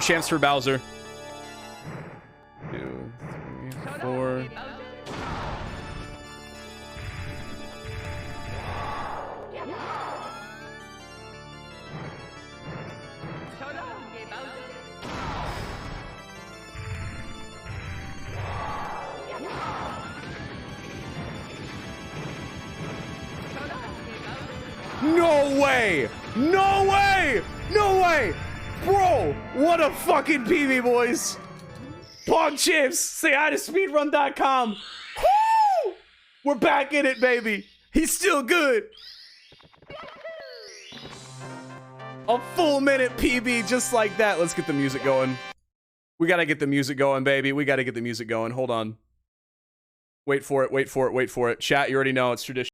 chance for Bowser. 2, 3, 4. No way! No way! No way! Bro, what a fucking PB, boys! Pog Chips, say hi to speedrun.com. Woo! We're back in it, baby. He's still good. A full minute PB just like that. Let's get the music going. We gotta get the music going, baby. We gotta get the music going. Hold on. Wait for it, wait for it, wait for it. Chat, you already know it's tradition.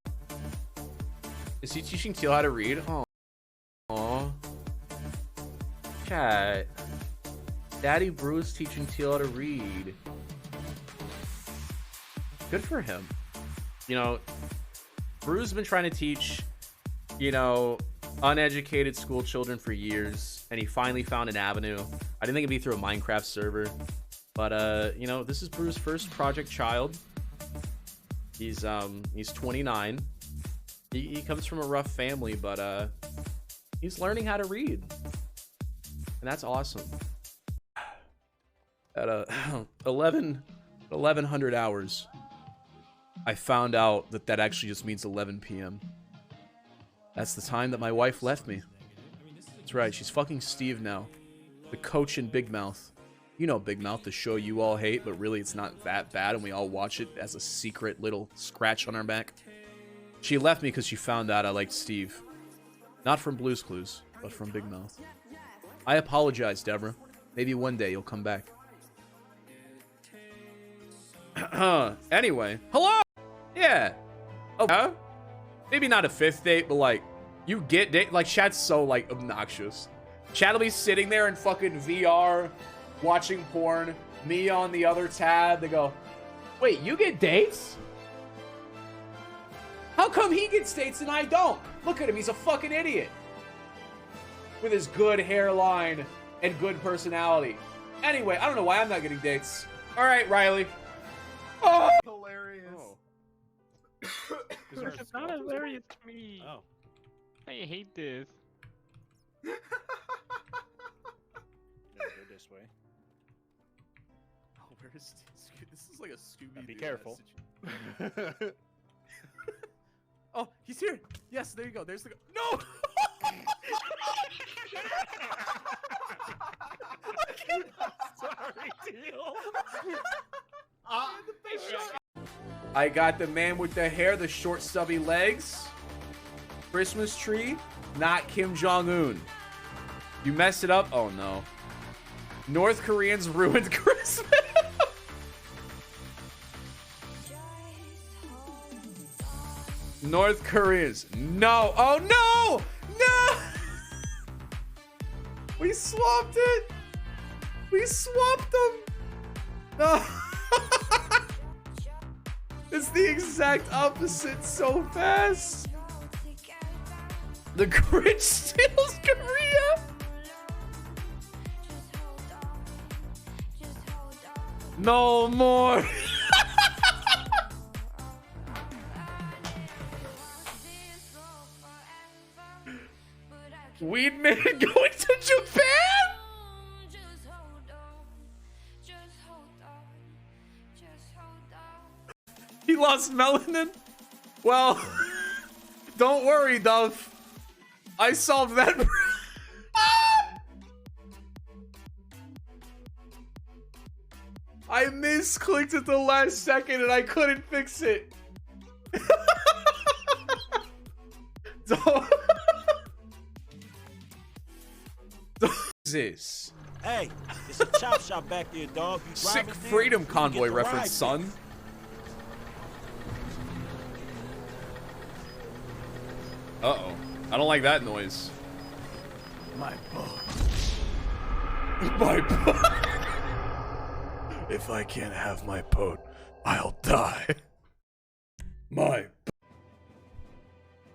Is he teaching Teal how to read? Oh. Aww. Chat. Daddy Brew's teaching Teal how to read. Good for him. You know, Brew's been trying to teach, you know, uneducated school children for years, and he finally found an avenue. I didn't think it'd be through a Minecraft server, but you know, this is Brew's first project child. He's 29. He comes from a rough family, but he's learning how to read, and that's awesome. At 1100 hours, I found out that that actually just means 11 p.m. That's the time that my wife left me. That's right, she's fucking Steve now, the coach in Big Mouth. You know Big Mouth, the show you all hate, but really it's not that bad, and we all watch it as a secret little scratch on our back. She left me because she found out I liked Steve. Not from Blue's Clues, but from Big Mouth. I apologize, Deborah. Maybe one day you'll come back. Anyway. Hello! Yeah. Okay. Maybe not a 5th date, but like, you get date. Like, chat's so like obnoxious. Chat will be sitting there in fucking VR, watching porn. Me on the other tab. They go, wait, you get dates? How come he gets dates and I don't? Look at him, he's a fucking idiot. With his good hairline and good personality. Anyway, I don't know why I'm not getting dates. Alright, Riley. Oh! Hilarious. Oh. It's not hilarious to me. Oh. I hate this. Yeah, go this way. Oh, where is this? Is like a Scooby-Doo. Be careful. Oh, he's here. Yes, there you go. There's the no. Sorry, Teal. I got the man with the hair, the short stubby legs. Christmas tree, not Kim Jong-un. You messed it up? Oh no. North Koreans ruined Christmas. North Koreans. No. Oh no! No! We swapped it. We swapped them. No. It's the exact opposite so fast. The Grinch steals Korea. No more. Weed man going to Japan? He lost melanin? Well, don't worry, Dove. I solved that. I misclicked at the last second and I couldn't fix it. Don't. This. Hey, it's a chop shop back there, dog. You Sick driving there, Freedom you Convoy get the reference, ride son. Uh-oh. I don't like that noise. My boat. My boat. If I can't have my boat, I'll die. My boat.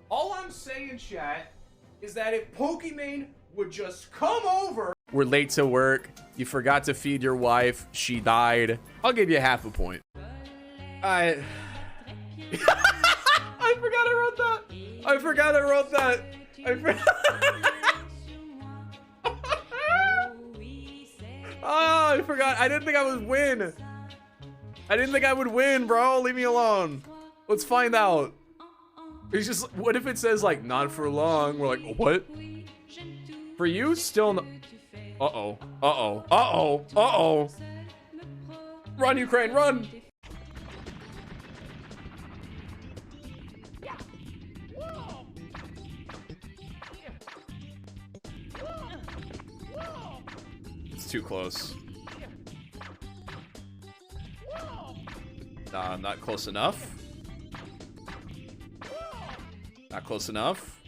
All I'm saying, chat, is that if Pokemon would just come over. We're late to work. You forgot to feed your wife. She died. I'll give you half a point. I forgot I wrote that. I forgot I wrote that. Oh, I forgot. I didn't think I would win. I didn't think I would win, bro. Leave me alone. Let's find out. It's just, what if it says like, not for long? We're like, what? For you, still no. Uh-oh. Uh-oh. Uh-oh. Uh-oh. Run, Ukraine, run. It's too close. Nah, not close enough. Not close enough.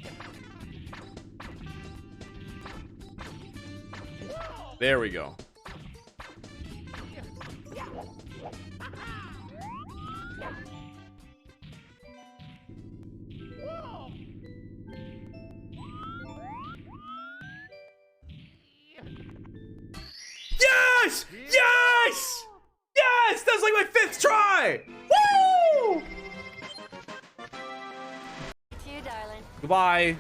There we go. Yes! Yes! Yes! That was like my 5th try! Woo! See you, darling. Goodbye.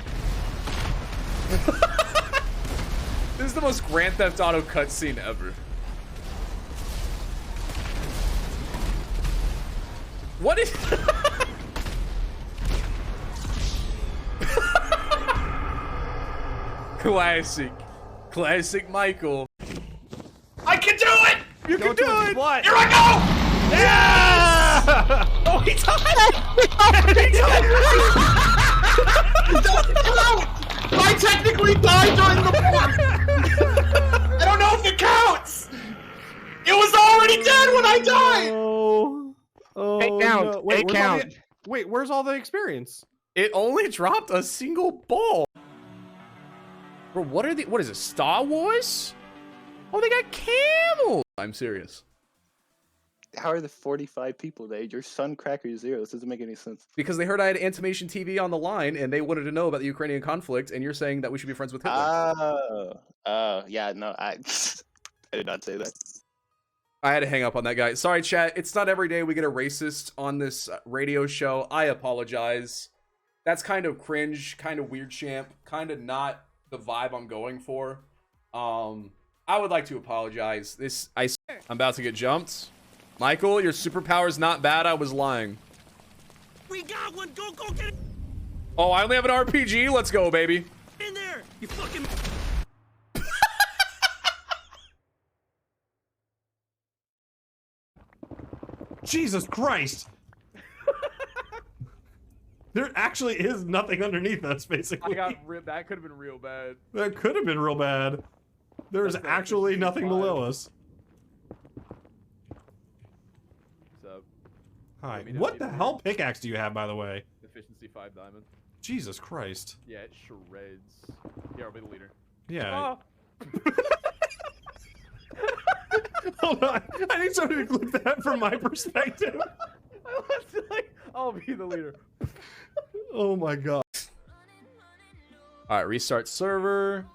This is the most Grand Theft Auto cutscene ever. What is... Classic. Classic Michael. I can do it! You can do it! Here I go! Yeah! Oh, he died! He died! I technically died during the port! I don't know if it counts! It was already dead when I died! Oh, It counts. no. Wait, It where's all the- counts. wait, where's all the experience? It only dropped a single ball. Bro, what is it, Star Wars? Oh, they got camels. I'm serious. How are the 45 people there? Your son Cracker Zero. This doesn't make any sense. Because they heard I had Animation TV on the line, and they wanted to know about the Ukrainian conflict, and you're saying that we should be friends with Hitler. Yeah, no, I did not say that. I had to hang up on that guy. Sorry, chat. It's not every day we get a racist on this radio show. I apologize. That's kind of cringe, kind of weird, champ. Kind of not the vibe I'm going for. I would like to apologize. I'm about to get jumped. Michael, your superpower's not bad. I was lying. We got one. Go get it Oh, I only have an RPG. Let's go, baby. in there. You fucking. Jesus Christ! There actually is nothing underneath us, basically. That could have been real bad. That could have been real bad. There's That's actually nothing 55. below us. So, Hi. Let me know What if the you- hell pickaxe do you have, by the way? efficiency 5 diamond. Jesus Christ. Yeah, it shreds. Yeah, I'll be the leader. Yeah. Hold on. I need somebody to clip that from my perspective. I'll be the leader. Oh my god. Alright, restart server.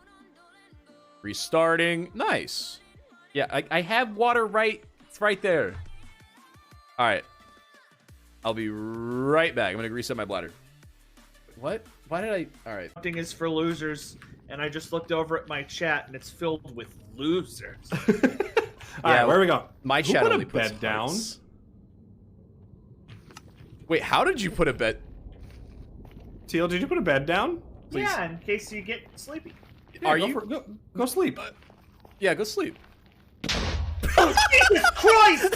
Restarting. Nice. Yeah, I have water it's right there. Alright. I'll be right back. I'm gonna reset my bladder. What? Why did I... Alright. Hunting is for losers, and I just looked over at my chat, and it's filled with losers. Alright, where we go? My Who chat put a only puts bed down? hearts. Wait, how did you put a bed... Teal, did you put a bed down? Please. Yeah, in case you get sleepy. Yeah, Are go you... for- go sleep. Yeah, go sleep. Jesus Christ!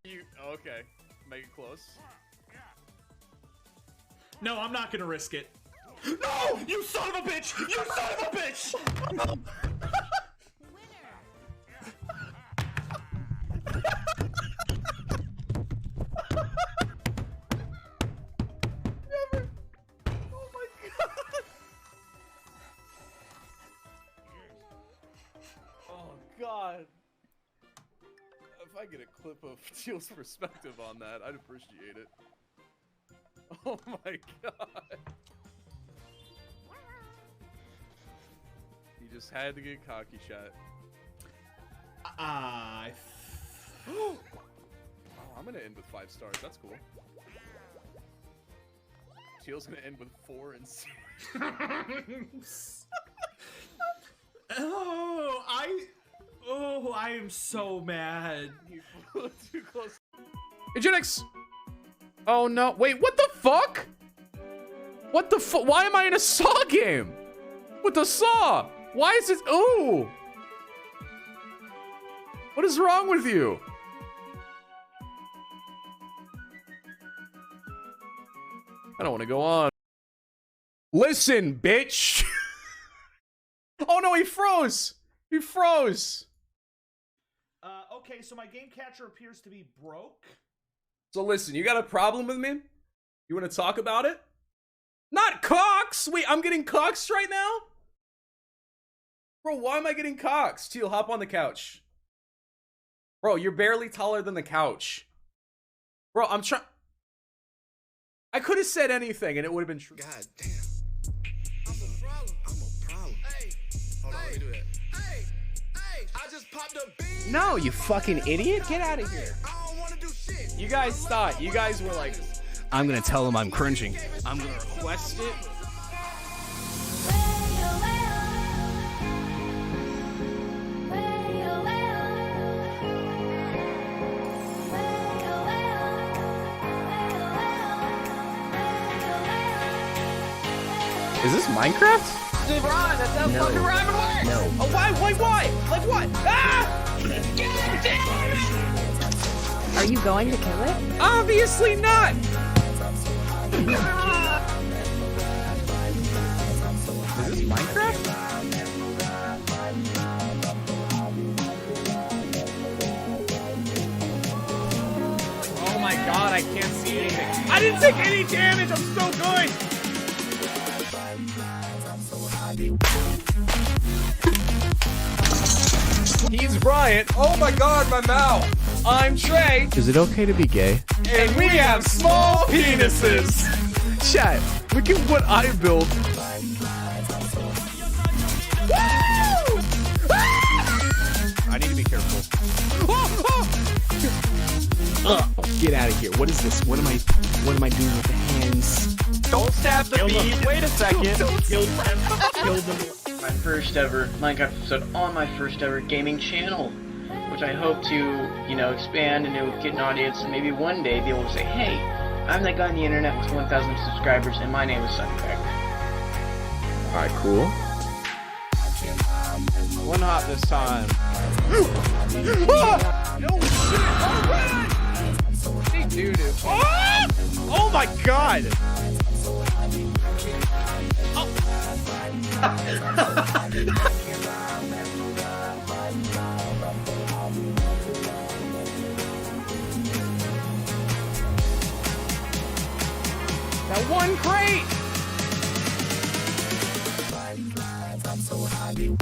Okay. Make it close. No, I'm not gonna risk it. No! You son of a bitch! You son of a bitch! God. If I get a clip of Teal's perspective on that, I'd appreciate it. Oh my god. You just had to get cocky shot. Oh, I'm gonna end with 5 stars. That's cool. Teal's gonna end with 4 and 6. I am so mad. You flew too close. Eugenics! Oh no, wait, what the fuck? What the fuck? Why am I in a Saw game? With the Saw? Why is it? Ooh! What is wrong with you? I don't want to go on. Listen, bitch! Oh no, he froze! He froze! Okay, so my game catcher appears to be broke. So listen, you got a problem with me? You want to talk about it? Not Cox! Wait, I'm getting coxed right now? Bro, why am I getting coxed? Teal, hop on the couch. Bro, you're barely taller than the couch. Bro, I'm trying... I could have said anything and it would have been true. God damn. I'm a problem. Hey. Hold on, let me do that. Hey. I just popped a bean. No, you fucking idiot. Get out of here. I don't want to do shit. You guys thought. You guys were like, I'm gonna tell him I'm cringing. I'm gonna request it. Is this Minecraft? Ron, that's how fucking ramen works. No. Oh, why? Like what? Ah! Are you going to kill it? Obviously not! Is this Minecraft? Oh my god, I can't see anything. I didn't take any damage, I'm so good! He's Bryant. Oh my god, my mouth. I'm Trey. Is it okay to be gay? And we have small penises. Chat, look at what I built. Woo! I need to be careful. Get out of here. What is this? What am I doing with the hands? Don't stab the bead. Wait a second. Kill them. My first ever Minecraft episode on my first ever gaming channel, which I hope to, expand and get an audience and maybe one day be able to say, hey, I'm that guy on the internet with 1,000 subscribers and my name is Fr3akzii. Alright, cool. One hop this time. No shit! Alright! Hey, dude. Oh my god! That one crate!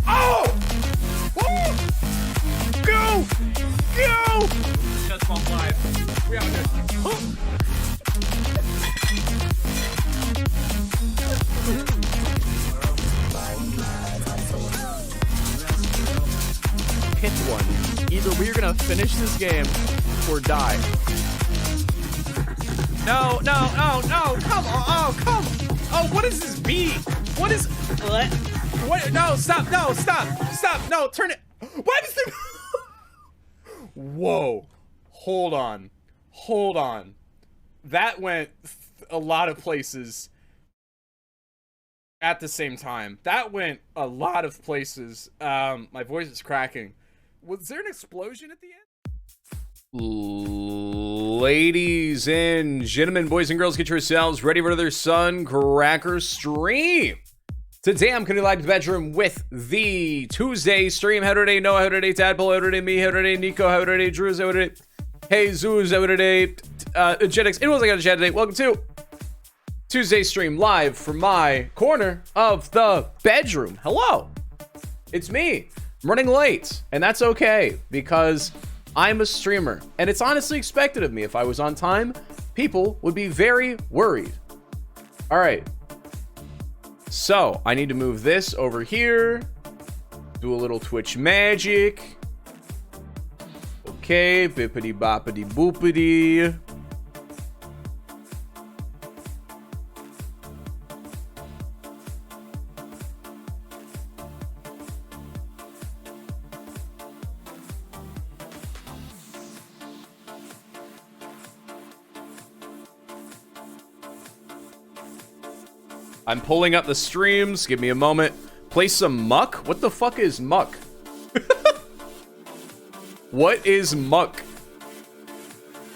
Oh! Woo! Go! Go! Just one live. We out here. Pick one. Either we're gonna finish this game or die. No, come on, oh, what is this beat? What is, what? No, stop, no, turn it. What is this? Whoa, hold on. That went a lot of places at the same time. That went a lot of places. My voice is cracking. Was there an explosion at the end? Ladies and gentlemen, boys and girls, get yourselves ready for another Fr3akzii stream. Today I'm coming live to the bedroom with the Tuesday stream. How today? Noah, how today? Tadpole, how today? Me, how today? Nico, how today? Drew, how today? Hey, Zeus, how today? Jetix, anywane's I got to chat today. Welcome to Tuesday stream live from my corner of the bedroom. Hello, it's me. I'm running late, and that's okay because I'm a streamer, and it's honestly expected of me. If I was on time, people would be very worried. All right. So I need to move this over here. Do a little Twitch magic. Okay, bippity boppity boopity. I'm pulling up the streams. Give me a moment. Play some muck? What the fuck is muck? What is muck?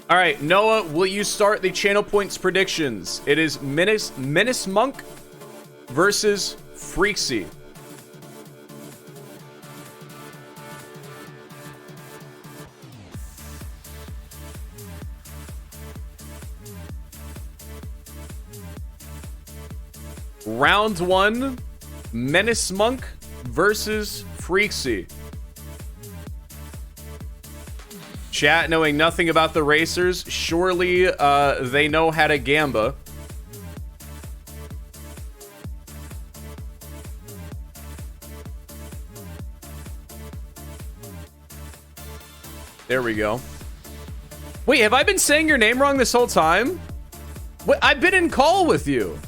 All right, Noah, will you start the channel points predictions? It is MennisMonk versus Fr3akzii. Round 1, MennisMonk versus Fr3akzii. Chat, knowing nothing about the racers, surely they know how to gamba. There we go. Wait, have I been saying your name wrong this whole time? Wait, I've been in call with you.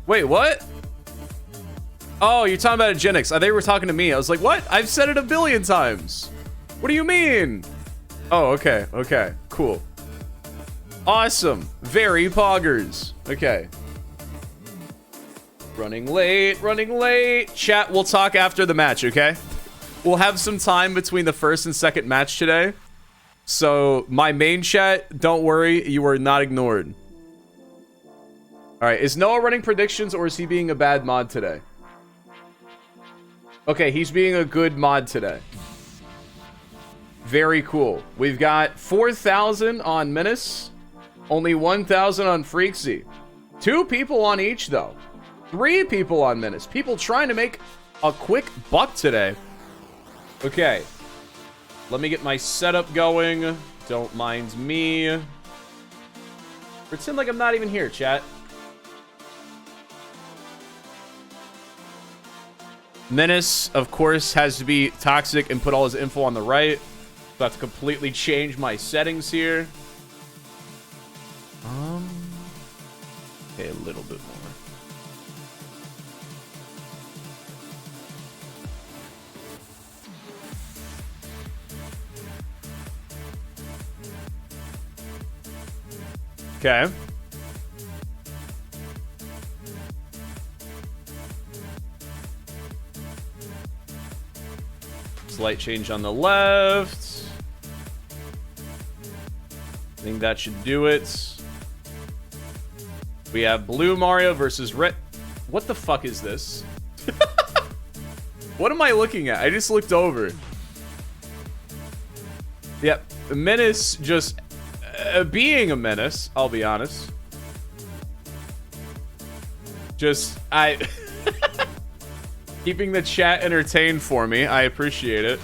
Wait, what? Oh, you're talking about Agenix. I think you were talking to me. I was like, what? I've said it a billion times. What do you mean? Oh, okay. Okay, cool. Awesome. Very poggers. Okay. Running late, running late. Chat, we'll talk after the match, okay? We'll have some time between the first and second match today. So, my main chat, don't worry, you are not ignored. All right, is Noah running predictions or is he being a bad mod today? Okay, he's being a good mod today. Very cool. We've got 4,000 on Menace, only 1,000 on Fr3akzii. 2 people on each, though. 3 people on Menace. People trying to make a quick buck today. Okay. Let me get my setup going. Don't mind me. Pretend like I'm not even here, chat. Menace, of course, has to be toxic and put all his info on the right. So I have to completely change my settings here. Okay, a little bit more. Okay. Slight change on the left. I think that should do it. We have blue Mario versus red. What the fuck is this? What am I looking at? I just looked over. Yep. Menace just being a menace, I'll be honest. Just, keeping the chat entertained for me. I appreciate it.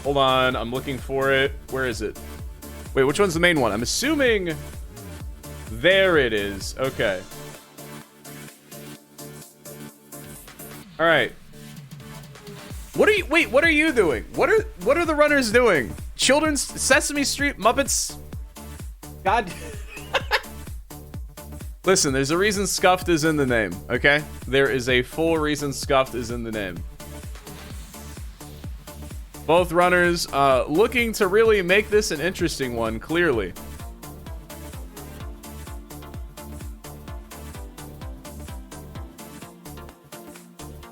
Hold on. I'm looking for it. Where is it? Wait, which one's the main one? I'm assuming... There it is. Okay. All right. What are you... Wait, what are you doing? What are the runners doing? Children's Sesame Street Muppets? God... Listen, there's a reason Scuffed is in the name, okay? There is a full reason Scuffed is in the name. Both runners looking to really make this an interesting one, clearly.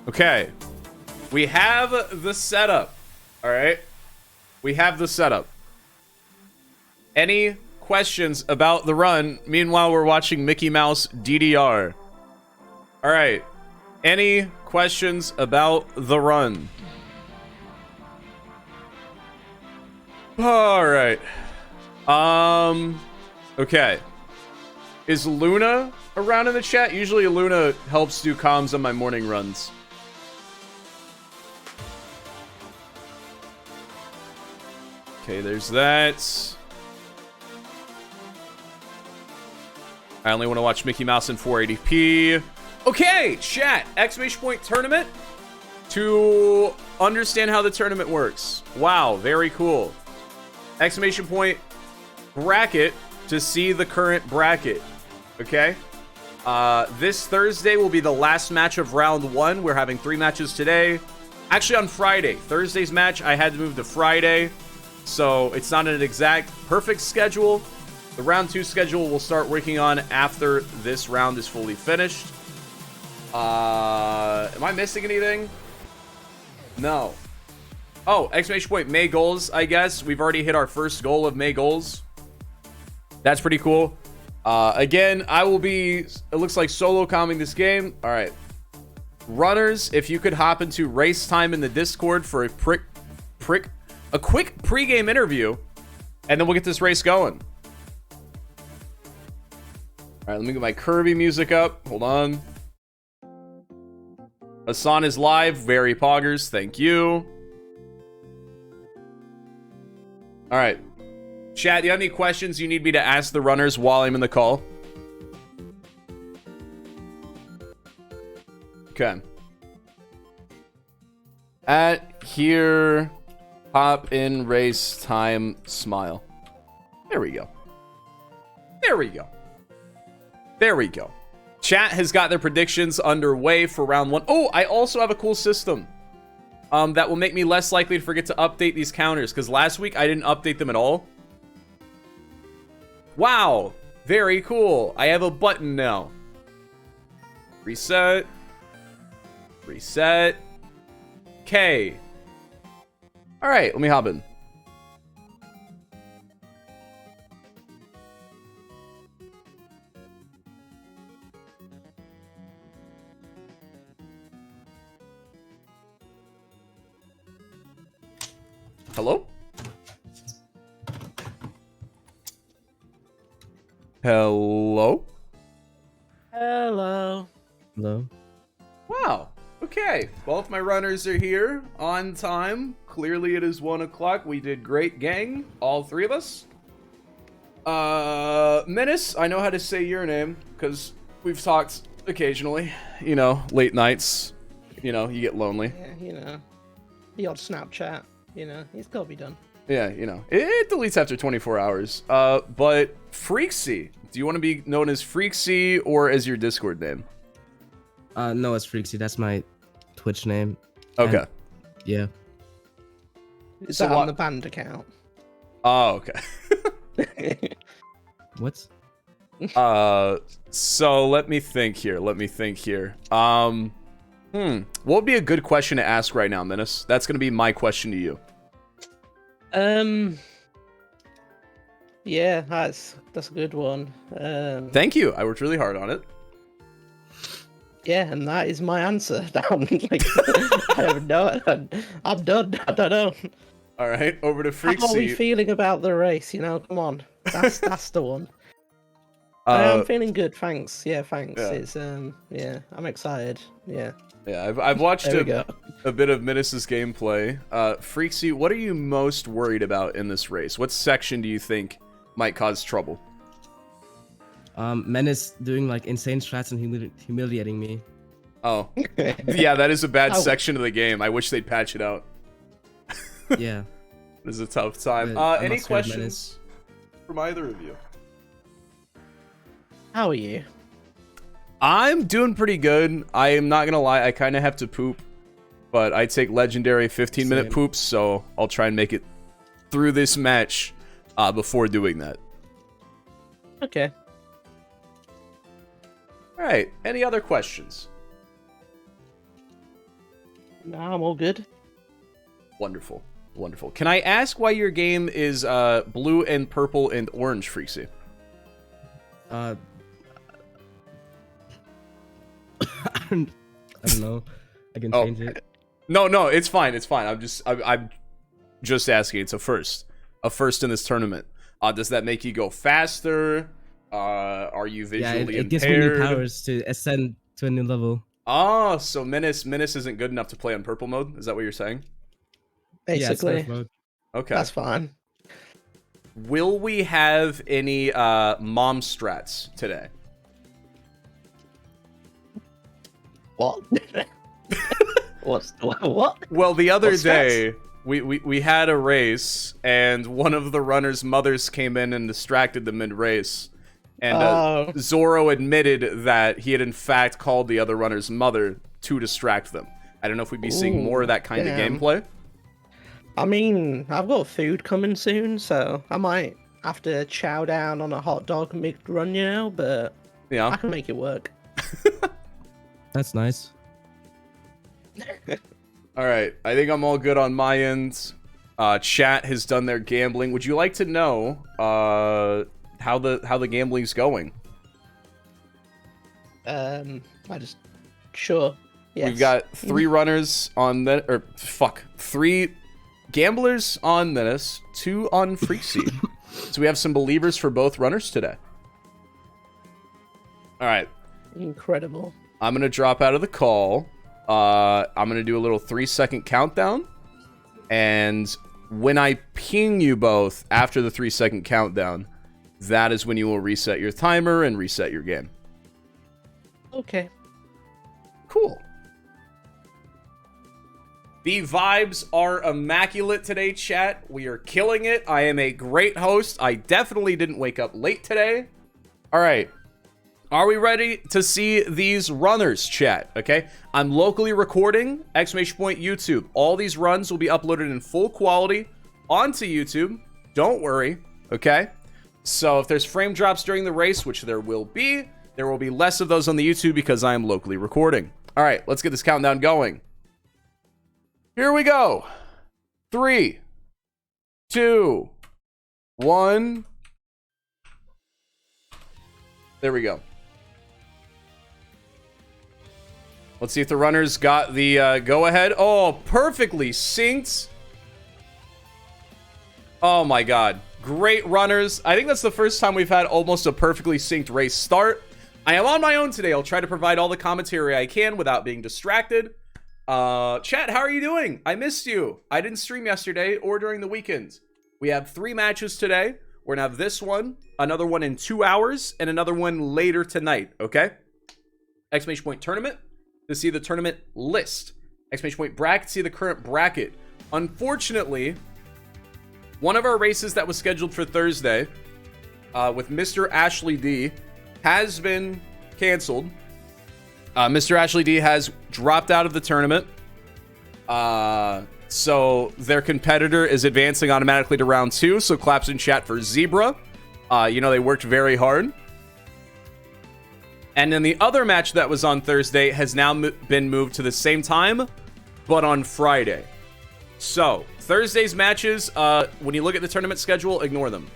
Okay. We have the setup, all right? We have the setup. Any questions about the run? Meanwhile, we're watching Mickey Mouse DDR. All right. Any questions about the run? All right. Okay. Is Luna around in the chat? Usually Luna helps do comms on my morning runs. Okay, there's that. I only want to watch Mickey Mouse in 480p. Okay, chat. Exclamation point tournament to understand how the tournament works. Wow, very cool. Exclamation point bracket to see the current bracket. Okay. This Thursday will be the last match of round 1. We're having 3 matches today. Actually, on Friday. Thursday's match, I had to move to Friday. So it's not an exact perfect schedule. The round 2 schedule we'll start working on after this round is fully finished. Am I missing anything? No. Oh, exclamation point May goals, I guess. We've already hit our first goal of May goals. That's pretty cool. Again, I will be, it looks like, solo calming this game. All right. Runners, if you could hop into race time in the Discord for a quick pregame interview, and then we'll get this race going. All right, let me get my Kirby music up. Hold on. Hassan is live. Very poggers. Thank you. All right. Chat, do you have any questions you need me to ask the runners while I'm in the call? Okay. At here, hop in race time, smile. There we go. There we go. There we go. Chat has got their predictions underway for round 1. Oh, I also have a cool system that will make me less likely to forget to update these counters, because last week I didn't update them at all. Wow, very cool. I have a button now. Reset. Reset. Okay. All right, let me hop in. Hello? Hello? Hello. Hello. Wow. Okay. Both my runners are here on time. Clearly it is 1 o'clock. We did great, gang. All 3 of us. Menace, I know how to say your name because we've talked occasionally. You know, late nights. You know, you get lonely. Yeah, you know. The odd Snapchat. You know, it's got to be done. Yeah, you know, it deletes after 24 hours. But Fr3akzii, do you want to be known as Fr3akzii or as your Discord name? No, it's Fr3akzii. That's my Twitch name. Okay. And, yeah. Is So that on what- the band account? Oh, okay. What? So let me think here. What would be a good question to ask right now, Menace? That's going to be my question to you. Yeah, that's a good one. Thank you. I worked really hard on it. Yeah, and that is my answer. Down, like, I have no, I'm done. I don't know. All right, over to How are we Fr3akzii. feeling about the race? You know, come on, that's the one. I'm feeling good, thanks. Yeah, thanks. Yeah. It's yeah, I'm excited. Yeah. Yeah, I've watched There we go. a bit of Menace's gameplay. Fr3akzii, what are you most worried about in this race? What section do you think might cause trouble? Menace doing like insane strats and humiliating me. Oh, yeah, that is a bad Oh. section of the game. I wish they'd patch it out. Yeah. This is a tough time. But I'm Any not scared of questions from either of you? How are you? I'm doing pretty good. I am not gonna lie, I kind of have to poop, but I take legendary 15-minute Same. poops, so I'll try and make it through this match before doing that. Okay. All right. Any other questions? No, I'm all good. Wonderful, wonderful. Can I ask why your game is blue and purple and orange, Fr3akzii? I don't know. I can Oh. change it. No, it's fine. It's fine. I'm just asking. It's a first in this tournament. Does that make you go faster? Are you Yeah, visually it gives me new impaired? powers to ascend to a new level. Oh, so Menace isn't good enough to play on purple mode? Is that what you're saying? Yeah, it's Basically, nerf mode. Okay. that's fine. Will we have any mom strats today? What? What? Well, the other What's that? day, we had a race, and one of the runners' mothers came in and distracted them mid-race. And Zorro admitted that he had in fact called the other runner's mother to distract them. I don't know if we'd be seeing more of that kind of gameplay. I mean, I've got food coming soon, so I might have to chow down on a hot dog mid-run, you know, but yeah, I can make it work. That's nice. All right, I think I'm all good on my end. Chat has done their gambling. Would you like to know how the gambling's going? Sure. Yes. We've got 3 runners on the 3 gamblers on Menace, 2 on Fr3akzii. So we have some believers for both runners today. All right. Incredible. I'm gonna drop out of the call. I'm gonna do a little 3-second countdown, and when I ping you both after the 3-second countdown, that is when you will reset your timer and reset your game. Okay. Cool. The vibes are immaculate today, chat. We are killing it. I am a great host. I definitely didn't wake up late today. All right. Are we ready to see these runners, chat? Okay. I'm locally recording, ! YouTube. All these runs will be uploaded in full quality onto YouTube. Don't worry. Okay. So if there's frame drops during the race, which there will be less of those on the YouTube because I am locally recording. All right. Let's get this countdown going. Here we go. 3, 2, 1. There we go. Let's see if the runners got the go-ahead. Oh, perfectly synced. Oh my god. Great runners. I think that's the first time we've had almost a perfectly synced race start. I am on my own today. I'll try to provide all the commentary I can without being distracted. Chat, how are you doing? I missed you. I didn't stream yesterday or during the weekend. We have 3 matches today. We're gonna have this one, another one in 2 hours, and another one later tonight, okay? Exclamation point tournament to see the tournament list. Exclamation point bracket to see the current bracket. Unfortunately, one of our races that was scheduled for Thursday with Mr. Ashley D has been canceled. Mr. Ashley D has dropped out of the tournament. So their competitor is advancing automatically to round 2. So claps in chat for Zebra. You know, they worked very hard. And then the other match that was on Thursday has now been moved to the same time, but on Friday. So Thursday's matches, when you look at the tournament schedule, ignore them.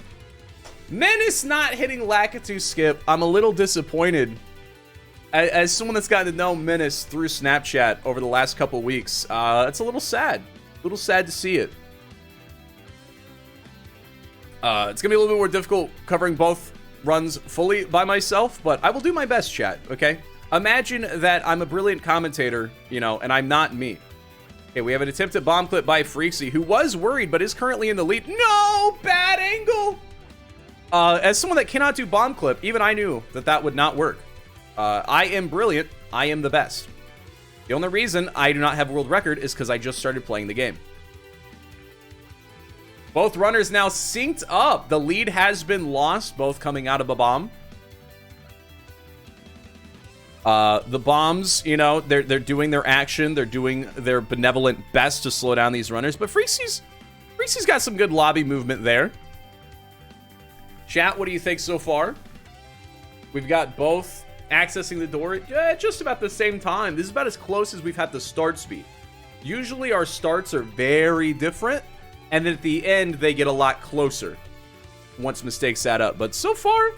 Menace not hitting Lakitu skip. I'm a little disappointed. As someone that's gotten to know Menace through Snapchat over the last couple weeks, it's a little sad. A little sad to see it. It's gonna be a little bit more difficult covering both runs fully by myself, but I will do my best, chat, okay? Imagine that I'm a brilliant commentator, you know, and I'm not me. Okay, we have an attempt at bomb clip by Fr3akzii, who was worried, but is currently in the lead. No! Bad angle! As someone that cannot do bomb clip, even I knew that that would not work. I am brilliant. I am the best. The only reason I do not have a world record is because I just started playing the game. Both runners now synced up. The lead has been lost, both coming out of a bomb. The bombs, you know, they're doing their action. They're doing their benevolent best to slow down these runners. But Fr3akzii's got some good lobby movement there. Chat, what do you think so far? We've got both accessing the door at just about the same time. This is about as close as we've had the start speed. Usually our starts are very different, and then at the end they get a lot closer once mistakes add up. But so far,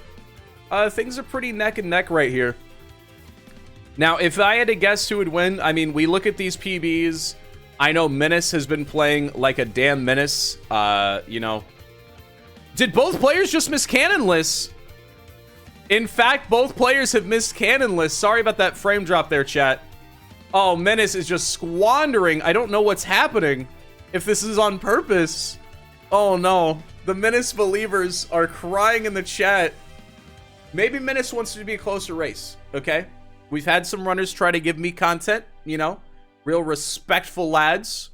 things are pretty neck and neck right here. Now, if I had to guess who would win, I mean, we look at these PBs. I know Menace has been playing like a damn menace. You know, did both players just miss cannonless? In fact, both players have missed cannonless. Sorry about that frame drop there, chat. Oh, Menace is just squandering. I don't know what's happening. If this is on purpose. Oh, no. The Menace believers are crying in the chat. Maybe Menace wants it to be a closer race, okay? We've had some runners try to give me content, you know, real respectful lads.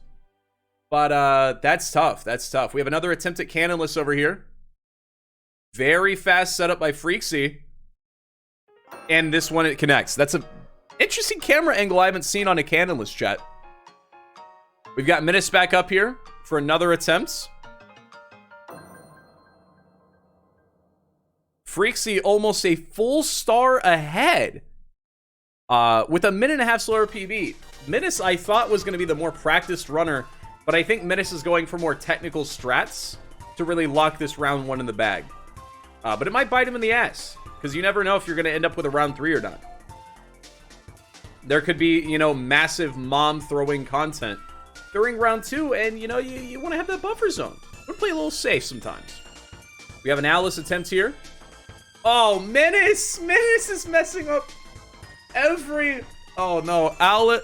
But that's tough. That's tough. We have another attempt at cannonless over here. Very fast setup by Fr3akzii. And this one, it connects. That's an interesting camera angle I haven't seen on a cannonless, chat. We've got Menis back up here for another attempt. Fr3akzii almost a full star ahead. With a minute and a half slower PB. Menis, I thought, was going to be the more practiced runner, but I think Menis is going for more technical strats to really lock this round 1 in the bag. But it might bite him in the ass, because you never know if you're going to end up with a round 3 or not. There could be, you know, massive mom throwing content during round 2, and, you know, you want to have that buffer zone. We'll play a little safe sometimes. We have an Alice attempt here. Oh, Menis! Menis is messing up every... Oh, no. Owlet.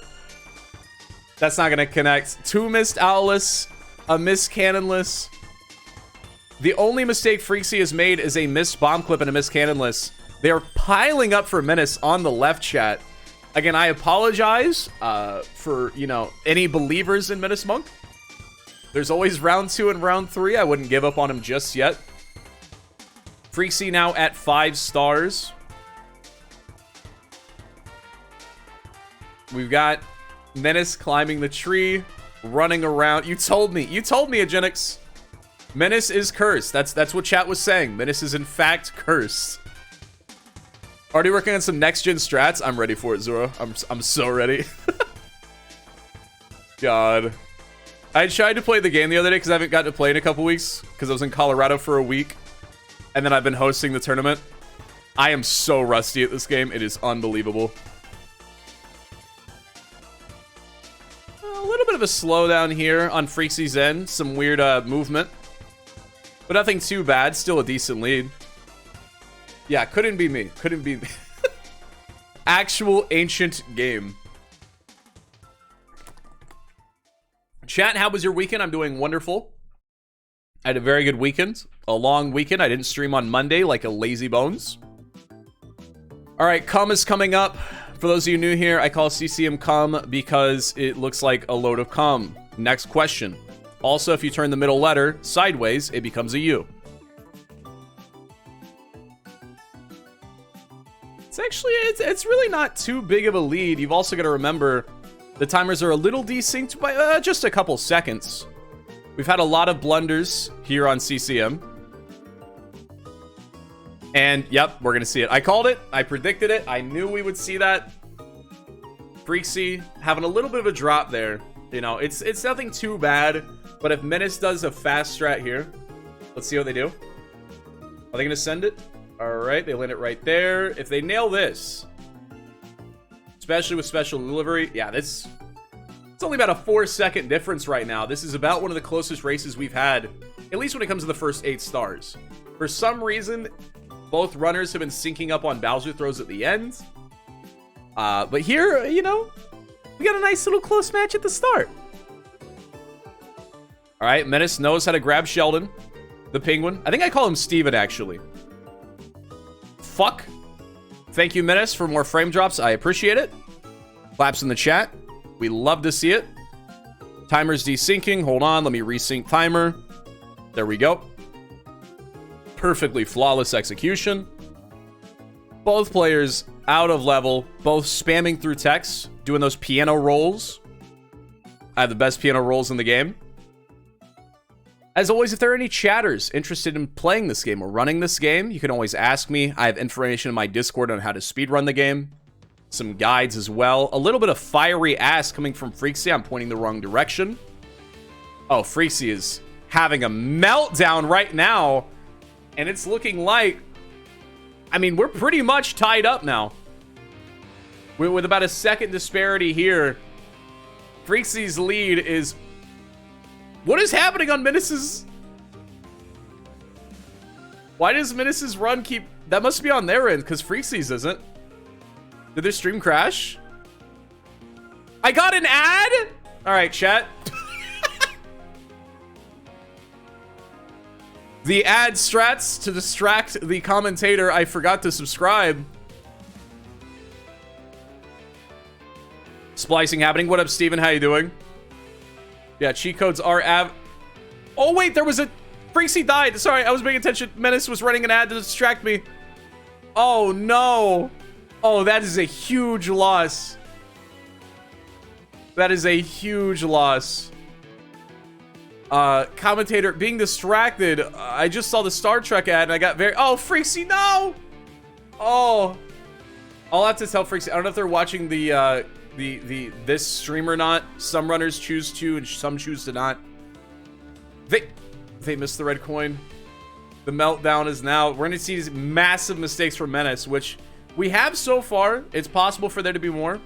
That's not going to connect. 2 missed Owlets. A missed Cannonless. The only mistake Fr3akzii has made is a missed bomb clip and a missed Cannonless. They are piling up for Menis on the left, chat. Again, I apologize for, you know, any believers in MennisMonk. There's always round 2 and round 3. I wouldn't give up on him just yet. Fr3akzii now at 5 stars. We've got Menis climbing the tree, running around. You told me, Agenix. Menis is cursed. That's what chat was saying. Menis is in fact cursed. Already working on some next gen strats. I'm ready for it, Zoro. I'm so ready. God. I tried to play the game the other day because I haven't gotten to play in a couple weeks because I was in Colorado for a week. And then I've been hosting the tournament. I am so rusty at this game. It is unbelievable. A little bit of a slowdown here on Fr3akzii's end. Some weird movement. But nothing too bad. Still a decent lead. Yeah, couldn't be me. Couldn't be me. Actual ancient game. Chat, how was your weekend? I'm doing wonderful. I had a very good weekend. A long weekend. I didn't stream on Monday like a lazy bones. Alright, cum is coming up. For those of you new here, I call CCM cum because it looks like a load of cum. Next question. Also, if you turn the middle letter sideways, it becomes a U. It's actually, it's really not too big of a lead. You've also got to remember the timers are a little desynced by just a couple seconds. We've had a lot of blunders here on CCM. And, yep, we're going to see it. I called it. I predicted it. I knew we would see that. Fr3akzii having a little bit of a drop there. You know, it's nothing too bad. But if Menis does a fast strat here, let's see what they do. Are they going to send it? All right, they land it right there. If they nail this, especially with special delivery, yeah, it's only about a 4-second difference right now. This is about one of the closest races we've had, at least when it comes to the first 8 stars. For some reason, both runners have been syncing up on Bowser throws at the end. But here, you know, we got a nice little close match at the start. All right, Menis knows how to grab Sheldon, the penguin. I think I call him Steven, actually. Fuck. Thank you, Menis, for more frame drops. I appreciate it. Claps in the chat. We love to see it. Timer's desyncing. Hold on. Let me resync timer. There we go. Perfectly flawless execution. Both players out of level. Both spamming through text. Doing those piano rolls. I have the best piano rolls in the game. As always, if there are any chatters interested in playing this game or running this game, you can always ask me. I have information in my Discord on how to speedrun the game. Some guides as well. A little bit of fiery ass coming from Fr3akzii. I'm pointing the wrong direction. Oh, Fr3akzii is having a meltdown right now. And it's looking like... I mean, we're pretty much tied up now. With about a second disparity here. Fr3akzii's lead is... What is happening on Menis's... Why does Menis's run keep... That must be on their end, because Fr3akzii's isn't. Did their stream crash? I got an ad? Alright, chat. The ad strats to distract the commentator. I forgot to subscribe. Splicing happening. What up, Steven? How you doing? Yeah, cheat codes are Oh, wait, there was a... Fr3akzii died. Sorry, I was paying attention. Menace was running an ad to distract me. Oh, no. Oh, that is a huge loss. That is a huge loss. Commentator being distracted. I just saw the Star Trek ad and I got very... Oh, Fr3akzii, no! Oh. I'll have to tell Fr3akzii. I don't know if they're watching this stream or not. Some runners choose to and some choose to not. They missed the red coin. The meltdown is now. We're going to see these massive mistakes from Menace, which we have so far. It's possible for there to be more.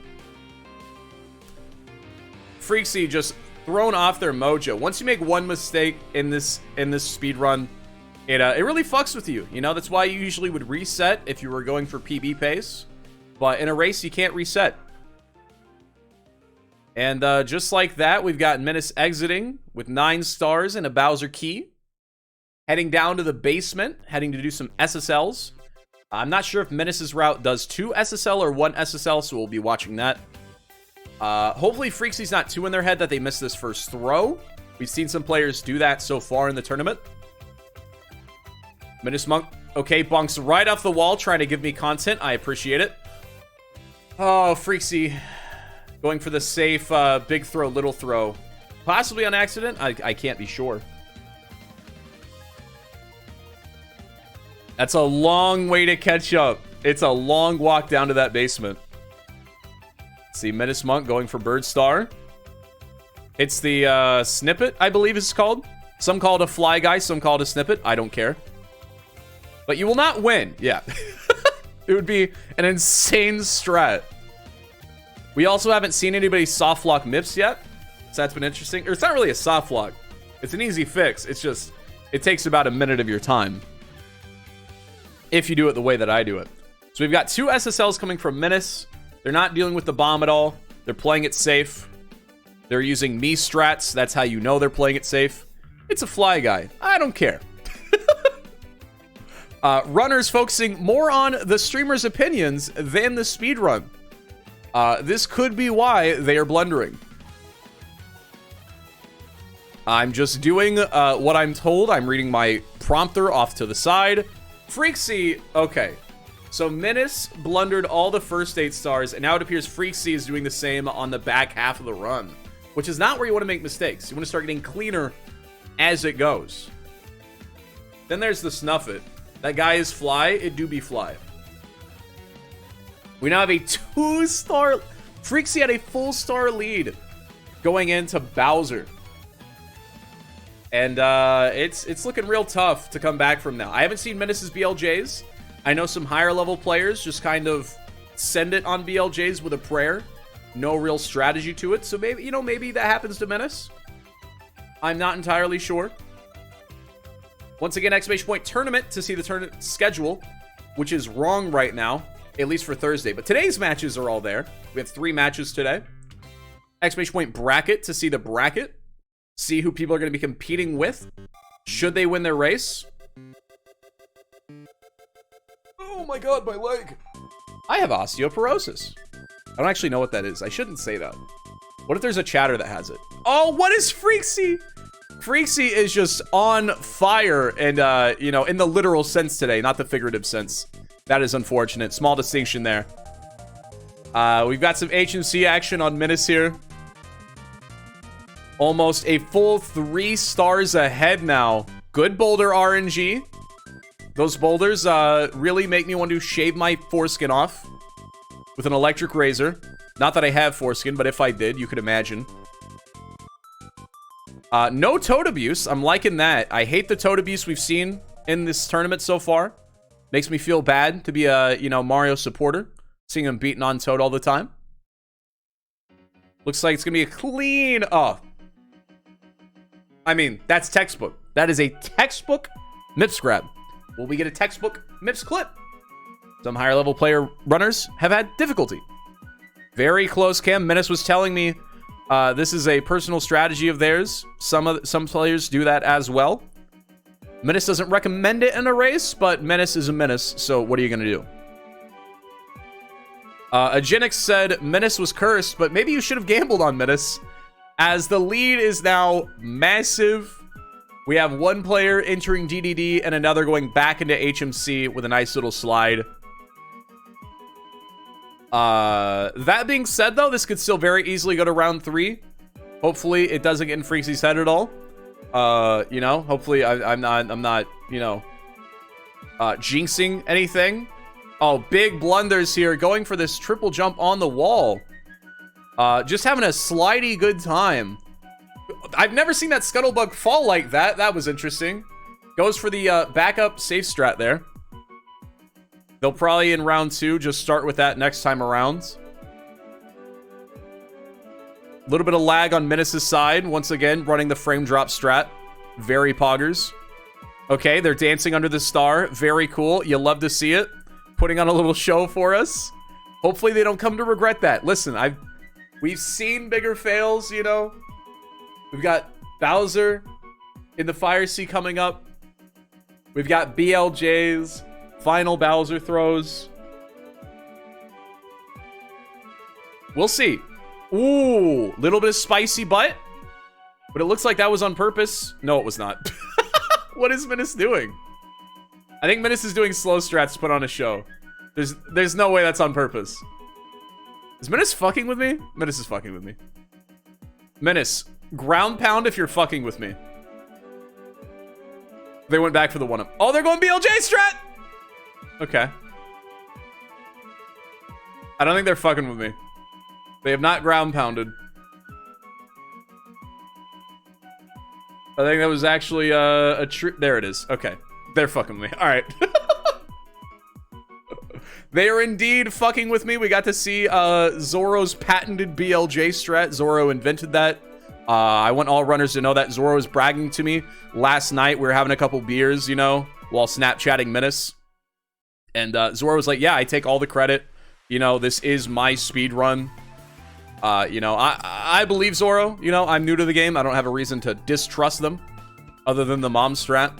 Fr3akzii just thrown off their mojo. Once you make one mistake in this speed run, it really fucks with you. You know, that's why you usually would reset if you were going for PB pace. But in a race, you can't reset. And just like that, we've got Menace exiting with 9 stars and a Bowser key. Heading down to the basement, heading to do some SSLs. I'm not sure if Menace's route does 2 SSL or 1 SSL, so we'll be watching that. Hopefully Fr3akzii's not too in their head that they missed this first throw. We've seen some players do that so far in the tournament. MennisMonk, okay, bunks right off the wall, trying to give me content. I appreciate it. Oh, Fr3akzii going for the safe big throw, little throw. Possibly on accident? I can't be sure. That's a long way to catch up. It's a long walk down to that basement. See, MennisMonk going for Bird Star. It's the snippet, I believe it's called. Some call it a fly guy, some call it a snippet. I don't care. But you will not win. Yeah. It would be an insane strat. We also haven't seen anybody soft lock MIPS yet. So that's been interesting. Or it's not really a soft lock. It's an easy fix. It's just, it takes about a minute of your time. If you do it the way that I do it. So we've got 2 SSLs coming from Menace. They're not dealing with the bomb at all. They're playing it safe. They're using me strats. That's how you know they're playing it safe. It's a fly guy. I don't care. Runners focusing more on the streamer's opinions than the speed run. This could be why they are blundering. I'm just doing what I'm told. I'm reading my prompter off to the side. Fr3akzii, okay. So Menace blundered all the first 8 stars, and now it appears Fr3akzii is doing the same on the back half of the run, which is not where you want to make mistakes. You want to start getting cleaner as it goes. Then there's the Snuff It. That guy is fly. It do be fly. We now have a 2-star. Fr3akzii had a full star lead going into Bowser. And it's looking real tough to come back from now. I haven't seen Menace's BLJs. I know some higher level players just kind of send it on BLJs with a prayer. No real strategy to it. So maybe, you know, maybe that happens to Menace. I'm not entirely sure. Once again, exclamation point tournament to see the tournament schedule, which is wrong right now, at least for Thursday. But today's matches are all there. We have 3 matches today. Exclamation point bracket to see the bracket. See who people are going to be competing with. Should they win their race? Oh my god, my leg. I have osteoporosis. I don't actually know what that is. I shouldn't say that. What if there's a chatter that has it? Oh, what is Fr3akzii? Fr3akzii is just on fire and, you know, in the literal sense today, not the figurative sense. That is unfortunate. Small distinction there. We've got some HMC action on Menace here. Almost a full 3 stars ahead now. Good boulder RNG. Those boulders really make me want to shave my foreskin off with an electric razor. Not that I have foreskin, but if I did, you could imagine. No toad abuse. I'm liking that. I hate the toad abuse we've seen in this tournament so far. Makes me feel bad to be a, you know, Mario supporter. Seeing him beating on Toad all the time. Looks like it's going to be a clean... Oh. I mean, that's textbook. That is a textbook MIPS grab. Will we get a textbook MIPS clip? Some higher level player runners have had difficulty. Very close, Cam. Menace was telling me this is a personal strategy of theirs. Some players do that as well. Menace doesn't recommend it in a race, but Menace is a menace, so what are you going to do? Agenix said Menace was cursed, but maybe you should have gambled on Menace, as the lead is now massive. We have one player entering DDD and another going back into HMC with a nice little slide. That being said, though, this could still very easily go to round 3. Hopefully, it doesn't get in Fr3akzii's head at all. You know, hopefully I'm not, you know, jinxing anything. Oh, big blunders here, going for this triple jump on the wall. Just having a slidey good time. I've never seen that Scuttlebug fall like that. That was interesting. Goes for the backup safe strat there. They'll probably in round 2 just start with that next time around. A little bit of lag on Menace's side. Once again, running the frame drop strat. Very poggers. Okay, they're dancing under the star. Very cool. You love to see it. Putting on a little show for us. Hopefully they don't come to regret that. Listen, we've seen bigger fails, you know. We've got Bowser in the Fire Sea coming up. We've got BLJs, final Bowser throws. We'll see. Ooh, little bit of spicy butt. But it looks like that was on purpose. No, it was not. What is Menace doing? I think Menace is doing slow strats to put on a show. There's no way that's on purpose. Is Menace fucking with me? Menace is fucking with me. Menace, ground pound if you're fucking with me. They went back for the 1-up. Oh, they're going BLJ strat! Okay. I don't think they're fucking with me. They have not ground pounded. I think that was actually a trick. There it is. Okay. They're fucking with me. All right. They are indeed fucking with me. We got to see Zoro's patented BLJ strat. Zoro invented that. I want all runners to know that Zoro was bragging to me last night. We were having a couple beers, you know, while Snapchatting Menace. And Zoro was like, yeah, I take all the credit. You know, this is my speed run. You know, I believe Zoro. You know, I'm new to the game. I don't have a reason to distrust them other than the mom strat.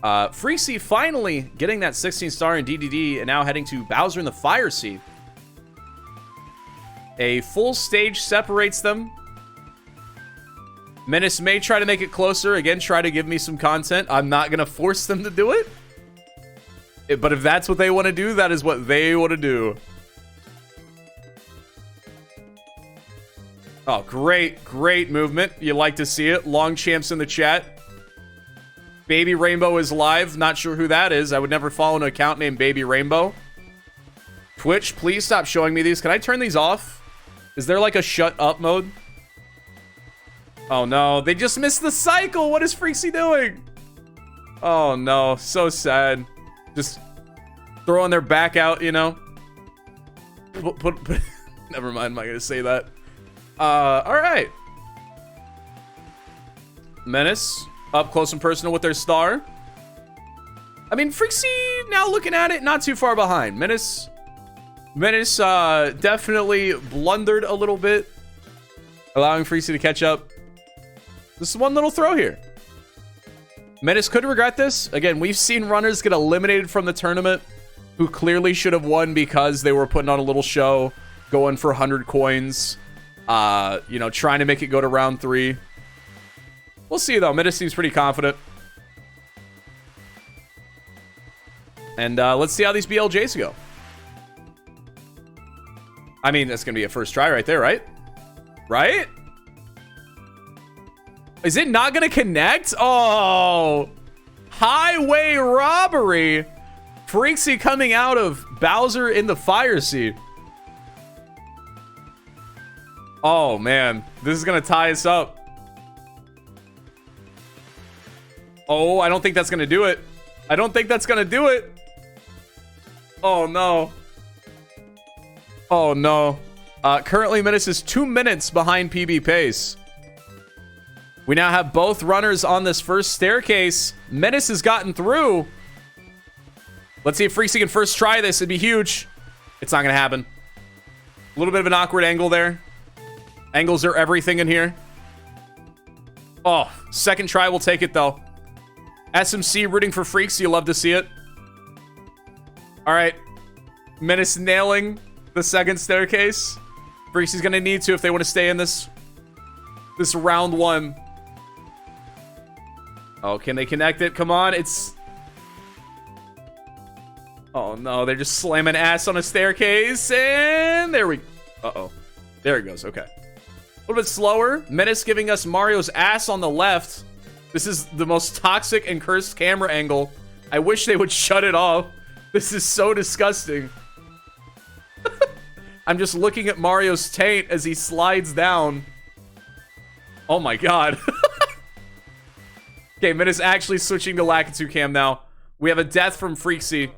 Fr3akzii finally getting that 16 star in DDD and now heading to Bowser in the Fire Sea. A full stage separates them. Menace may try to make it closer. Again, try to give me some content. I'm not going to force them to do it. But if that's what they want to do, that is what they want to do. Oh, great, great movement. You like to see it. Long champs in the chat. Baby Rainbow is live. Not sure who that is. I would never follow an account named Baby Rainbow. Twitch, please stop showing me these. Can I turn these off? Is there like a shut up mode? Oh no, they just missed the cycle. What is Fr3akzii doing? Oh no, so sad. Just throwing their back out, you know? Never mind, I'm not gonna say that. Alright. Menace, up close and personal with their star. I mean, Fr3akzii, now looking at it, not too far behind. Menace definitely blundered a little bit, allowing Fr3akzii to catch up. This is one little throw here. Menace could regret this. Again, we've seen runners get eliminated from the tournament who clearly should have won because they were putting on a little show, going for 100 coins, you know, trying to make it go to round 3. We'll see, though. Menace seems pretty confident. And let's see how these BLJs go. I mean, that's going to be a first try right there, right? Right? Is it not going to connect? Oh, highway robbery. Fr3akzii coming out of Bowser in the Fire Sea. Oh, man. This is going to tie us up. Oh, I don't think that's going to do it. I don't think that's going to do it. Oh, no. Oh, no. Currently, Menace is 2 minutes behind PB pace. We now have both runners on this first staircase. Menace has gotten through. Let's see if Fr3akzii can first try this. It'd be huge. It's not going to happen. A little bit of an awkward angle there. Angles are everything in here. Oh, second try. We'll take it, though. SMC rooting for Fr3akzii. You love to see it. All right. Menace nailing the second staircase. Fr3kzii gonna need to if they want to stay in this round one. Oh, can they connect it? Come on, it's... Oh no, they're just slamming ass on a staircase, and there we... Uh-oh. There it goes, okay. A little bit slower. Menace giving us Mario's ass on the left. This is the most toxic and cursed camera angle. I wish they would shut it off. This is so disgusting. I'm just looking at Mario's taint as he slides down. Oh my god. Okay, Menace actually switching to Lakitu cam now. We have a death from Fr3kzii.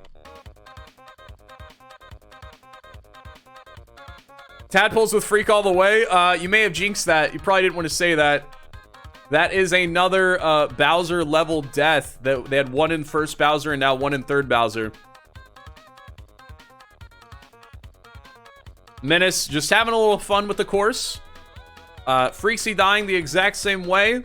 Tadpoles with Freak all the way. You may have jinxed that. You probably didn't want to say that. That is another Bowser level death. They had one in first Bowser and now one in third Bowser. Menace just having a little fun with the course. Fr3kzii dying the exact same way.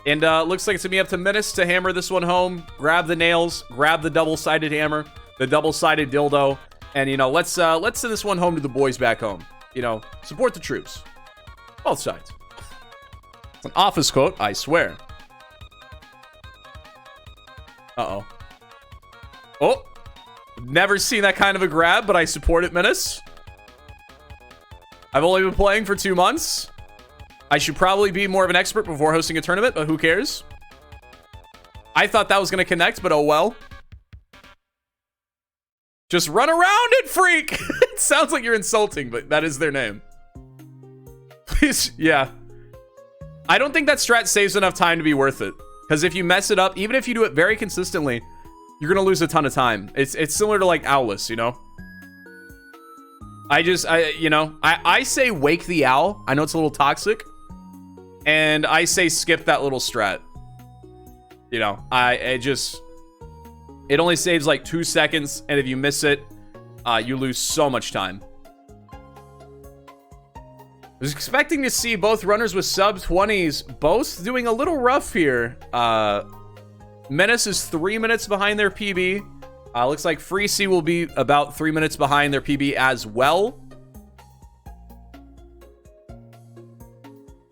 And looks like it's going to be up to Menace to hammer this one home. Grab the nails. Grab the double-sided hammer. The double-sided dildo. And, you know, let's send this one home to the boys back home. You know, support the troops. Both sides. It's an office quote, I swear. Uh-oh. Oh. Never seen that kind of a grab, but I support it, Menace. I've only been playing for 2 months. I should probably be more of an expert before hosting a tournament, but who cares? I thought that was going to connect, but oh well. Just run around it, freak! It sounds like you're insulting, but that is their name. Please, yeah. I don't think that strat saves enough time to be worth it. Because if you mess it up, even if you do it very consistently, you're going to lose a ton of time. It's similar to, like, Owless, you know? I say wake the owl. I know it's a little toxic. And I say skip that little strat. You know, it only saves like 2 seconds, and if you miss it, you lose so much time. I was expecting to see both runners with sub-20s, both doing a little rough here. Menace is 3 minutes behind their PB. Looks like Fr3kzii will be about 3 minutes behind their PB as well.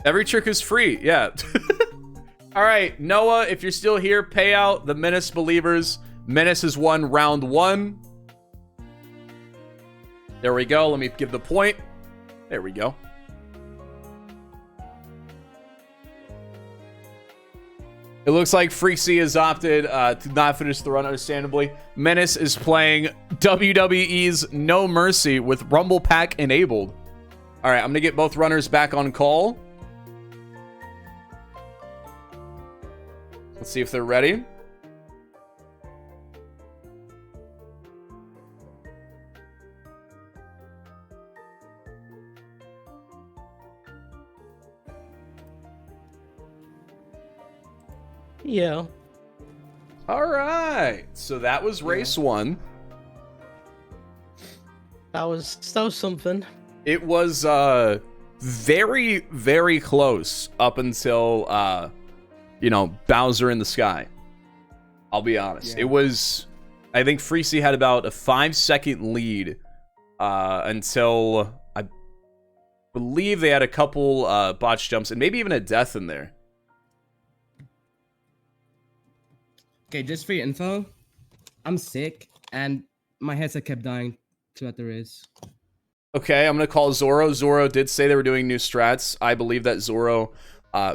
Every trick is free, yeah. All right, Noah, if you're still here, pay out the Menace believers. Menace has won round 1. There we go. Let me give the point. There we go. It looks like Fr3kzii has opted to not finish the run, understandably. Menace is playing WWE's No Mercy with Rumble Pack enabled. All right, I'm going to get both runners back on call. Let's see if they're ready. Yeah. All right. So that was race 1. That was something. It was very, very close up until you know, Bowser in the sky. I'll be honest. Yeah. It was, I think Fr3kzii had about a 5-second lead until I believe they had a couple botch jumps and maybe even a death in there. Okay, just for your info, I'm sick and my headset kept dying throughout the race. Okay, I'm going to call Zoro. Zoro did say they were doing new strats. I believe that Zoro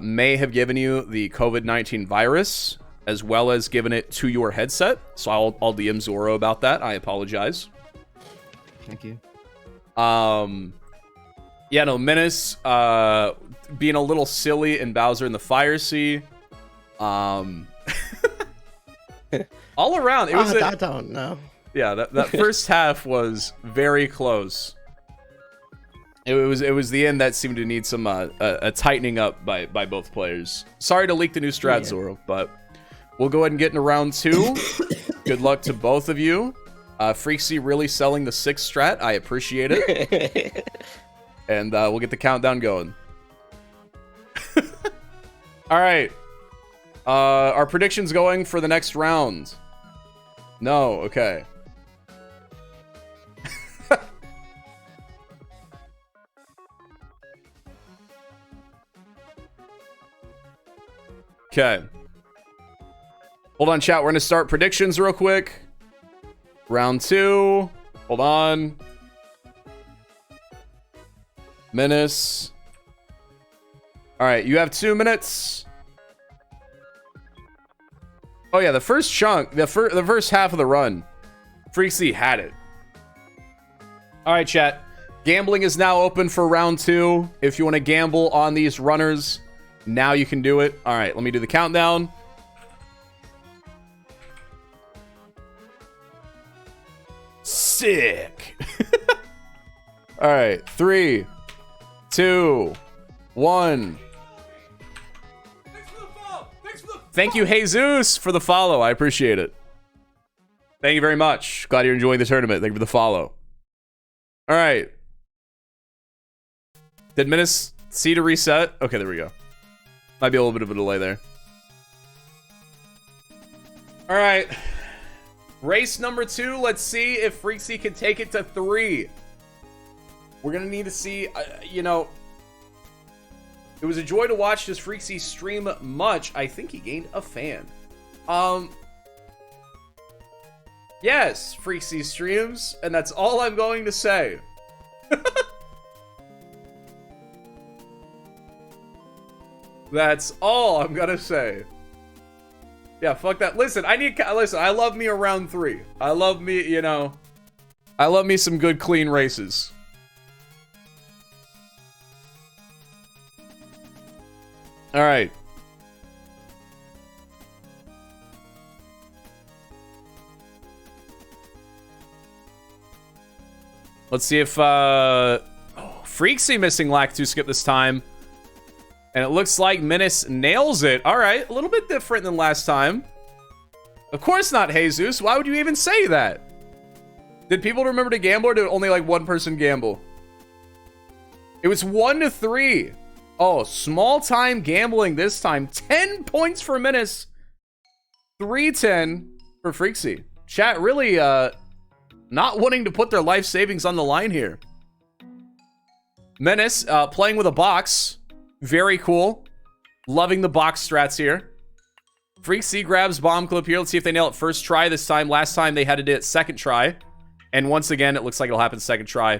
may have given you the COVID-19 virus, as well as given it to your headset. So I'll DM Zoro about that. I apologize. Thank you. Yeah, no, Menace being a little silly and Bowser in the fire sea. All around, it was. I don't know. Yeah, that first half was very close. It was the end that seemed to need some a tightening up by both players. Sorry to leak the new strat, Zoro, but we'll go ahead and get into round 2. Good luck to both of you. Fr3kzii really selling the 6th strat. I appreciate it. And we'll get the countdown going. All right. Are predictions going for the next round? No, okay. Okay. Hold on, chat. We're going to start predictions real quick. Round 2. Hold on. Menace. All right, you have 2 minutes. Oh yeah, the first chunk, the first half of the run, Fr3akzii had it. All right, chat. Gambling is now open for round 2. If you want to gamble on these runners, now you can do it. All right, let me do the countdown. Sick. All right, 3, 2, 1. Thank you, Jesus, for the follow. I appreciate it. Thank you very much. Glad you're enjoying the tournament. Thank you for the follow. All right. Did Menace see to reset? Okay, there we go. Might be a little bit of a delay there. All right. Race number 2. Let's see if Fr3akzii can take it to 3. We're going to need to see, you know... It was a joy to watch this Fr3akzii stream much. I think he gained a fan. Yes, Fr3akzii streams, and that's all I'm going to say. That's all I'm gonna say. Yeah, fuck that. Listen, I love me a round 3. I love me, you know, I love me some good clean races. All right. Let's see if Fr3akzii missing lack 2 skip this time. And it looks like Menace nails it. All right, a little bit different than last time. Of course not, Jesus. Why would you even say that? Did people remember to gamble, or did only like one person gamble? It was 1 to 3. Oh, small time gambling this time. 10 points for Menace. 3-10 for Fr3akzii. Chat really not wanting to put their life savings on the line here. Menace playing with a box. Very cool. Loving the box strats here. Fr3akzii grabs bomb clip here. Let's see if they nail it first try this time. Last time they had to do it second try. And once again, it looks like it'll happen second try.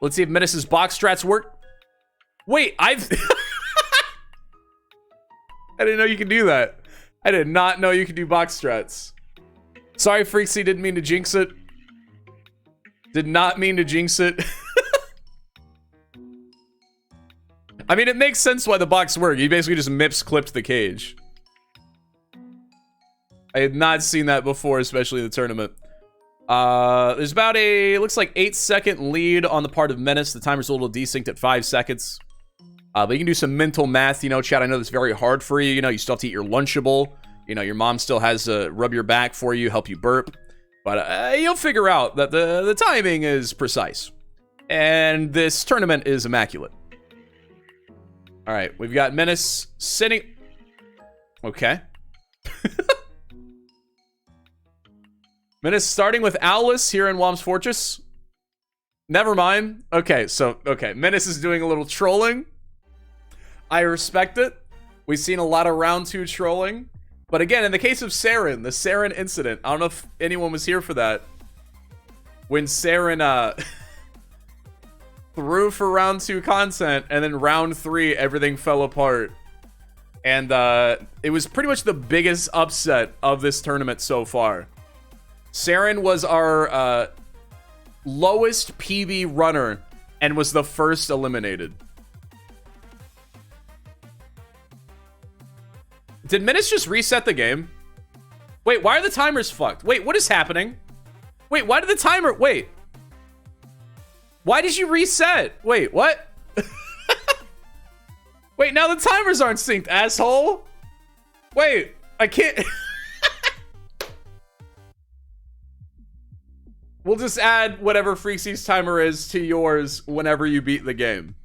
Let's see if Menace's box strats work. Wait, I didn't know you could do that. I did not know you could do box strats. Sorry, Fr3akzii, didn't mean to jinx it. Did not mean to jinx it. I mean, it makes sense why the box worked. You basically just mips clipped the cage. I had not seen that before, especially in the tournament. There's about a, looks like 8-second lead on the part of Menace. The timer's a little desynced at 5 seconds. But you can do some mental math, you know, chat. I know that's very hard for you. You know, you still have to eat your Lunchable. You know, your mom still has to rub your back for you, help you burp. But you'll figure out that the timing is precise. And this tournament is immaculate. All right, we've got Menace sitting. Okay. Menace starting with Owless here in Wom's Fortress. Never mind. Okay, so, okay. Menace is doing a little trolling. I respect it. We've seen a lot of round 2 trolling. But again, in the case of Saren, the Saren incident, I don't know if anyone was here for that. When Saren, through for round 2 content, and then round 3 everything fell apart, and it was pretty much the biggest upset of this tournament so far. Saren was our lowest PB runner and was the first eliminated. Did Menace just reset the game? Wait, why are the timers fucked? Wait, what is happening? Wait, why did the timer... Wait. Why did you reset? Wait, what? Wait, now the timers aren't synced, asshole. Wait, I can't... We'll just add whatever Fr3akzii's timer is to yours whenever you beat the game.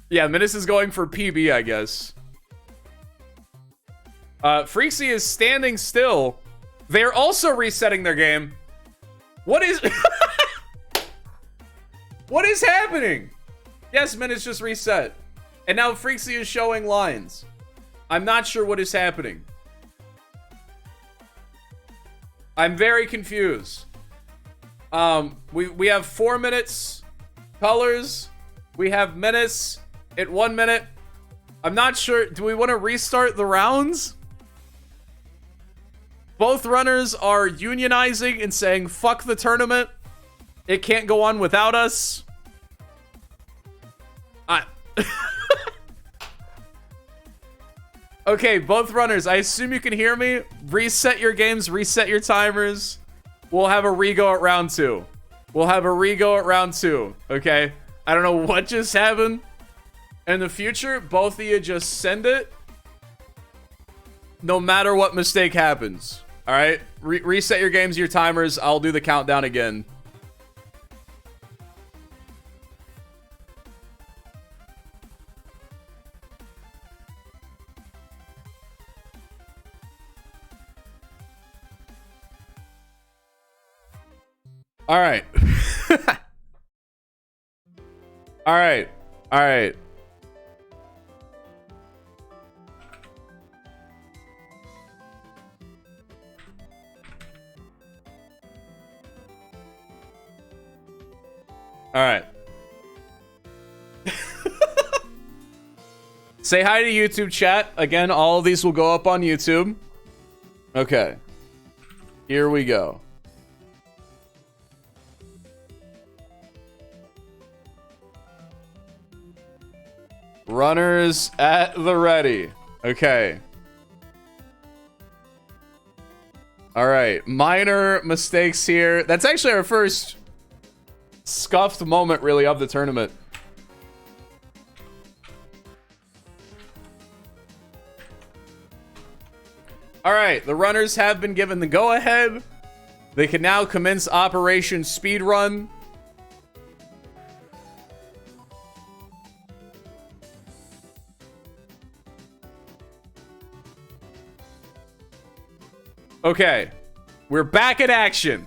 Yeah, Menace is going for PB, I guess. Fr3akzii is standing still. They're also resetting their game. What is... What is happening? Yes, Menace just reset. And now Fr3akzii is showing lines. I'm not sure what is happening. I'm very confused. We have 4 minutes. Colors. We have Menace at 1 minute. I'm not sure. Do we want to restart the rounds? Both runners are unionizing and saying, fuck the tournament. It can't go on without us. Okay, both runners, I assume you can hear me. Reset your games, reset your timers. We'll have a rego at round 2. We'll have a rego at round 2, okay? I don't know what just happened. In the future, both of you just send it. No matter what mistake happens, all right? Reset your games, your timers. I'll do the countdown again. All right. All right. All right. All right. Say hi to YouTube chat. Again, all of these will go up on YouTube. Okay. Here we go. Runners at the ready. Okay. All right. Minor mistakes here. That's actually our first scuffed moment, really, of the tournament. All right. The runners have been given the go-ahead. They can now commence Operation Speedrun. Okay, we're back in action.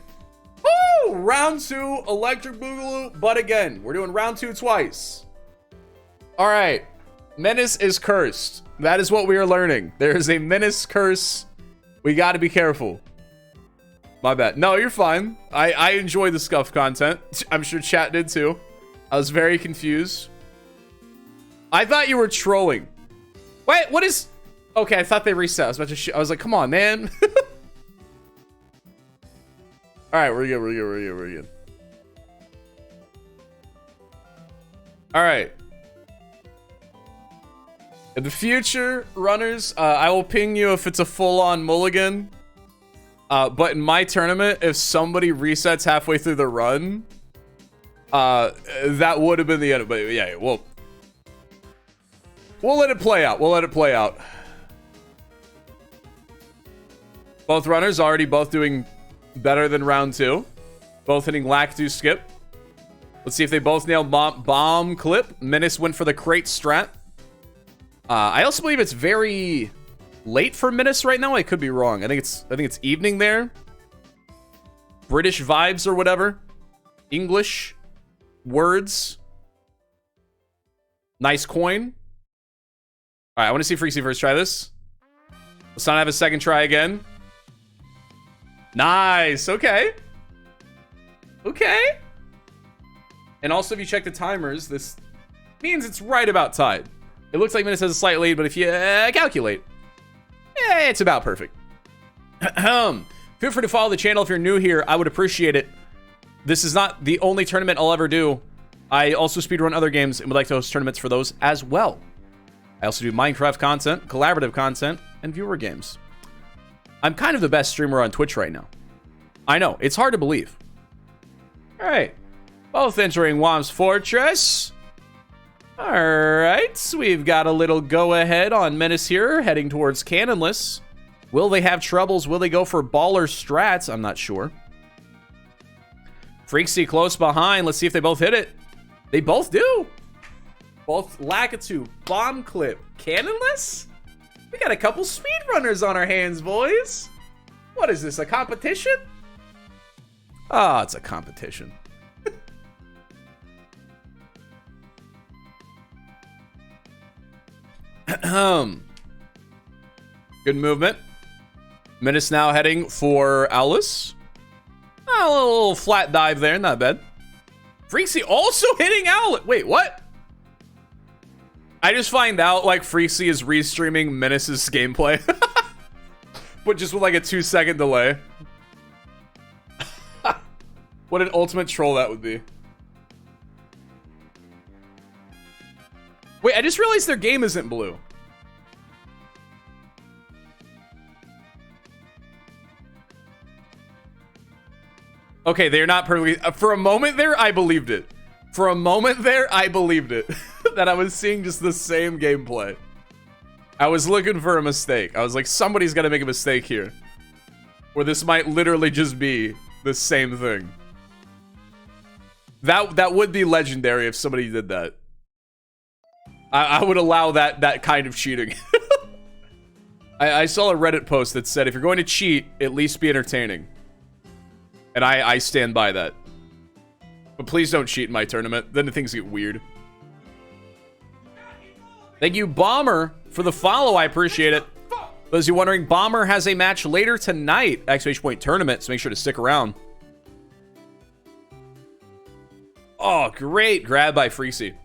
Woo! Round 2, Electric Boogaloo, but again, we're doing round 2 twice. All right, Menace is cursed. That is what we are learning. There is a Menace curse. We got to be careful. My bad. No, you're fine. I enjoy the scuff content. I'm sure chat did too. I was very confused. I thought you were trolling. Wait, what is... Okay, I thought they reset. I was about to I was like, come on, man. All right, we're good. All right. In the future, runners, I will ping you if it's a full-on mulligan. But in my tournament, if somebody resets halfway through the run, that would have been the end. But yeah, we'll let it play out. We'll let it play out. Both runners already both doing better than round 2. Both hitting Lactu skip. Let's see if they both nail bomb clip. Menace went for the crate strat. I also believe it's very late for Menace right now. I could be wrong. I think it's evening there. British vibes or whatever. English words. Nice coin. All right, I want to see Fr3akzii first try this. Let's not have a second try again. Nice. Okay. Okay. And also, if you check the timers, this means it's right about tied. It looks like Menace has a slight lead, but if you calculate, it's about perfect. Feel free to follow the channel if you're new here. I would appreciate it. This is not the only tournament I'll ever do. I also speedrun other games and would like to host tournaments for those as well. I also do Minecraft content, collaborative content, and viewer games. I'm kind of the best streamer on Twitch right now. I know, it's hard to believe. All right, both entering Wom's Fortress. All right, we've got a little go-ahead on Menace here, heading towards Cannonless. Will they have troubles? Will they go for baller strats? I'm not sure. Fr3akzii close behind. Let's see if they both hit it. They both do. Both Lakitu, bomb clip, Cannonless? We got a couple speedrunners on our hands, boys. What is this, a competition? Oh, it's a competition. Good movement. Menace now heading for Alice. A little flat dive there, not bad. Fr3akzii also hitting Alice. Wait, what? I just find out like Fr3akzii is restreaming Menace's gameplay. But just with like a 2-second delay. What an ultimate troll that would be. Wait, I just realized their game isn't blue. Okay, they're not perfectly... for a moment there, I believed it. For a moment there, I believed it. That I was seeing just the same gameplay. I was looking for a mistake. I was like, somebody's got to make a mistake here. Or this might literally just be the same thing. That would be legendary if somebody did that. I would allow that kind of cheating. I saw a Reddit post that said, if you're going to cheat, at least be entertaining. And I stand by that. But please don't cheat in my tournament. Then things get weird. Thank you, Bomber, for the follow. I appreciate it. Those of you wondering, Bomber has a match later tonight. Exclamation point tournament, so make sure to stick around. Oh, great grab by Fr3akzii.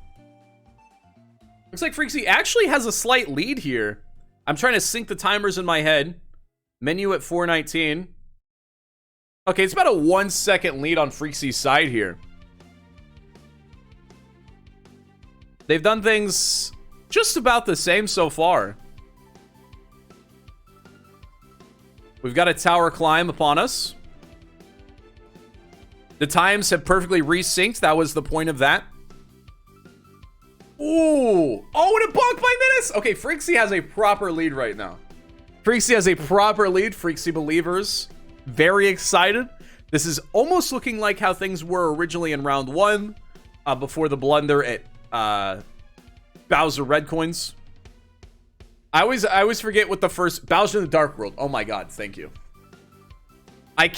Looks like Fr3akzii actually has a slight lead here. I'm trying to sync the timers in my head. Menu at 4:19. Okay, it's about a 1-second lead on Fr3akzii's side here. They've done things just about the same so far. We've got a tower climb upon us. The times have perfectly resynced. That was the point of that. Ooh. Oh, and a bonk by Menace. Okay, Fr3akzii has a proper lead right now. Fr3akzii has a proper lead. Fr3akzii believers very excited. This is almost looking like how things were originally in round 1 before the blunder at Bowser Red Coins. I always forget what the first Bowser in the Dark World. Oh my god, thank you. I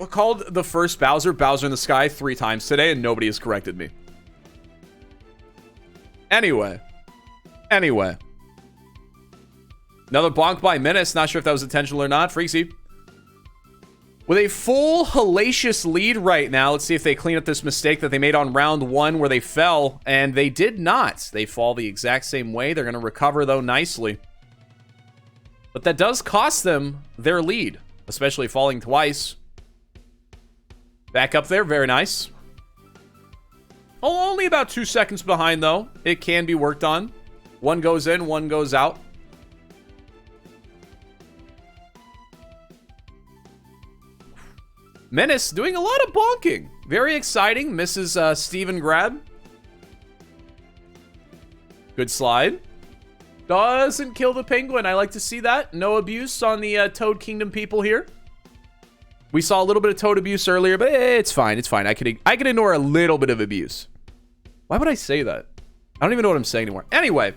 called the first Bowser in the Sky 3 times today and nobody has corrected me. Anyway. Another bonk by Menace. Not sure if that was intentional or not. Fr3akzii with a full hellacious lead right now. Let's see if they clean up this mistake that they made on round 1 where they fell. And they did not. They fall the exact same way. They're going to recover, though, nicely. But that does cost them their lead, especially falling twice. Back up there. Very nice. Oh, only about 2 seconds behind, though. It can be worked on. One goes in, one goes out. Menace doing a lot of bonking. Very exciting. Misses Steven grab. Good slide. Doesn't kill the penguin. I like to see that. No abuse on the Toad Kingdom people here. We saw a little bit of Toad abuse earlier, but it's fine. It's fine. I could ignore a little bit of abuse. Why would I say that? I don't even know what I'm saying anymore. Anyway.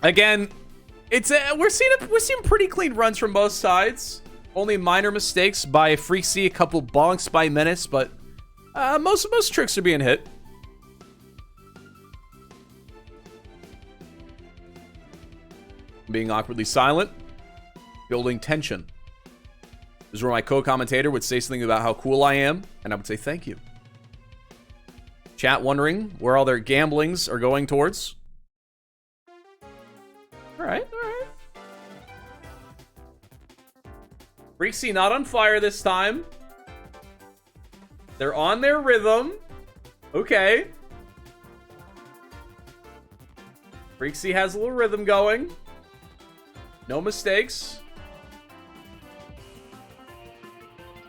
Again, it's we're seeing pretty clean runs from both sides. Only minor mistakes by Fr3akzii, a couple bonks by Menace, but most tricks are being hit. Being awkwardly silent, building tension. This is where my co-commentator would say something about how cool I am, and I would say thank you. Chat wondering where all their gamblings are going towards. All right. Fr3akzii not on fire this time. They're on their rhythm. Okay. Fr3akzii has a little rhythm going. No mistakes.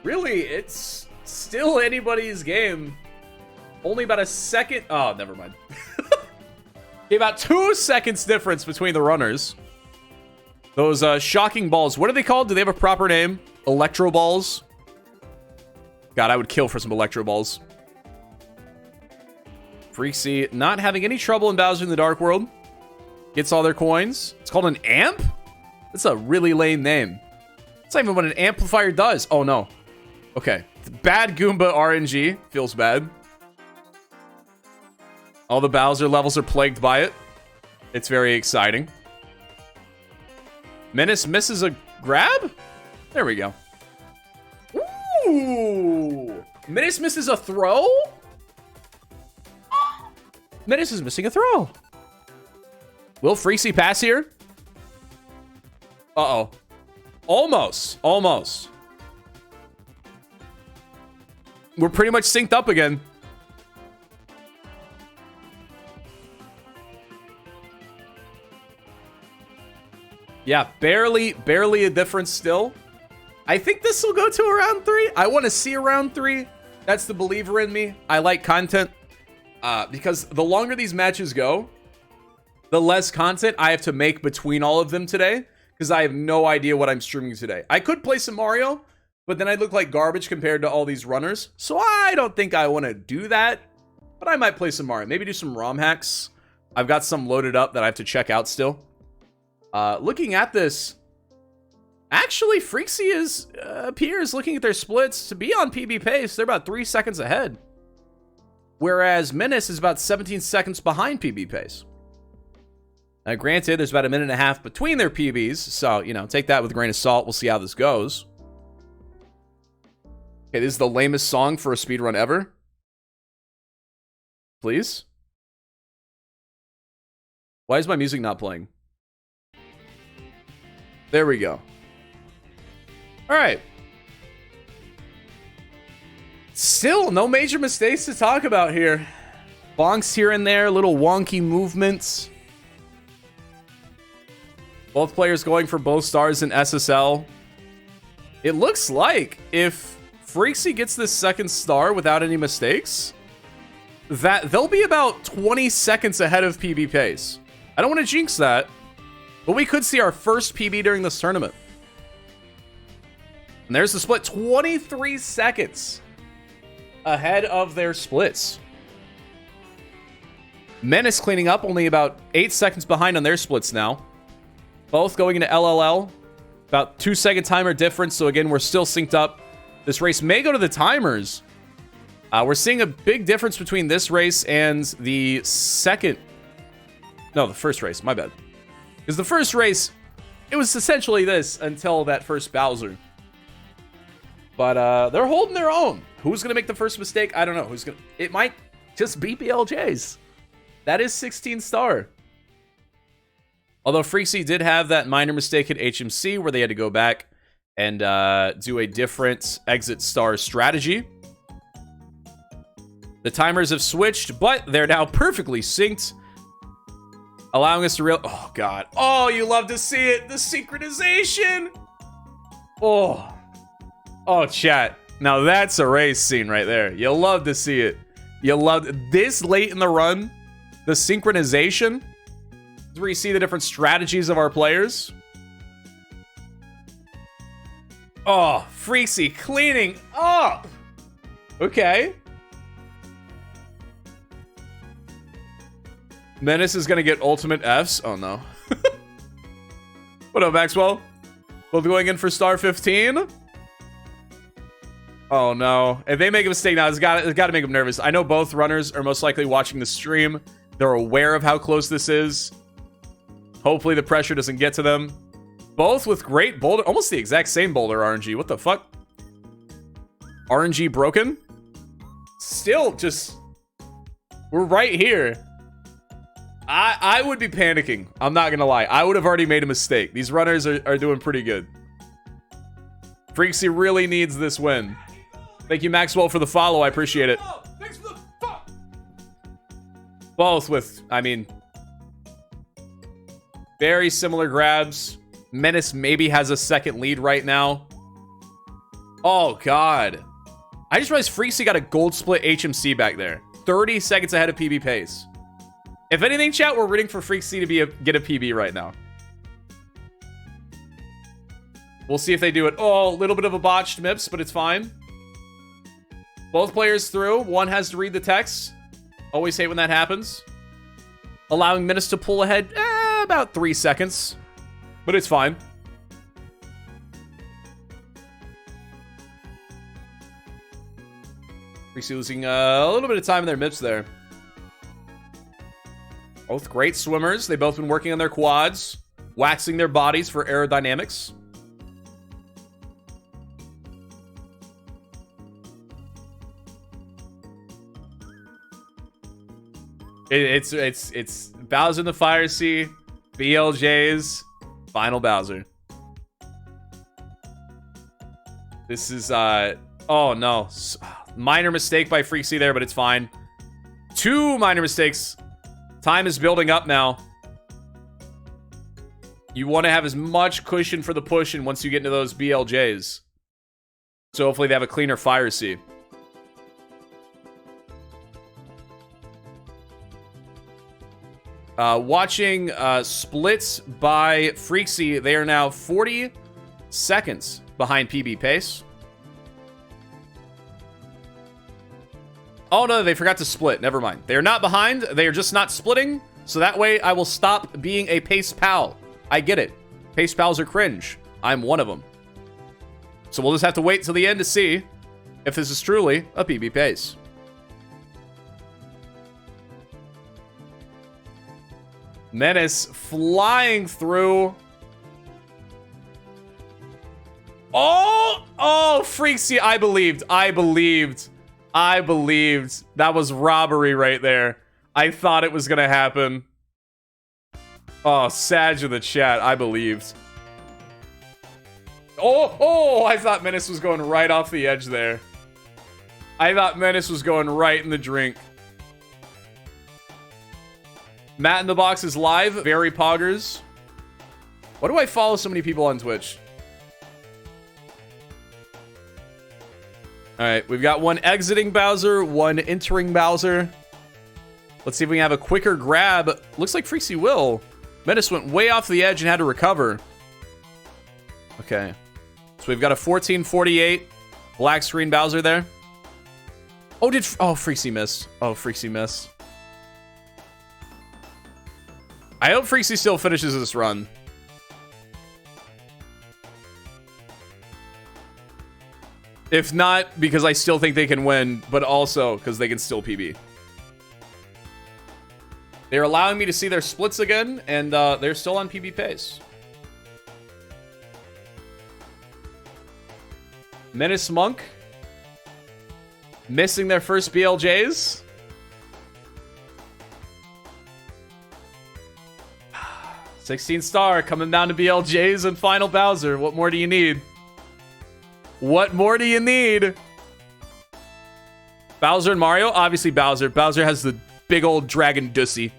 Really, it's still anybody's game. Only about a second. Oh, never mind. Okay, about 2 seconds difference between the runners. Those shocking balls. What are they called? Do they have a proper name? Electro balls? God, I would kill for some electro balls. Fr3akzii not having any trouble in Bowser in the Dark World. Gets all their coins. It's called an amp? That's a really lame name. That's not even what an amplifier does. Oh, no. Okay. Bad Goomba RNG. Feels bad. All the Bowser levels are plagued by it. It's very exciting. Menace misses a grab? There we go. Ooh! Menace misses a throw? Menace is missing a throw. Will Fr3akzii pass here? Uh-oh. Almost. Almost. We're pretty much synced up again. Yeah, barely a difference still. I think this will go to a round 3. I want to see a round 3. That's the believer in me. I like content. Because the longer these matches go, the less content I have to make between all of them today. Because I have no idea what I'm streaming today. I could play some Mario, but then I'd look like garbage compared to all these runners. So I don't think I want to do that. But I might play some Mario. Maybe do some ROM hacks. I've got some loaded up that I have to check out still. Looking at this, actually, Fr3akzii appears, looking at their splits, to be on PB pace. They're about 3 seconds ahead. Whereas Menace is about 17 seconds behind PB pace. Now, granted, there's about a minute and a half between their PBs, so, you know, take that with a grain of salt. We'll see how this goes. Okay, this is the lamest song for a speedrun ever. Please? Why is my music not playing? There we go. All right. Still, no major mistakes to talk about here. Bonks here and there, little wonky movements. Both players going for both stars in SSL. It looks like if Fr3akzii gets this second star without any mistakes, that they'll be about 20 seconds ahead of PB pace. I don't want to jinx that, but we could see our first PB during this tournament. And there's the split, 23 seconds ahead of their splits. Menace cleaning up, only about 8 seconds behind on their splits now. Both going into LLL. About 2 second timer difference, so again, we're still synced up. This race may go to the timers. We're seeing a big difference between this race and the second... No, the first race, my bad. Because the first race, it was essentially this until that first Bowser. But they're holding their own. Who's going to make the first mistake? I don't know. Who's gonna? It might just be BLJ's. That is 16 star. Although Fr3akzii did have that minor mistake at HMC where they had to go back and do a different exit star strategy. The timers have switched, but they're now perfectly synced. Allowing us to real... Oh, God. Oh, you love to see it. The synchronization. Oh. Oh, chat. Now that's a race scene right there. You love to see it. You love... This late in the run, the synchronization is where you see the different strategies of our players. Oh, Fr3akzii cleaning up. Okay. Menace is going to get ultimate Fs. Oh, no. What up, Maxwell? Both going in for star 15. Oh, no. If they make a mistake now, it's got to make them nervous. I know both runners are most likely watching the stream. They're aware of how close this is. Hopefully the pressure doesn't get to them. Both with great boulder. Almost the exact same boulder RNG. What the fuck? RNG broken? Still just... We're right here. I would be panicking. I'm not going to lie. I would have already made a mistake. These runners are doing pretty good. Fr3akzii really needs this win. Thank you, Maxwell, for the follow. I appreciate it. Thanks for the fuck. Both with, I mean, very similar grabs. Menace maybe has a second lead right now. Oh, God. I just realized Fr3akzii got a gold split HMC back there. 30 seconds ahead of PB pace. If anything, chat, we're rooting for Fr3akzii to get a PB right now. We'll see if they do it. Oh, a little bit of a botched MIPS, but it's fine. Both players through. One has to read the text. Always hate when that happens. Allowing Menace to pull ahead about 3 seconds. But it's fine. Fr3akzii losing a little bit of time in their MIPS there. Both great swimmers. They've both been working on their quads, waxing their bodies for aerodynamics. It's Bowser in the Fr3akzii, BLJs, final Bowser. This is oh no, minor mistake by Fr3akzii there, but it's fine. 2 minor mistakes. Time is building up now. You want to have as much cushion for the push in once you get into those BLJs. So hopefully they have a cleaner Fr3akzii. Watching splits by Fr3akzii, they are now 40 seconds behind PB pace. Oh no, they forgot to split. Never mind. They are not behind. They are just not splitting. So that way I will stop being a pace pal. I get it. Pace pals are cringe. I'm one of them. So we'll just have to wait till the end to see if this is truly a PB pace. Menace flying through. Oh, Fr3akzii, I believed. That was robbery right there. I thought it was gonna happen. Oh, Sag in the chat, I believed. Oh, I thought Menace was going right off the edge there. I thought Menace was going right in the drink. Matt in the Box is live. Very poggers. Why do I follow so many people on Twitch? Alright, we've got one exiting Bowser, one entering Bowser. Let's see if we can have a quicker grab. Looks like Fr3akzii will. Menace went way off the edge and had to recover. Okay. So we've got a 14:48 black screen Bowser there. Oh, Fr3akzii missed. Oh, Fr3akzii missed. I hope Fr3akzii still finishes this run. If not, because I still think they can win, but also because they can still PB. They're allowing me to see their splits again, and they're still on PB pace. MennisMonk missing their first BLJs. $16 coming down to BLJs and final Bowser. What more do you need? What more do you need? Bowser and Mario? Obviously Bowser. Bowser has the big old Dragon Dussy.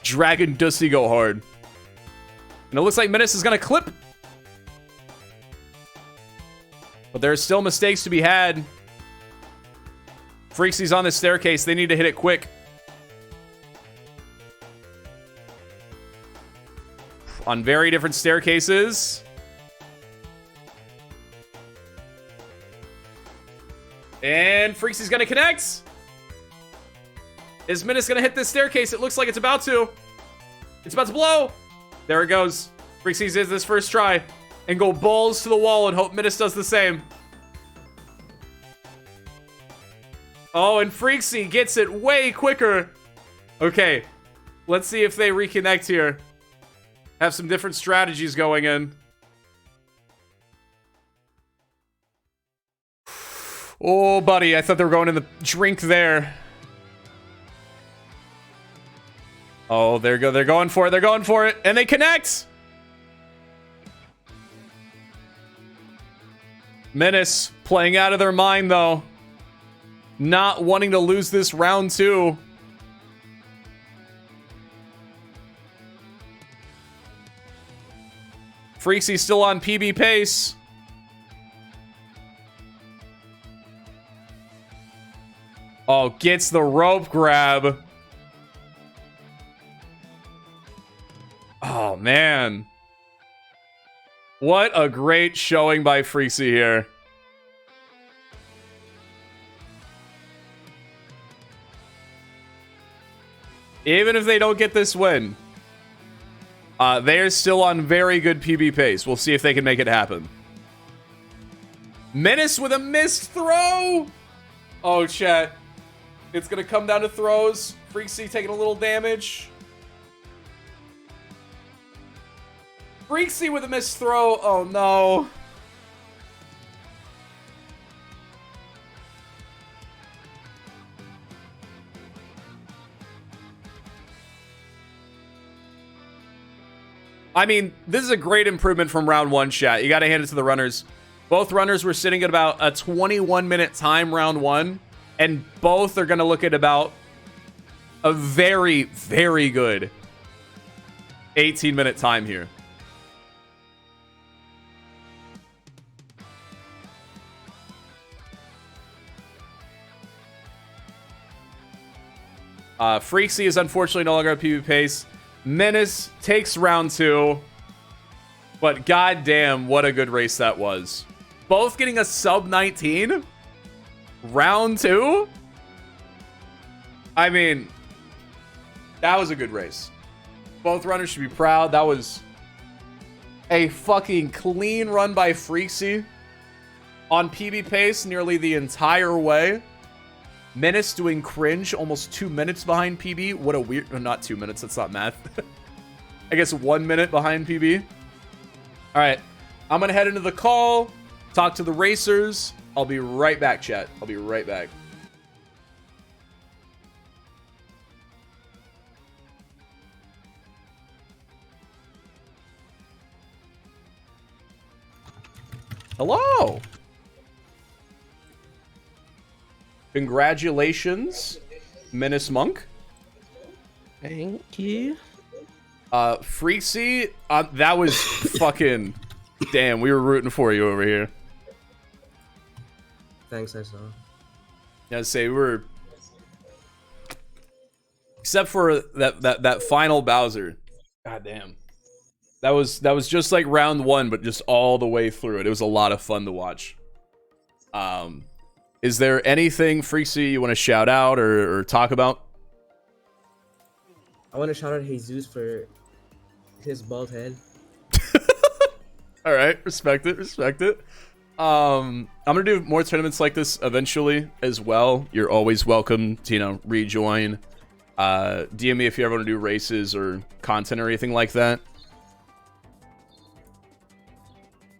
Dragon Dussy go hard. And it looks like Menace is going to clip. But there are still mistakes to be had. Fr3akzii's on the staircase. They need to hit it quick. On very different staircases. And Fr3akzii's gonna connect. Is Menace gonna hit this staircase? It looks like it's about to. It's about to blow. There it goes. Fr3akzii is this first try. And go balls to the wall and hope Menace does the same. Oh, and Fr3akzii gets it way quicker. Okay. Let's see if they reconnect here. Have some different strategies going in. Oh, buddy, I thought they were going in the drink there. Oh, there you go. They're going for it. They're going for it. And they connect. Menace playing out of their mind, though. Not wanting to lose this round 2. Fr3akzii still on PB pace. Oh, gets the rope grab. Oh, man. What a great showing by Fr3akzii here. Even if they don't get this win, they're still on very good PB pace. We'll see if they can make it happen. Menace with a missed throw. Oh, chat. It's going to come down to throws. Fr3akzii taking a little damage. Fr3akzii with a missed throw. Oh no. I mean, this is a great improvement from round 1, chat. You got to hand it to the runners. Both runners were sitting at about a 21-minute time round 1, and both are going to look at about a very, very good 18-minute time here. Fr3akzii is unfortunately no longer at PvP pace. Menace takes round 2, but goddamn, what a good race that was. Both getting a sub 19 round 2. I mean, that was a good race. Both runners should be proud. That was a fucking clean run by Fr3akzii on PB pace nearly the entire way. Menace doing cringe almost 2 minutes behind PB. What a weird... Oh, not 2 minutes. That's not math. I guess 1 minute behind PB. All right. I'm going to head into the call. Talk to the racers. I'll be right back, chat. I'll be right back. Hello. Congratulations, MennisMonk. Thank you. Fr3akzii, that was fucking... Damn, we were rooting for you over here. Thanks, I saw. Yeah, say we were... Except for that final Bowser. God damn. That was just like round 1, but just all the way through it. It was a lot of fun to watch. Is there anything, Fr3akzii, you want to shout out or talk about? I want to shout out Jesus for his bald head. All right, respect it, respect it. I'm gonna do more tournaments like this eventually as well. You're always welcome to, you know, rejoin. DM me if you ever want to do races or content or anything like that.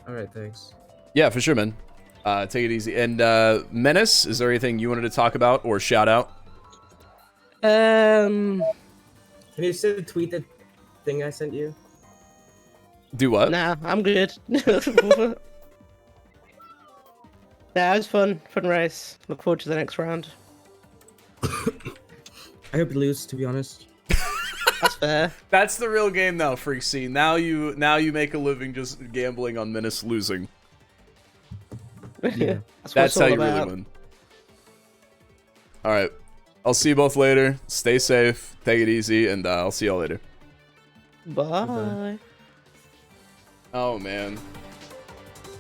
All right, thanks. Yeah, for sure, man. Take it easy. And Menace, is there anything you wanted to talk about or shout out? Can you still tweet the thing I sent you? Do what? Nah, I'm good. Nah, it was fun. Fun race. Look forward to the next round. I hope you lose, to be honest. That's fair. That's the real game now, Fr3akzii. Now you make a living just gambling on Menace losing. Yeah. That's how you really win. All right. I'll see you both later. Stay safe. Take it easy, and I'll see y'all later. Bye. Oh, man.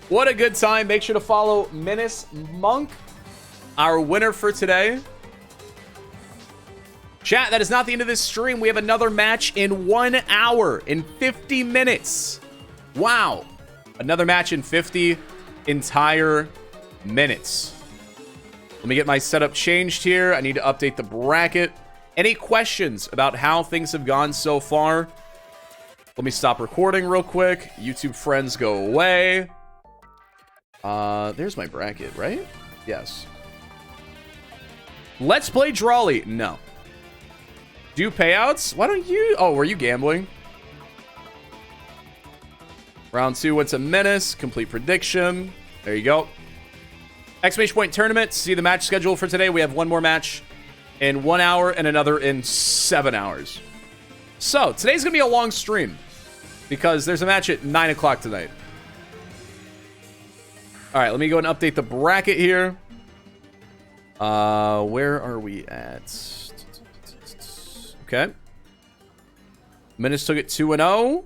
What a good time. Make sure to follow MennisMonk, our winner for today. Chat, that is not the end of this stream. We have another match in 1 hour, in 50 minutes. Wow. Another match in 50 entire minutes. Let me get my setup changed here. I need to update the bracket. Any questions about how things have gone so far? Let me stop recording real quick. YouTube friends go away. There's my bracket, right? Yes. Let's play Drawley. No. Do payouts? Why don't you... Oh, were you gambling? Round 2 went to Menace. Complete prediction. There you go. Exclamation point tournament. See the match schedule for today. We have one more match in 1 hour and another in 7 hours. So, today's going to be a long stream because there's a match at 9 o'clock tonight. All right, let me go and update the bracket here. Where are we at? Okay. Menace took it 2-0.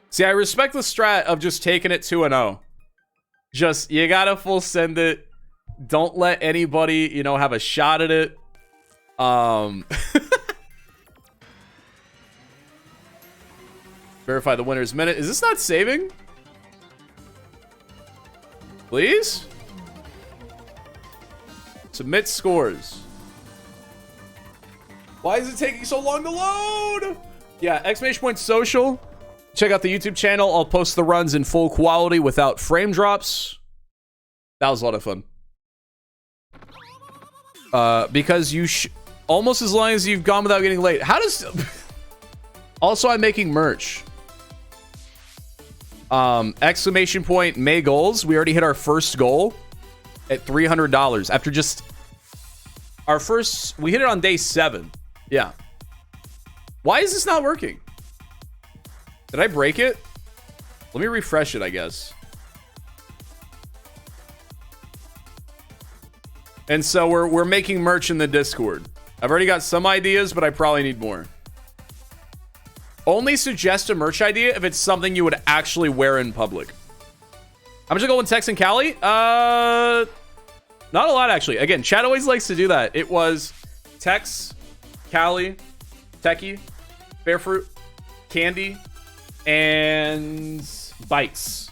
See, I respect the strat of just taking it 2-0. Just, you gotta full send it. Don't let anybody, you know, have a shot at it. Verify the winner's minute. Is this not saving? Please? Submit scores. Why is it taking so long to load? Yeah, exclamation point social. Check out the YouTube channel. I'll post the runs in full quality without frame drops. That was a lot of fun. Because you almost as long as you've gone without getting late. How does... Also, I'm making merch. Exclamation point May goals. We already hit our first goal at $300 after just our first... We hit it on day 7. Yeah. Why is this not working? Did I break it? Let me refresh it, I guess. And so we're making merch in the Discord. I've already got some ideas, but I probably need more. Only suggest a merch idea if it's something you would actually wear in public. I'm just going Tex and Cali. Not a lot, actually. Again, chat always likes to do that. It was Tex, Cali, Techie, Bearfruit, Candy, and Bites.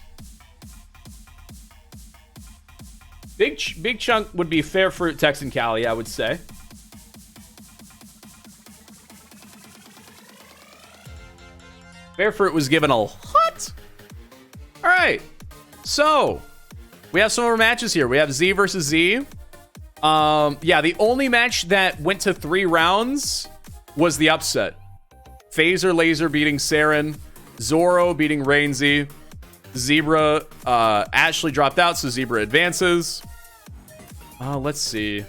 Big chunk would be Fairfruit, Tex, and Cali, I would say. Fairfruit was given a hot. All right, so we have some more matches here. We have Z versus Z. Yeah, the only match that went to 3 rounds was the upset. Phaser Laser beating Saren, Zoro beating Rainsy, Zebra. Ashley dropped out, so Zebra advances. Let's see.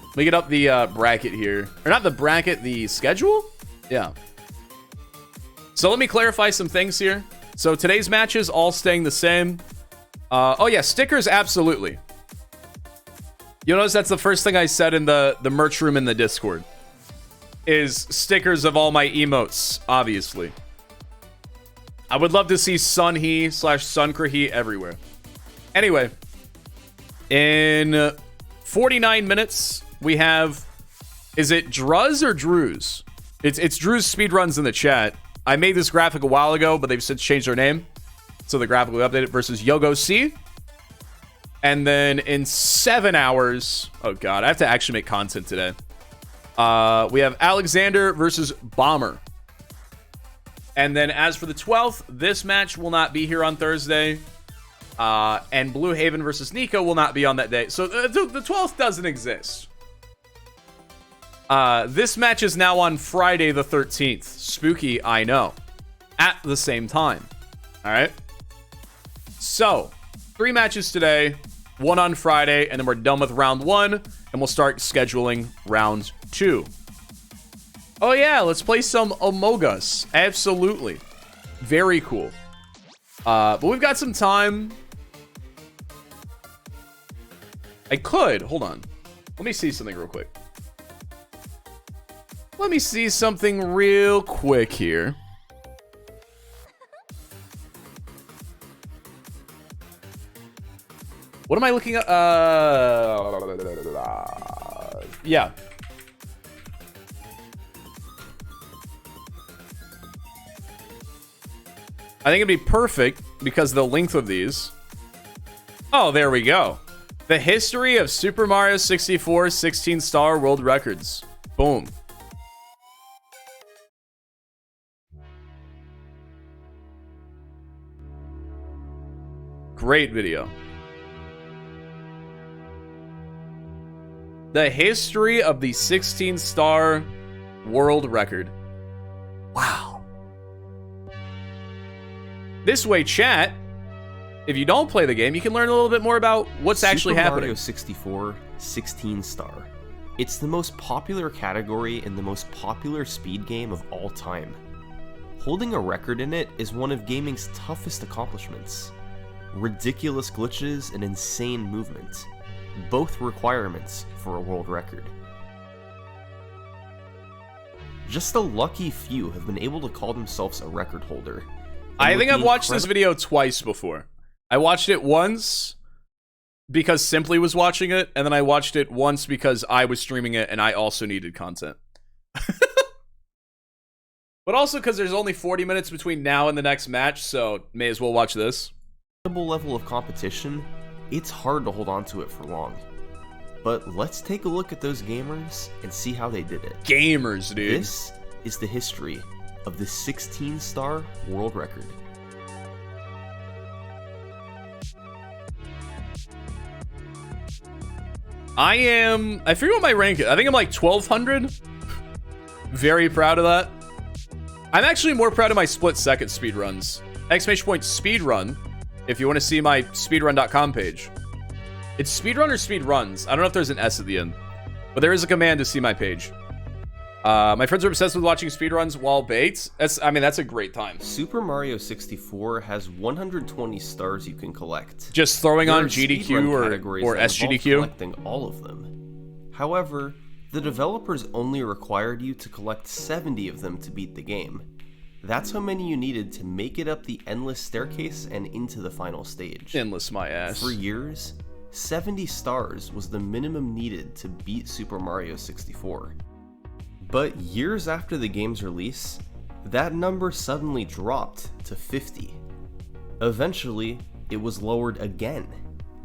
Let me get up the bracket here, or not the bracket, the schedule. Yeah. So let me clarify some things here. So today's matches all staying the same. Oh yeah, stickers, absolutely. You'll notice that's the first thing I said in the merch room in the Discord. Is stickers of all my emotes, obviously. I would love to see Sunhee / Sunkrahe everywhere. Anyway, in 49 minutes, we have... Is it Druz or Drews? It's Drew's speedruns in the chat. I made this graphic a while ago, but they've since changed their name. So the graphic will be updated versus Yogo C. And then in 7 hours... Oh god, I have to actually make content today. We have Alexander versus Bomb3rRL. And then as for the 12th, this match will not be here on Thursday. And Blue Haven versus Nico will not be on that day. So the 12th doesn't exist. This match is now on Friday the 13th. Spooky, I know. At the same time. All right. So, 3 matches today, 1 on Friday, and then we're done with round 1, and we'll start scheduling round 2. Oh yeah, let's play some Among Us. Absolutely. Very cool. But we've got some time. I could. Hold on. Let me see something real quick. Let me see something real quick here. What am I looking at? Yeah. I think it'd be perfect because of the length of these. Oh, there we go. The history of Super Mario 64 16-star world records. Boom. Great video. The history of the 16-star world record. Wow. This way, chat, if you don't play the game, you can learn a little bit more about what's actually happening. Super Mario 64 16-star. It's the most popular category and the most popular speed game of all time. Holding a record in it is one of gaming's toughest accomplishments. Ridiculous glitches and insane movement. Both requirements for a world record. Just a lucky few have been able to call themselves a record holder. I think I've watched this video twice before. I watched it once because Simply was watching it, and then I watched it once because I was streaming it and I also needed content. But also because there's only 40 minutes between now and the next match, so may as well watch this. Level of competition, it's hard to hold on to it for long. But let's take a look at those gamers and see how they did it. Gamers, dude. This is the history of the 16-star world record. I forget what my rank is. I think I'm like 1200. Very proud of that. I'm actually more proud of my split-second speedruns. !speedrun if you want to see my speedrun.com page. It's speedrun or speedruns. I don't know if there's an S at the end, but there is a command to see my page. My friends are obsessed with watching speedruns while baked. That's a great time. Super Mario 64 has 120 stars you can collect. Just throwing There on are GDQ speedrun or categories that involve SGDQ. collecting all of them. However, the developers only required you to collect 70 of them to beat the game. That's how many you needed to make it up the endless staircase and into the final stage. Endless my ass. For years, 70 stars was the minimum needed to beat Super Mario 64. But years after the game's release, that number suddenly dropped to 50. Eventually, it was lowered again,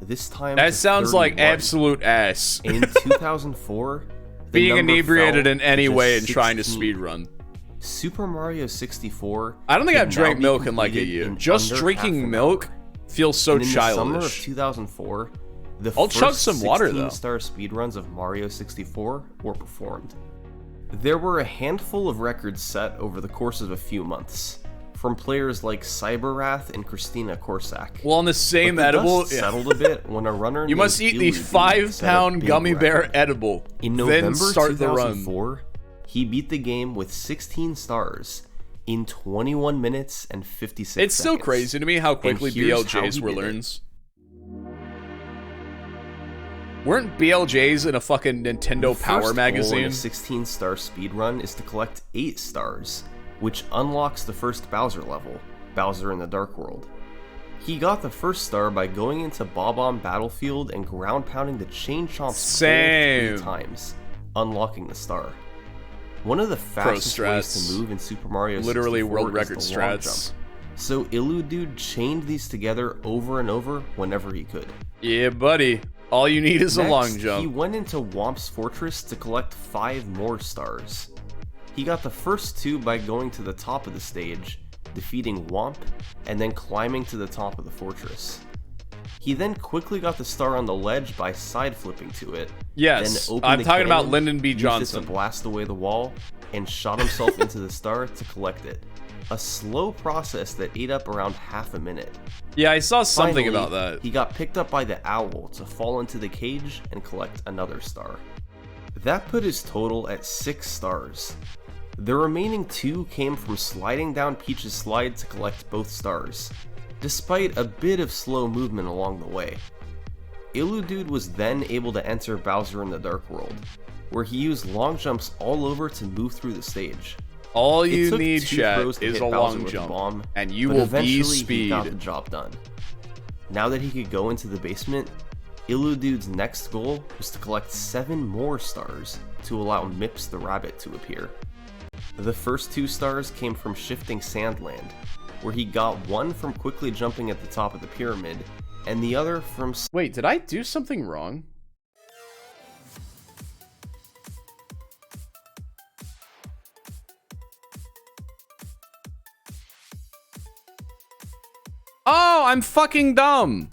this time That to sounds like 31. absolute ass. In 2004, the being number inebriated fell in any to way just and trying to 16. speedrun. Super Mario 64. I don't think can I've drank now be milk in like a completed year. in Just under drinking half an milk hour. feels so And in the summer of childish. 2004, the I'll first chug some water, though. 16-star speedruns of Mario 64 were performed. There were a handful of records set over the course of a few months, from players like CyberWrath and Christina Korsak. Well, on the same But the edible, dust settled a bit when a runner you must named eat the Iludu set a 5-pound big gummy bear record. edible. In then November start the run. 2004, he beat the game with 16 stars in 21 minutes and 56 It's still seconds. crazy to me how quickly And here's how BLJs he were did it. learns. Weren't BLJs in a fucking Nintendo The Power first goal in magazine? a 16-star speedrun is to collect 8 stars, which unlocks the first Bowser level, Bowser in the Dark World. He got the first star by going into Bob-omb Battlefield and ground-pounding the Chain Chomp Same. 3 times, unlocking the star. One of the fastest ways strats. to move in Super Mario 64 Literally world is record the long strats. jump. So Iludu chained these together over and over whenever he could. Yeah, buddy. All you need is a Next, long jump. He went into Whomp's Fortress to collect 5 more stars. He got the first 2 by going to the top of the stage, defeating Whomp, and then climbing to the top of the fortress. He then quickly got the star on the ledge by side flipping to it. Yes, then opened I'm the talking about cannon, Lyndon B. used it Johnson. to blast away the wall, and shot himself into the star to collect it. A slow process that ate up around half a minute. Yeah, I saw something Finally, about that. He got picked up by the owl to fall into the cage and collect another star. That put his total at 6 stars. The remaining 2 came from sliding down Peach's slide to collect both stars, despite a bit of slow movement along the way. Iludude was then able to enter Bowser in the Dark World, where he used long jumps all over to move through the stage. All It you took need, 2 chat, throws to is hit a Bowser long with jump, bomb, and you but will eventually be he got the speed. job done. Now that he could go into the basement, Iludude's next goal was to collect 7 more stars to allow Mips the rabbit to appear. The first 2 stars came from shifting Sandland, where he got 1 from quickly jumping at the top of the pyramid, and the other from... Wait, did I do something wrong? Oh, I'm fucking dumb.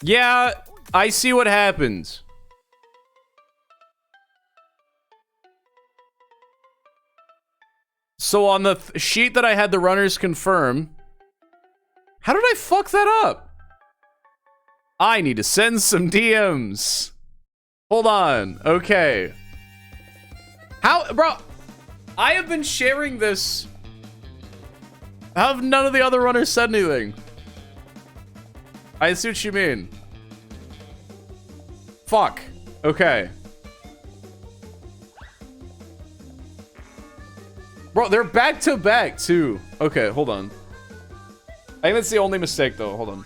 Yeah, I see what happened. So on the sheet that I had the runners confirm, how did I fuck that up? I need to send some DMs. Hold on. Okay. How, bro? I have been sharing this. How have none of the other runners said anything? I see what you mean. Fuck. Okay. Bro, they're back to back too. Okay, hold on. I think that's the only mistake though. Hold on.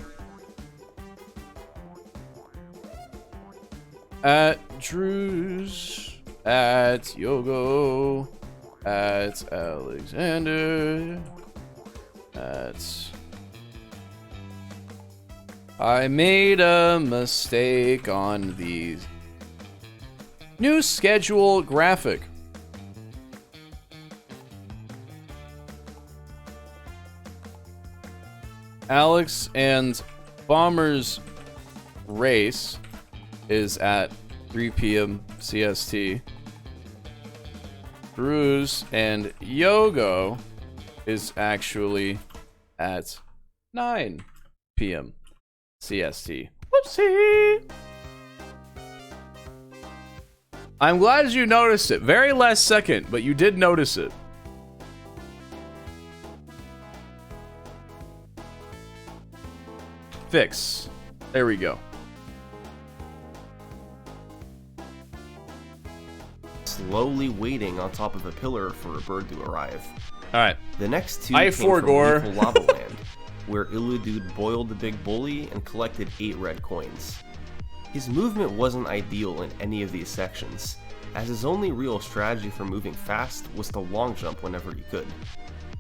At Drew's, at Yogo, at Alexander, at I made a mistake on the new schedule graphic. Alex and Bomber's race is at 3 p.m. CST. Brews and Yogo is actually at 9 p.m. CST. Whoopsie! I'm glad you noticed it. Very last second, but you did notice it. Fix. There we go. Slowly waiting on top of a pillar for a bird to arrive. Alright. The next two I came from forgore. Lethal Lava Land, where Illudude boiled the big bully and collected 8 red coins. His movement wasn't ideal in any of these sections, as his only real strategy for moving fast was to long jump whenever he could.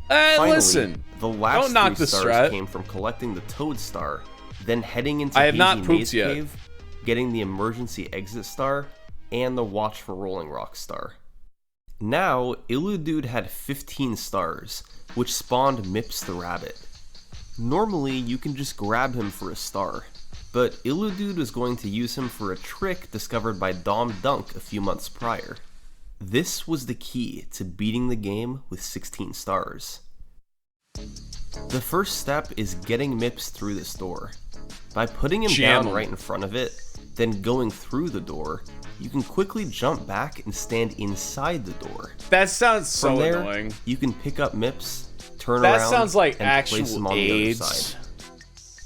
Finally, Listen. the last Don't knock 3 the stars strat. came from collecting the Toad Star, then heading into I have not Hazy pooped Maze yet. Cave, getting the Emergency Exit Star, and the Watch for Rolling Rock Star. Now, Illudude had 15 stars, which spawned Mips the Rabbit. Normally, you can just grab him for a star, but Illudude was going to use him for a trick discovered by Dom Dunk a few months prior. This was the key to beating the game with 16 stars. The first step is getting Mips through this door. By putting him Jam down him. right in front of it, then going through the door, you can quickly jump back and stand inside the door. That sounds so From there, annoying. you can pick up Mips, turn That around, sounds like and place actual them on the other AIDS. side.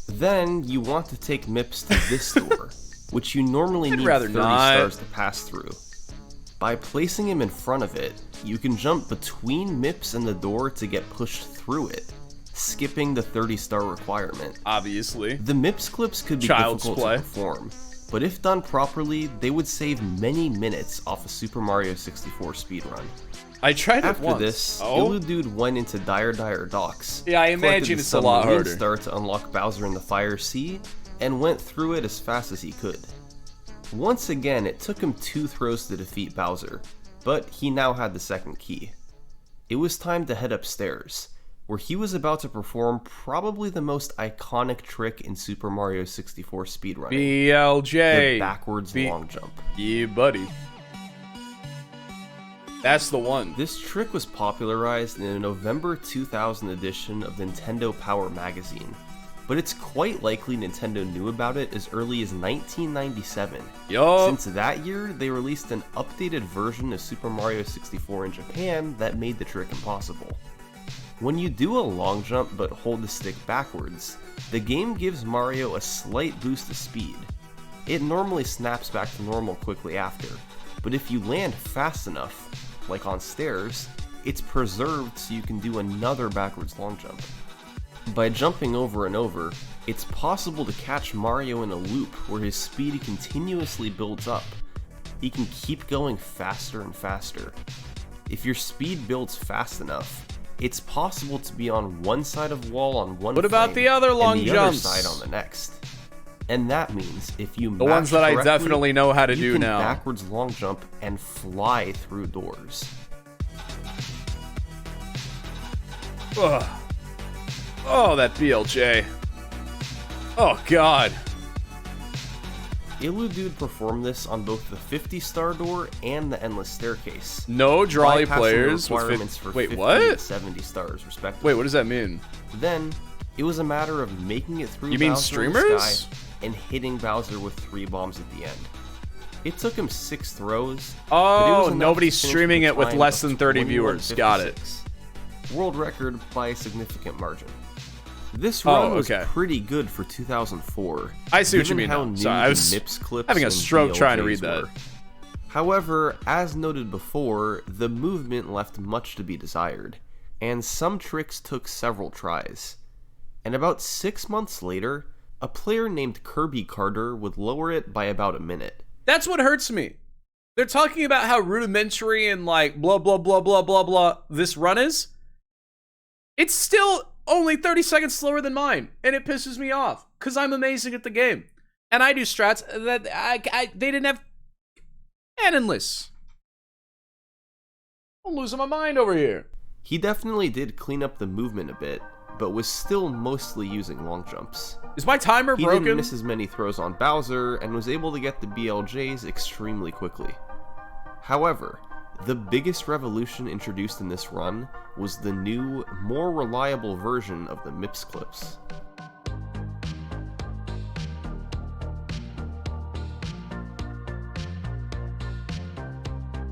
Then you want to take Mips to this door, which you normally I'd need rather 30 not. stars to pass through. By placing him in front of it, you can jump between Mips and the door to get pushed through it, skipping the 30-star requirement. Obviously. The Mips clips could be Child's difficult play. to perform, but if done properly, they would save many minutes off a Super Mario 64 speedrun. I tried it After once. this, Oh? Illudude went into Dire Docks. Yeah, I collected imagine the it's a lot Submarine harder. Star to unlock Bowser in the Fire Sea, and went through it as fast as he could. Once again, it took him 2 throws to defeat Bowser, but he now had the second key. It was time to head upstairs, where he was about to perform probably the most iconic trick in Super Mario 64 speedrunning. BLJ. The backwards long jump. Yeah, buddy. That's the one. This trick was popularized in a November 2000 edition of Nintendo Power magazine, but it's quite likely Nintendo knew about it as early as 1997. Yup. Since that year, they released an updated version of Super Mario 64 in Japan that made the trick impossible. When you do a long jump but hold the stick backwards, the game gives Mario a slight boost of speed. It normally snaps back to normal quickly after, but if you land fast enough, like on stairs, it's preserved so you can do another backwards long jump. By jumping over and over, it's possible to catch Mario in a loop where his speed continuously builds up. He can keep going faster and faster. If your speed builds fast enough, it's possible to be on one side of wall on one What about frame the other long and the jumps? other side on the next. And that means if you The ones that I definitely know how to do you now. can backwards long jump and fly through doors. Ugh. Oh, that BLJ. Oh, God. Illudude performed this on both the 50-star door and the Endless Staircase. No Drawly bypassing the players with requirements for wait, 50 what? and 70 stars, respectively. Wait, what does that mean? Then, it was a matter of making it through You mean Bowser in the streamers? sky and hitting Bowser with 3 bombs at the end. It took him 6 throws. but it Oh, was enough nobody's to finish streaming with a it with time less of than 30 viewers. Got it. 21:56. World record by a significant margin. This Oh, run was okay. pretty good for 2004. I see what you given mean how now. new Sorry, I the was Nips clips having a and stroke trying to BLJs read that. were. However, as noted before, the movement left much to be desired, and some tricks took several tries. And about 6 months later, a player named Kirby Carter would lower it by about a minute. That's what hurts me. They're talking about how rudimentary and like blah, blah, blah, blah, blah, blah this run is. It's still only 30 seconds slower than mine, and it pisses me off. because I'm amazing at the game. And I do strats that they didn't have endless. I'm losing my mind over here. He definitely did clean up the movement a bit, but was still mostly using long jumps. Is my timer broken? He didn't miss as many throws on Bowser, and was able to get the BLJs extremely quickly. However, the biggest revolution introduced in this run was the new, more reliable version of the MIPS clips.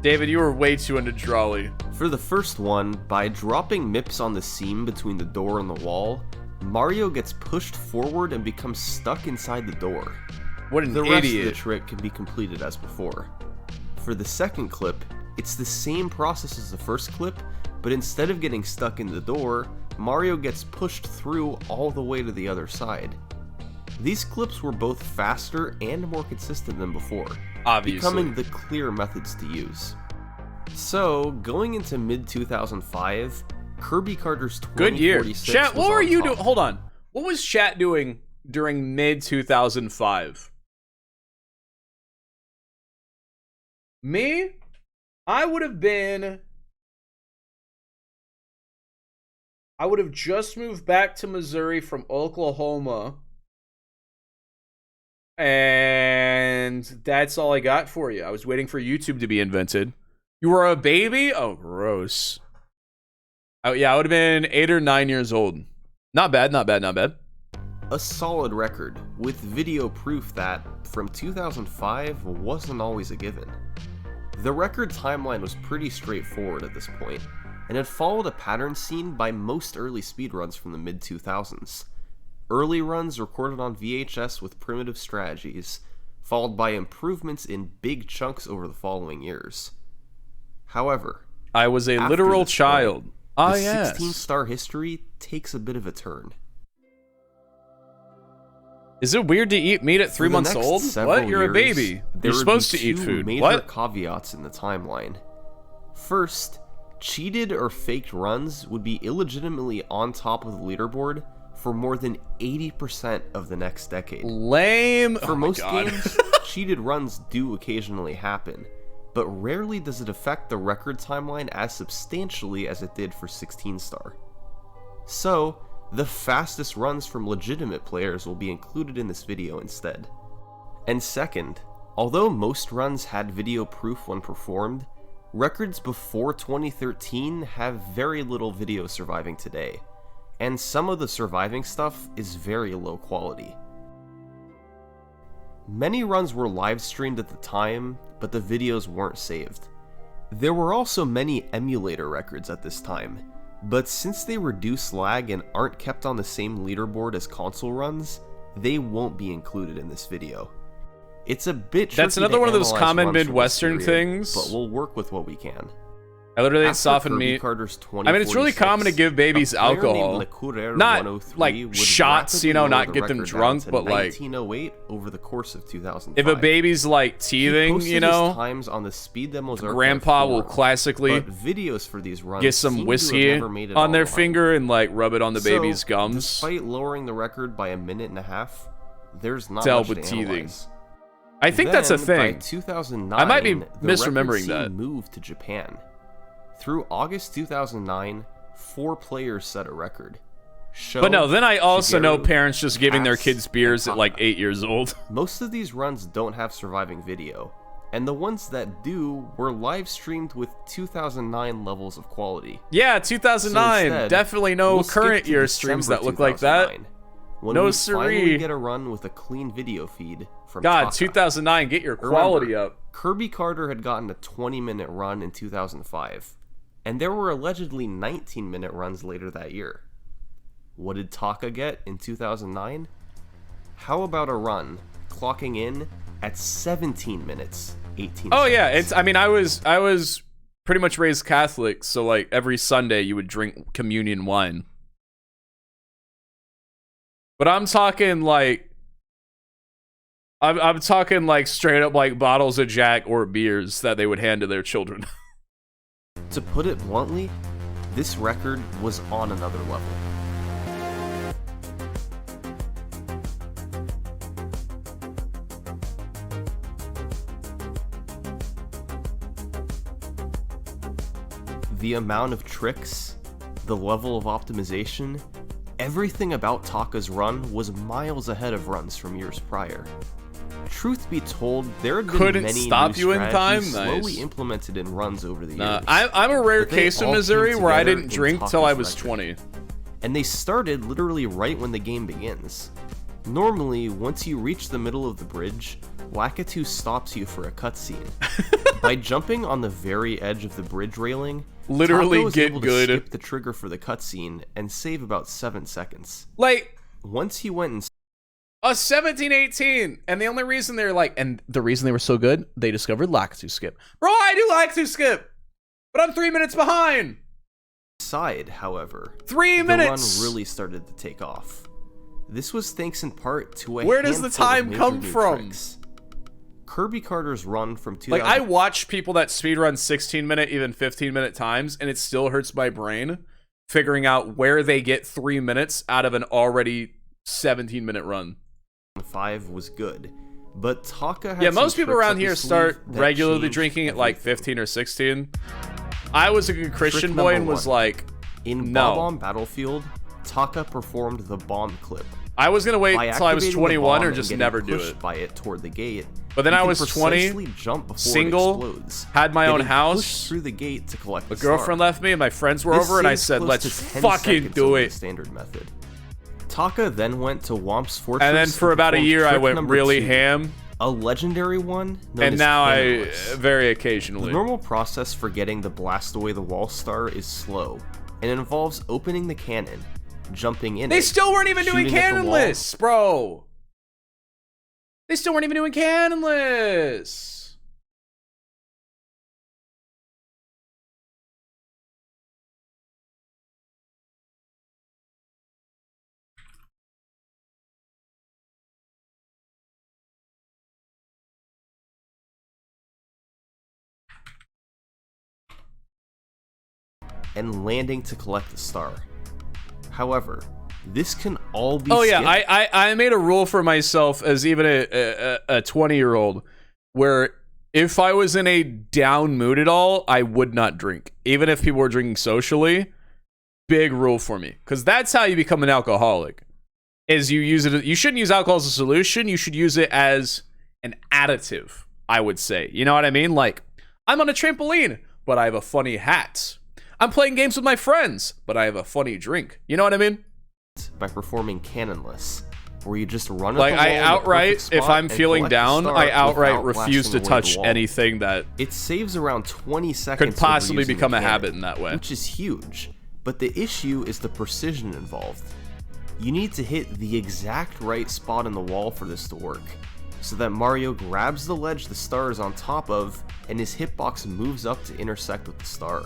David, you were way too into Drawley. For the first one, by dropping MIPS on the seam between the door and the wall, Mario gets pushed forward and becomes stuck inside the door. What an the rest idiot. of the trick can be completed as before. For the second clip, it's the same process as the first clip, but instead of getting stuck in the door, Mario gets pushed through all the way to the other side. These clips were both faster and more consistent than before, obviously, becoming the clear methods to use. So, going into mid-2005, Kirby Carter's 2046 good year. Chat, what were you doing? doing? Hold on. What was chat doing during mid-2005? Me? I would have just moved back to Missouri from Oklahoma. And that's all I got for you. I was waiting for YouTube to be invented. You were a baby? Oh, gross. Oh, yeah, I would have been 8 or 9 years old. Not bad, not bad, not bad. A solid record, with video proof that, from 2005, wasn't always a given. The record timeline was pretty straightforward at this point, and had followed a pattern seen by most early speedruns from the mid-2000s. Early runs recorded on VHS with primitive strategies, followed by improvements in big chunks over the following years. However, I was a literal child. The 16-star history takes a bit of a turn. Is it weird to eat meat at 3 months old? What? You're a baby. You're supposed to eat food. Major What? caveats in the timeline. First, cheated or faked runs would be illegitimately on top of the leaderboard for more than 80% of the next decade. Lame. For most games, cheated runs do occasionally happen, but rarely does it affect the record timeline as substantially as it did for 16-star. So, the fastest runs from legitimate players will be included in this video instead. And second, although most runs had video proof when performed, records before 2013 have very little video surviving today, and some of the surviving stuff is very low quality. Many runs were live streamed at the time, but the videos weren't saved. There were also many emulator records at this time, but since they reduce lag and aren't kept on the same leaderboard as console runs, they won't be included in this video. It's a bit tricky. That's another one of those analyze common runs from this Midwestern period, things. but we'll work with what we can. I literally ate After softened Kirby meat. Carter's I mean, it's really 2046, common to give babies a player named alcohol. LeCoureur Not 103 like would shots, rapidly you know, lower not the get them record drunk, down to but like 1908 over the course of 2005. if a baby's like He teething, posted you know, his times on the Speed Demos Archive grandpa will forum, classically but videos for these runs get some seem to have whiskey never made it on their online. finger and like rub it on the So, baby's gums. Despite lowering the record by a minute and a half, there's not To help much with to teething. analyze. I think that's a Then, thing. By 2009, I might be the misremembering record scene that. moved to Japan. Through August 2009, 4 players set a record. Sho, But no, then I also know Shigeru, parents just giving their Katz, kids beers and at like Taka. 8 years old. Most of these runs don't have surviving video, and the ones that do were live streamed with 2009 levels of quality. Yeah, 2009. So instead, Definitely no we'll skip current to year streams December that look like that. 2009, When No we siree. finally get a run with a clean video feed from God, Taka. 2009, get your quality up. Kirby Carter had gotten a 20-minute run in 2005, and there were allegedly 19-minute runs later that year. What did Taka get in 2009? How about a run clocking in at 17 minutes, 18 Oh yeah, seconds? it's. I mean, I was pretty much raised Catholic, so like every Sunday you would drink communion wine. But I'm talking like, I'm talking like straight up like bottles of Jack or beers that they would hand to their children. To put it bluntly, this record was on another level. The amount of tricks, the level of optimization, everything about Taka's run was miles ahead of runs from years prior. Truth be told, there had been Couldn't many stop new you in time? strategies Nice. slowly implemented in runs over the Nah, years. I'm a rare but they case in all came Missouri where I together didn't in drink till Taka's I was record. 20. And they started literally right when the game begins. Normally, once you reach the middle of the bridge, Lakitu stops you for a cutscene. By jumping on the very edge of the bridge railing, Literally Taka was get able good. to skip the trigger for the cutscene and save about 7 seconds. Like, once he went and a 17-18, and the only reason they're like, and the reason they were so good, they discovered Lakitu skip. Bro, I do Lakitu skip, but I'm 3 minutes behind. side, however, 3 minutes. the run really started to take off. This was thanks in part to a Where does the handful of time major come new from? tricks. Kirby Carter's run from 2000. Like, I watch people that speedrun 16-minute, even 15-minute times, and it still hurts my brain figuring out where they get 3 minutes out of an already 17-minute run. 5 was good, but Taka had Yeah, some most people tricks around up here his sleeve start that regularly changed drinking at like 15 or 16. I was a good Christian Trick boy number and was 1. like, In no. Bomb Battlefield, Taka performed the bomb clip. I was gonna wait By until I was activating the 21 bomb or and just getting never do pushed it. by it toward the gate, But then you I can was 20, precisely jump before single, it explodes, had my own getting house. pushed through the gate to collect A the girlfriend star. left me and my friends were This over and I saves said, close let's to 10 fucking seconds do over the it. standard method. Taka then went to Womp's Fortress And then for about a performed year I trick went number really 2, ham. a legendary one known And as now Cannonless. very The occasionally. normal process for getting the blast away the wall star is slow, and it involves opening the cannon, jumping in They it, still weren't even doing shooting at the wall. cannonless, bro. They still weren't even doing cannonless. and landing to collect the star. However, this can all be Oh yeah, skipped. I made a rule for myself as even a 20-year-old where if I was in a down mood at all, I would not drink. Even if people were drinking socially, big rule for me. Because that's how you become an alcoholic. Is you use it, you shouldn't use alcohol as a solution, you should use it as an additive, I would say. You know what I mean? Like, I'm on a trampoline, but I have a funny hat. I'm playing games with my friends, but I have a funny drink. You know what I mean? By performing cannonless, where you just run Like, at the wall I in the outright, perfect if spot I'm and feeling collect the down, star I outright without refuse to blasting away the touch wall. anything that It saves around 20 seconds. could possibly overusing the become a cannon, habit in that way. which is huge. But the issue is the precision involved. You need to hit the exact right spot in the wall for this to work, so that Mario grabs the ledge the star is on top of, and his hitbox moves up to intersect with the star.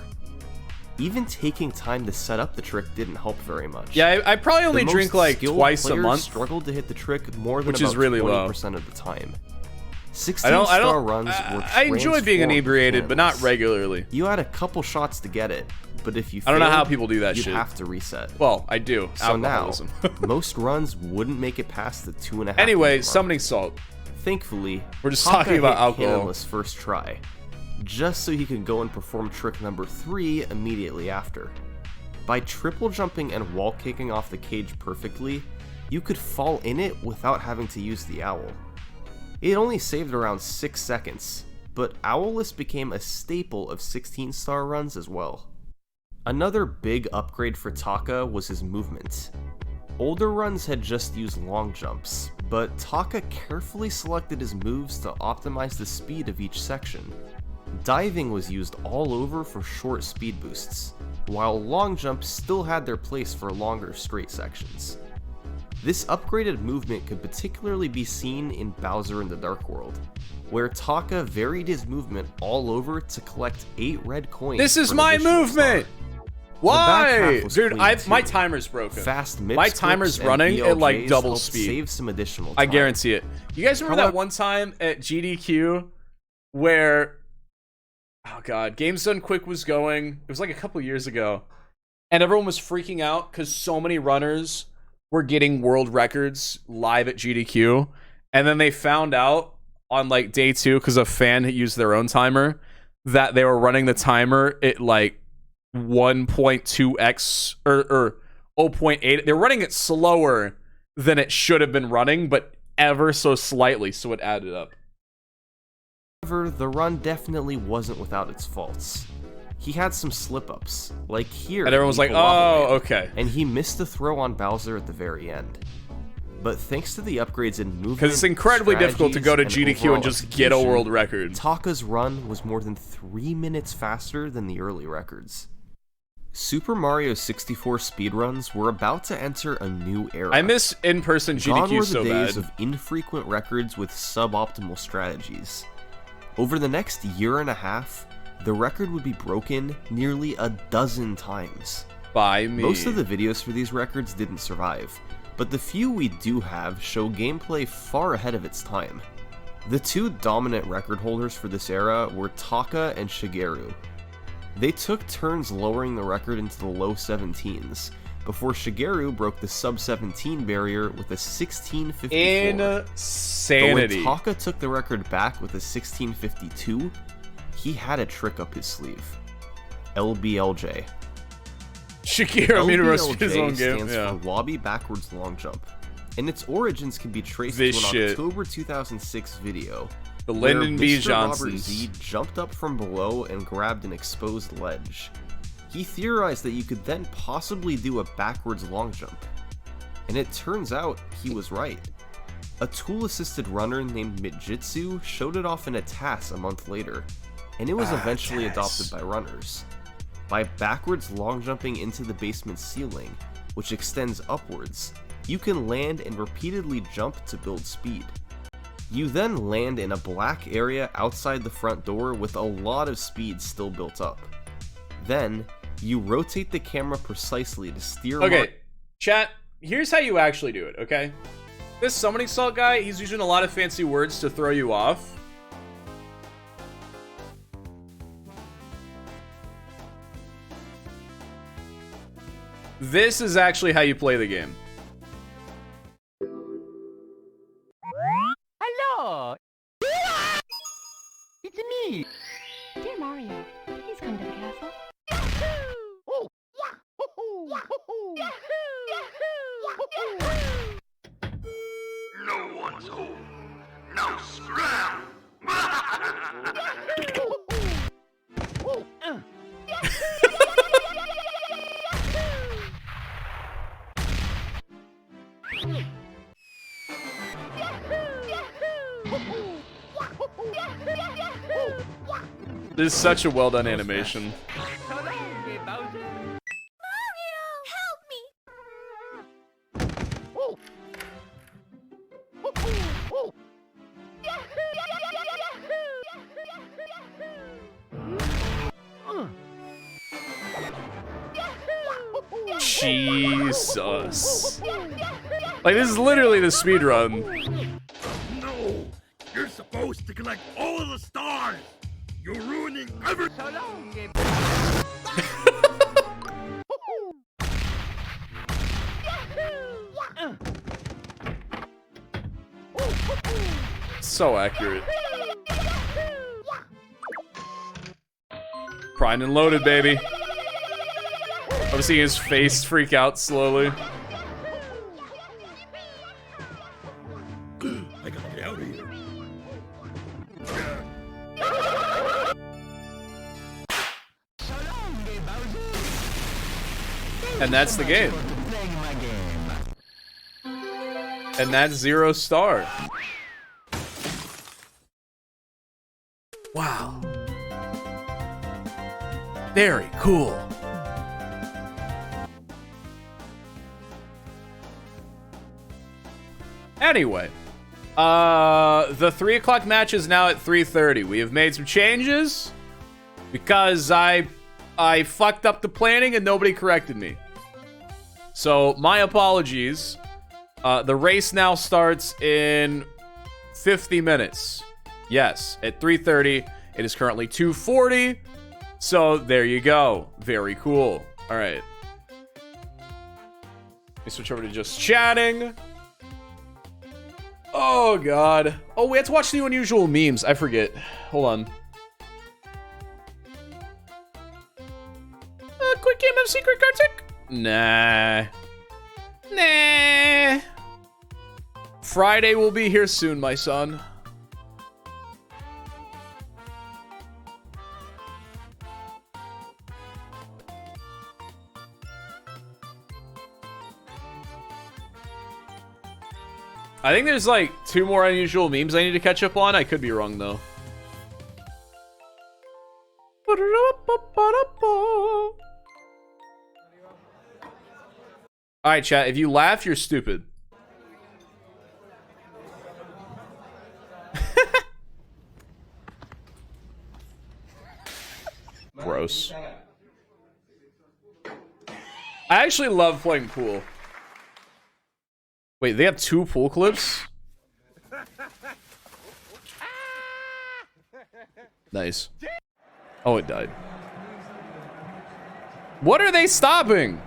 Even taking time to set up the trick didn't help very much. Yeah, I probably The only most drink like skilled twice a players month. struggled to hit the trick more than which about is really low. 20% of the time. 16 I star don't. runs were I enjoy being transformed inebriated, but not cannonless. regularly. You had a couple shots to get it, but if you I don't know failed, how people do that you'd shit. have to reset. Well, I do. So Alcoholism. now, most runs wouldn't make it past the 2.5. Anyway, minute mark. summoning salt. Thankfully, We're just Taka talking about hit alcohol. Cannonless first try, just so he could go and perform trick number 3 immediately after. By triple jumping and wall kicking off the cage perfectly, you could fall in it without having to use the owl. It only saved around 6 seconds, but Owlless became a staple of 16-star runs as well. Another big upgrade for Taka was his movement. Older runs had just used long jumps, but Taka carefully selected his moves to optimize the speed of each section. Diving was used all over for short speed boosts, while long jumps still had their place for longer straight sections. This upgraded movement could particularly be seen in Bowser in the Dark World, where Taka varied his movement all over to collect 8 red coins. This is for an my additional movement! star. Why? was Dude, clean my too. timer's broken. Fast My timer's running at like double speed. Save some additional I time. guarantee it. You guys remember that However- one time at GDQ where, oh god, Games Done Quick was going. It was like a couple years ago, and everyone was freaking out because so many runners were getting world records live at GDQ, and then they found out on like day 2 because a fan had used their own timer that they were running the timer at like 1.2x or 0.8. They're running it slower than it should have been running, but ever so slightly, so it added up. However, the run definitely wasn't without its faults. He had some slip-ups, like here. And everyone was like, oh, okay. And he missed the throw on Bowser at the very end. But thanks to the upgrades in movement, because it's incredibly difficult to go to strategies, GDQ and just get a world record. Taka's run was more than 3 minutes faster than the early records. Super Mario 64 speedruns were about to enter a new era. I miss in-person GDQ so bad. Gone were the days of infrequent records with suboptimal strategies. Over the next year and a half, the record would be broken nearly a dozen times. By me. Most of the videos for these records didn't survive, but the few we do have show gameplay far ahead of its time. The two dominant record holders for this era were Taka and Shigeru. They took turns lowering the record into the low 17s, before Shigeru broke the sub-17 barrier with a 1654. Insanity. But when Taka took the record back with a 1652, he had a trick up his sleeve. LBLJ. Shakira LBLJ his own game. stands Yeah. for Lobby Backwards Long Jump, and its origins can be traced This to an shit. October 2006 video. The Lyndon where B. Mr. Johnsons. Bomb3rRL jumped up from below and grabbed an exposed ledge. He theorized that you could then possibly do a backwards long jump. And it turns out he was right. A tool-assisted runner named Mijitsu showed it off in a TAS a month later, and it was eventually adopted by runners. By backwards long jumping into the basement ceiling, which extends upwards, you can land and repeatedly jump to build speed. You then land in a black area outside the front door with a lot of speed still built up. Then, you rotate the camera precisely to steer. Okay, chat, here's how you actually do it, okay? This summoning salt guy, he's using a lot of fancy words to throw you off. This is actually how you play the game. Hello! It's me! Dear Mario, please come to the castle. Oh! No one's home. Now scram! This is such a well done animation. Jesus. Like, this is literally the speed run. No! You're supposed to collect all of the stars! You're ruining everything! So accurate. Primed and loaded, baby. I'm seeing his face freak out slowly. I gotta get out of here. And that's the game. And that's 0 star. Wow. Very cool. Anyway, the 3 o'clock match is now at 3:30. We have made some changes because I fucked up the planning and nobody corrected me. So my apologies. The race now starts in 50 minutes. Yes, at 3:30. It is currently 2:40. So there you go. Very cool. All right. Let me switch over to just chatting. Oh, God. Oh, we have to watch the unusual memes. I forget. Hold on. Quick game of secret card trick? Nah. Nah. Friday will be here soon, my son. I think there's like 2 more unusual memes I need to catch up on. I could be wrong though. Alright, chat. If you laugh, you're stupid. Gross. I actually love playing pool. Wait, they have 2 pool clips? Nice. Oh, it died. What are they stopping?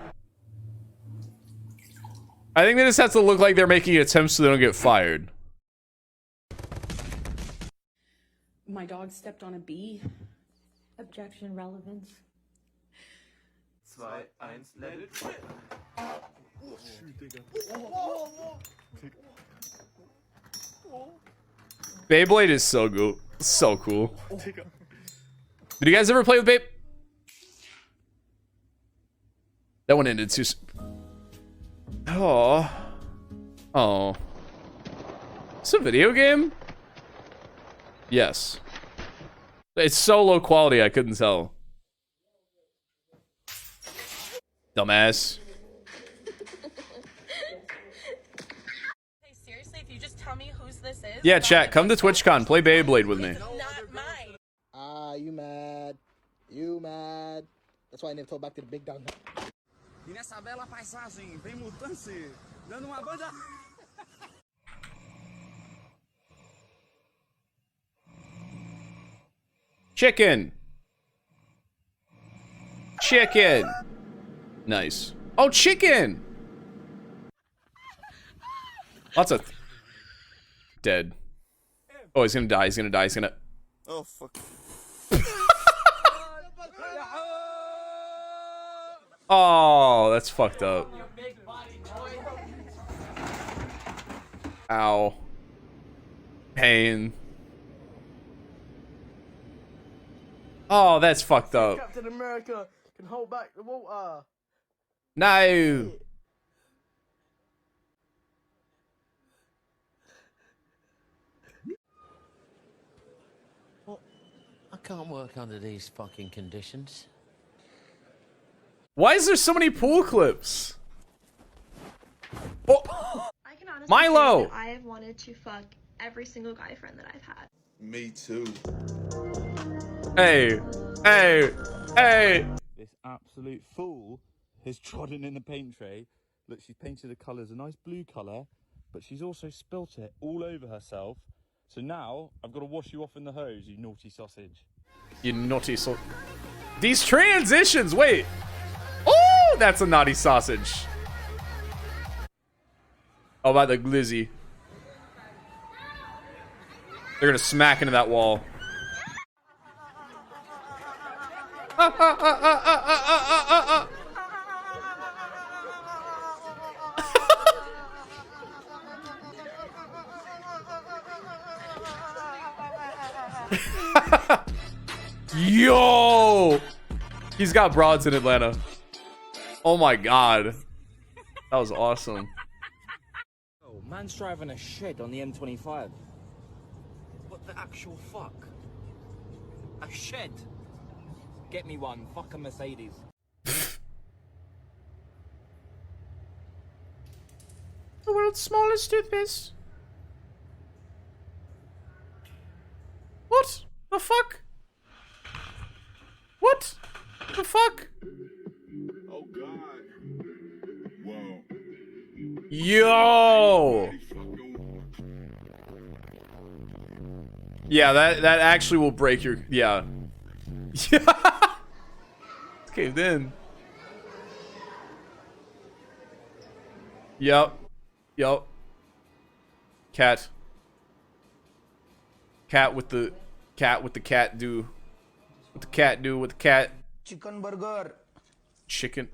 I think they just have to look like they're making attempts so they don't get fired. My dog stepped on a bee. Objection, relevance. 2, 1, let it rip. Beyblade is so good. So cool. Did you guys ever play with Babe? That one ended too. Oh. Oh. It's a video game? Yes. It's so low quality, I couldn't tell. Dumbass. Hey, seriously, if you just tell me whose this is. Yeah, chat, come to TwitchCon, play Beyblade with me. Not mine. Ah, you mad. You mad. That's why I never told back to the big dog. E nessa bela paisagem, vem Mutante, dando uma banda. Chicken. Chicken. Nice. Oh, chicken. Lots of dead. Oh, he's gonna die. He's gonna die. He's gonna. Oh fuck. Oh, that's fucked up. Ow. Pain. Oh, that's fucked up. Captain America can hold back the water. No. Well, I can't work under these fucking conditions. Why is there so many pool clips? Oh. I can honestly Milo. say that I have wanted to fuck every single guy friend that I've had. Me too. Hey. Hey. Hey. This absolute fool has trodden in the paint tray. Look, she's painted the colours a nice blue colour, but she's also spilt it all over herself. So now I've got to wash you off in the hose, you naughty sausage. You naughty These transitions, wait. Oh, that's a naughty sausage. How about the glizzy? They're gonna smack into that wall. Yo! He's got broads in Atlanta. Oh my god. That was awesome. Oh, man's driving a shed on the M25. What the actual fuck? A shed? Get me one. Fuck a Mercedes. The world's smallest toothpaste. What the fuck? What the fuck? Oh god. Whoa. Yo! Yeah, that actually will break your... Yeah. Yeah! It's caved in. Yep. Yep. Cat. Cat with the... Cat with the cat do. What the cat do with the cat. Chicken burger. chicken.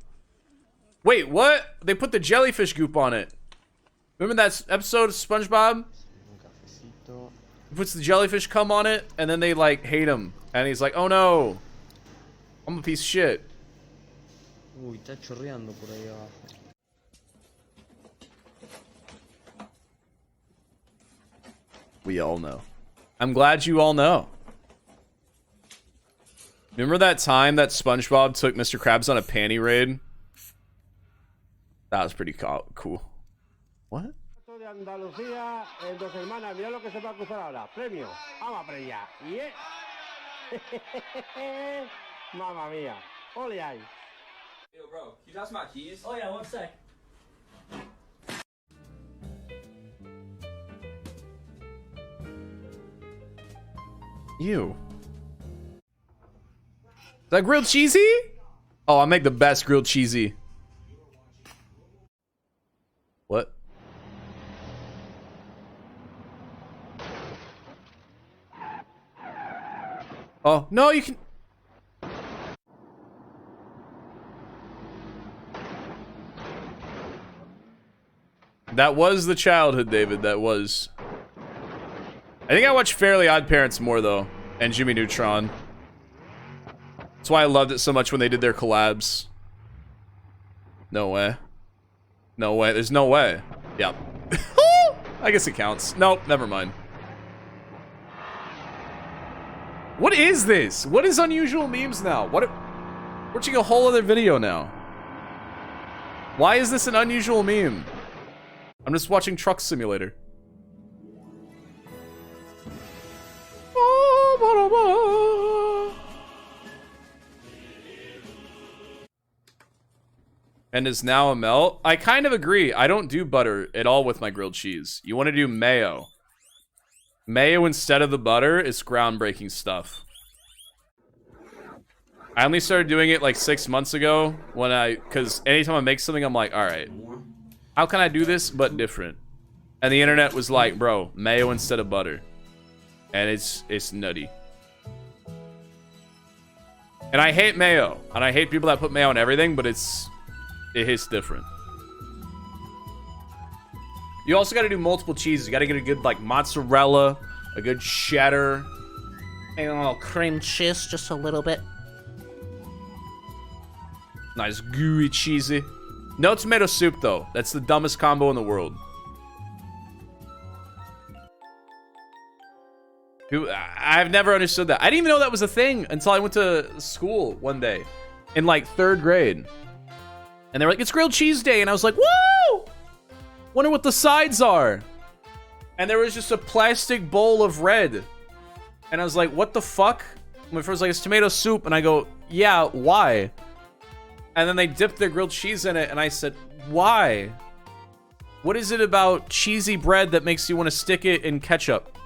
Wait, what? They put the jellyfish goop on it. Remember that episode of SpongeBob? He puts the jellyfish cum on it, and then they like hate him, and he's like, "Oh no, I'm a piece of shit." Uy, está chorreando por ahí abajo. We all know. I'm glad you all know. Remember that time that SpongeBob took Mr. Krabs on a panty raid? That was pretty cool. What? De Andalucía, en Dos Hermanas, mira lo que se va a cruzar ahora. Premio. Vamos a premiar. Yeah. Mamma mia. Ole ahí. Yo, bro, can you toss my keys? Oh yeah, one sec. Ew. Is that grilled cheesy? Oh, I make the best grilled cheesy. What? Oh, no, you can... That was the childhood, David. That was. I think I watched Fairly Odd Parents more, though. And Jimmy Neutron. That's why I loved it so much when they did their collabs. No way. No way. There's no way. Yep. I guess it counts. Nope, never mind. What is this? What is unusual memes now? What? We're watching a whole other video now. Why is this an unusual meme? I'm just watching Truck Simulator. And is now a melt. I kind of agree. I don't do butter at all with my grilled cheese. You want to do mayo. Mayo instead of the butter is groundbreaking stuff. I only started doing it like 6 months ago because anytime I make something, I'm like, all right, how can I do this but different? And the internet was like, bro, mayo instead of butter. And it's nutty. And I hate mayo. And I hate people that put mayo on everything, but it hits different. You also got to do multiple cheeses. You got to get a good like mozzarella, a good cheddar, and a little cream cheese, just a little bit. Nice gooey cheesy. No tomato soup though. That's the dumbest combo in the world. I've never understood that. I didn't even know that was a thing until I went to school one day in like 3rd grade. And they were like, it's grilled cheese day. And I was like, whoa! Wonder what the sides are. And there was just a plastic bowl of red. And I was like, what the fuck? My friend was like, it's tomato soup. And I go, yeah, why? And then they dipped their grilled cheese in it. And I said, why? What is it about cheesy bread that makes you want to stick it in ketchup?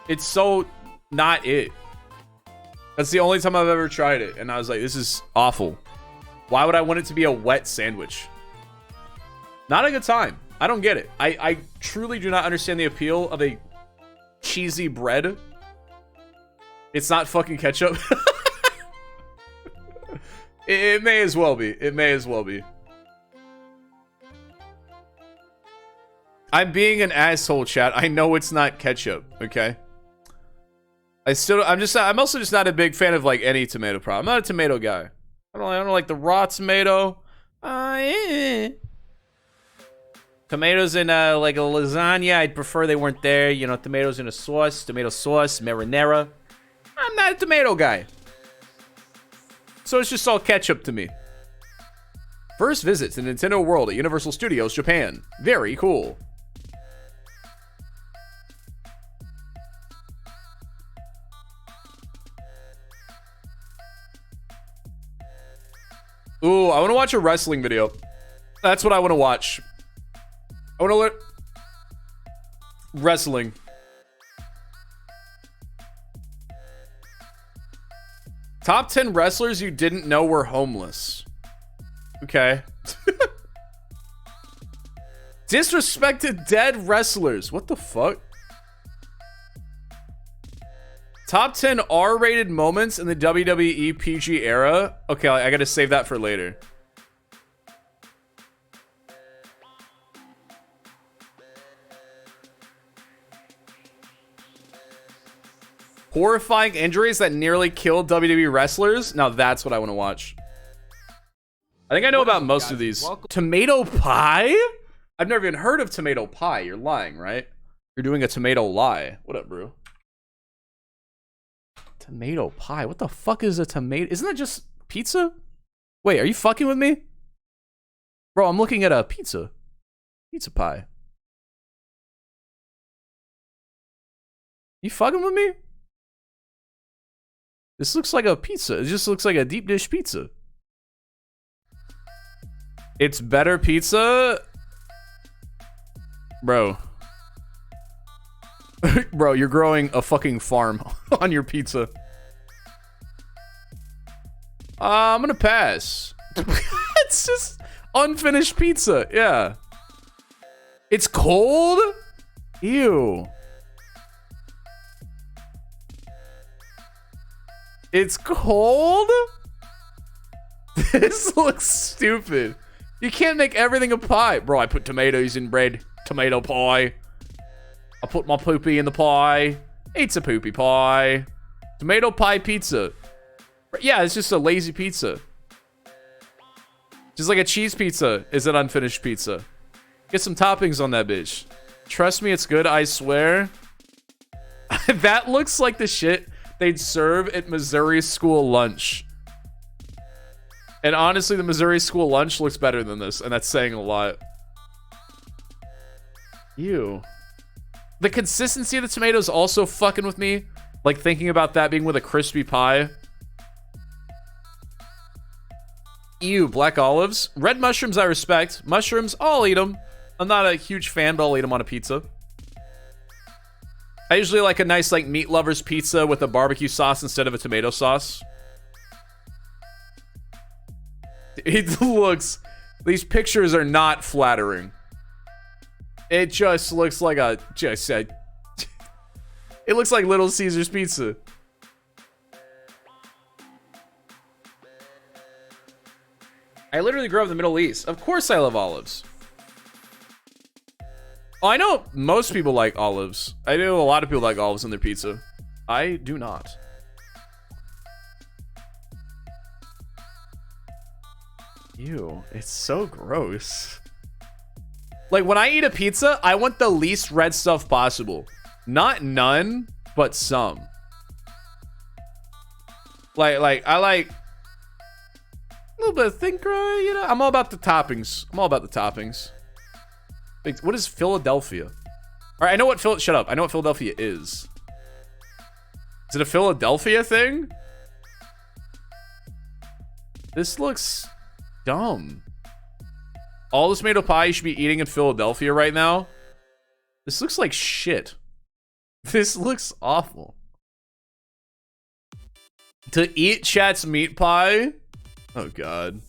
It's so not it. That's the only time I've ever tried it. And I was like, this is awful. Why would I want it to be a wet sandwich? Not a good time. I don't get it. I truly do not understand the appeal of a cheesy bread. It's not fucking ketchup. It may as well be. It may as well be. I'm being an asshole, chat. I know it's not ketchup, okay? I'm also just not a big fan of like any tomato product. I'm not a tomato guy. I don't like the raw tomato. Tomatoes in like a lasagna, I'd prefer they weren't there. You know, tomatoes in a sauce, tomato sauce, marinara. I'm not a tomato guy. So it's just all ketchup to me. First visit to Nintendo World at Universal Studios, Japan. Very cool. Ooh, I want to watch a wrestling video. That's what I want to watch. I want to learn wrestling. Top 10 wrestlers you didn't know were homeless. Okay. Disrespected dead wrestlers. What the fuck? Top 10 R-rated moments in the WWE PG era. Okay, I gotta save that for later. Horrifying injuries that nearly killed WWE wrestlers. Now that's what I want to watch. I think I know about most of these. Tomato pie? I've never even heard of tomato pie. You're lying, right? You're doing a tomato lie. What up, bro? Tomato pie? What the fuck is a tomato? Isn't that just pizza? Wait, are you fucking with me? Bro, I'm looking at a pizza. Pizza pie. You fucking with me? This looks like a pizza. It just looks like a deep dish pizza. It's better pizza? Bro. Bro, you're growing a fucking farm on your pizza. I'm gonna pass. It's just unfinished pizza. Yeah. It's cold? Ew. It's cold? This looks stupid. You can't make everything a pie. Bro, I put tomatoes in bread. Tomato pie. I put my poopy in the pie. It's a poopy pie. Tomato pie pizza. Yeah, it's just a lazy pizza. Just like a cheese pizza is an unfinished pizza. Get some toppings on that bitch. Trust me, it's good, I swear. That looks like the shit they'd serve at Missouri school lunch. And honestly, the Missouri school lunch looks better than this, and that's saying a lot. Ew. The consistency of the tomatoes also fucking with me. Like thinking about that being with a crispy pie. Ew, black olives. Red mushrooms I respect. Mushrooms, I'll eat them. I'm not a huge fan, but I'll eat them on a pizza. I usually like a nice like meat lovers pizza with a barbecue sauce instead of a tomato sauce. It looks... These pictures are not flattering. It just looks like a... It looks like Little Caesar's pizza. I literally grew up in the Middle East. Of course I love olives. Oh, I know most people like olives. I know a lot of people like olives in their pizza. I do not. Ew, it's so gross. Like, when I eat a pizza, I want the least red stuff possible. Not none, but some. Like, I like a little bit of thin crust, you know? I'm all about the toppings. I'm all about the toppings. What is Philadelphia? All right, I know what shut up. I know what Philadelphia is. Is it a Philadelphia thing? This looks dumb. All the tomato pie you should be eating in Philadelphia right now. This looks like shit. This looks awful. To eat chat's meat pie? Oh god.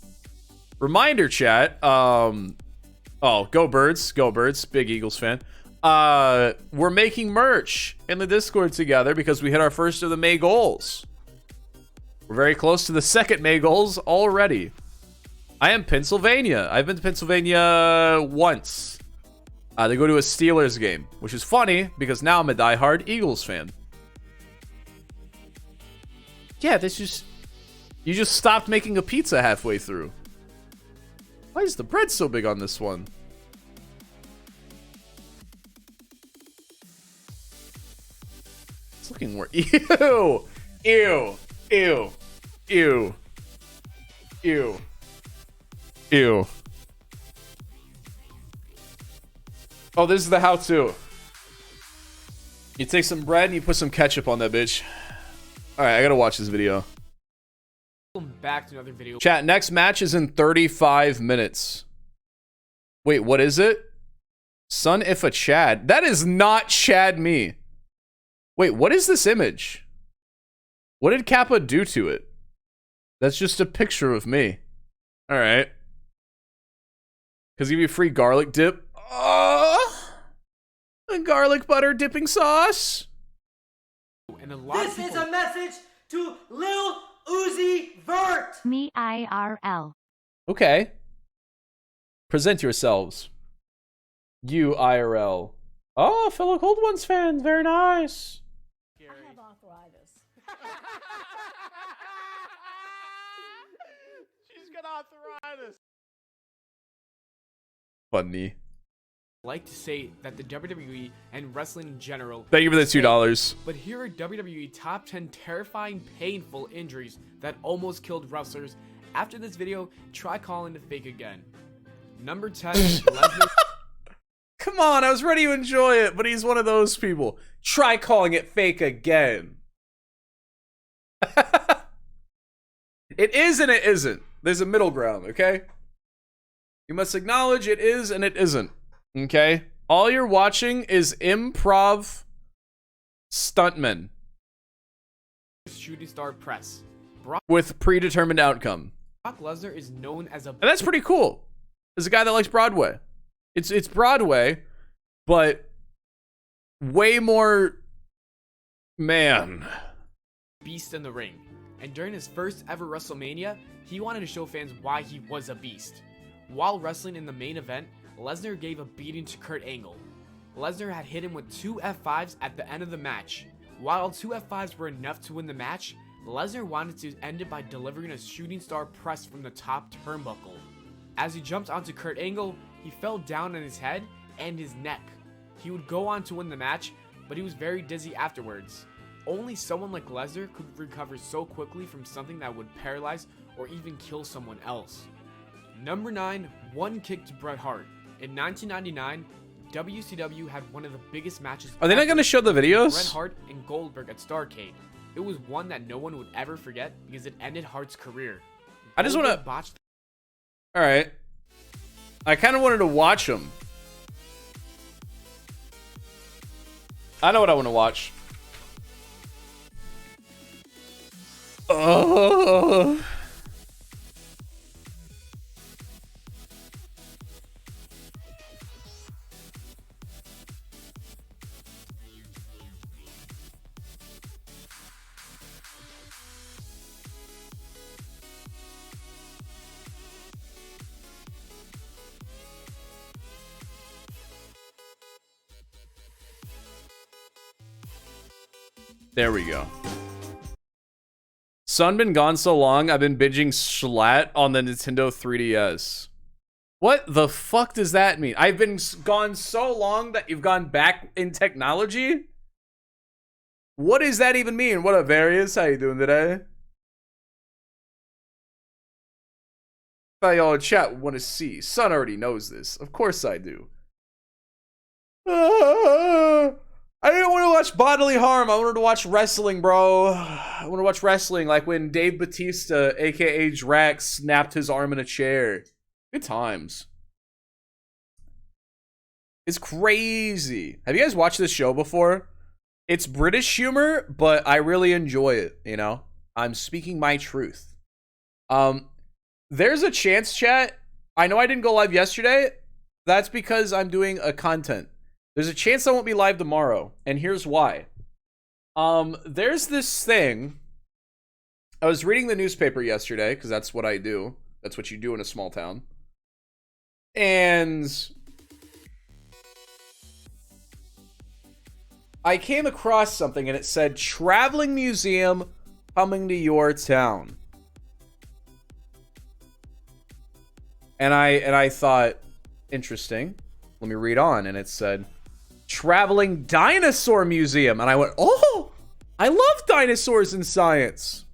Reminder chat. Oh, go Birds. Go Birds. Big Eagles fan. We're making merch in the Discord together because we hit our first of the May goals. We're very close to the second May goals already. I am Pennsylvania. I've been to Pennsylvania once. They go to a Steelers game, which is funny because now I'm a diehard Eagles fan. Yeah, this just... You just stopped making a pizza halfway through. Why is the bread so big on this one? It's looking more... Ew! Ew! Ew! Ew! Ew! Ew. Oh, this is the how-to. You take some bread and you put some ketchup on that bitch. Alright, I gotta watch this video. Welcome back to another video. Chat, next match is in 35 minutes. Wait, what is it? Son if a Chad. That is not Chad me. Wait, what is this image? What did Kappa do to it? That's just a picture of me. Alright. Because give you free garlic dip. Oh, a garlic butter dipping sauce. And a lot of This is people... a message to Lil Uzi Vert. Me IRL. Okay. Present yourselves. You IRL. Oh, fellow Cold Ones fans. Very nice. I have arthritis. She's got arthritis. Funny. like to say that the WWE and wrestling in general... Thank you for the $2. But here are WWE top 10 terrifying, painful injuries that almost killed wrestlers. After this video, try calling it fake again. Number 10, Lesnar. Come on, I was ready to enjoy it, but he's one of those people. Try calling it fake again. It is and it isn't. There's a middle ground, okay? You must acknowledge it is and it isn't, okay? All you're watching is improv stuntmen Shooting star press. with predetermined outcome. Brock Lesnar is known as a... And that's pretty cool. As a guy that likes Broadway. It's Broadway, but way more, man, beast in the ring. And during his first ever WrestleMania, he wanted to show fans why he was a beast. While wrestling in the main event, Lesnar gave a beating to Kurt Angle. Lesnar had hit him with 2 F5s at the end of the match. While 2 F5s were enough to win the match, Lesnar wanted to end it by delivering a shooting star press from the top turnbuckle. As he jumped onto Kurt Angle, he fell down on his head and his neck. He would go on to win the match, but he was very dizzy afterwards. Only someone like Lesnar could recover so quickly from something that would paralyze or even kill someone else. Number 9, one kick to Bret Hart. In 1999, WCW had one of the biggest matches. Are they not going to show the videos? Bret Hart and Goldberg at Starrcade. It was one that no one would ever forget because it ended Hart's career. I just want to... botched. All right. I kind of wanted to watch them. I know what I want to watch. Oh. There we go. Son been gone so long, I've been binging Schlatt on the Nintendo 3DS. What the fuck does that mean? I've been gone so long that you've gone back in technology? What does that even mean? What up, Various? How you doing today? Thought y'all in chat would want to see. Son already knows this. Of course I do. I didn't want to watch bodily harm. I wanted to watch wrestling, bro. I want to watch wrestling, like when Dave Bautista, aka Drax, snapped his arm in a chair. Good times. It's crazy. Have you guys watched this show before? It's British humor, but I really enjoy it, you know? I'm speaking my truth. There's a chance, chat. I know I didn't go live yesterday. That's because I'm doing a content. There's a chance I won't be live tomorrow, and here's why. There's this thing. I was reading the newspaper yesterday, because that's what I do. That's what you do in a small town. And I came across something, and it said, traveling museum coming to your town. And I thought, interesting. Let me read on, and it said, traveling dinosaur museum. And I went, oh, I love dinosaurs in science.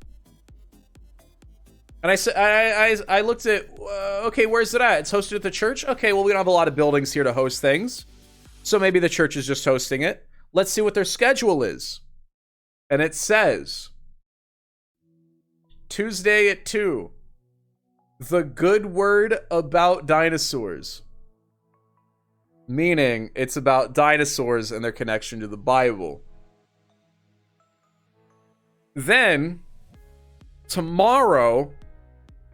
And I said, I looked at, okay, where's it at? It's hosted at the church. Okay, well, we don't have a lot of buildings here to host things, so maybe the church is just hosting it. Let's see what their schedule is. And it says Tuesday at 2, the good word about dinosaurs. Meaning, it's about dinosaurs and their connection to the Bible. Then, tomorrow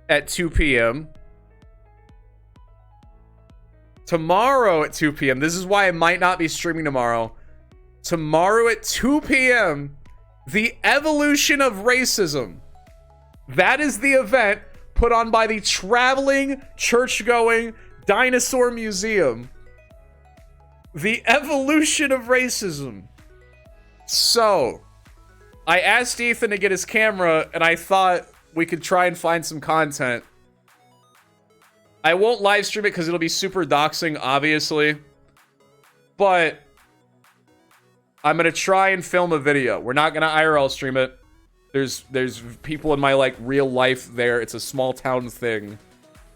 at 2 p.m. Tomorrow at 2 p.m. This is why I might not be streaming tomorrow. Tomorrow at 2 p.m. The Evolution of Racism. That is the event put on by the traveling, church-going dinosaur museum. The Evolution of Racism. So, I asked Ethan to get his camera, and I thought we could try and find some content. I won't live stream it because it'll be super doxing, obviously. But I'm going to try and film a video. We're not going to IRL stream it. There's people in my, like, real life there. It's a small town thing.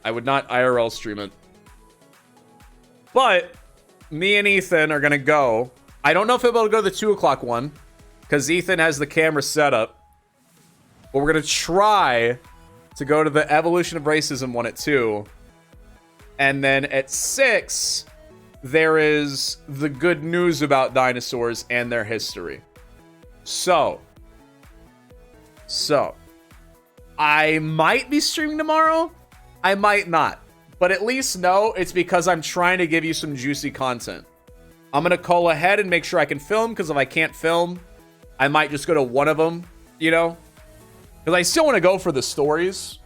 I would not IRL stream it. But me and Ethan are going to go. I don't know if we'll be able to go to the 2 o'clock one, because Ethan has the camera set up. But we're going to try to go to the Evolution of Racism one at 2. And then at 6, there is the good news about dinosaurs and their history. So, I might be streaming tomorrow. I might not. But at least know it's because I'm trying to give you some juicy content. I'm going to call ahead and make sure I can film, because if I can't film, I might just go to one of them, you know? Because I still want to go for the stories.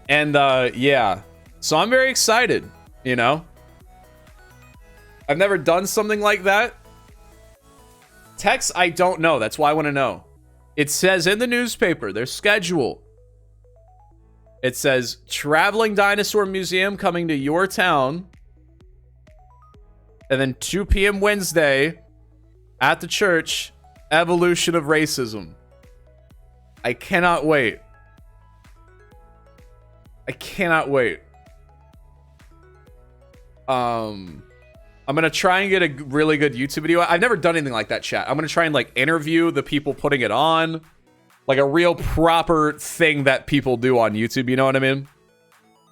And, yeah. So I'm very excited, you know? I've never done something like that. Text, I don't know. That's why I want to know. It says in the newspaper, their schedule. It says, Traveling Dinosaur Museum coming to your town. And then 2 p.m. Wednesday, at the church, Evolution of Racism. I cannot wait. I cannot wait. I'm going to try and get a really good YouTube video. I've never done anything like that, chat. I'm going to try and, like, interview the people putting it on. Like a real proper thing that people do on YouTube, you know what I mean?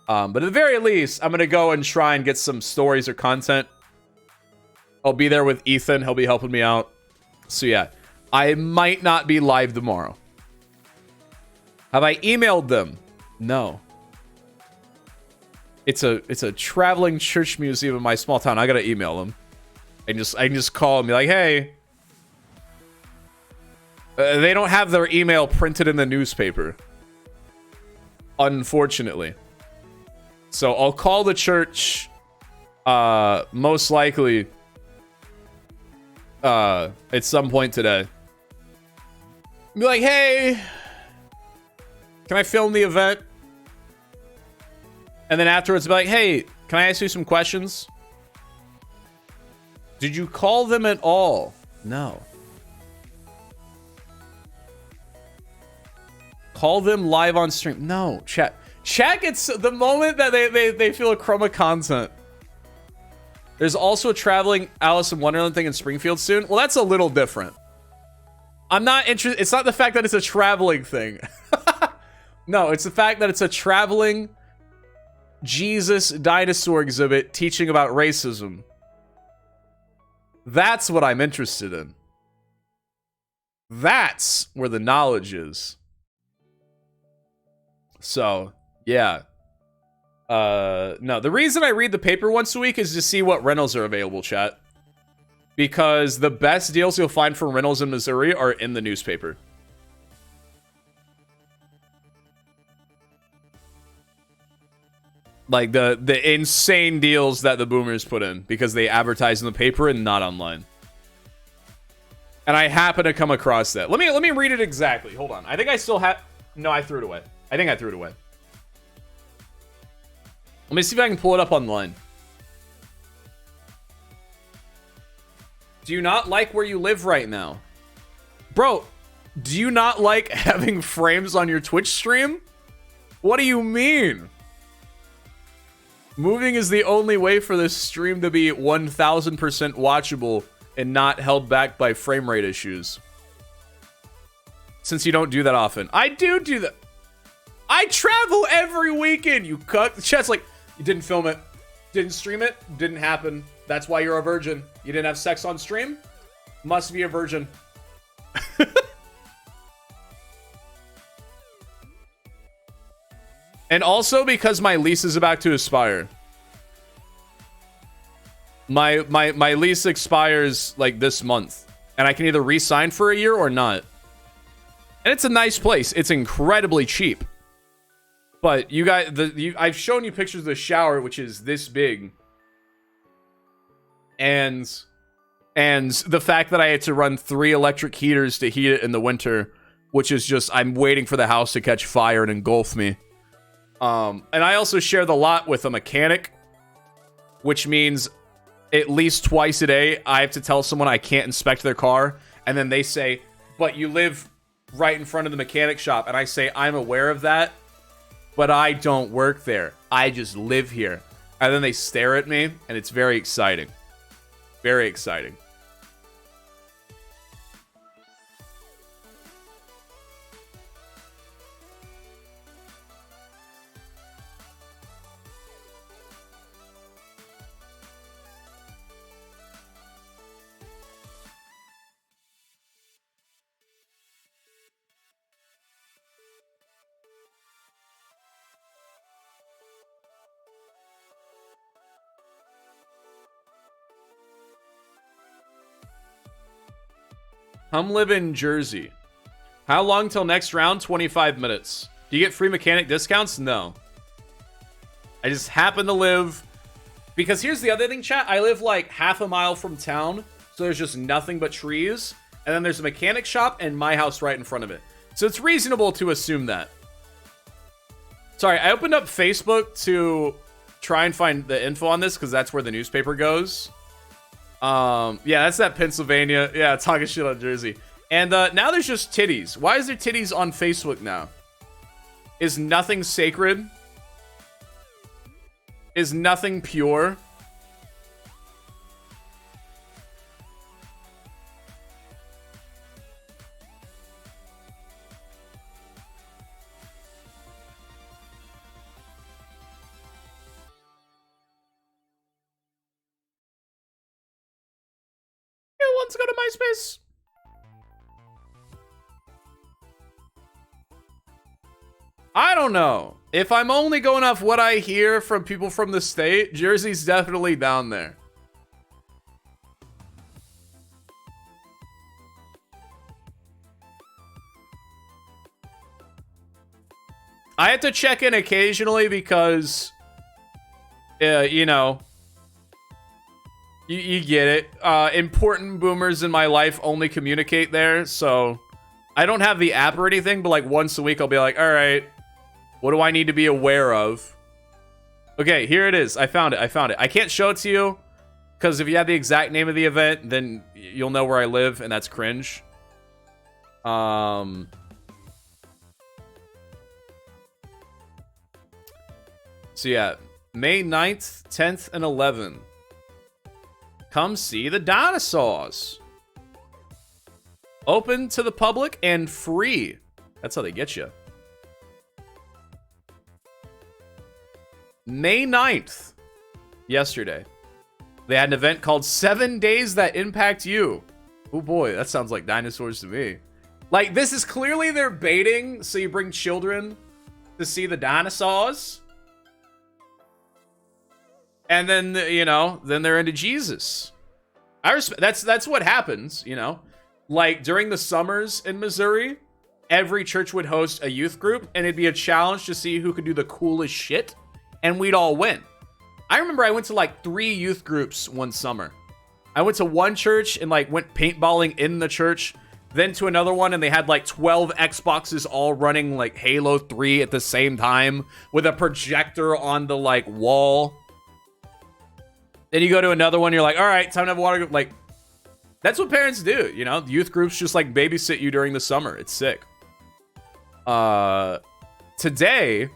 But at the very least, I'm going to go and try and get some stories or content. I'll be there with Ethan. He'll be helping me out. So, yeah. I might not be live tomorrow. Have I emailed them? No. It's a traveling church museum in my small town. I gotta email them. I can just call and be like, hey. They don't have their email printed in the newspaper. Unfortunately. So I'll call the church. Most likely. At some point today. Be like, hey. Can I film the event? And then afterwards, be like, hey, can I ask you some questions? Did you call them at all? No. Call them live on stream. No, chat. Chat gets the moment that they feel a chroma content. There's also a traveling Alice in Wonderland thing in Springfield soon. Well, that's a little different. I'm not interested. It's not the fact that it's a traveling thing. No, it's the fact that it's a traveling Jesus dinosaur exhibit teaching about racism. That's what I'm interested in. That's where the knowledge is. So, yeah. No, the reason I read the paper once a week is to see what rentals are available, chat. Because the best deals you'll find for rentals in Missouri are in the newspaper. Like the insane deals that the boomers put in because they advertise in the paper and not online. And I happen to come across that. Let me read it exactly. Hold on. I think I still have. No, I threw it away. I think I threw it away. Let me see if I can pull it up online. Do you not like where you live right now? Bro, do you not like having frames on your Twitch stream? What do you mean? Moving is the only way for this stream to be 1000% watchable and not held back by frame rate issues. Since you don't do that often. I do that. I travel every weekend, you cuck. The chat's like, you didn't film it, didn't stream it, didn't happen. That's why you're a virgin. You didn't have sex on stream? Must be a virgin. And also because my lease is about to expire. My lease expires like this month, and I can either re-sign for a year or not. And it's a nice place. It's incredibly cheap. But you guys, I've shown you pictures of the shower, which is this big, and the fact that I had to run 3 electric heaters to heat it in the winter, which is just, I'm waiting for the house to catch fire and engulf me. And I also share the lot with a mechanic, which means at least twice a day I have to tell someone I can't inspect their car, and then they say, but you live right in front of the mechanic shop, and I say, I'm aware of that, but I don't work there. I just live here. And then they stare at me, and it's very exciting. Very exciting. Come live in Jersey. How long till next round? 25 minutes. Do you get free mechanic discounts? No. I just happen to live... Because here's the other thing, chat. I live like half a mile from town, so there's just nothing but trees. And then there's a mechanic shop and my house right in front of it. So it's reasonable to assume that. Sorry, I opened up Facebook to try and find the info on this because that's where the newspaper goes. Yeah, that's that Pennsylvania. Yeah, talking shit on Jersey. And now there's just titties. Why is there titties on Facebook now? Is nothing sacred? Is nothing pure? Let's go to MySpace. I don't know. If I'm only going off what I hear from people from the state, Jersey's definitely down there. I have to check in occasionally because, you know, you get it. Important boomers in my life only communicate there, so I don't have the app or anything, but like once a week I'll be like, all right, what do I need to be aware of? Okay, here it is. I found it. I can't show it to you because if you have the exact name of the event, then you'll know where I live, and that's cringe. So yeah, May 9th, 10th, and 11th. Come see the dinosaurs. Open to the public and free. That's how they get you. May 9th. Yesterday. They had an event called 7 Days That Impact You. Oh boy, that sounds like dinosaurs to me. Like, this is clearly they're baiting, so you bring children to see the dinosaurs. And then, you know, then they're into Jesus. I respect, that's what happens, you know. Like, during the summers in Missouri, every church would host a youth group, and it'd be a challenge to see who could do the coolest shit, and we'd all win. I remember I went to, like, 3 youth groups one summer. I went to one church and, like, went paintballing in the church, then to another one, and they had, like, 12 Xboxes all running, like, Halo 3 at the same time, with a projector on the, like, wall. Then you go to another one, you're like, all right, time to have water. Like, that's what parents do, you know? Youth groups just, like, babysit you during the summer. It's sick. Today,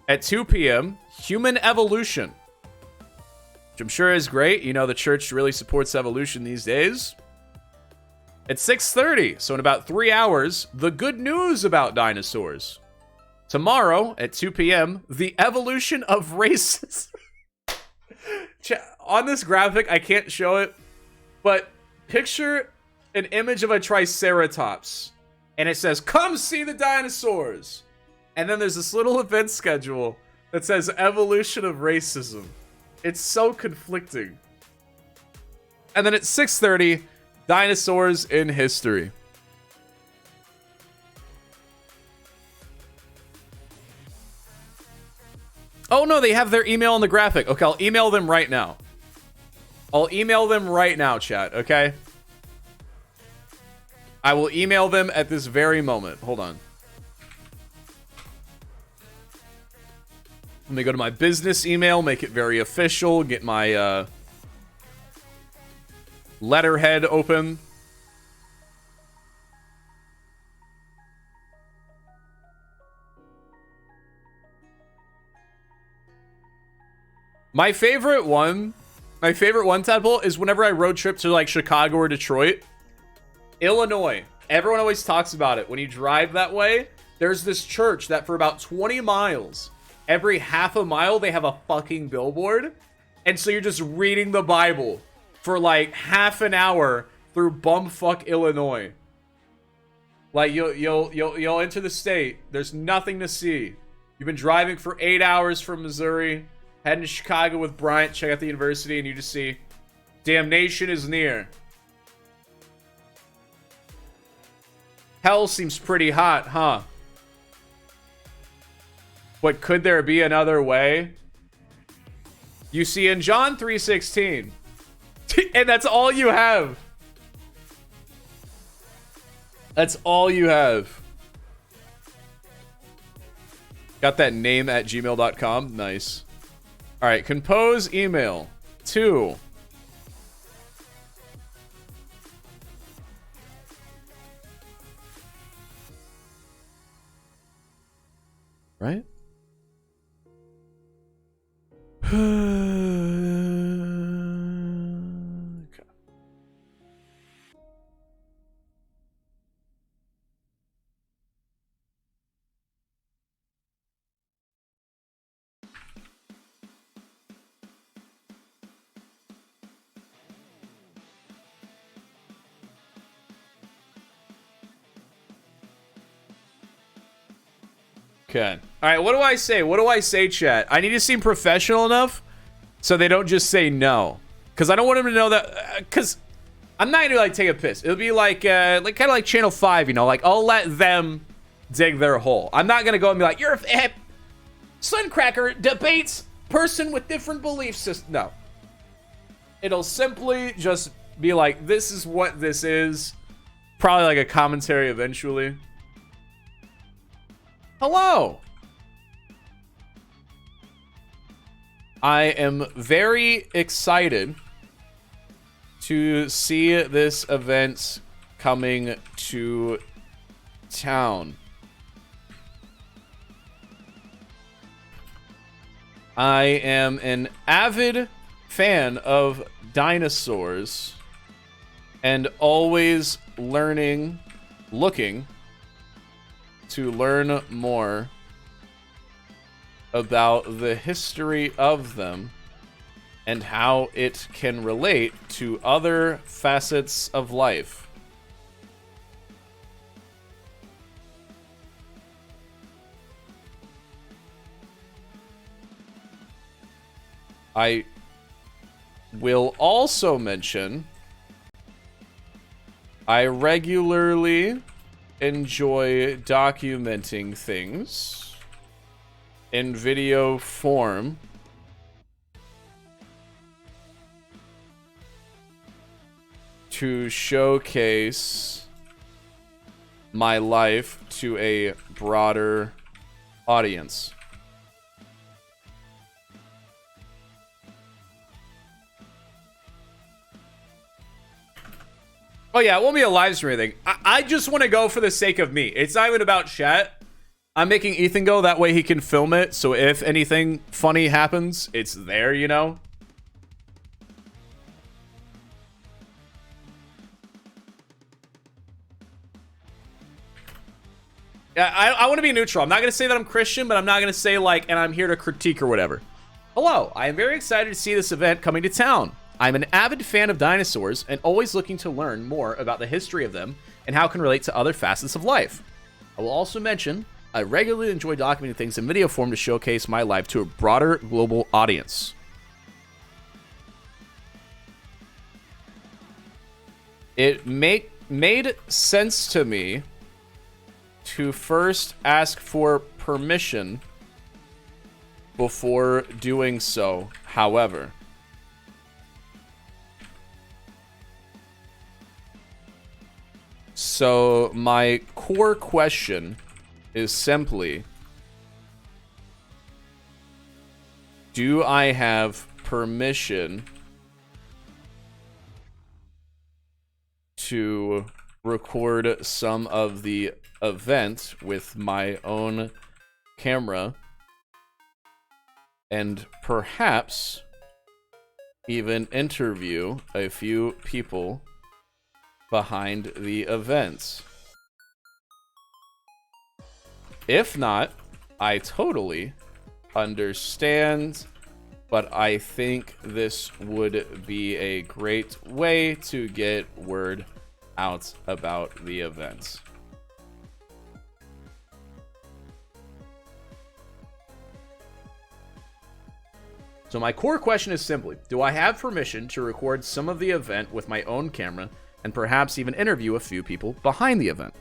at 2 p.m., Human Evolution. Which I'm sure is great. You know, the church really supports evolution these days. At 6:30, so in about 3 hours, the good news about dinosaurs. Tomorrow, at 2 p.m., the evolution of racism. On this graphic, I can't show it, but picture an image of a triceratops, and it says, come see the dinosaurs. And then there's this little event schedule that says evolution of racism. It's so conflicting. And then at 6:30, dinosaurs in history. Oh no, they have their email on the graphic. Okay, I'll email them right now. I'll email them right now, chat, okay? I will email them at this very moment. Hold on. Let me go to my business email, make it very official, get my letterhead open. My favorite one, Tadpole, is whenever I road trip to like Chicago or Detroit. Illinois. Everyone always talks about it. When you drive that way, there's this church that for about 20 miles, every half a mile, they have a fucking billboard. And so you're just reading the Bible for like half an hour through bumfuck Illinois. Like you'll enter the state. There's nothing to see. You've been driving for 8 hours from Missouri, heading to Chicago with Bryant, check out the university, and you just see, damnation is near. Hell seems pretty hot, huh? But could there be another way? You see, in John 3:16, and that's all you have. That's all you have. Got that name at gmail.com? Nice. All right, compose email to right? Okay. Okay. All right, what do I say? What do I say, chat? I need to seem professional enough so they don't just say no. Because I don't want them to know that... Because I'm not going to, like, take a piss. It'll be like kind of like Channel 5, you know? Like, I'll let them dig their hole. I'm not going to go and be like, you're a... Suncracker debates person with different belief system. No. It'll simply just be like, this is what this is. Probably like a commentary eventually. Hello. I am very excited to see this event coming to town. I am an avid fan of dinosaurs and always looking to learn more about the history of them and how it can relate to other facets of life. I will also mention I regularly enjoy documenting things in video form to showcase my life to a broader audience. Oh yeah, it won't be a live stream or anything. I just want to go for the sake of me. It's not even about chat. I'm making Ethan go, that way he can film it, so if anything funny happens, it's there, you know? Yeah, I want to be neutral. I'm not going to say that I'm Christian, but I'm not going to say, like, and I'm here to critique or whatever. Hello, I am very excited to see this event coming to town. I'm an avid fan of dinosaurs and always looking to learn more about the history of them and how it can relate to other facets of life. I will also mention I regularly enjoy documenting things in video form to showcase my life to a broader global audience. it made sense to me to first ask for permission before doing so, however. So my core question is simply, do I have permission to record some of the event with my own camera and perhaps even interview a few people behind the events? If not, I totally understand, but I think this would be a great way to get word out about the events. So my core question is simply, do I have permission to record some of the event with my own camera and perhaps even interview a few people behind the event?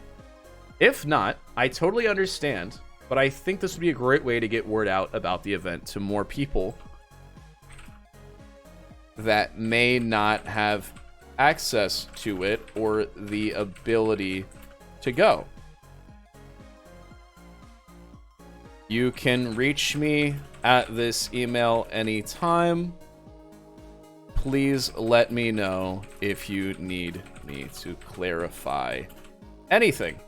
If not, I totally understand, but I think this would be a great way to get word out about the event to more people that may not have access to it or the ability to go. You can reach me at this email anytime. Please let me know if you need me to clarify anything.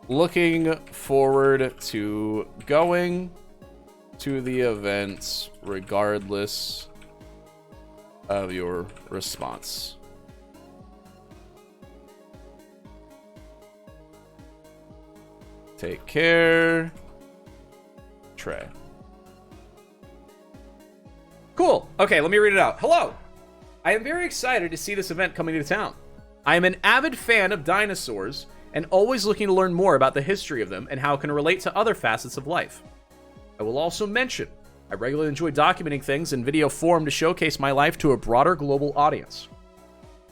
Looking forward to going to the events regardless of your response. Take care, Trey. Cool. Okay, let me read it out. Hello. I am very excited to see this event coming to town. I am an avid fan of dinosaurs and always looking to learn more about the history of them and how it can relate to other facets of life. I will also mention, I regularly enjoy documenting things in video form to showcase my life to a broader global audience.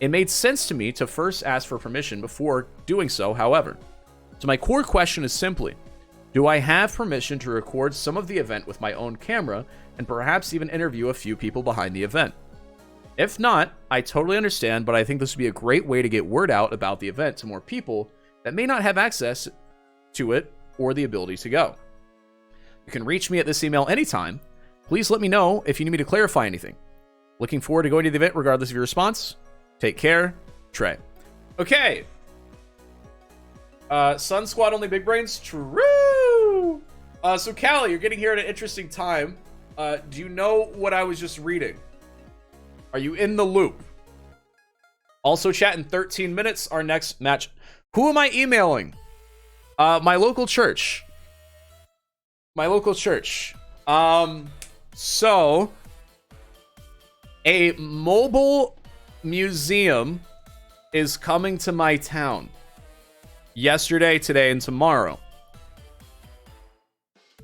It made sense to me to first ask for permission before doing so, however. So my core question is simply, do I have permission to record some of the event with my own camera and perhaps even interview a few people behind the event? If not, I totally understand, but I think this would be a great way to get word out about the event to more people that may not have access to it or the ability to go. You can reach me at this email anytime. Please let me know if you need me to clarify anything. Looking forward to going to the event regardless of your response. Take care, Trey. Okay. Sun Squad only big brains? True! So Callie, you're getting here at an interesting time. Do you know what I was just reading? Are you in the loop? Also chat in 13 minutes, our next match. Who am I emailing? My local church. My local church. So a mobile museum is coming to my town. Yesterday, today, and tomorrow.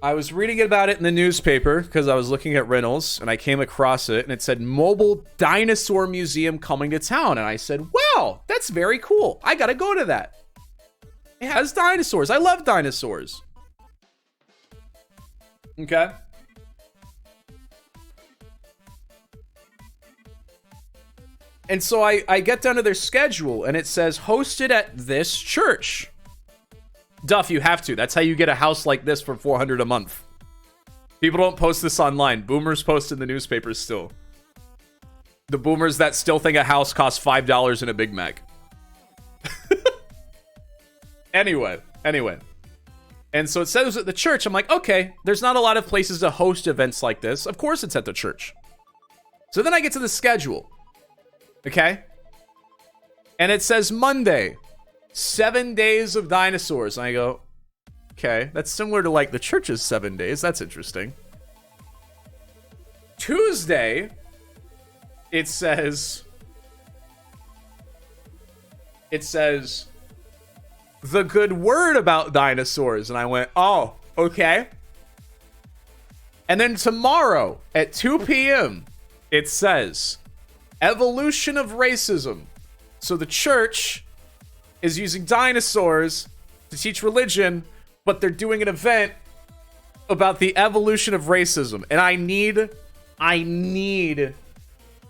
I was reading about it in the newspaper because I was looking at rentals and I came across it and it said mobile dinosaur museum coming to town. And I said, wow, that's very cool. I gotta go to that. It has dinosaurs. I love dinosaurs. Okay. And so I get down to their schedule and it says hosted at this church. Duff, you have to. That's how you get a house like this for $400 a month. People don't post this online. Boomers post in the newspapers still. The boomers that still think a house costs $5 in a Big Mac. Anyway. And so it says at the church, I'm like, okay, there's not a lot of places to host events like this. Of course it's at the church. So then I get to the schedule. Okay? And it says Monday, 7 days of dinosaurs. And I go, okay, that's similar to like the church's 7 days. That's interesting. Tuesday, it says the good word about dinosaurs. And I went, oh, okay. And then tomorrow at 2 p.m., it says Evolution of racism. So the church is using dinosaurs to teach religion, but they're doing an event about the evolution of racism. And I need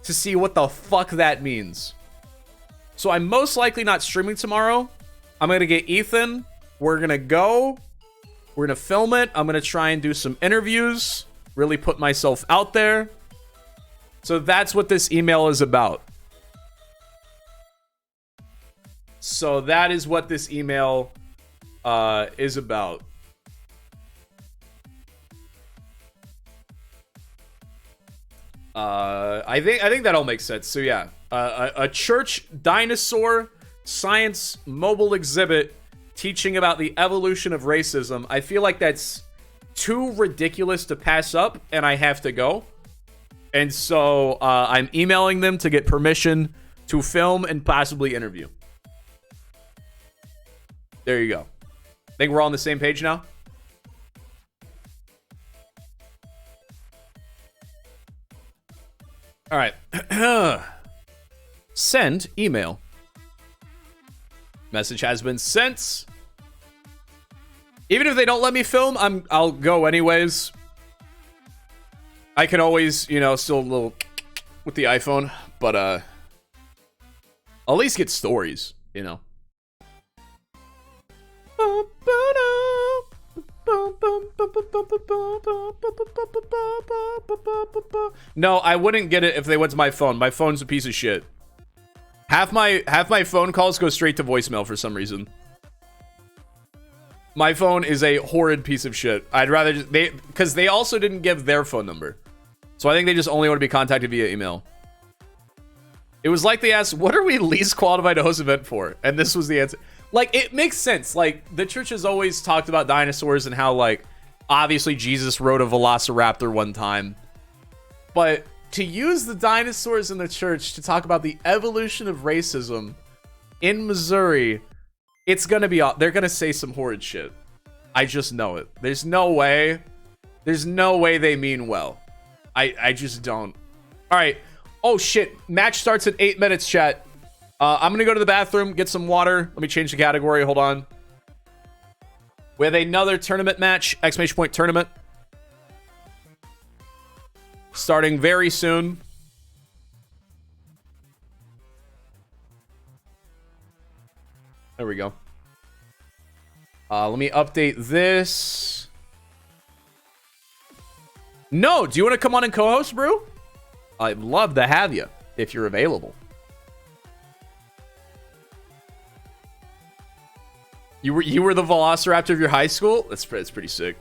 to see what the fuck that means. So I'm most likely not streaming tomorrow. I'm going to get Ethan. We're going to go. We're going to film it. I'm going to try and do some interviews. Really put myself out there. So that's what this email is about. So that is what this email is about. I think that all makes sense. So yeah, a church dinosaur science mobile exhibit teaching about the evolution of racism. I feel like that's too ridiculous to pass up, and I have to go. And so I'm emailing them to get permission to film and possibly interview. There you go. I think we're all on the same page now. All right. Send email. Message has been sent. Even if they don't let me film, I'll go anyways. I can always, you know, still a little with the iPhone, but I'll at least get stories, you know. No, I wouldn't get it if they went to my phone. My phone's a piece of shit. Half my phone calls go straight to voicemail for some reason. My phone is a horrid piece of shit. I'd rather just because they also didn't give their phone number. So I think they just only want to be contacted via email. It was like they asked, what are we least qualified to host an event for? And this was the answer. Like, it makes sense. Like, the church has always talked about dinosaurs and how, like, obviously Jesus rode a velociraptor one time. But to use the dinosaurs in the church to talk about the evolution of racism in Missouri, it's gonna be, they're gonna say some horrid shit. I just know it. There's no way they mean well. I just don't. All right. Oh, shit. Match starts in 8 minutes, chat. I'm going to go to the bathroom, get some water. Let me change the category. Hold on. We have another tournament match. Exclamation point tournament. Starting very soon. There we go. Let me update this. No, do you want to come on and co-host, Brew? I'd love to have you if you're available. You were the Velociraptor of your high school? That's pretty sick.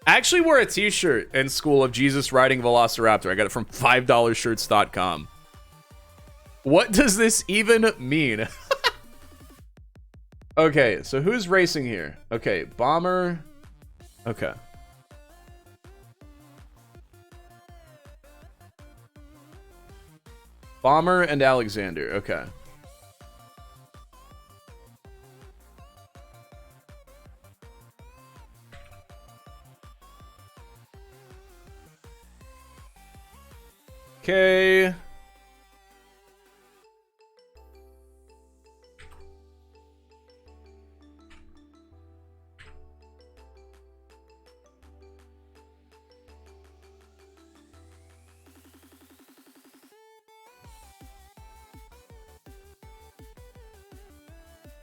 I actually wore a t-shirt in school of Jesus riding Velociraptor. I got it from $5shirts.com. What does this even mean? Okay, so who's racing here? Okay, Bomber. Okay. Bomber and Alexander. Okay. Okay.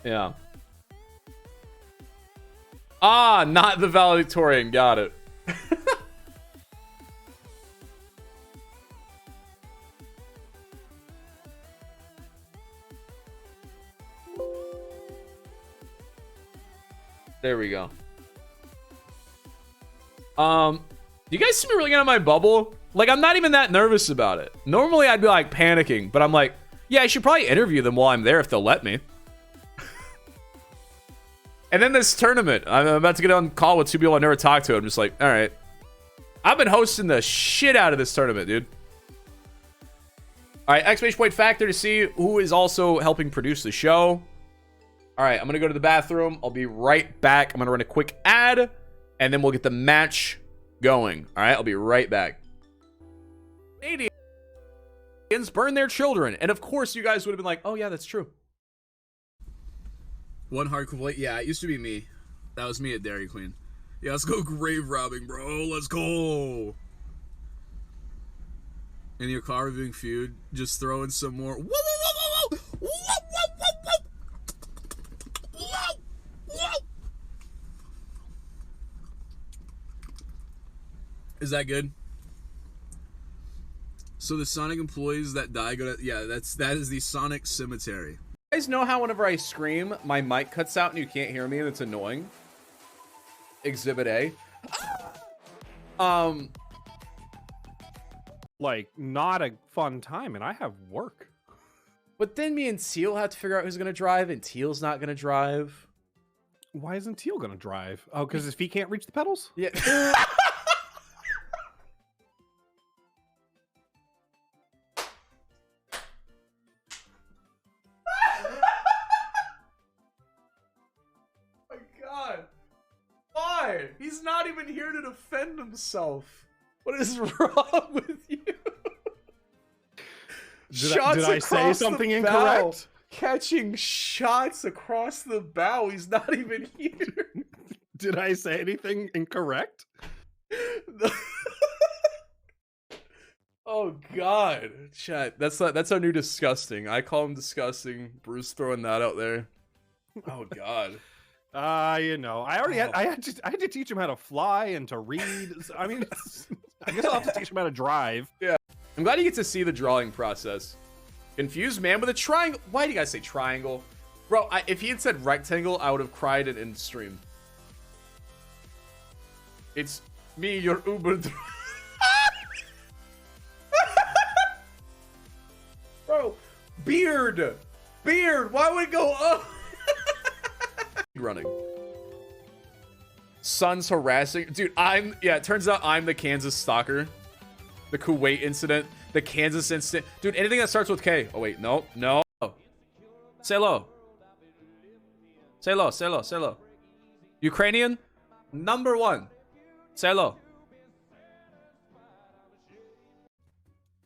Yeah. Ah, not the valedictorian. Got it. There we go. You guys see me really get out of my bubble? Like, I'm not even that nervous about it. Normally, I'd be, like, panicking. But I'm like, yeah, I should probably interview them while I'm there if they'll let me. And then this tournament. I'm about to get on call with two people I never talked to. I'm just like, all right. I've been hosting the shit out of this tournament, dude. All right, exclamation point factor to see who is also helping produce the show. All right, I'm going to go to the bathroom. I'll be right back. I'm going to run a quick ad, and then we'll get the match going. All right, I'll be right back. burn their children. And of course you guys would have been like, oh yeah, that's true. One hard complaint. Yeah, it used to be me. That was me at Dairy Queen. Yeah, let's go grave robbing, bro. Let's go. In your car reviewing food, just throw in some more. Whoa, whoa, whoa, whoa, whoa, whoa, whoa, whoa, whoa. Is that good? So the Sonic employees that die go to, yeah, that is the Sonic cemetery. You guys know how whenever I scream, my mic cuts out and you can't hear me and it's annoying? Exhibit A. Like, not a fun time, and I have work. But then me and Teal have to figure out who's gonna drive, and Teal's not gonna drive. Why isn't Teal gonna drive? Oh, because his feet can't reach the pedals? Yeah. My God. Why? He's not even here to defend himself. What is wrong with you? Did I say something incorrect? Catching shots across the bow. He's not even here. Did I say anything incorrect? Oh God, chat. That's our new disgusting. I call him disgusting. Bruce throwing that out there. Oh God. You know, I already had, I had to teach him how to fly and to read. I mean, I guess I'll have to teach him how to drive. Yeah. I'm glad you get to see the drawing process. Confused man with a triangle. Why do you guys say triangle? Bro, if he had said rectangle, I would have cried in stream. It's me, your Uber. Bro, beard. Why would it go up? Running. Son's harassing. Dude, it turns out I'm the Kansas stalker. The Kuwait incident. The Kansas incident. Dude, anything that starts with K. Oh, wait. No. Say low. Say low. Ukrainian? #1. Say low.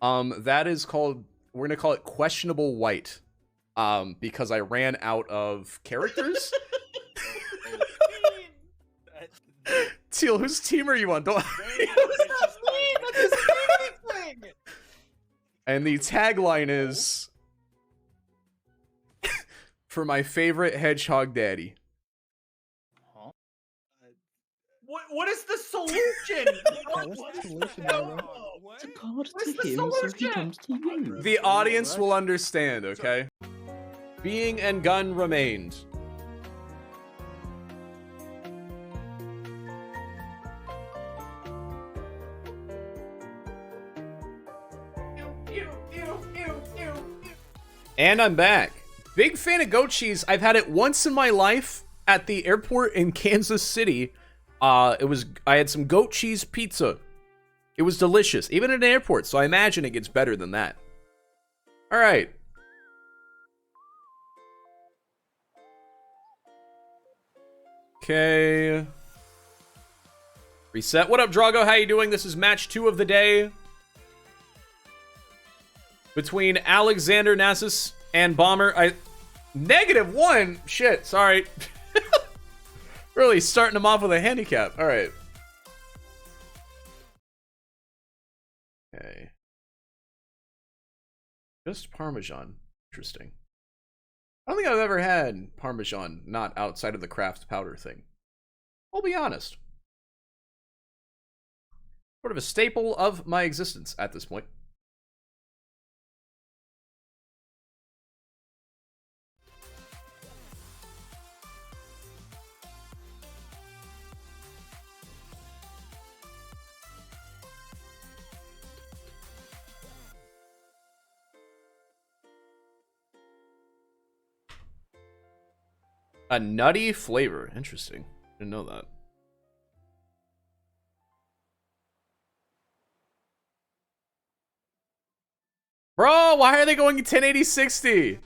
That is called, we're gonna call it questionable white. Because I ran out of characters. Teal, whose team are you on? Don't. And the tagline is, for my favorite hedgehog daddy. What is the solution? What's the solution, It's a card to him, so he comes to you. The audience will understand, okay? Being and gun remained. And I'm back. Big fan of goat cheese. I've had it once in my life at the airport in Kansas City. I had some goat cheese pizza. It was delicious, even at an airport, so I imagine it gets better than that. All right. Okay. Reset. What up, Drago? How you doing? This is match 2 of the day between AlexanderNasis and Bomb3rRL. -1? Shit, sorry. Really starting them off with a handicap. All right. Okay. Just Parmesan. Interesting. I don't think I've ever had Parmesan not outside of the craft powder thing. I'll be honest. Sort of a staple of my existence at this point. A nutty flavor. Interesting. Didn't know that. Bro, why are they going 1080-60?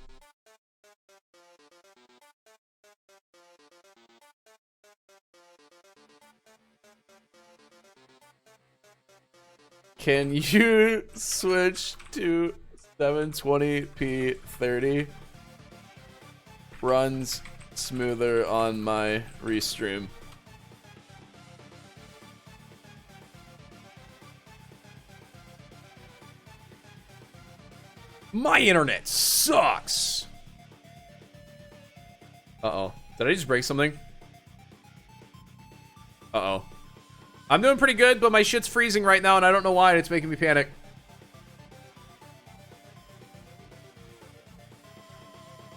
Can you switch to 720p 30 runs smoother on my restream. My internet sucks. Uh-oh. Did I just break something? Uh-oh. I'm doing pretty good, but my shit's freezing right now, and I don't know why. It's making me panic.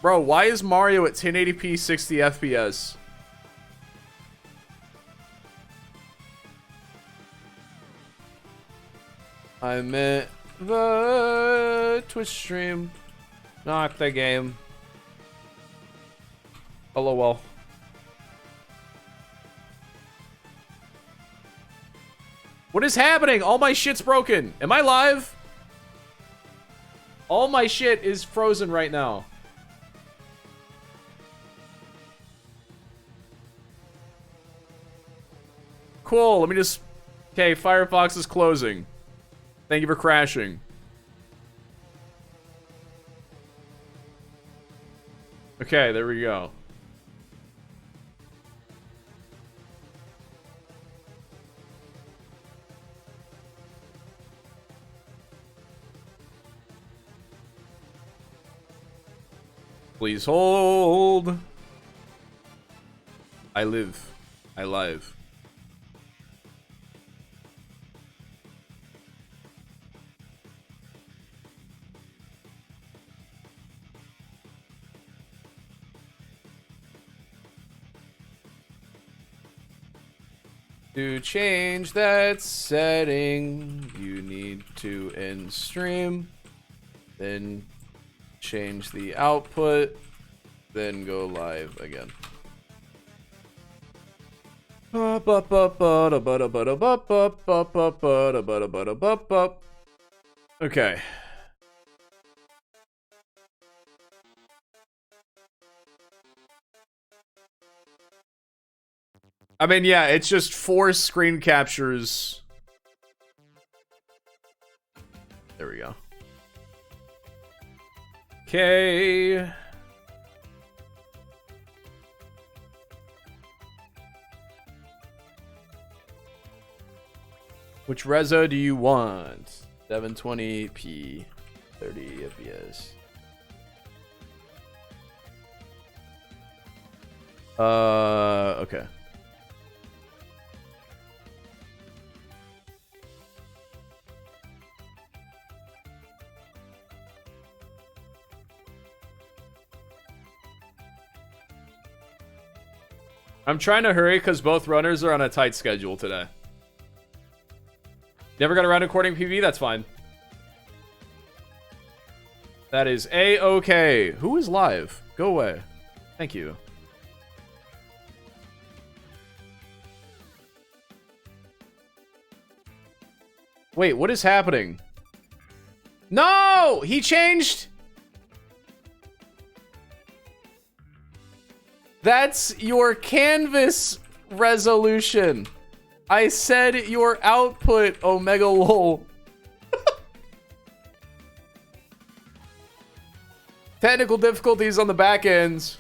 Bro, why is Mario at 1080p 60 FPS? I meant the Twitch stream, not the game. LOL. What is happening? All my shit's broken. Am I live? All my shit is frozen right now. Cool, let me just... Okay, Firefox is closing. Thank you for crashing. Okay, there we go. Please hold. I live. I live. To change that setting, you need to end stream, then change the output, then go live again. Okay. I mean, yeah, it's just 4 screen captures. There we go. Okay. Which Rezo do you want? 720p, 30 FPS. Okay. I'm trying to hurry because both runners are on a tight schedule today. Never got around to recording PB? That's fine. That is A-okay. Who is live? Go away. Thank you. Wait, what is happening? No! He changed... That's your canvas resolution. I said your output, Omega lol. Technical difficulties on the back ends.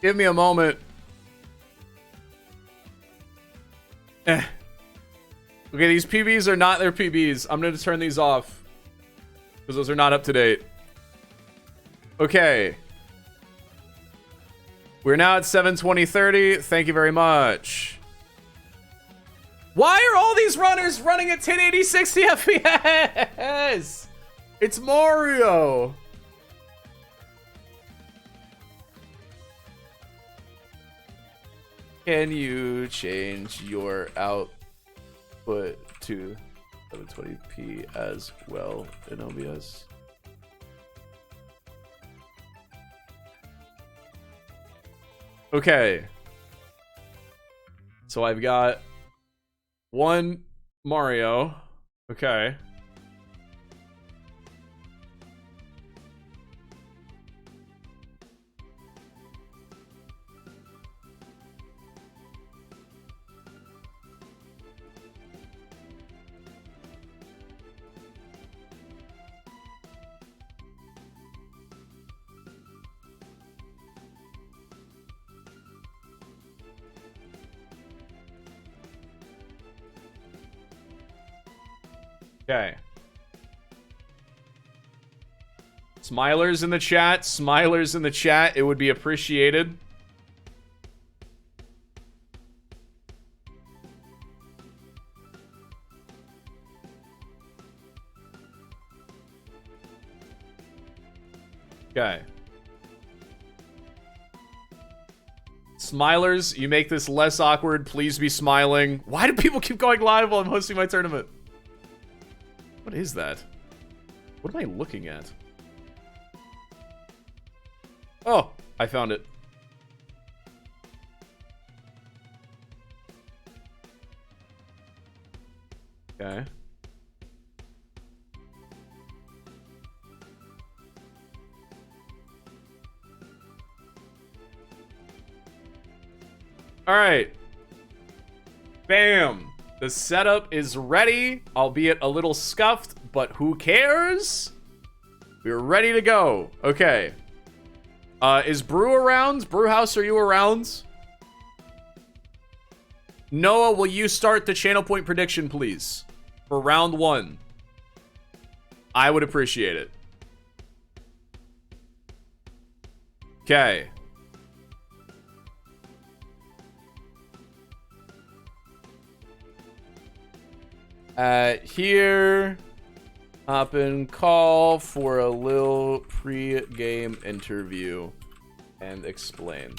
Give me a moment. Okay, these PBs are not their PBs. I'm going to turn these off. Because those are not up to date. Okay. We're now at 720:30. Thank you very much. Why are all these runners running at 1080 60 FPS? It's Mario. Can you change your output to 720p as well in OBS? Okay. So I've got one Mario. Okay. Okay. Smilers in the chat. Smilers in the chat. It would be appreciated. Okay. Smilers, you make this less awkward. Please be smiling. Why do people keep going live while I'm hosting my tournament? What is that? What am I looking at? Oh, I found it. Okay. All right. Bam. The setup is ready, albeit a little scuffed, but who cares? We're ready to go. Okay. Is Brew around? Brewhouse, are you around? Noah, will you start the channel point prediction, please? For round 1. I would appreciate it. Okay. Here, hop and call for a little pre-game interview and explain.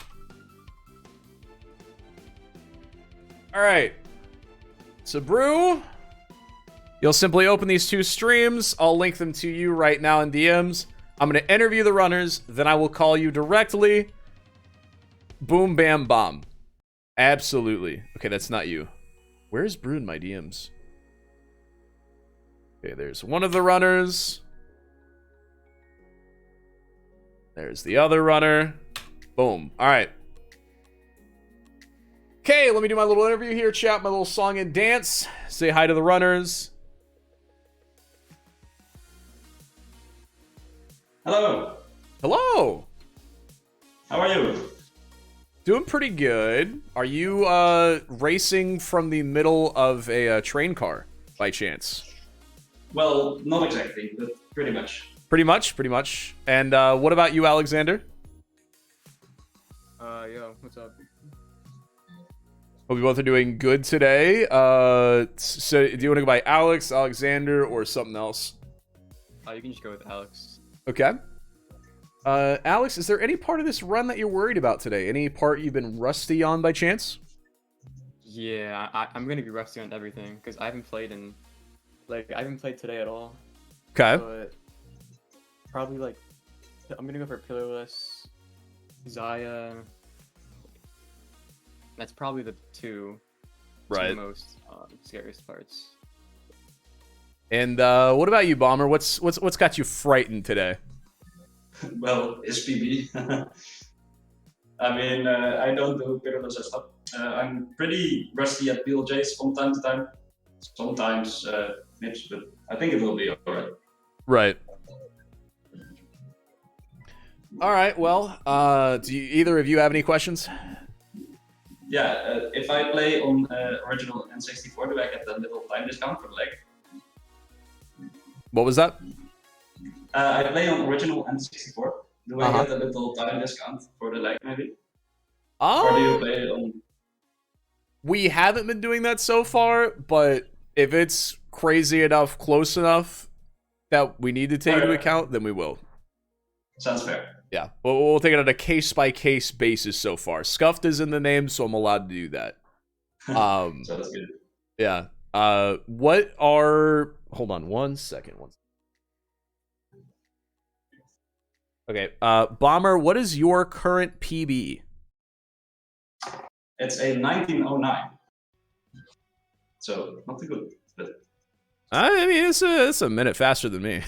All right. So, Brew, you'll simply open these 2 streams. I'll link them to you right now in DMs. I'm going to interview the runners, then I will call you directly. Boom, bam, bomb. Absolutely. Okay, that's not you. Where's Brew in my DMs? Okay, there's one of the runners. There's the other runner. Boom. All right. Okay, let me do my little interview here, chat, my little song and dance. Say hi to the runners. Hello. Hello. How are you? Doing pretty good. Are you racing from the middle of a train car by chance? Well, not exactly, but pretty much. Pretty much. And what about you, Alexander? Yo, what's up? Hope you both are doing good today. So do you want to go by Alex, Alexander, or something else? You can just go with Alex. Okay. Alex, is there any part of this run that you're worried about today? Any part you've been rusty on by chance? Yeah, I'm gonna be rusty on everything because I haven't played today at all. Okay. But probably I'm gonna go for Pillarless, Zaya. That's probably the two most scariest parts. And what about you, Bomber? What's got you frightened today? Well, it's PB. I mean, I don't do Pillarless and stuff. I'm pretty rusty at PLJs from time to time. Sometimes nips, but I think it will be alright. Right. All right. Well, do either of you have any questions? Yeah. If I play on original N64, do I get the little time discount for the leg? What was that? I play on original N64. Do I get a little time discount for the leg, maybe? Or do you play it on? We haven't been doing that so far, but if it's crazy enough, close enough that we need to take into account, then we will. Sounds fair. Yeah, but we'll take it on a case-by-case basis so far. Scuffed is in the name, so I'm allowed to do that. So that's good. Yeah. What are... Hold on one second. Okay, Bomber, what is your current PB? It's a 1909. So, not too good. But... I mean, it's a minute faster than me.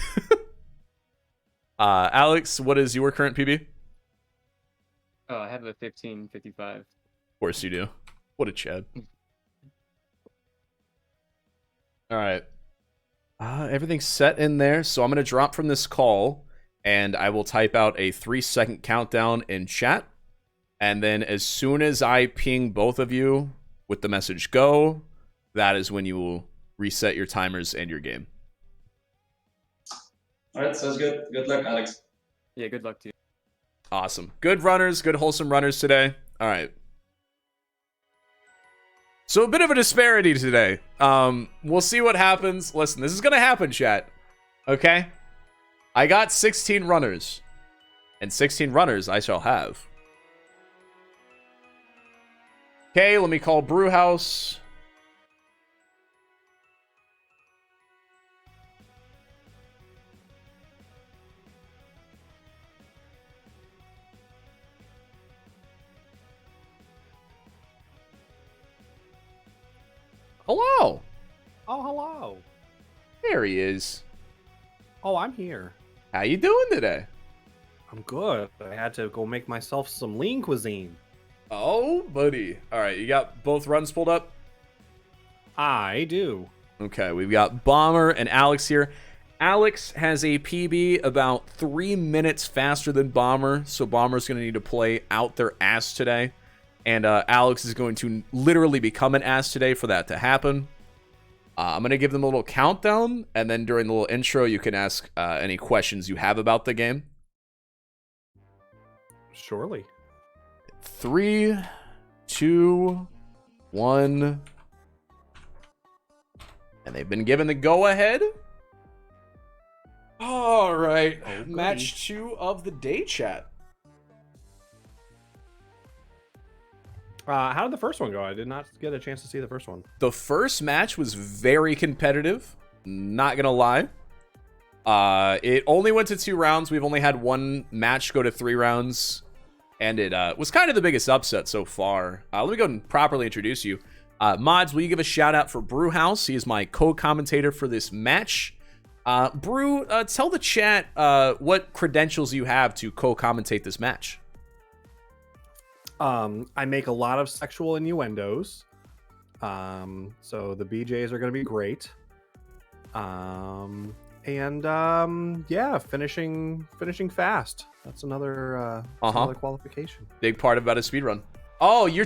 Alex, what is your current PB? Oh, I have a 1555. Of course you do. What a Chad. All right. Everything's set in there, so I'm going to drop from this call, and I will type out a 3-second countdown in chat. And then as soon as I ping both of you with the message go, that is when you will reset your timers and your game. All right, sounds good. Good luck, Alex. Yeah, good luck to you. Awesome. Good runners, good wholesome runners today. All right. So a bit of a disparity today. We'll see what happens. Listen, this is going to happen, chat. Okay? I got 16 runners. And 16 runners I shall have. Okay, let me call Brewhouse. Hello. Oh, hello. There he is. Oh, I'm here. How you doing today? I'm good. I had to go make myself some lean cuisine. Oh, buddy. All right, you got both runs pulled up? I do. Okay, we've got Bomber and Alex here. Alex has a PB about 3 minutes faster than Bomber, so Bomber's going to need to play out their ass today. And Alex is going to literally become an ass today for that to happen. I'm going to give them a little countdown, and then during the little intro, you can ask any questions you have about the game. Surely. 3, 2, 1. And they've been given the go-ahead. All right. Oh, Match 2 of the day, chat. How did the first one go? I did not get a chance to see the first one. The first match was very competitive. Not going to lie. It only went to 2 rounds. We've only had one match go to 3 rounds. And it was kind of the biggest upset so far. Let me go and properly introduce you. Mods, will you give a shout out for Brewhouse? He is my co-commentator for this match. Brew, tell the chat what credentials you have to co-commentate this match. I make a lot of sexual innuendos. So the BJs are going to be great. Yeah, finishing fast. That's another another qualification. Big part about a speedrun. Oh, you're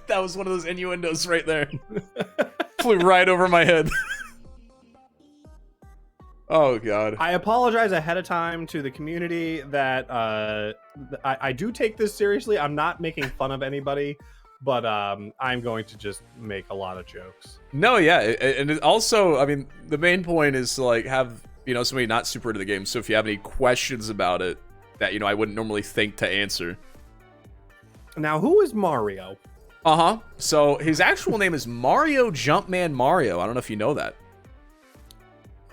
that was one of those innuendos right there. Flew right over my head. Oh god. I apologize ahead of time to the community that I do take this seriously. I'm not making fun of anybody, but I'm going to just make a lot of jokes. No, yeah, and it also, I mean, the main point is to like have, you know, somebody not super into the game. So if you have any questions about it that, you know, I wouldn't normally think to answer. Now, who is Mario? So his actual name is Mario Jumpman Mario. I don't know if you know that.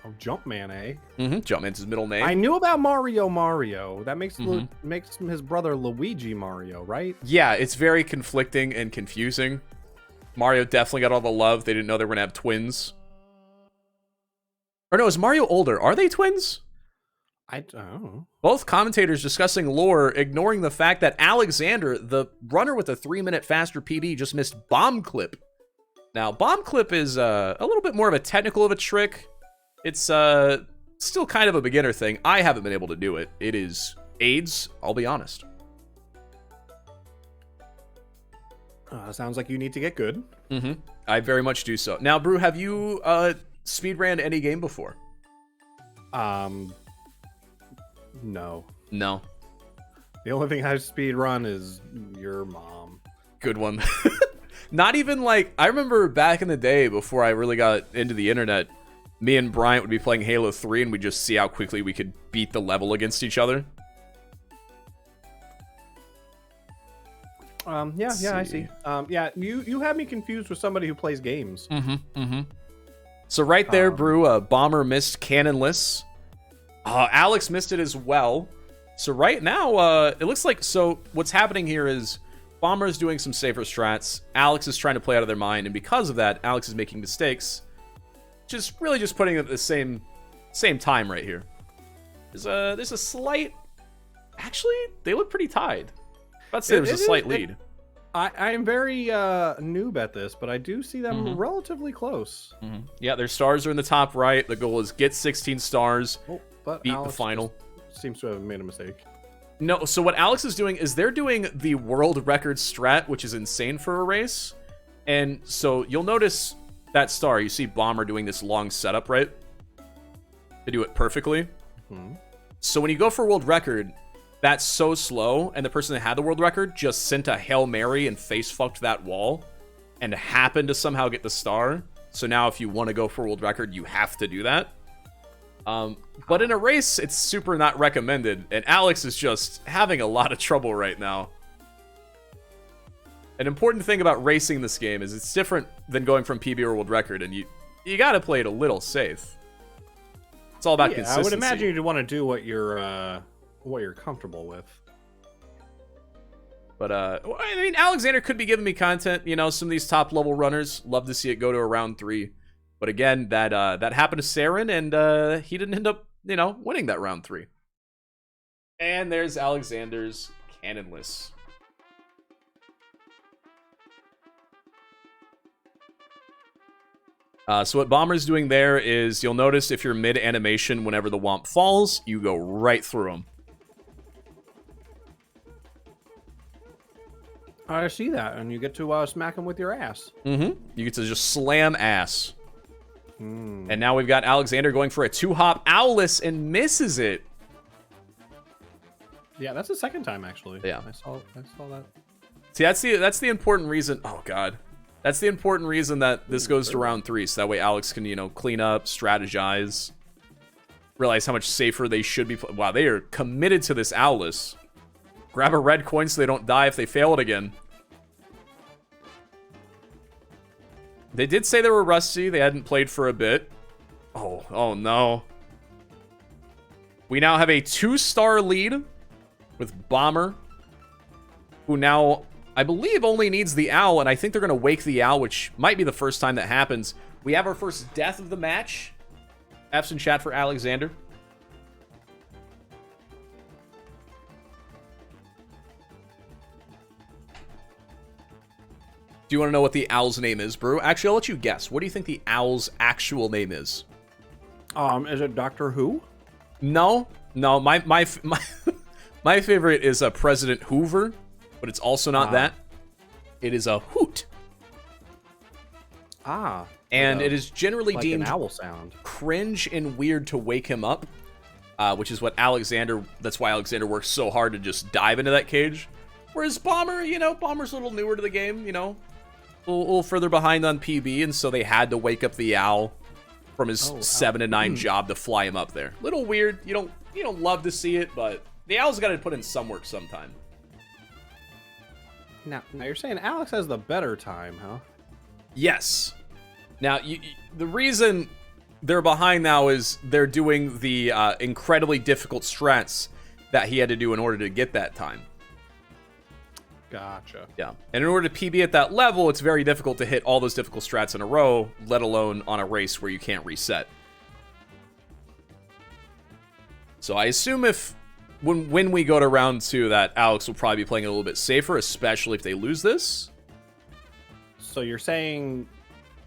Oh, Jumpman, eh? Jumpman's his middle name. I knew about Mario. That makes makes his brother Luigi Mario, right? Yeah, it's very conflicting and confusing. Mario definitely got all the love. They didn't know they were going to have twins. Or no, is Mario older? Are they twins? I don't know. Both commentators discussing lore, ignoring the fact that Alexander, the runner with a 3-minute faster PB, just missed Bomb Clip. Now, Bomb Clip is a little bit more of a technical of a trick. It's still kind of a beginner thing. I haven't been able to do it. It is AIDS, I'll be honest. Sounds like you need to get good. I very much do so. Now, Brew, have you speedran any game before? No. No. The only thing I speed run is your mom. Good one. Not even like, I remember back in the day before I really got into the internet, me and Bryant would be playing Halo 3 and we'd just see how quickly we could beat the level against each other. Yeah, I see. Yeah, you have me confused with somebody who plays games. So right there, Brew, Bomber missed Cannonless. Alex missed it as well. So right now, it looks like, so what's happening here is Bomber is doing some safer strats. Alex is trying to play out of their mind, and because of that, Alex is making mistakes. Just really just putting it at the same time right here. There's a slight, actually, they look pretty tied. Let's say there's a slight lead. I am very noob at this, but I do see them relatively close. Yeah, their stars are in the top right. The goal is get 16 stars, but beat Alex the final. Seems to have made a mistake. No, so what Alex is doing is they're doing the world record strat, which is insane for a race. And so you'll notice that star. You see Bomber doing this long setup, right? To do it perfectly. So when you go for world record, that's so slow, and the person that had the world record just sent a Hail Mary and face-fucked that wall and happened to somehow get the star. So now if you want to go for world record, you have to do that. But in a race, it's super not recommended, and Alex is just having a lot of trouble right now. An important thing about racing this game is it's different than going from PB or world record, and you gotta play it a little safe. It's all about consistency. I would imagine you'd want to do what you're comfortable with. But I mean, Alexander could be giving me content. You know, some of these top level runners love to see it go to a round 3. But again, that happened to Saren, and he didn't end up, you know, winning that round 3. And there's Alexander's Cannonless. So what Bomber's doing there is, you'll notice if you're mid-animation, whenever the Womp falls, you go right through him. I see that, and you get to smack him with your ass. You get to just slam ass. And now we've got Alexander going for a 2-hop Owless and misses it. Yeah, that's the second time, actually. Yeah. I saw that. See, that's the important reason. Oh, God. That's the important reason that this goes to round 3, so that way Alex can, you know, clean up, strategize, realize how much safer they should be. Wow, they are committed to this Owless. Grab a red coin so they don't die if they fail it again. They did say they were rusty. They hadn't played for a bit. Oh no. We now have a 2-star lead with Bomber, who now, I believe, only needs the owl, and I think they're going to wake the owl, which might be the first time that happens. We have our first death of the match. F's in chat for Alexander. Do you want to know what the owl's name is, Brew? Actually, I'll let you guess. What do you think the owl's actual name is? Is it Doctor Who? No. My favorite is President Hoover, but it's also not that. It is a hoot. And it is generally like deemed an owl sound. Cringe and weird to wake him up, which is what Alexander. That's why Alexander works so hard to just dive into that cage. Whereas Bomber, you know, Bomber's a little newer to the game, you know, a little further behind on PB, and so they had to wake up the owl from his 7 to 9 job to fly him up there. Little weird. You don't love to see it, but the owl's got to put in some work sometime. Now you're saying Alex has the better time, huh? Yes. Now, the reason they're behind now is they're doing the incredibly difficult strats that he had to do in order to get that time. Gotcha. Yeah. And in order to PB at that level, it's very difficult to hit all those difficult strats in a row, let alone on a race where you can't reset. So I assume when we go to round 2, that Alex will probably be playing a little bit safer, especially if they lose this. So you're saying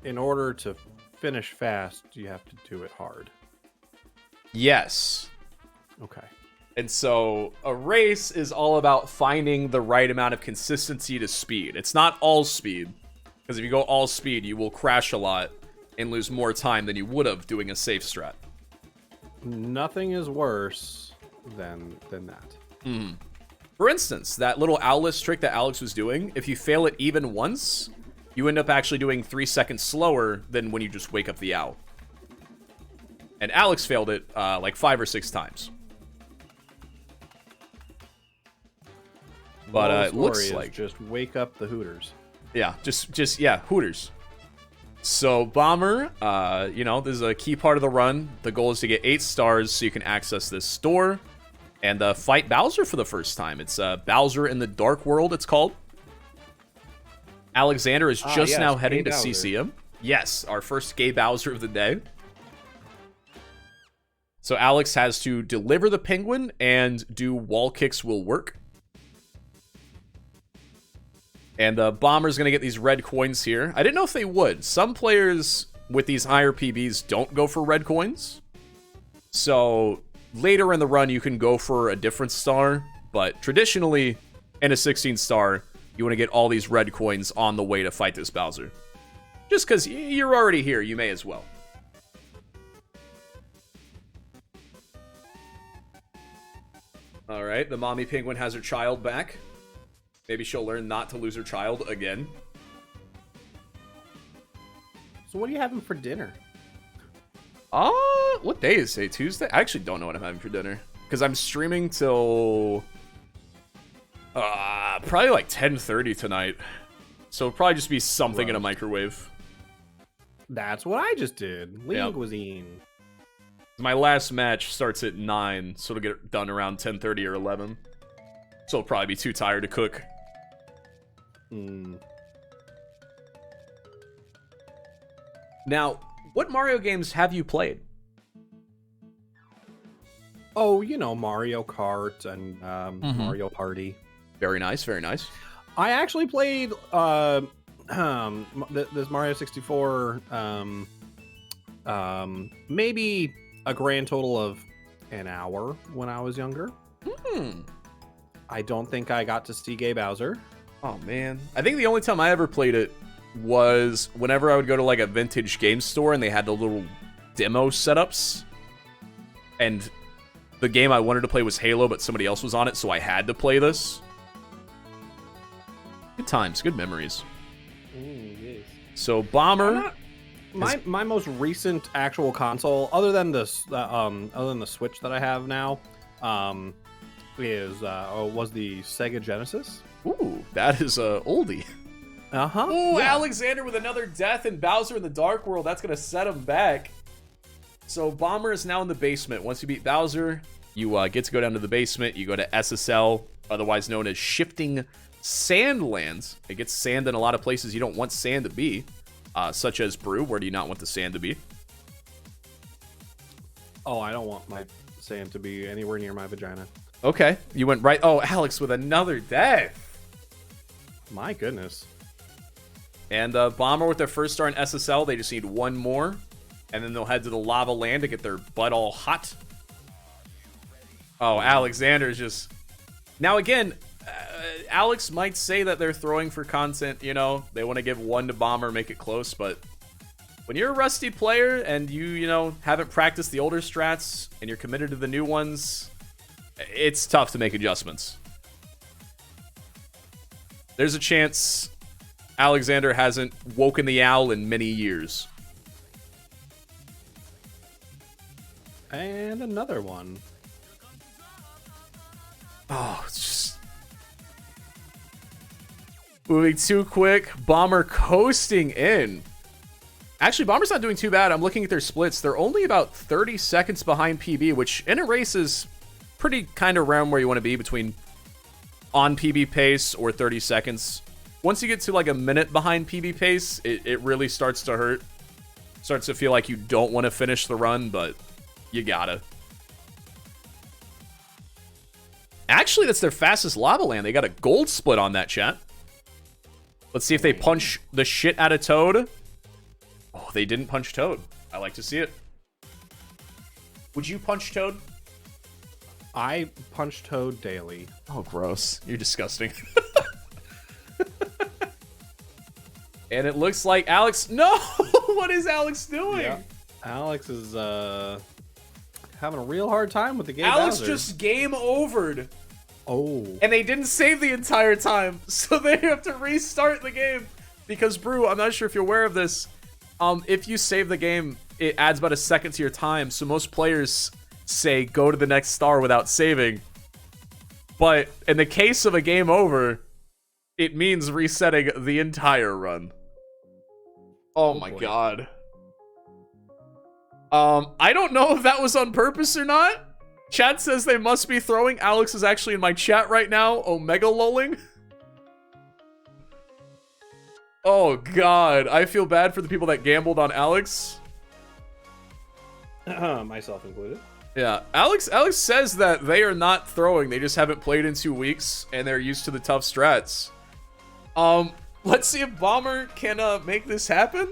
in order to finish fast, you have to do it hard. Yes. Okay. And so a race is all about finding the right amount of consistency to speed. It's not all speed, because if you go all speed, you will crash a lot and lose more time than you would have doing a safe strat. Nothing is worse than that. For instance, that little owless trick that Alex was doing, if you fail it even once, you end up actually doing 3 seconds slower than when you just wake up the owl. And Alex failed it like 5 or 6 times. But it looks like just wake up the Hooters. Yeah, just Hooters. So Bomber, you know, this is a key part of the run. The goal is to get 8 stars so you can access this store and fight Bowser for the first time. It's Bowser in the Dark World, it's called. Alexander is just now heading to CCM. Yes, our first gay Bowser of the day. So Alex has to deliver the penguin and do wall kicks will work. And Bomber's going to get these red coins here. I didn't know if they would. Some players with these higher PBs don't go for red coins. So later in the run, you can go for a different star. But traditionally, in a 16 star, you want to get all these red coins on the way to fight this Bowser. Just because you're already here, you may as well. All right, the mommy penguin has her child back. Maybe she'll learn not to lose her child again. So what are you having for dinner? What day is it? Tuesday? I actually don't know what I'm having for dinner. Because I'm streaming till... probably like 10:30 tonight. So it'll probably just be something in a microwave. That's what I just did. Lean cuisine. My last match starts at 9, so it'll get done around 10:30 or 11. So I'll probably be too tired to cook. Now, what Mario games have you played? Oh, you know, Mario Kart and Mario Party. Very nice, very nice. I actually played this Mario 64 maybe a grand total of an hour when I was younger. I don't think I got to see Gay Bowser. Oh man, I think the only time I ever played it was whenever I would go to like a vintage game store and they had the little demo setups, and the game I wanted to play was Halo, but somebody else was on it, so I had to play this. Good times, good memories. Yes. So Bomber, my most recent actual console, other than the Switch that I have now, was the Sega Genesis. Ooh, that is a oldie. Ooh, Yeah. Alexander with another death and Bowser in the Dark World. That's gonna set him back. So Bomber is now in the basement. Once you beat Bowser, you get to go down to the basement. You go to SSL, otherwise known as Shifting Sandlands. It gets sand in a lot of places you don't want sand to be, such as Brew. Where do you not want the sand to be? Oh, I don't want my sand to be anywhere near my vagina. Okay, you went right. Oh, Alex with another death. My goodness. And Bomber with their first star in SSL. They just need one more, and then they'll head to the lava land to get their butt all hot. Oh, Alexander's just... Now again, Alex might say that they're throwing for content, you know, they want to give one to Bomber, make it close, but when you're a rusty player and you know, haven't practiced the older strats and you're committed to the new ones, it's tough to make adjustments. There's a chance Alexander hasn't woken the owl in many years. And another one. Oh, it's just... moving too quick. Bomber coasting in. Actually, Bomber's not doing too bad. I'm looking at their splits. They're only about 30 seconds behind PB, which in a race is pretty kind of around where you want to be, between on PB pace or 30 seconds. Once you get to like a minute behind PB pace, it really starts to hurt. Starts to feel like you don't want to finish the run, but you gotta. Actually, that's their fastest lava land. They got a gold split on that, chat. Let's see if they punch the shit out of Toad. Oh, they didn't punch Toad. I like to see it. Would you punch Toad? I punch Toad daily. Oh, gross. You're disgusting. And it looks like Alex... No! What is Alex doing? Yeah. Alex is having a real hard time with the game. Alex just game overed. Oh. And they didn't save the entire time, so they have to restart the game. Because, Brew, I'm not sure if you're aware of this. If you save the game, it adds about a second to your time, so most players say go to the next star without saving. But in the case of a game over, it means resetting the entire run. Oh my god. I don't know if that was on purpose or not. Chat says they must be throwing. Alex is actually in my chat right now, Omega lolling. Oh god, I feel bad for the people that gambled on Alex. Myself included. Yeah, Alex says that they are not throwing. They just haven't played in 2 weeks, and they're used to the tough strats. Let's see if Bomber can make this happen.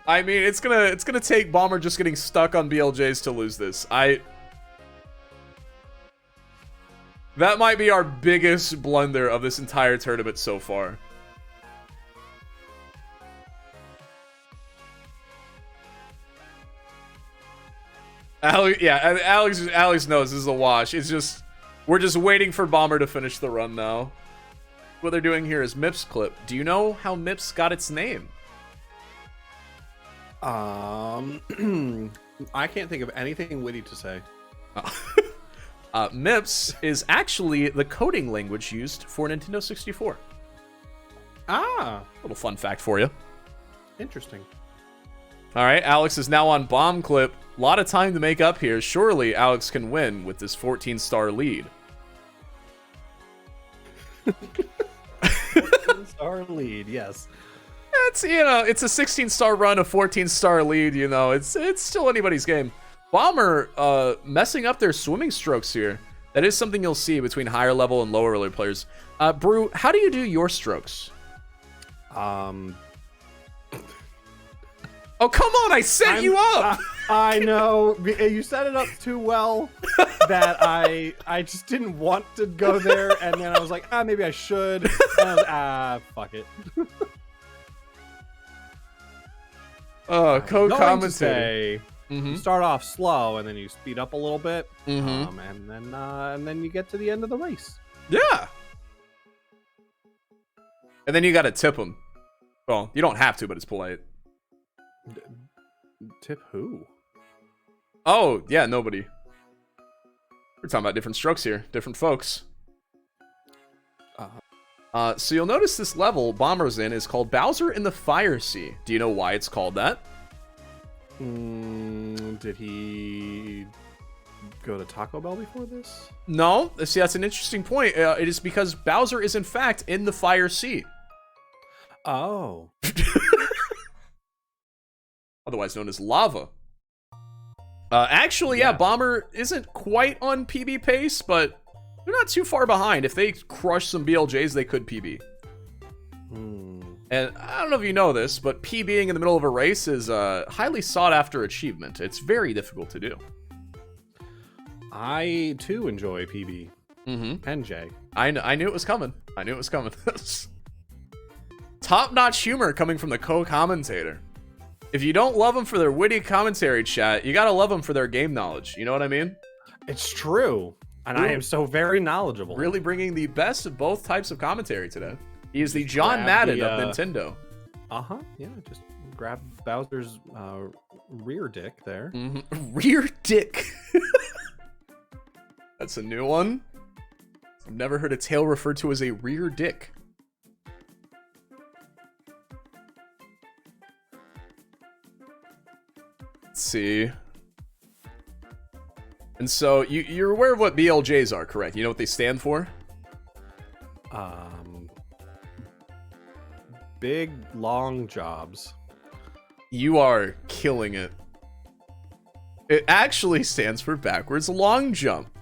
I mean, it's gonna take Bomber just getting stuck on BLJs to lose this. That might be our biggest blunder of this entire tournament so far. Alex knows this is a wash. It's just we're just waiting for Bomber to finish the run now. What they're doing here is Mips clip. Do you know how Mips got its name? I can't think of anything witty to say. Mips is actually the coding language used for Nintendo 64. Little fun fact for you. Interesting. All right, Alex is now on bomb clip. A lot of time to make up here. Surely Alex can win with this 14-star lead. 14-star lead, yes. It's it's a 16-star run, a 14-star lead. It's still anybody's game. Bomber messing up their swimming strokes here. That is something you'll see between higher level and lower level players. Brew, how do you do your strokes? Oh, come on, I set you up! I know. You set it up too well that I just didn't want to go there, and then I was like, maybe I should. And I was like, fuck it. Co-commentator. You start off slow, and then you speed up a little bit, and then you get to the end of the race. Yeah. And then you gotta tip them. Well, you don't have to, but it's polite. Tip who? Oh, yeah, nobody. We're talking about different strokes here, different folks. So you'll notice this level Bomber's in is called Bowser in the Fire Sea. Do you know why it's called that? Did he go to Taco Bell before this? No. See, that's an interesting point. It is because Bowser is in fact in the Fire Sea. Oh. Otherwise known as lava. Actually, yeah, Bomber isn't quite on PB pace, but they're not too far behind. If they crush some BLJs, they could PB. And I don't know if you know this, but PBing in the middle of a race is a highly sought after achievement. It's very difficult to do. I, too, enjoy PB. And J. I knew it was coming. I knew it was coming. Top-notch humor coming from the co-commentator. If you don't love them for their witty commentary, chat, you gotta love them for their game knowledge. You know what I mean? It's true. And I am so very knowledgeable. Really bringing the best of both types of commentary today. He is the John Madden of Nintendo. Yeah, just grab Bowser's rear dick there. Rear dick. That's a new one. I've never heard a tail referred to as a rear dick. Let's see. And so you're aware of what BLJs are, correct? You know what they stand for? Big long jobs. You are killing it. It actually stands for backwards long jump.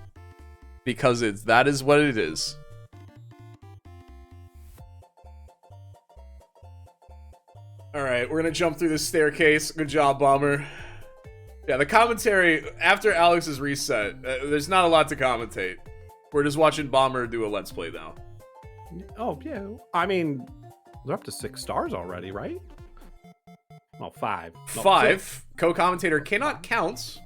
Because that is what it is. Alright, we're gonna jump through this staircase. Good job, Bomber. Yeah, the commentary, after Alex's reset, there's not a lot to commentate. We're just watching Bomber do a Let's Play now. Oh, yeah. I mean, they're up to 6 stars already, right? Well, 5. No, 5. Co-commentator cannot count.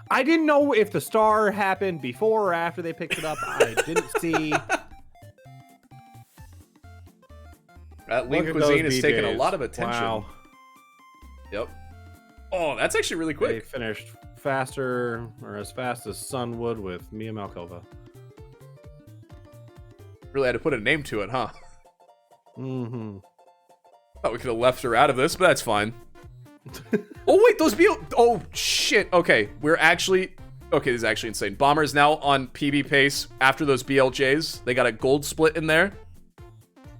I didn't know if the star happened before or after they picked it up. I didn't see. That Lean Cuisine has taken a lot of attention. Wow. Yep. Oh, that's actually really quick. They finished faster, or as fast as Sun would with Mia Malkova. Really had to put a name to it, huh? Mm-hmm. Thought we could have left her out of this, but that's fine. Oh, wait, those oh, shit. Okay, okay, this is actually insane. Bomber is now on PB pace after those BLJs. They got a gold split in there.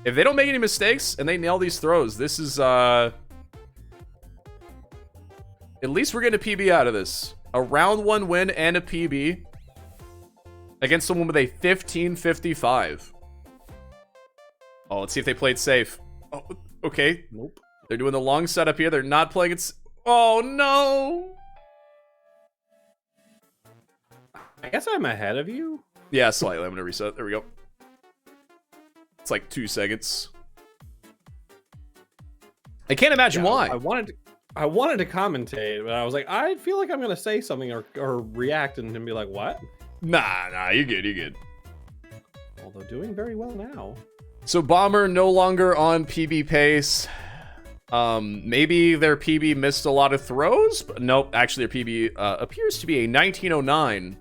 If they don't make any mistakes and they nail these throws, this is, at least we're getting a PB out of this. A round 1 win and a PB against someone with a 1555. Oh, let's see if they played safe. Oh, okay. Nope. They're doing the long setup here. They're not playing it. Oh, no. I guess I'm ahead of you. Yeah, slightly. I'm going to reset. There we go. It's like 2 seconds. I can't imagine why. I I wanted to commentate, but I was like, I feel like I'm gonna say something or react and be like, what? Nah, you're good, you're good. Although doing very well now. So Bomb3rRL no longer on PB pace. Maybe their PB missed a lot of throws, but nope, actually their PB appears to be a 1909.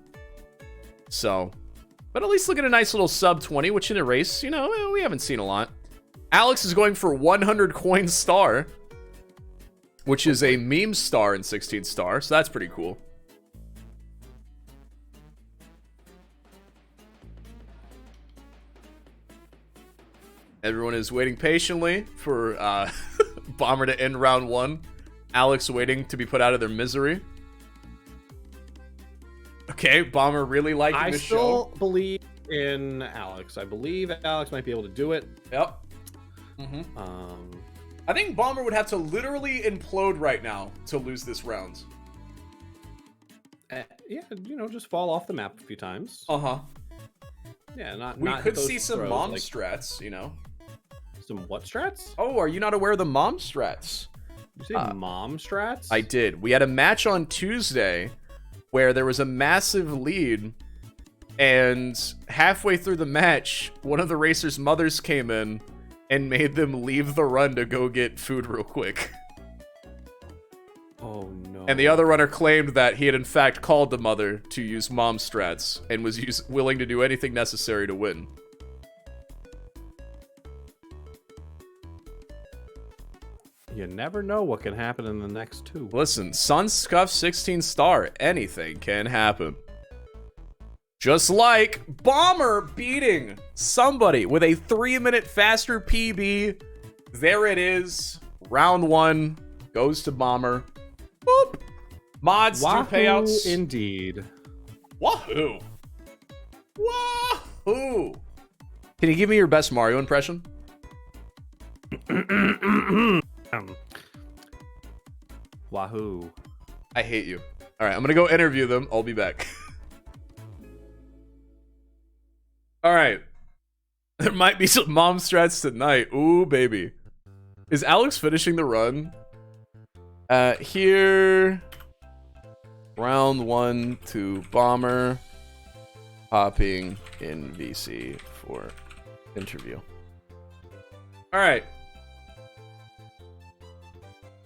So, but at least look at a nice little sub 20, which in a race, you know, we haven't seen a lot. Alex is going for 100 coin star, which is a meme star in 16 star, so that's pretty cool. Everyone is waiting patiently for Bomb3rRL to end round 1. Alex waiting to be put out of their misery. Okay, Bomb3rRL really liking the show. I still believe in Alex. I believe Alex might be able to do it. Yep. I think Bomb3rRL would have to literally implode right now to lose this round. Yeah, you know, just fall off the map a few times. Uh-huh. Yeah, We not could those see some throws, mom like- strats, you know. Some what strats? Oh, are you not aware of the mom strats? You say mom strats? I did. We had a match on Tuesday where there was a massive lead, and halfway through the match, one of the racers' mothers came in and made them leave the run to go get food real quick. Oh no. And the other runner claimed that he had in fact called the mother to use mom strats and was willing to do anything necessary to win. You never know what can happen in the next two. Listen, Sunscuff 16 star, anything can happen. Just like Bomb3rRL beating somebody with a 3-minute faster PB. There it is. Round 1 goes to Bomb3rRL. Boop. Mods, do payouts. Indeed. Wahoo. Wahoo. Can you give me your best Mario impression? Wahoo. I hate you. All right, I'm going to go interview them. I'll be back. All right. There might be some mom strats tonight. Ooh, baby. Is Alex finishing the run? Here. Round 1 to Bomb3rRL. Hopping in VC for interview. All right.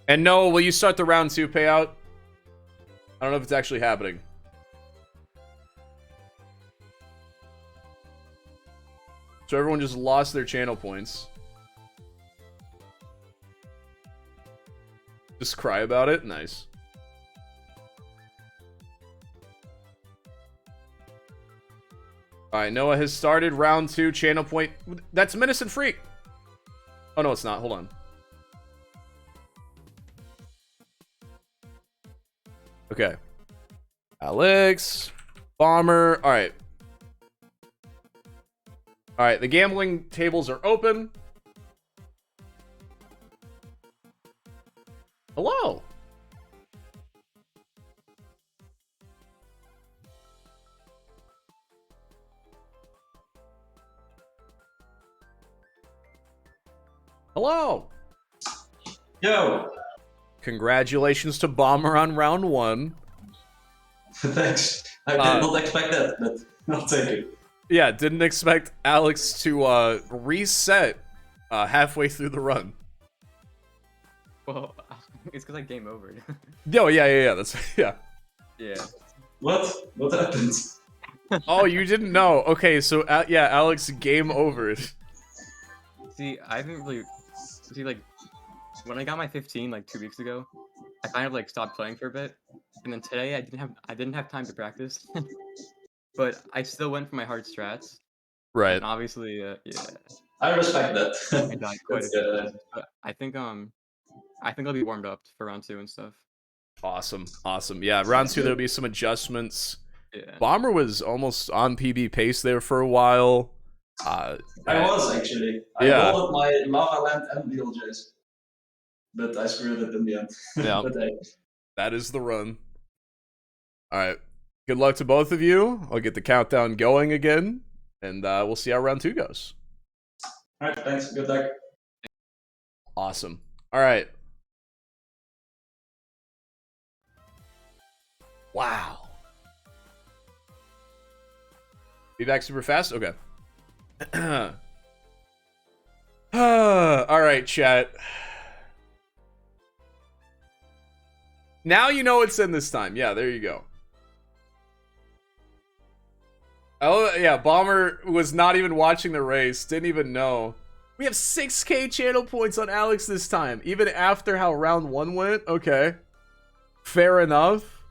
And Noah, will you start the round 2 payout? I don't know if it's actually happening. So everyone just lost their channel points. Just cry about it? Nice. Alright, Noah has started round 2, channel point. That's Menace and Freak. Oh, no, it's not. Hold on. Okay. Alex. Bomb3rRL. Alright. Alright, the gambling tables are open. Hello. Hello. Yo. Congratulations to Bomb3rRL on round 1. Thanks. I did not expect that, but I'll take it. Yeah, didn't expect Alex to reset halfway through the run. Well, it's because I game over. Yo, yeah, that's, yeah. Yeah. What? What happened? Oh, you didn't know. Okay, so, yeah, Alex game over. See, I haven't really... See, like, when I got my 15, like, 2 weeks ago, I kind of, like, stopped playing for a bit. And then today, I didn't have time to practice. But I still went for my hard strats. Right. And obviously, yeah. I respect that. I died quite a bit. But I think I'll be warmed up for round 2 and stuff. Awesome. Yeah, round 2 there'll be some adjustments. Yeah. Bomb3rRL was almost on PB pace there for a while. I was actually. I rolled my Lava Land and BLJs. But I screwed it in the end. Yeah. But hey. That is the run. Alright. Good luck to both of you. I'll get the countdown going again. And we'll see how round 2 goes. Alright, thanks. Good luck. Awesome. Alright. Wow. Be back super fast? Okay. All right, chat. Now you know it's in this time. Yeah, there you go. Oh, yeah, Bomber was not even watching the race. Didn't even know. We have 6K channel points on Alex this time, even after how round 1 went. Okay. Fair enough.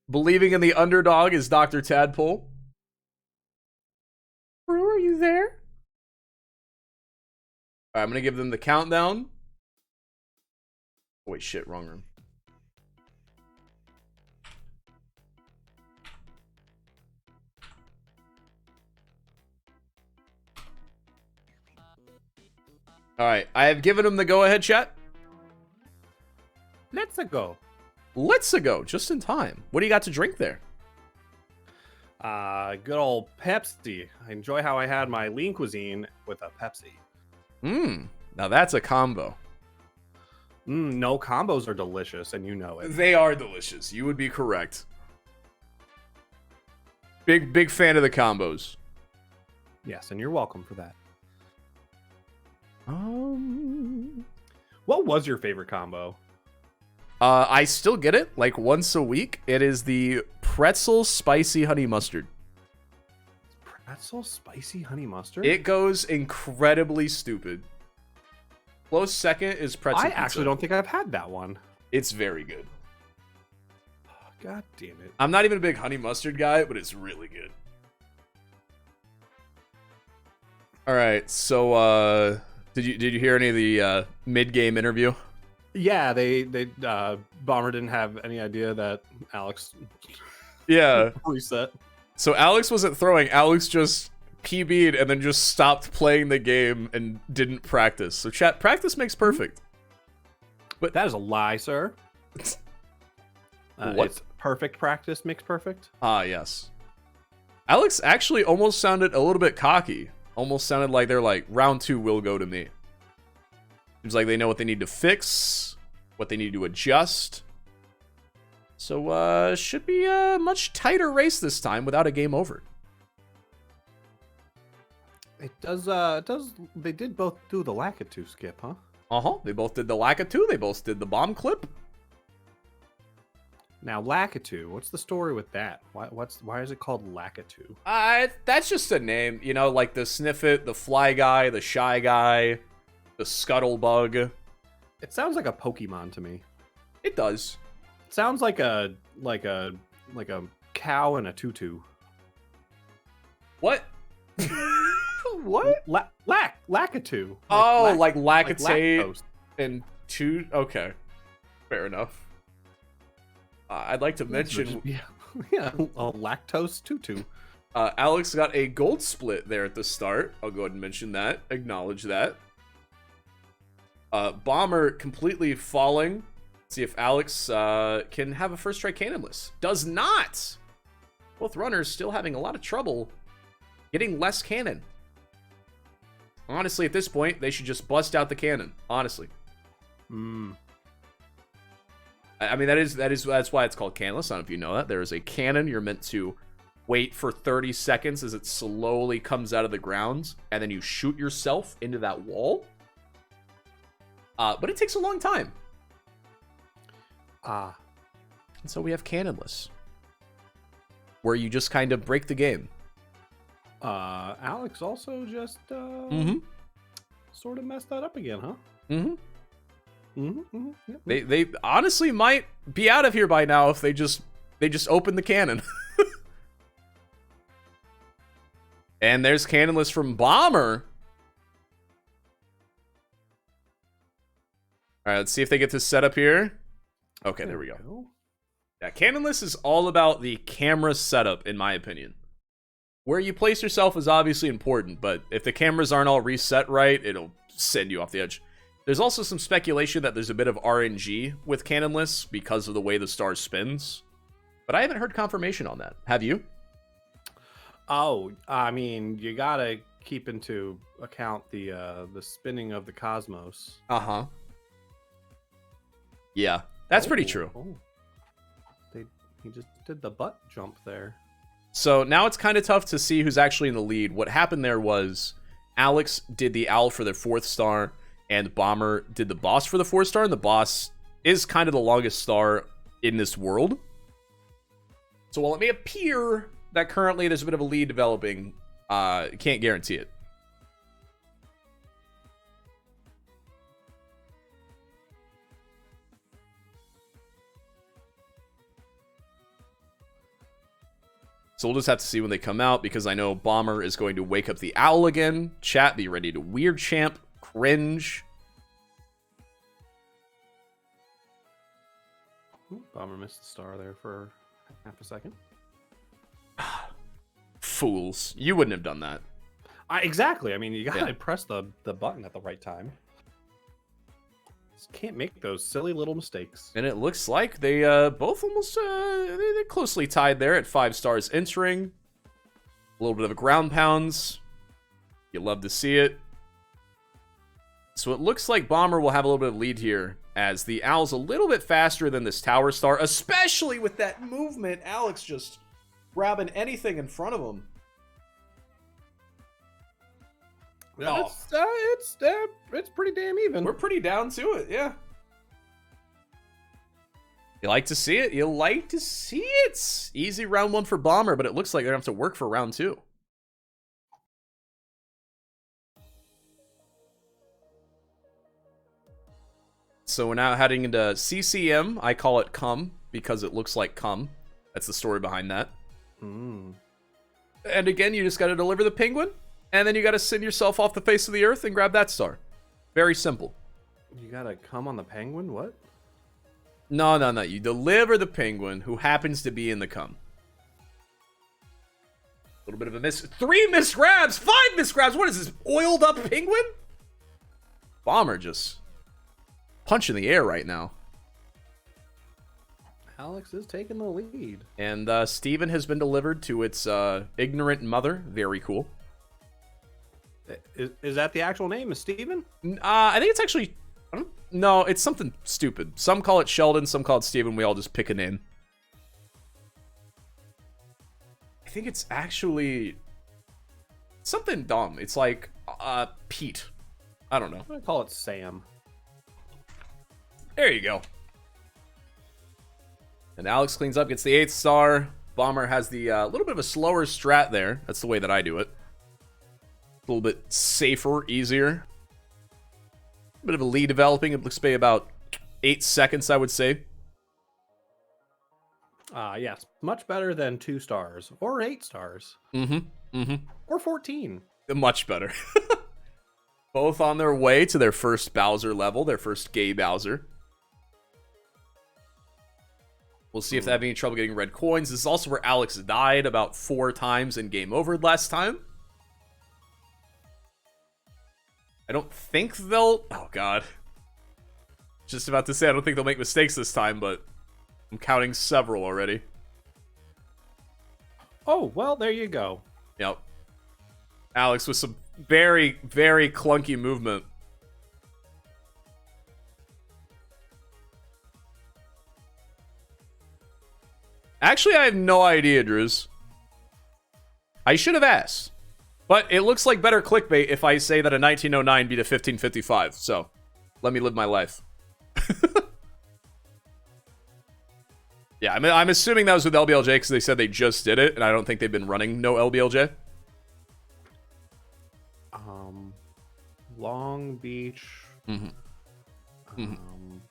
Believing in the underdog is Dr. Tadpole. Brew, are you there? All right, I'm going to give them the countdown. Oh, wait, shit, wrong room. All right, I have given him the go-ahead, chat. Let's go. Let's go, just in time. What do you got to drink there? Good old Pepsi. I enjoy how I had my lean cuisine with a Pepsi. Now that's a combo. No, combos are delicious, and you know it. They are delicious. You would be correct. Big fan of the combos. Yes, and you're welcome for that. What was your favorite combo? I still get it like once a week. It is the pretzel spicy honey mustard. Pretzel spicy honey mustard? It goes incredibly stupid. Close second is pretzel I pizza. actually don't think I've had that one. It's very good. God damn it. I'm not even a big honey mustard guy, but it's really good. All right, so did you hear any of the mid-game interview? Yeah, they Bomber didn't have any idea that Alex reset. So Alex wasn't throwing. Alex just PB'd and then just stopped playing the game and didn't practice. So chat, practice makes perfect. But that is a lie, sir. What? It's perfect practice makes perfect. Ah, yes. Alex actually almost sounded a little bit cocky. Almost sounded like they're like, round 2 will go to me. Seems like they know what they need to fix, what they need to adjust. So, should be a much tighter race this time without a game over. It does, they did both do the Lakitu skip, huh? Uh-huh, they both did the Lakitu, they both did the bomb clip. Now, Lakitu, what's the story with that? Why is it called Lakitu? That's just a name, you know, like the Sniffit, the Fly Guy, the Shy Guy, the Scuttlebug. It sounds like a Pokemon to me. It does. It sounds like a cow and a tutu. What? What? Lakitu. Like lactate lactose. and okay, fair enough. I'd like to mention, yeah, a lactose tutu. Alex got a gold split there at the start. I'll go ahead and mention that. Acknowledge that. Bomber completely falling. See if Alex can have a first try cannonless. Does not. Both runners still having a lot of trouble getting less cannon. Honestly, at this point, they should just bust out the cannon. Honestly. I mean, that's why it's called cannonless. I don't know if you know that. There is a cannon. You're meant to wait for 30 seconds as it slowly comes out of the ground, and then you shoot yourself into that wall. But it takes a long time. And so we have cannonless, where you just kind of break the game. Alex also just sort of messed that up again, huh? Yep. They honestly might be out of here by now if they just open the cannon. And there's cannonless from Bomber. All right, let's see if they get this set up here. Okay, there we go. Yeah, cannonless is all about the camera setup, in my opinion. Where you place yourself is obviously important, but if the cameras aren't all reset right, it'll send you off the edge. There's also some speculation that there's a bit of RNG with cannonless because of the way the star spins. But I haven't heard confirmation on that. Have you? Oh, I mean, you gotta keep into account the spinning of the cosmos. Yeah. That's pretty true. Oh. He just did the butt jump there. So now it's kind of tough to see who's actually in the lead. What happened there was Alex did the owl for their 4th star, and Bomber did the boss for the 4th star, and the boss is kind of the longest star in this world. So while it may appear that currently there's a bit of a lead developing, can't guarantee it. So we'll just have to see when they come out, because I know Bomber is going to wake up the owl again. Chat, be ready to weird champ, cringe. Ooh, Bomber missed the star there for half a second. Fools. You wouldn't have done that. Exactly. I mean, you gotta press the button at the right time. Just can't make those silly little mistakes. And it looks like they both almost they're closely tied there at 5 stars entering. A little bit of a ground pounds. You love to see it. So it looks like Bomber will have a little bit of lead here, as the owl's a little bit faster than this tower star, especially with that movement. Alex just grabbing anything in front of him. No. It's pretty damn even. We're pretty down to it, yeah. You like to see it? You like to see it? Easy round 1 for Bomber, but it looks like they're going to have to work for round 2. So we're now heading into CCM. I call it cum, because it looks like cum. That's the story behind that. And again, you just got to deliver the penguin, and then you got to send yourself off the face of the earth and grab that star. Very simple. You gotta come on the penguin? What? No. You deliver the penguin, who happens to be in the cum. A little bit of a miss. 3 missed grabs! 5 missed grabs! What is this, oiled up penguin? Bomber just punching the air right now. Alex is taking the lead. And Steven has been delivered to its ignorant mother. Very cool. Is that the actual name? Is Steven? I think it's actually... No, it's something stupid. Some call it Sheldon, some call it Steven. We all just pick a name. I think it's actually something dumb. It's like Pete. I don't know. I'm gonna call it Sam. There you go. And Alex cleans up, gets the 8th star. Bomber has the little bit of a slower strat there. That's the way that I do it. A little bit safer, easier. A bit of a lead developing. It looks to be about 8 seconds, I would say. Yes. Much better than 2 stars. Or 8 stars. Or 14. Much better. Both on their way to their first Bowser level. Their first gay Bowser. We'll see if they have any trouble getting red coins. This is also where Alex died about 4 times and game over last time. I don't think they'll... Oh, God. Just about to say, I don't think they'll make mistakes this time, but I'm counting several already. Oh, well, there you go. Yep. Alex with some very, very clunky movement. Actually, I have no idea, Drews. I should have asked. But it looks like better clickbait if I say that a 1909 beat a 1555. So, let me live my life. Yeah, I'm assuming that was with LBLJ because they said they just did it, and I don't think they've been running no LBLJ. Long Beach.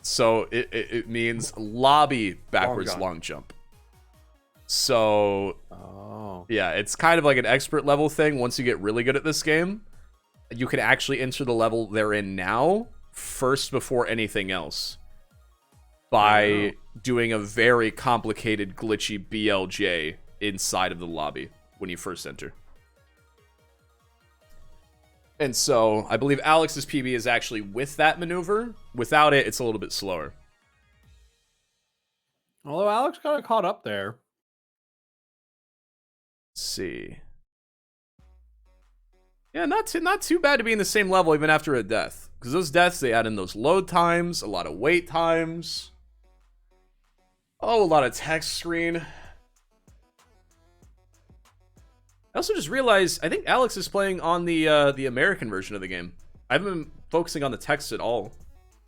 So it means lobby backwards long jump. So, yeah, it's kind of like an expert level thing. Once you get really good at this game, you can actually enter the level they're in now first before anything else by doing a very complicated, glitchy BLJ inside of the lobby when you first enter. And so, I believe Alex's PB is actually with that maneuver. Without it, it's a little bit slower. Although Alex got caught up there. Let's see. Yeah, not too bad to be in the same level even after a death. Because those deaths, they add in those load times, a lot of wait times. Oh, a lot of text screen. I also just realized I think Alex is playing on the American version of the game. I haven't been focusing on the text at all,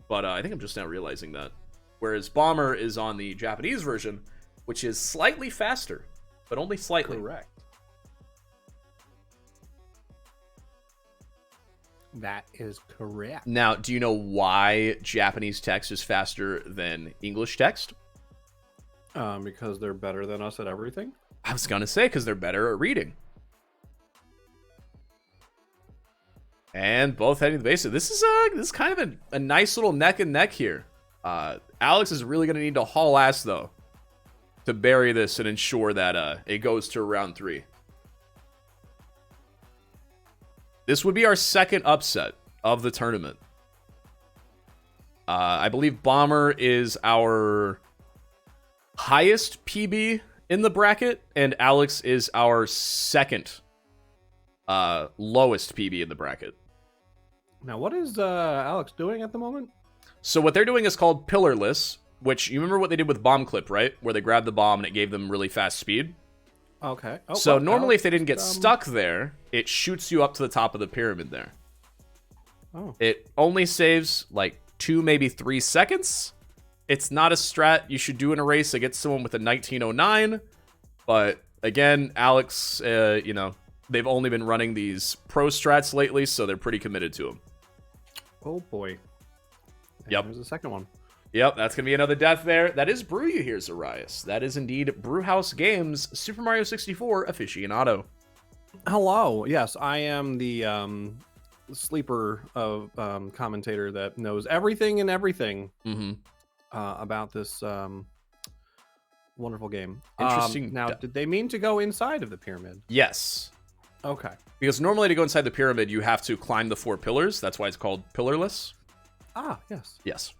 but I think I'm just now realizing that. Whereas Bomber is on the Japanese version, which is slightly faster, but only slightly. Correct. That is correct. Now, do you know why Japanese text is faster than English text? Because they're better than us at everything. I was gonna say because they're better at reading. And both heading to the basic. This is kind of a nice little neck and neck here. Alex is really gonna need to haul ass though to bury this and ensure that it goes to round 3. This would be our second upset of the tournament. I believe Bomber is our highest PB in the bracket, and Alex is our second lowest PB in the bracket. Now, what is Alex doing at the moment? So what they're doing is called pillarless, which you remember what they did with bomb clip, right? Where they grabbed the bomb and it gave them really fast speed. Okay. Oh, So well, normally Alex, if they didn't get stuck there, it shoots you up to the top of the pyramid there. Oh. It only saves like 2, maybe 3 seconds. It's not a strat you should do in a race against someone with a 1909. But again, Alex, you know, they've only been running these pro strats lately, so they're pretty committed to them. Oh boy. And Yep. There's the second one. Yep, that's going to be another death there. That is Brew You here, Zarias. That is indeed BrewHouseGames Super Mario 64 aficionado. Hello. Yes, I am the sleeper of commentator that knows everything and everything about this wonderful game. Interesting. Now, did they mean to go inside of the pyramid? Yes. Okay. Because normally to go inside the pyramid, you have to climb the 4 pillars. That's why it's called pillarless. Ah, yes. Yes.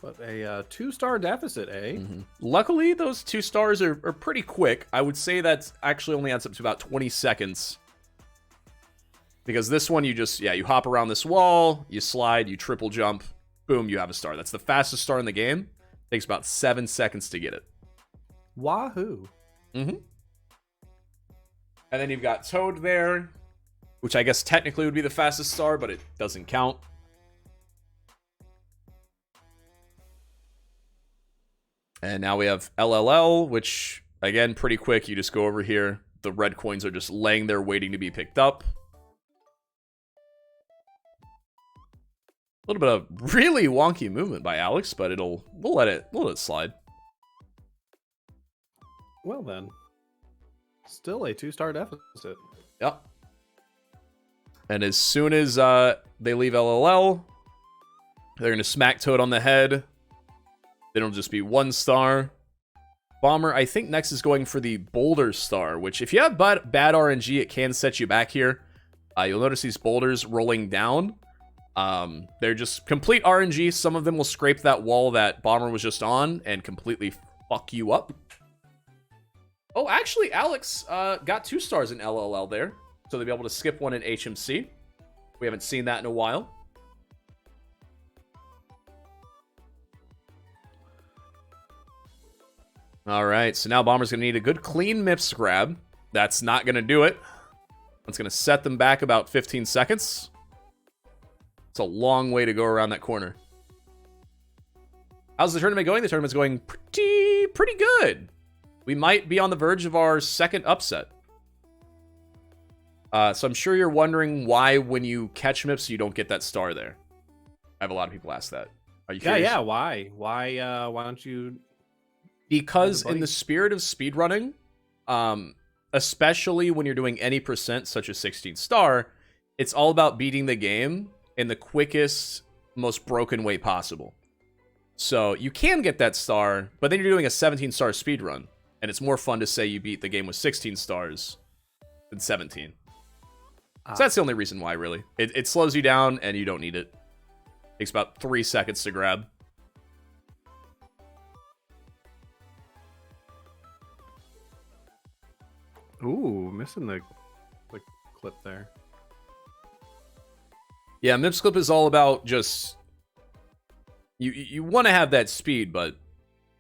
But a 2-star deficit, eh? Luckily, those 2 stars are pretty quick. I would say that actually only adds up to about 20 seconds. Because this one, you just, you hop around this wall, you slide, you triple jump, boom, you have a star. That's the fastest star in the game. Takes about 7 seconds to get it. Wahoo. And then you've got Toad there, which I guess technically would be the fastest star, but it doesn't count. And now we have LLL, which, again, pretty quick. You just go over here. The red coins are just laying there waiting to be picked up. A little bit of really wonky movement by Alex, but we'll let it slide. Well then. Still a 2-star deficit. Yep. And as soon as they leave LLL, they're going to smack Toad on the head. Then it'll just be 1 star. Bomber, I think next is going for the boulder star, which if you have bad RNG, it can set you back here. You'll notice these boulders rolling down. They're just complete RNG. Some of them will scrape that wall that Bomber was just on and completely fuck you up. Oh, actually, Alex got 2 stars in LLL there. So they'll be able to skip one in HMC. We haven't seen that in a while. All right, so now Bomber's going to need a good clean MIPS grab. That's not going to do it. That's going to set them back about 15 seconds. It's a long way to go around that corner. How's the tournament going? The tournament's going pretty good. We might be on the verge of our second upset. So I'm sure you're wondering why when you catch MIPS, you don't get that star there. I have a lot of people ask that. Are you curious? Yeah, why? Why don't you... Because in the spirit of speedrunning, especially when you're doing any percent, such as 16 star, it's all about beating the game in the quickest, most broken way possible. So you can get that star, but then you're doing a 17 star speedrun, and it's more fun to say you beat the game with 16 stars than 17. So that's the only reason why, really. It slows you down, and you don't need it. Takes about 3 seconds to grab. Ooh, missing the clip there. Yeah, MIPS clip is all about just... You want to have that speed, but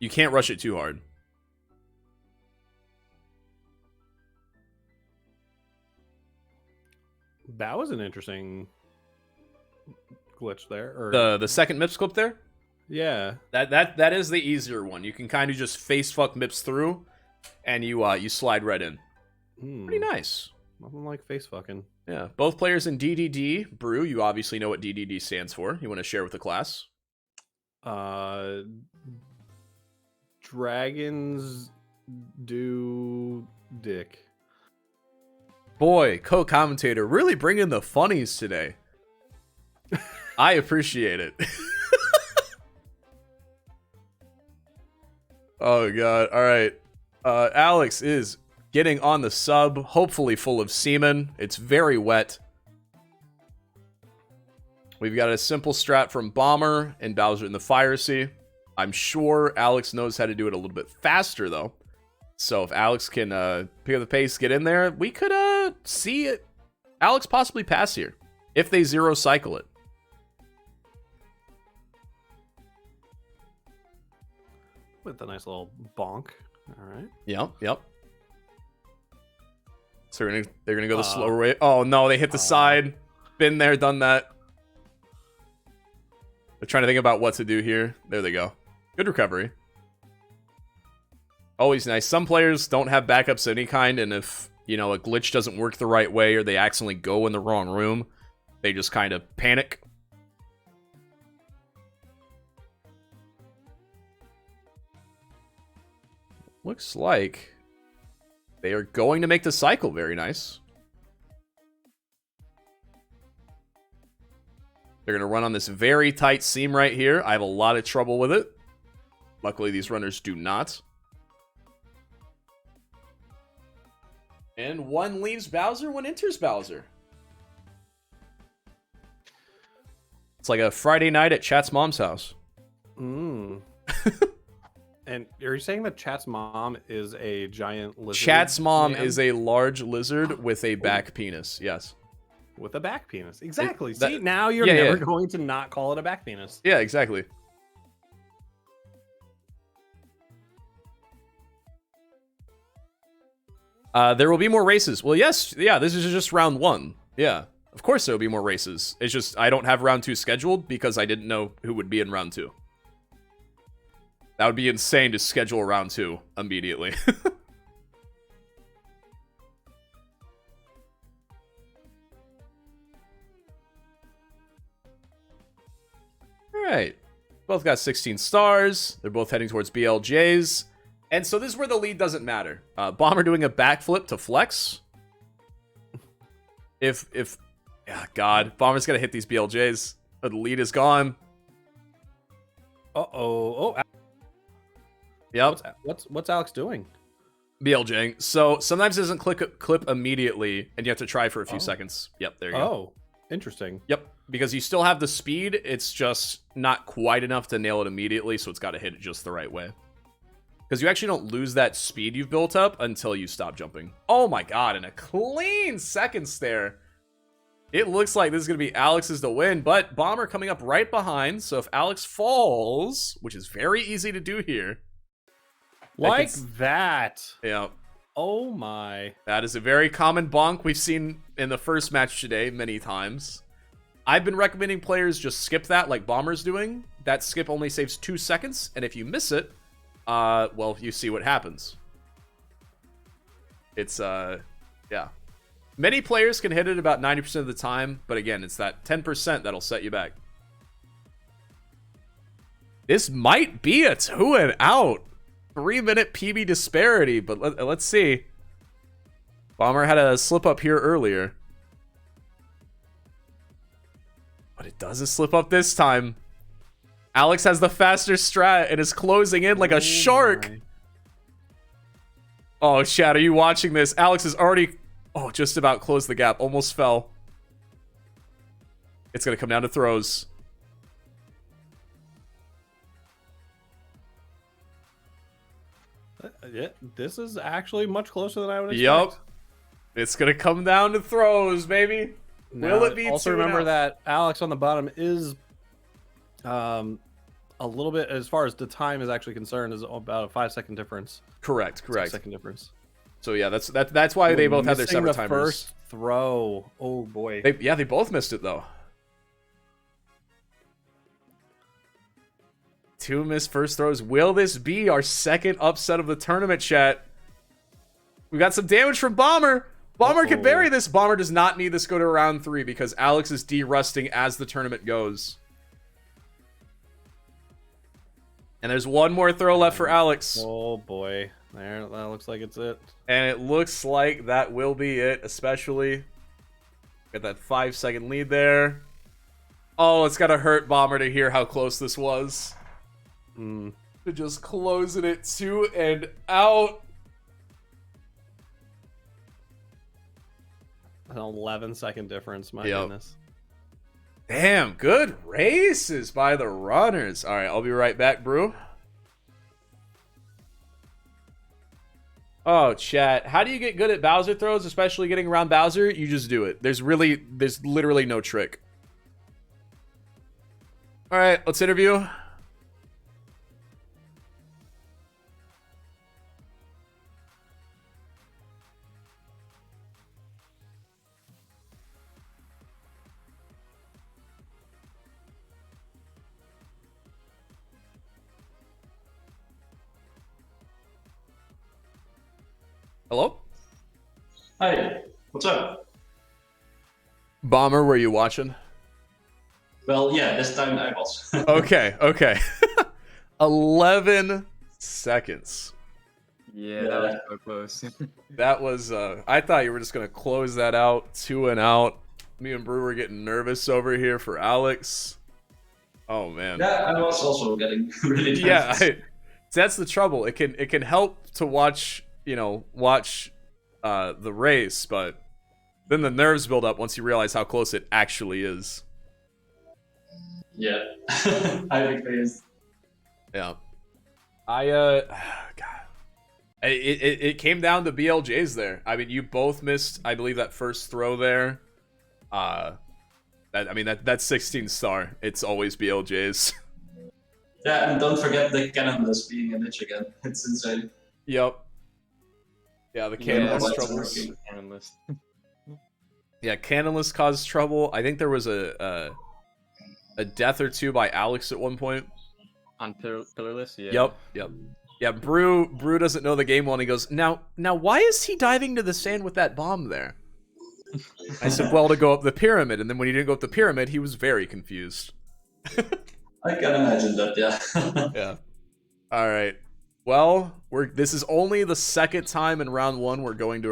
You can't rush it too hard. That was an interesting glitch there. Or... The second MIPS clip there? Yeah. That is the easier one. You can kind of just face fuck MIPS through, and you slide right in. Pretty nice. Nothing like face fucking. Yeah. Both players in DDD. Brew, you obviously know what DDD stands for. You want to share with the class? Dragons do dick. Boy, co-commentator, really bringing the funnies today. I appreciate it. Oh god. All right. Alex is getting on the sub, hopefully full of semen. It's very wet. We've got a simple strat from Bomb3rRL and Bowser in the Fr3akzii. I'm sure Alex knows how to do it a little bit faster, though. So if Alex can pick up the pace, get in there, we could see it. Alex possibly pass here if they zero cycle it. With a nice little bonk. All right. Yep. So they're gonna go the slower way. Oh no, they hit the side. Been there, done that. They're trying to think about what to do here. There they go. Good recovery. Always nice. Some players don't have backups of any kind, and if, you know, a glitch doesn't work the right way or they accidentally go in the wrong room, they just kind of panic. Looks like they are going to make the cycle. Very nice. They're going to run on this very tight seam right here. I have a lot of trouble with it. Luckily, these runners do not. And one leaves Bowser, one enters Bowser. It's like a Friday night at Chat's mom's house. And are you saying that Chat's mom is a giant lizard? Chat's mom is a large lizard with a back penis. Yes. With a back penis. Exactly. See, now you're never going to not call it a back penis. Yeah, exactly. There will be more races. Well, yes. Yeah, this is just round 1. Yeah. Of course there will be more races. It's just I don't have round 2 scheduled because I didn't know who would be in round 2. That would be insane to schedule round 2 immediately. Alright. Both got 16 stars. They're both heading towards BLJs. And so this is where the lead doesn't matter. Bomb3rRL doing a backflip to flex. Yeah, God. Bomb3rRL's gonna hit these BLJs. The lead is gone. Oh. Yep. What's Alex doing? BLJing. So sometimes it doesn't clip immediately, and you have to try for a few seconds. Yep, there you go. Oh, interesting. Yep, because you still have the speed. It's just not quite enough to nail it immediately, so it's got to hit it just the right way. Because you actually don't lose that speed you've built up until you stop jumping. Oh my god, and a clean seconds there. It looks like this is going to be Alex's to win, but Bomb3rRL coming up right behind, so if Alex falls, which is very easy to do here. Like that. Yeah. Oh my. That is a very common bonk we've seen in the first match today many times. I've been recommending players just skip that like Bomb3rRL's doing. That skip only saves 2 seconds, and if you miss it, well, you see what happens. It's, yeah. Many players can hit it about 90% of the time, but again, it's that 10% that'll set you back. This might be a 2-and-out. 3-minute PB disparity, but let's see. Bomb3rRL had a slip up here earlier. But it doesn't slip up this time. Alex has the faster strat and is closing in like a shark. My. Oh, Chad, are you watching this? Alex is already... Oh, just about closed the gap. Almost fell. It's going to come down to throws. Yeah, this is actually much closer than I would expect. Yup. It's going to come down to throws, baby. Will it be also remember that Alex on the bottom is a little bit, as far as the time is actually concerned, is about a 5-second difference. Correct. 6-second difference. So yeah, that's why they both have their separate timers. First throw. Oh boy. They both missed it though. 2 missed first throws. Will this be our second upset of the tournament, chat? We got some damage from Bomb3rRL. Bomb3rRL can bury this. Bomb3rRL does not need this go to round 3 because Alex is de-rusting as the tournament goes. And there's one more throw left for Alex. Oh boy. There, that looks like it's it. And it looks like that will be it, especially. Got that 5-second lead there. Oh, it's gotta hurt Bomb3rRL to hear how close this was. To just closing it 2 and out. An 11-second difference, my goodness. Damn, good races by the runners. All right, I'll be right back, Brew. Oh, chat. How do you get good at Bowser throws, especially getting around Bowser? You just do it. There's literally no trick. All right, let's interview. Hello? Hi, what's up? Bomb3rRL, were you watching? Well, yeah, this time I was. Okay. 11 seconds. Yeah, that was so close. That was, I thought you were just going to close that out, 2 and out. Me and Brew were getting nervous over here for Alex. Oh, man. Yeah, I was also getting really nervous. Yeah, that's the trouble. It can help to watch, the race, but then the nerves build up once you realize how close it actually is. Yeah, I agree. Yeah. God. It came down to BLJs there. I mean, you both missed, I believe, that first throw there. That's 16 star. It's always BLJs. Yeah, and don't forget the cannonless being a niche again. It's insane. Yep. Yeah, the cannonless troubles. Cannonless. Yeah, cannonless caused trouble. I think there was a death or 2 by Alex at one point. On pillarless, yeah. Yep. Yeah, Brew doesn't know the game well, and he goes, Now why is he diving to the sand with that bomb there? I said, well, to go up the pyramid, and then when he didn't go up the pyramid, he was very confused. I can imagine that, yeah. Yeah. All right. Well, this is only the second time in round 1 we're going to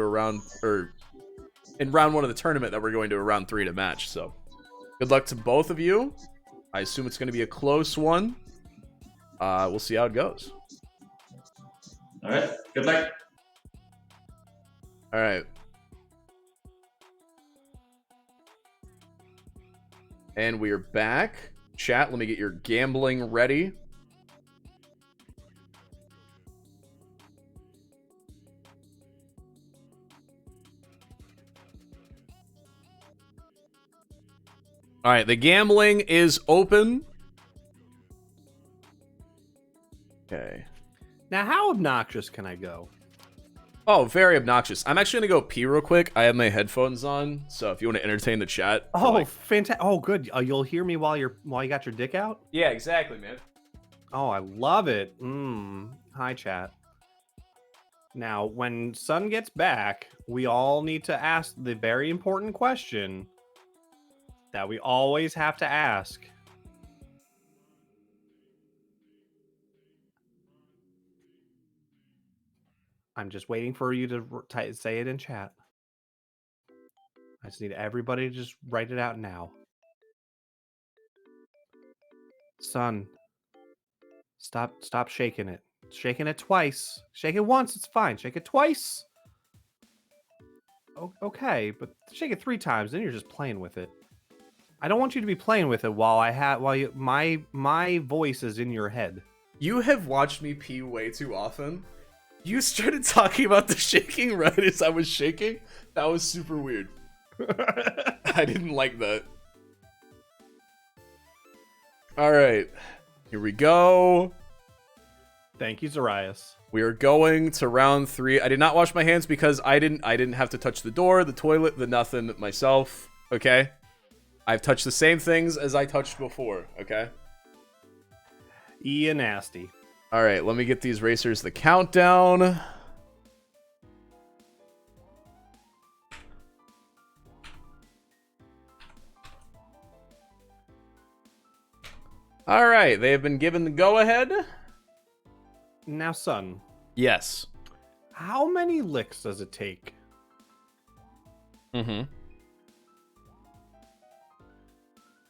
in round 1 of the tournament that we're going to a round 3 to match. So, good luck to both of you. I assume it's going to be a close one. We'll see how it goes. All right. Good luck. All right. And we are back. Chat, let me get your gambling ready. All right, the gambling is open. Okay. Now, how obnoxious can I go? Oh, very obnoxious. I'm actually going to go pee real quick. I have my headphones on, so if you want to entertain the chat. Oh, fantastic. Oh, good. You'll hear me while you got your dick out? Yeah, exactly, man. Oh, I love it. Hi, chat. Now, when Sun gets back, we all need to ask the very important question that we always have to ask. I'm just waiting for you to say it in chat. I just need everybody to just write it out now. Son, stop shaking it. Shaking it twice. Shake it once, it's fine. Shake it twice. Okay, but shake it 3 times, then you're just playing with it. I don't want you to be playing with it my voice is in your head. You have watched me pee way too often. You started talking about the shaking right as I was shaking. That was super weird. I didn't like that. All right. Here we go. Thank you, Zarias. We are going to round 3. I did not wash my hands because I didn't have to touch the door, the toilet, the nothing myself. Okay? I've touched the same things as I touched before. Okay? Yeah, nasty. All right, let me get these racers the countdown. All right, they have been given the go-ahead. Now, son. Yes. How many licks does it take? Mm-hmm.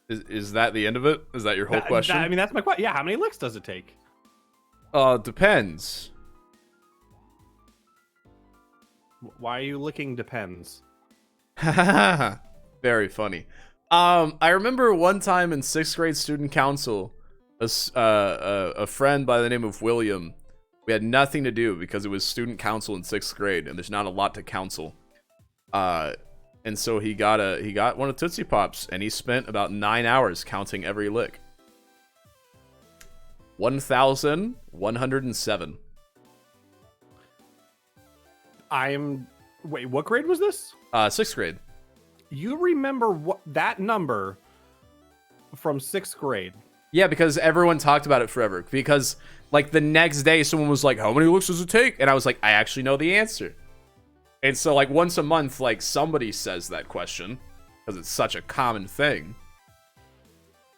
Is that the end of it? Is that your whole question? I mean, that's my question. Yeah, how many licks does it take? Depends. Why are you licking depends? Very funny. I remember one time in 6th grade student council, a friend by the name of William, we had nothing to do because it was student council in 6th grade, and there's not a lot to counsel. And so he got one of Tootsie Pops, and he spent about 9 hours counting every lick. 1,107. Wait, what grade was this? 6th grade. You remember that number from 6th grade? Yeah, because everyone talked about it forever. Because, like, the next day, someone was like, how many looks does it take? And I was like, I actually know the answer. And so, like, once a month, like, somebody says that question. Because it's such a common thing.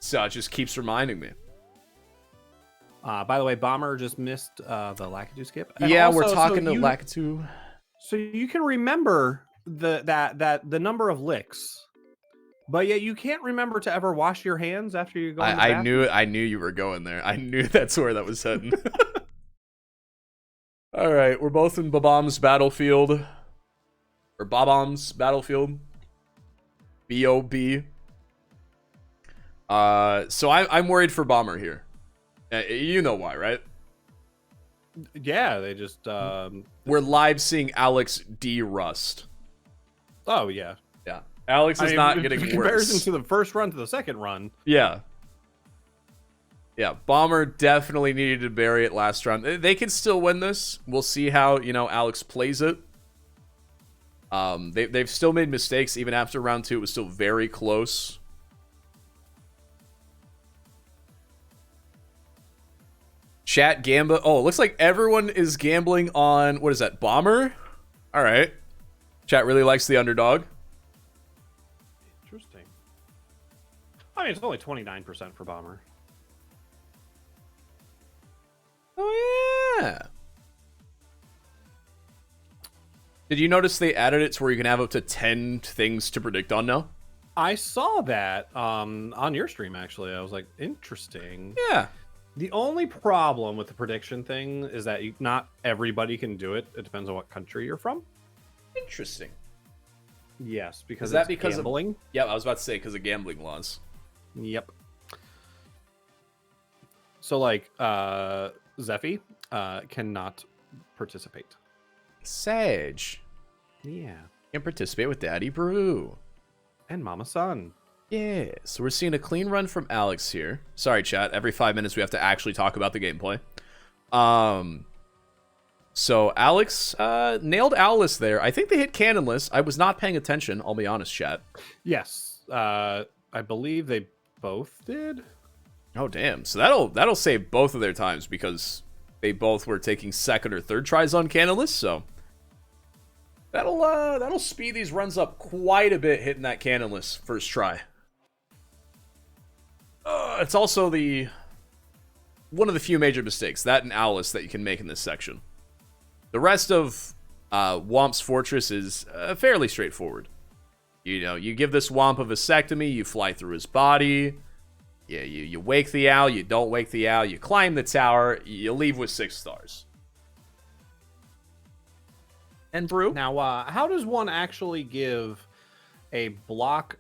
So it just keeps reminding me. By the way, Bomber just missed the Lakitu skip. And yeah, also, we're talking to Lakitu. So you can remember the number of licks, but yet you can't remember to ever wash your hands after you go. I knew you were going there. I knew that's where that was heading. All right, we're both in Bob-omb's battlefield, or Bob-omb's battlefield. B-O-B. So I'm worried for Bomber here. You know why, right? Yeah, they just we're live seeing Alex de-rust. Oh yeah, yeah. Alex is not getting worse. In comparison to the first run to the second run. Yeah. Yeah, Bomber definitely needed to bury it last round. They can still win this. We'll see how, Alex plays it. They've still made mistakes. Even after round 2, it was still very close. Chat Gamba. Oh, it looks like everyone is gambling on, what is that, Bomber? All right. Chat really likes the underdog. Interesting. I mean, it's only 29% for Bomber. Oh, yeah. Did you notice they added it to where you can have up to 10 things to predict on now? I saw that on your stream, actually. I was like, interesting. Yeah. The only problem with the prediction thing is that not everybody can do it. It depends on what country you're from. Interesting. Yes, because is that because gambling? Of, yeah, I was about to say because of gambling laws. Yep. So, like, Zeffy cannot participate. Sage. Yeah. Can participate with Daddy Brew. And Mama Sun. Yeah, so we're seeing a clean run from Alex here. Sorry, chat. Every 5 minutes we have to actually talk about the gameplay. So Alex nailed Owless there. I think they hit Cannonless. I was not paying attention, I'll be honest, chat. Yes. I believe they both did. Oh, damn. So that'll save both of their times because they both were taking second or third tries on Cannonless, so that'll speed these runs up quite a bit hitting that Cannonless first try. It's also one of the few major mistakes, that and Owless, that you can make in this section. The rest of Womp's Fortress is fairly straightforward. You give this Womp a vasectomy, you fly through his body, you wake the owl, you don't wake the owl, you climb the tower, you leave with 6 stars. And Brew? Now, how does one actually give a block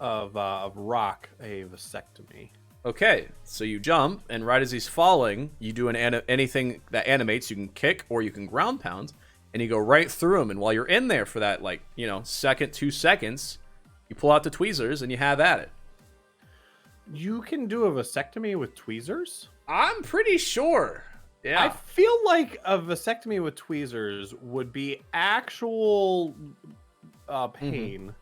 of rock a vasectomy? Okay, so you jump, and right as he's falling, you do anything that animates. You can kick or you can ground pound, and you go right through him. And while you're in there for that, 2 seconds, you pull out the tweezers and you have at it. You can do a vasectomy with tweezers? I'm pretty sure. Yeah. I feel like a vasectomy with tweezers would be actual pain.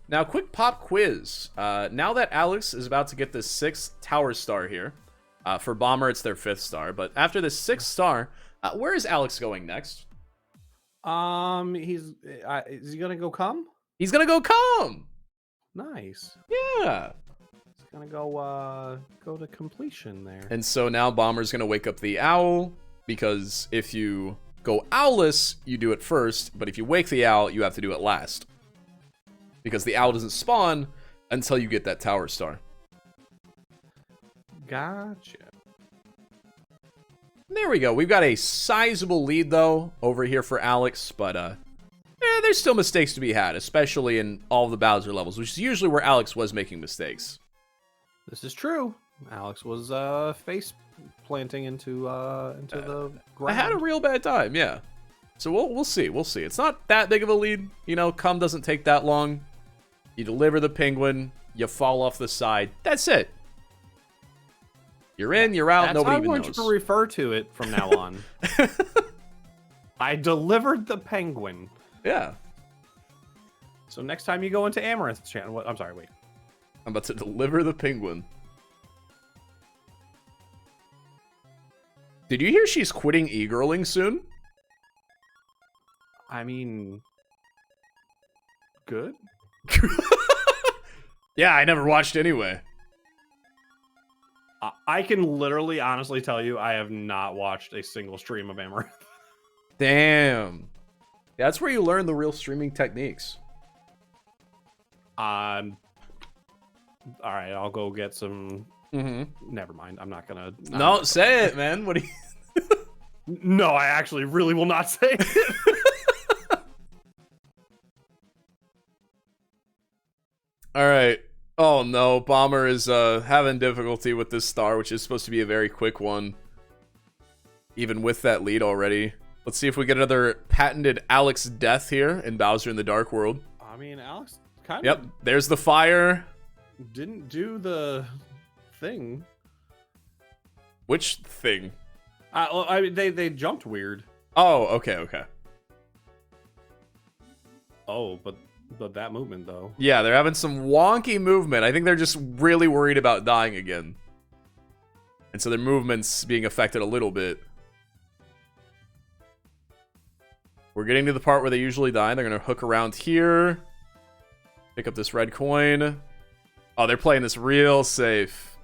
Now, quick pop quiz. Now that Alex is about to get the 6th tower star here, for Bomber, it's their 5th star. But after the 6th star, where is Alex going next? Is he gonna go come? He's gonna go come. Nice. Yeah. He's gonna go to completion there. And so now Bomber's gonna wake up the owl, because if you go owlless, you do it first. But if you wake the owl, you have to do it last, because the owl doesn't spawn until you get that tower star. Gotcha. There we go. We've got a sizable lead, though, over here for Alex. But, there's still mistakes to be had, especially in all the Bowser levels, which is usually where Alex was making mistakes. This is true. Alex was face planting into the ground. I had a real bad time, yeah. So we'll see. We'll see. It's not that big of a lead. You know, come doesn't take that long. You deliver the penguin. You fall off the side. That's it. You're in, you're out, nobody even knows. That's how I want you to refer to it from now on. I delivered the penguin. Yeah. So next time you go into Amaranth's channel... I'm sorry, wait. I'm about to deliver the penguin. Did you hear she's quitting e-girling soon? I mean... Good? Yeah, I never watched anyway. I can literally, honestly tell you, I have not watched a single stream of Amaranth. Damn. That's where you learn the real streaming techniques. All right, I'll go get some... Never mind, I'm not gonna... No, say it, man. What do you... No, I actually really will not say it. All right. Oh no, Bomber is having difficulty with this star, which is supposed to be a very quick one. Even with that lead already. Let's see if we get another patented Alex death here in Bowser in the Dark World. I mean, Alex kind of... Yep, there's the fire. Didn't do the thing. Which thing? I mean, they jumped weird. Oh, okay. Oh, but that movement, though. Yeah, they're having some wonky movement. I think they're just really worried about dying again. And so their movement's being affected a little bit. We're getting to the part where they usually die. They're going to hook around here. Pick up this red coin. Oh, they're playing this real safe.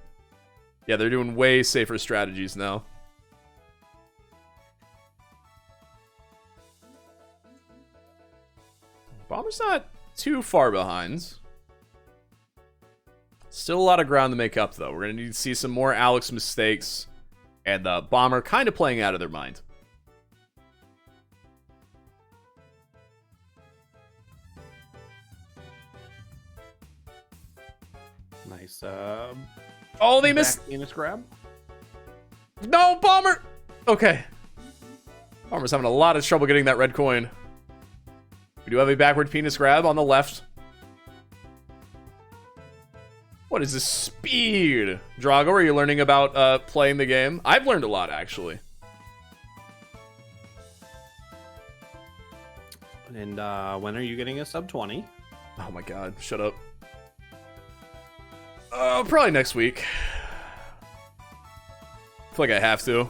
Yeah, they're doing way safer strategies now. Bomber's not too far behind. Still a lot of ground to make up, though. We're going to need to see some more Alex mistakes. And Bomber kind of playing out of their mind. Nice. Oh, they missed. Penis grab. No, Bomber. Okay. Bomber's having a lot of trouble getting that red coin. We do have a backward penis grab on the left. What is this speed? Drago, are you learning about playing the game? I've learned a lot, actually. And when are you getting a sub 20? Oh my god, shut up. Probably next week. I feel like I have to. Do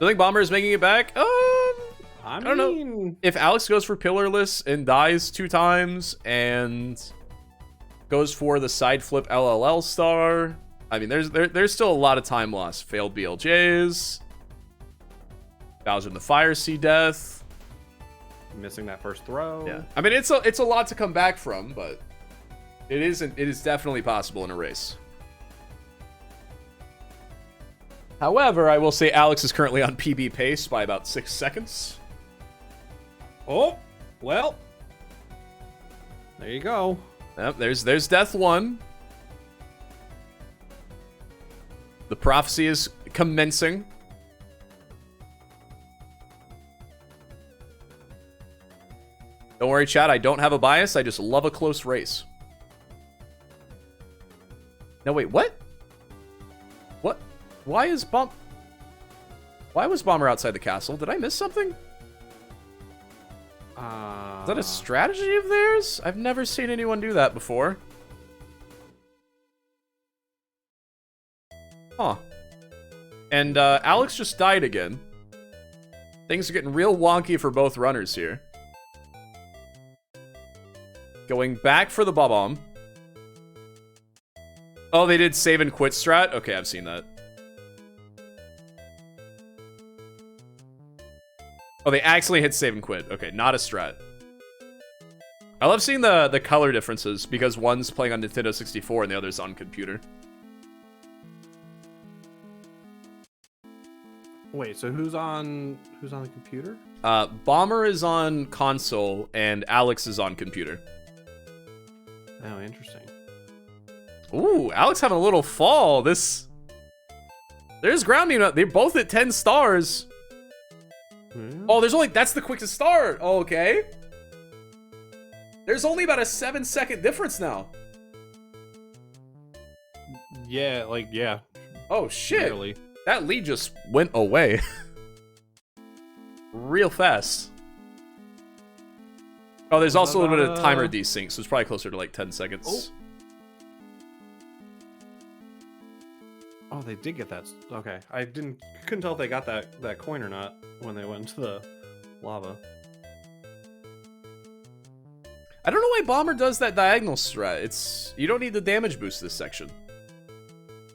you think Bomber is making it back? I don't know. If Alex goes for pillarless and dies 2 times and goes for the side flip LLL star, I mean, there's still a lot of time lost. Failed BLJs. Bowser in the Fire Sea death. Missing that first throw. Yeah. I mean, it's a lot to come back from, but it is definitely possible in a race. However, I will say Alex is currently on PB pace by about 6 seconds. Oh, well. There you go. Yep, there's death 1. The prophecy is commencing. Don't worry, chat. I don't have a bias. I just love a close race. No, wait, what? What? Why was Bomber outside the castle? Did I miss something? Is that a strategy of theirs? I've never seen anyone do that before. Huh. And Alex just died again. Things are getting real wonky for both runners here. Going back for the bomb. Oh, they did save and quit strat? Okay, I've seen that. Oh, they accidentally hit save and quit. Okay, not a strat. I love seeing the color differences because one's playing on Nintendo 64 and the other's on computer. Wait, so who's on the computer? Bomber is on console and Alex is on computer. Oh, interesting. Ooh, Alex having a little fall. There's grounding up. They're both at 10 stars. Oh, that's the quickest start. Oh, okay. There's only about a 7-second difference now. Yeah, yeah. Oh, shit. Barely. That lead just went away. Real fast. Oh, there's also a little bit of timer desync, so it's probably closer to like 10 seconds. Oh, they did get that. Okay, I couldn't tell if they got that coin or not when they went into the lava. I don't know why Bomber does that diagonal strat. You don't need the damage boost this section.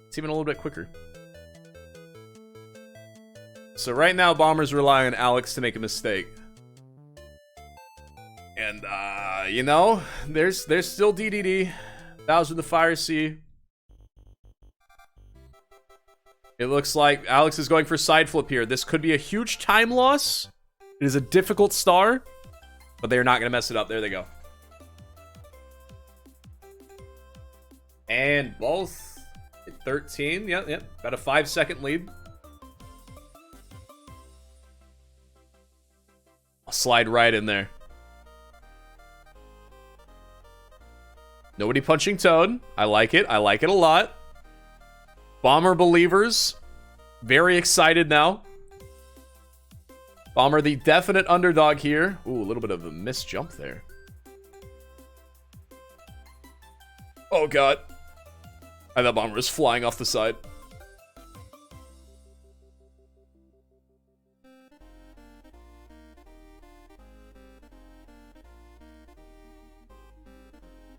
It's even a little bit quicker. So right now, Bomber's relying on Alex to make a mistake. And, you know, there's still DDD. Bowser the Fr3akzii. It looks like Alex is going for side flip here. This could be a huge time loss. It is a difficult star, but they're not going to mess it up. There they go. And both at 13. Yeah. Got a 5-second lead. I'll slide right in there. Nobody punching Toad. I like it. I like it a lot. Bomber believers. Very excited now. Bomber the definite underdog here. Ooh, a little bit of a missed jump there. Oh, God. I thought Bomber was flying off the side.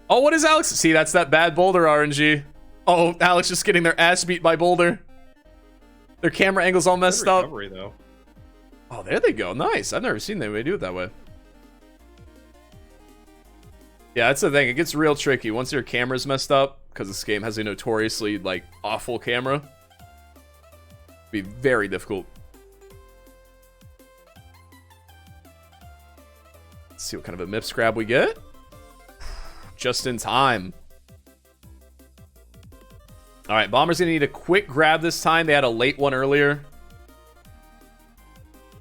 Oh, what is Alex? See, that's that bad Boulder RNG. Oh, Alex just getting their ass beat by Boulder. Their camera angle's all messed up. Though. Oh, there they go. Nice. I've never seen anybody do it that way. Yeah, that's the thing. It gets real tricky once your camera's messed up, because this game has a notoriously, like, awful camera. It'd be very difficult. Let's see what kind of a MIPS grab we get. Just in time. All right, Bomber's going to need a quick grab this time. They had a late one earlier.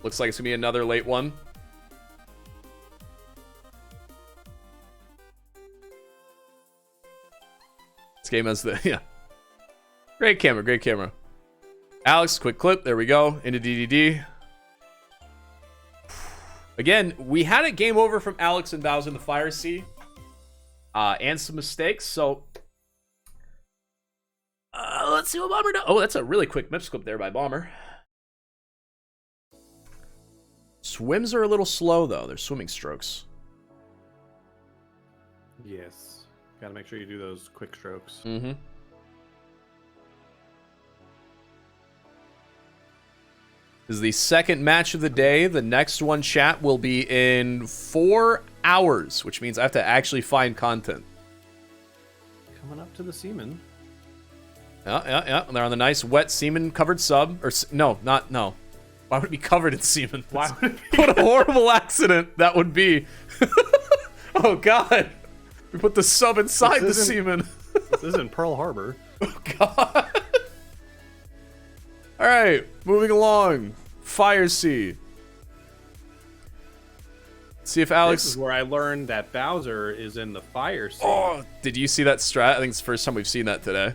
Looks like it's going to be another late one. This game has the... Yeah. Great camera, great camera. Alex, quick clip. There we go. Into DDD. Again, we had a game over from Alex and Bowser in the Fr3akzii. And some mistakes, so... let's see what Bomber does. Oh, that's a really quick MIPS clip there by Bomber. Swims are a little slow, though. They're swimming strokes. Yes. Gotta make sure you do those quick strokes. Mm-hmm. This is the second match of the day. The next one, chat, will be in 4 hours, which means I have to actually find content. Coming up to the semen. Yeah. They're on the nice wet semen-covered sub. Or no. Why would it be covered in semen? Why would it be? What a horrible accident that would be. Oh, God. We put the sub inside the semen. This isn't Pearl Harbor. Oh, God. All right, moving along. Fr3akzii. See if Alex... This is where I learned that Bowser is in the Fr3akzii. Oh, did you see that strat? I think it's the first time we've seen that today.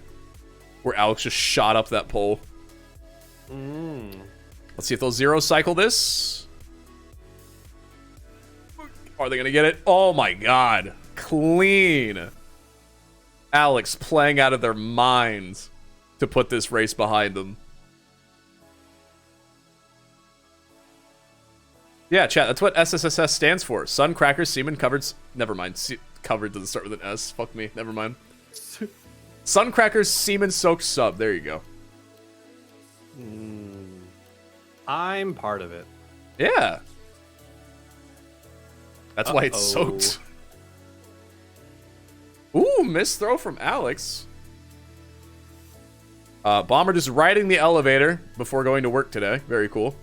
Where Alex just shot up that pole. Let's see if they'll zero cycle this. Are they going to get it? Oh my god. Clean. Alex playing out of their minds to put this race behind them. Yeah, chat, that's what SSSS stands for. Sun, Cracker, Semen, Covered... Never mind. Covered doesn't start with an S. Fuck me. Never mind. Sun, Cracker, Semen, Soaked, Sub. There you go. I'm part of it. Yeah. That's why it's soaked. Ooh, missed throw from Alex. Bomber just riding the elevator before going to work today. Very cool.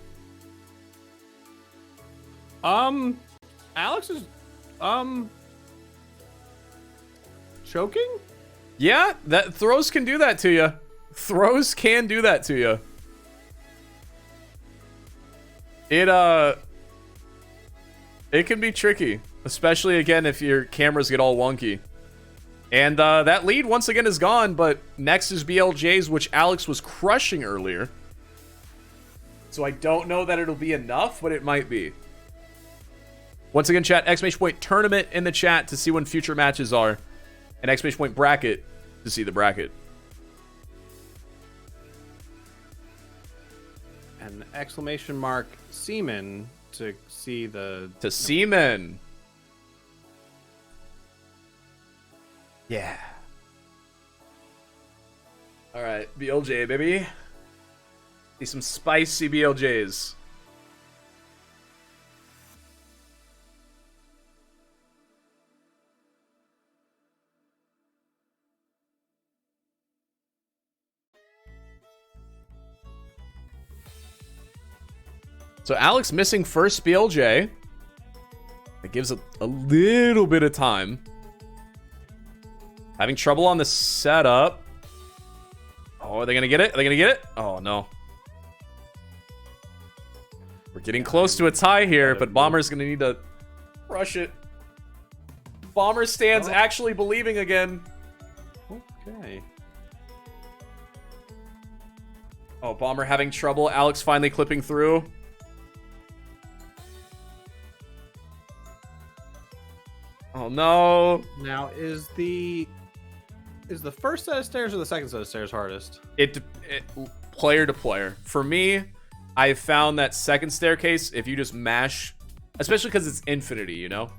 Alex is, choking? Yeah, that throws can do that to you. Throws can do that to you. It can be tricky, especially again if your cameras get all wonky. And that lead once again is gone, but next is BLJ's, which Alex was crushing earlier. So I don't know that it'll be enough, but it might be. Once again, chat, exclamation point tournament in the chat to see when future matches are. And exclamation point bracket to see the bracket. And exclamation mark semen to see the... To semen. Yeah. Alright, BLJ, baby. See some spicy BLJs. So Alex missing first BLJ. It gives a little bit of time. Having trouble on the setup. Oh, are they going to get it? Are they going to get it? Oh, no. We're getting close to a tie here, but Bomber's going to need to crush it. Bomber stands actually believing again. Okay. Oh, Bomber having trouble. Alex finally clipping through. Oh, no. Now, is the first set of stairs or the second set of stairs hardest? It player to player. For me, I've found that second staircase, if you just mash, especially because it's infinity, you know?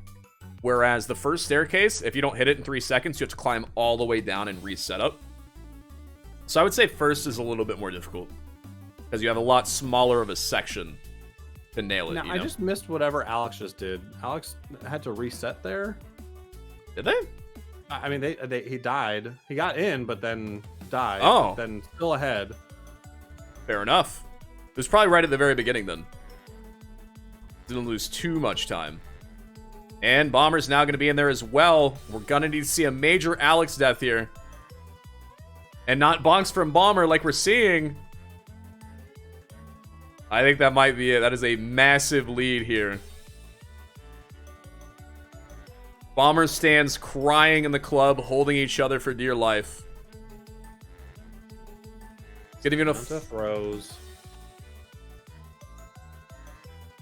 Whereas the first staircase, if you don't hit it in 3 seconds, you have to climb all the way down and reset up. So I would say first is a little bit more difficult. Because you have a lot smaller of a section to nail it, Now, you know? I just missed whatever Alex just did. Alex had to reset there? Did they? I mean, he died. He got in, but then died. Oh. But then still ahead. Fair enough. It was probably right at the very beginning then. Didn't lose too much time. And Bomber's now going to be in there as well. We're going to need to see a major Alex death here. And not bonks from Bomber like we're seeing. I think that might be it. That is a massive lead here. Bomber stands crying in the club, holding each other for dear life. Getting enough throws.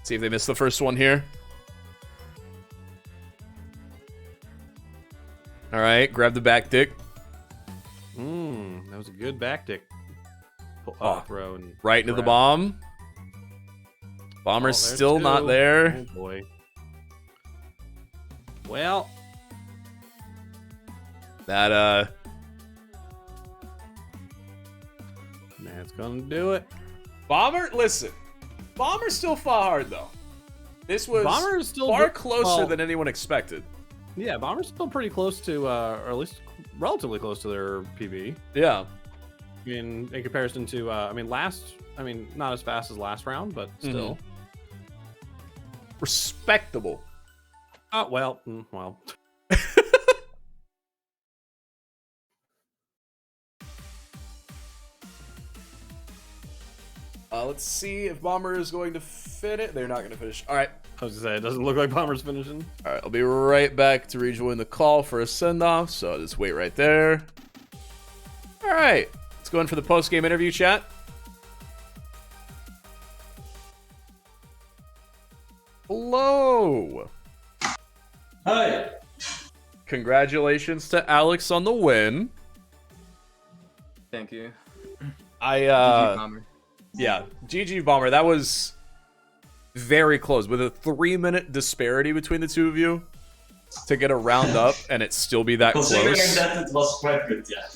See if they miss the first one here. All right, grab the back dick. That was a good back dick. Throw and right into the grab. bomb. Bomber's there's still two. not there. Oh boy. Well, that that's gonna do it. Bomber, listen. Bomber still fought hard though. This was Bomber is still far good- closer well- than anyone expected. Yeah, Bomber's still pretty close to, or at least relatively close to their PB. Yeah. In comparison to, not as fast as last round, but still. Respectable. Oh, well. Let's see if Bomber is going to fit it. They're not going to finish. All right. I was going to say, it doesn't look like Bomber's finishing. All right, I'll be right back to rejoin the call for a send-off, so I'll just wait right there. All right. Let's go in for the post-game interview chat. Congratulations to Alex on the win. Thank you. GG Bomber. Yeah, GG Bomber. That was very close with a 3-minute disparity between the two of you to get a round up and it still be that Considering close. that, it was quite good, yeah.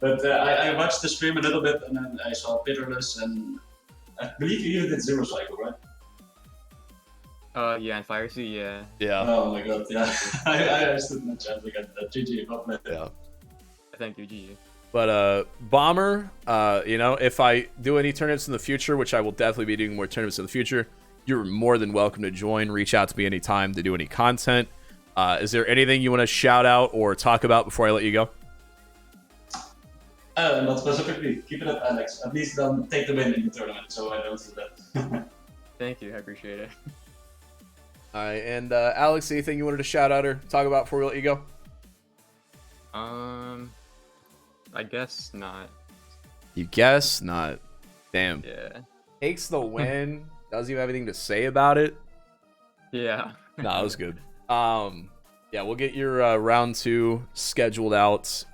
But I watched the stream a little bit and then I saw Pitterless and I believe you even did Zero Cycle, right? Yeah, and Fr3akzii, yeah. Yeah. Oh my god, yeah. I stood no chance against that. GG, well played. Yeah. Thank you, GG. But Bomber, you know, if I do any tournaments in the future, which I will definitely be doing more tournaments in the future, you're more than welcome to join. Reach out to me anytime to do any content. Is there anything you want to shout out or talk about before I let you go? Not specifically. Keep it up, Alex. At least don't take the win in the tournament, so I don't do that. Thank you, I appreciate it. Alright, and Alex, anything you wanted to shout out or talk about before we let you go? I guess not. You guess not. Damn. Yeah. Takes the win. Doesn't even have anything to say about it. Yeah. No, that was good. Yeah, we'll get your round 2 scheduled out.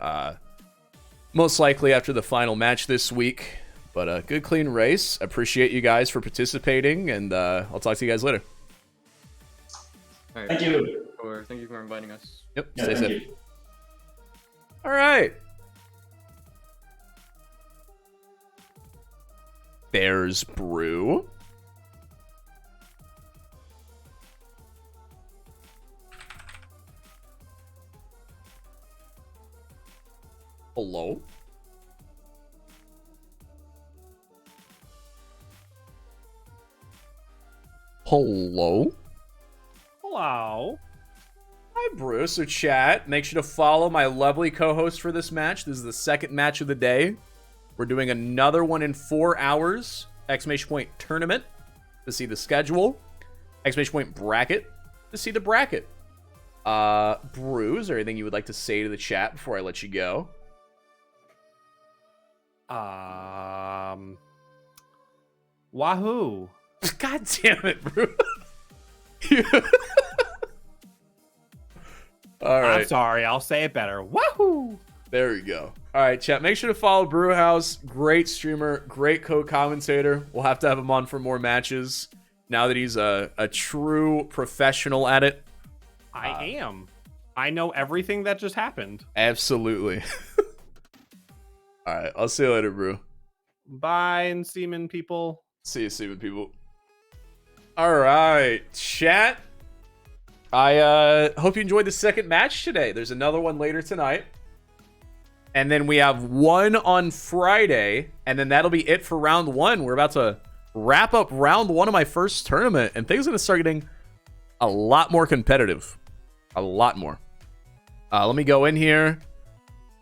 Most likely after the final match this week. But a good, clean race. Appreciate you guys for participating, and I'll talk to you guys later. All right. Thank you. Thank you for inviting us. Yep, Yeah, stay thank safe. you. All right. Bears Brew. Hello? Hello? Hello. Hi, Bruce. So, chat, make sure to follow my lovely co-host for this match. This is the second match of the day. We're doing another one in 4 hours. Exclamation point tournament to see the schedule. Exclamation point bracket to see the bracket. Bruce, is there anything you would like to say to the chat before I let you go? Wahoo. God damn it, bro. All right. I'm sorry, I'll say it better. Wahoo! There we go. All right, chat. Make sure to follow Brewhouse. Great streamer, great co-commentator. We'll have to have him on for more matches now that he's a true professional at it. I am. I know everything that just happened. Absolutely. All right, I'll see you later, Brew. Bye, and seaman people. See you, seaman people. All right, chat. I hope you enjoyed the second match today. There's another one later tonight. And then we have one on Friday. And then that'll be it for round 1. We're about to wrap up round 1 of my first tournament. And things are going to start getting a lot more competitive. A lot more. Let me go in here.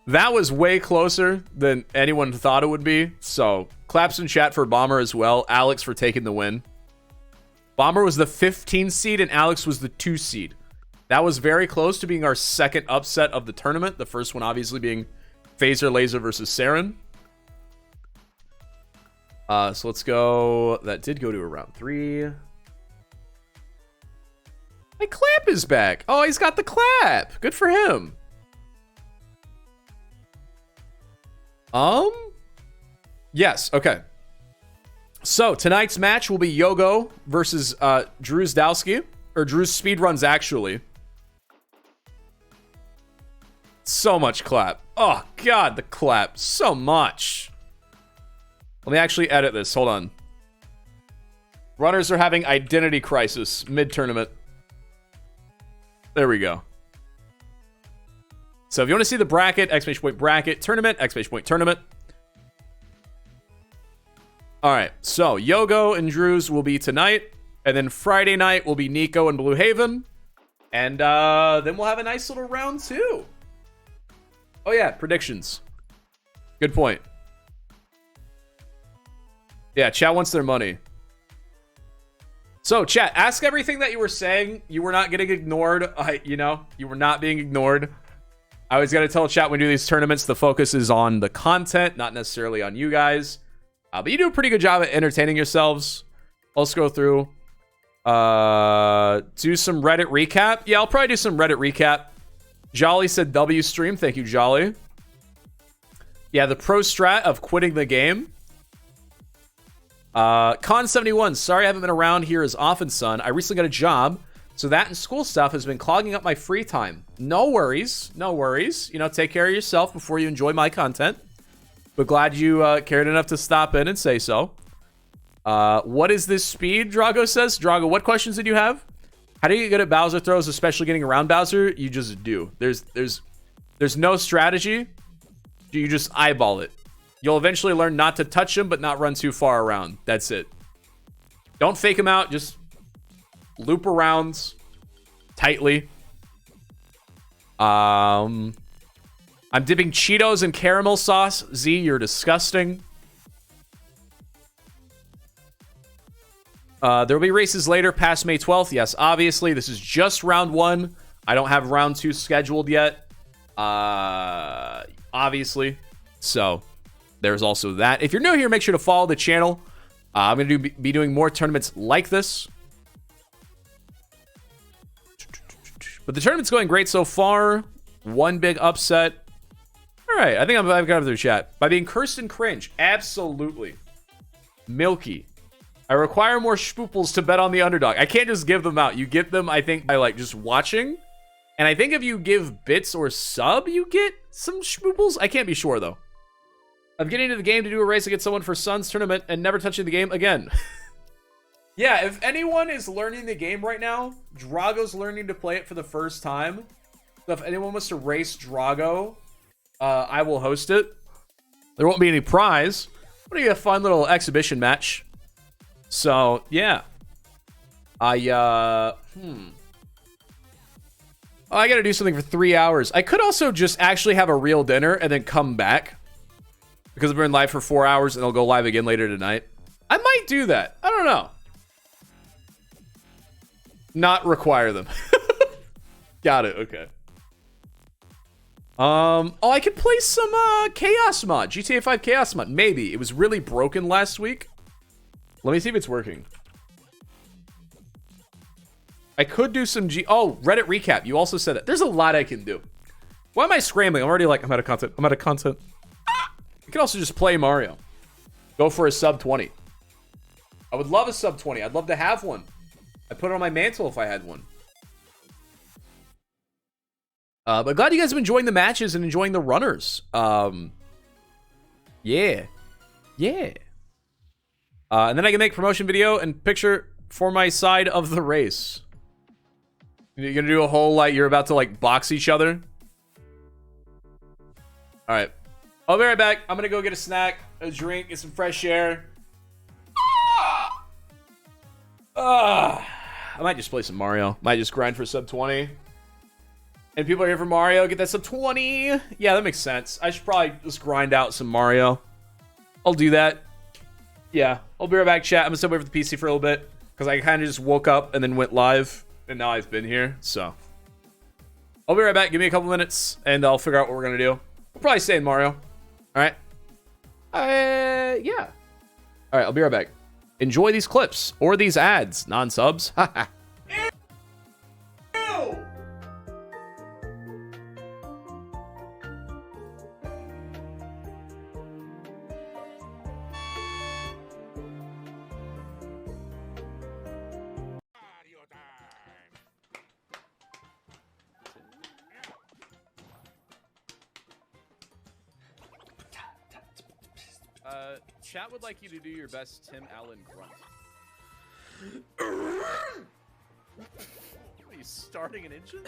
That was way closer than anyone thought it would be. So claps in chat for Bomber as well. Alex for taking the win. Bomber was the 15 seed and Alex was the 2 seed. That was very close to being our second upset of the tournament. The first one obviously being Phaser Laser versus Saren. So let's go. That did go to a round 3. My clap is back. Oh, he's got the clap. Good for him. Yes, okay. So tonight's match will be Yogo versus Drew's Dowski, or Drew's Speedruns actually. So much clap. Oh god, the clap. So much. Let me actually edit this. Hold on. Runners are having identity crisis mid-tournament. There we go. So if you want to see the bracket, exclamation point bracket, tournament, exclamation point tournament. All right, so Yogo and Drew's will be tonight, and then Friday night will be Nico and Blue Haven, and then we'll have a nice little round 2. Oh yeah, predictions. Good point. Yeah, chat wants their money. So chat, ask everything that you were saying. You were not getting ignored. You were not being ignored. I always got to tell chat when we do these tournaments, the focus is on the content, not necessarily on you guys. But you do a pretty good job at entertaining yourselves. Let's go through. Do some Reddit recap. Yeah, I'll probably do some Reddit recap. Jolly said W stream. Thank you, Jolly. Yeah, the pro strat of quitting the game. Con71, sorry I haven't been around here as often, son. I recently got a job, so that and school stuff has been clogging up my free time. No worries, no worries. You know, take care of yourself before you enjoy my content. But glad you cared enough to stop in and say so. What is this speed? Drago says. Drago, what questions did you have? How do you get good at Bowser throws, especially getting around Bowser? You just do. There's no strategy. You just eyeball it. You'll eventually learn not to touch him, but not run too far around. That's it. Don't fake him out. Just loop around tightly. I'm dipping Cheetos in caramel sauce. Z, you're disgusting. There will be races later past May 12th. Yes, obviously. This is just round 1. I don't have round 2 scheduled yet. Obviously. So, there's also that. If you're new here, make sure to follow the channel. I'm going to be doing more tournaments like this. But the tournament's going great so far. One big upset. All right, I think I've got through chat. By being cursed and cringe. Absolutely. Milky. I require more spooples to bet on the underdog. I can't just give them out. You get them, I think, by like just watching. And I think if you give bits or sub, you get some spooples. I can't be sure, though. I'm getting into the game to do a race against someone for Sun's tournament and never touching the game again. Yeah, if anyone is learning the game right now, Drago's learning to play it for the first time. So if anyone wants to race Drago, I will host it. There won't be any prize. But it'll be a fun little exhibition match. So, yeah. Oh, I gotta do something for 3 hours. I could also just actually have a real dinner and then come back. Because I've been live for 4 hours and I'll go live again later tonight. I might do that. I don't know. Not require them. Got it. Okay. Oh, I could play some Chaos Mod. GTA 5 Chaos Mod. Maybe. It was really broken last week. Let me see if it's working. I could do some Oh, Reddit recap. You also said it. There's a lot I can do. Why am I scrambling? I'm already like, I'm out of content. I'm out of content. You can also just play Mario. Go for a sub 20. I would love a sub 20. I'd love to have one. I'd put it on my mantle if I had one. But glad you guys have been enjoying the matches and enjoying the runners. Yeah. Yeah. And then I can make promotion video and picture for my side of the race. You're gonna do a whole, like, you're about to, like, box each other. Alright. I'll be right back. I'm gonna go get a snack, a drink, get some fresh air. I might just play some Mario. Might just grind for sub 20. And people are here for Mario. Get that sub 20. Yeah, that makes sense. I should probably just grind out some Mario. I'll do that. Yeah, I'll be right back, chat. I'm gonna step away from the PC for a little bit because I kind of just woke up and then went live, and now I've been here. So I'll be right back. Give me a couple minutes, and I'll figure out what we're gonna do. We'll probably stay in Mario. All right. Yeah. All right, I'll be right back. Enjoy these clips or these ads, non-subs. Haha. Chat would like you to do your best Tim Allen grunt. What are you, starting an engine?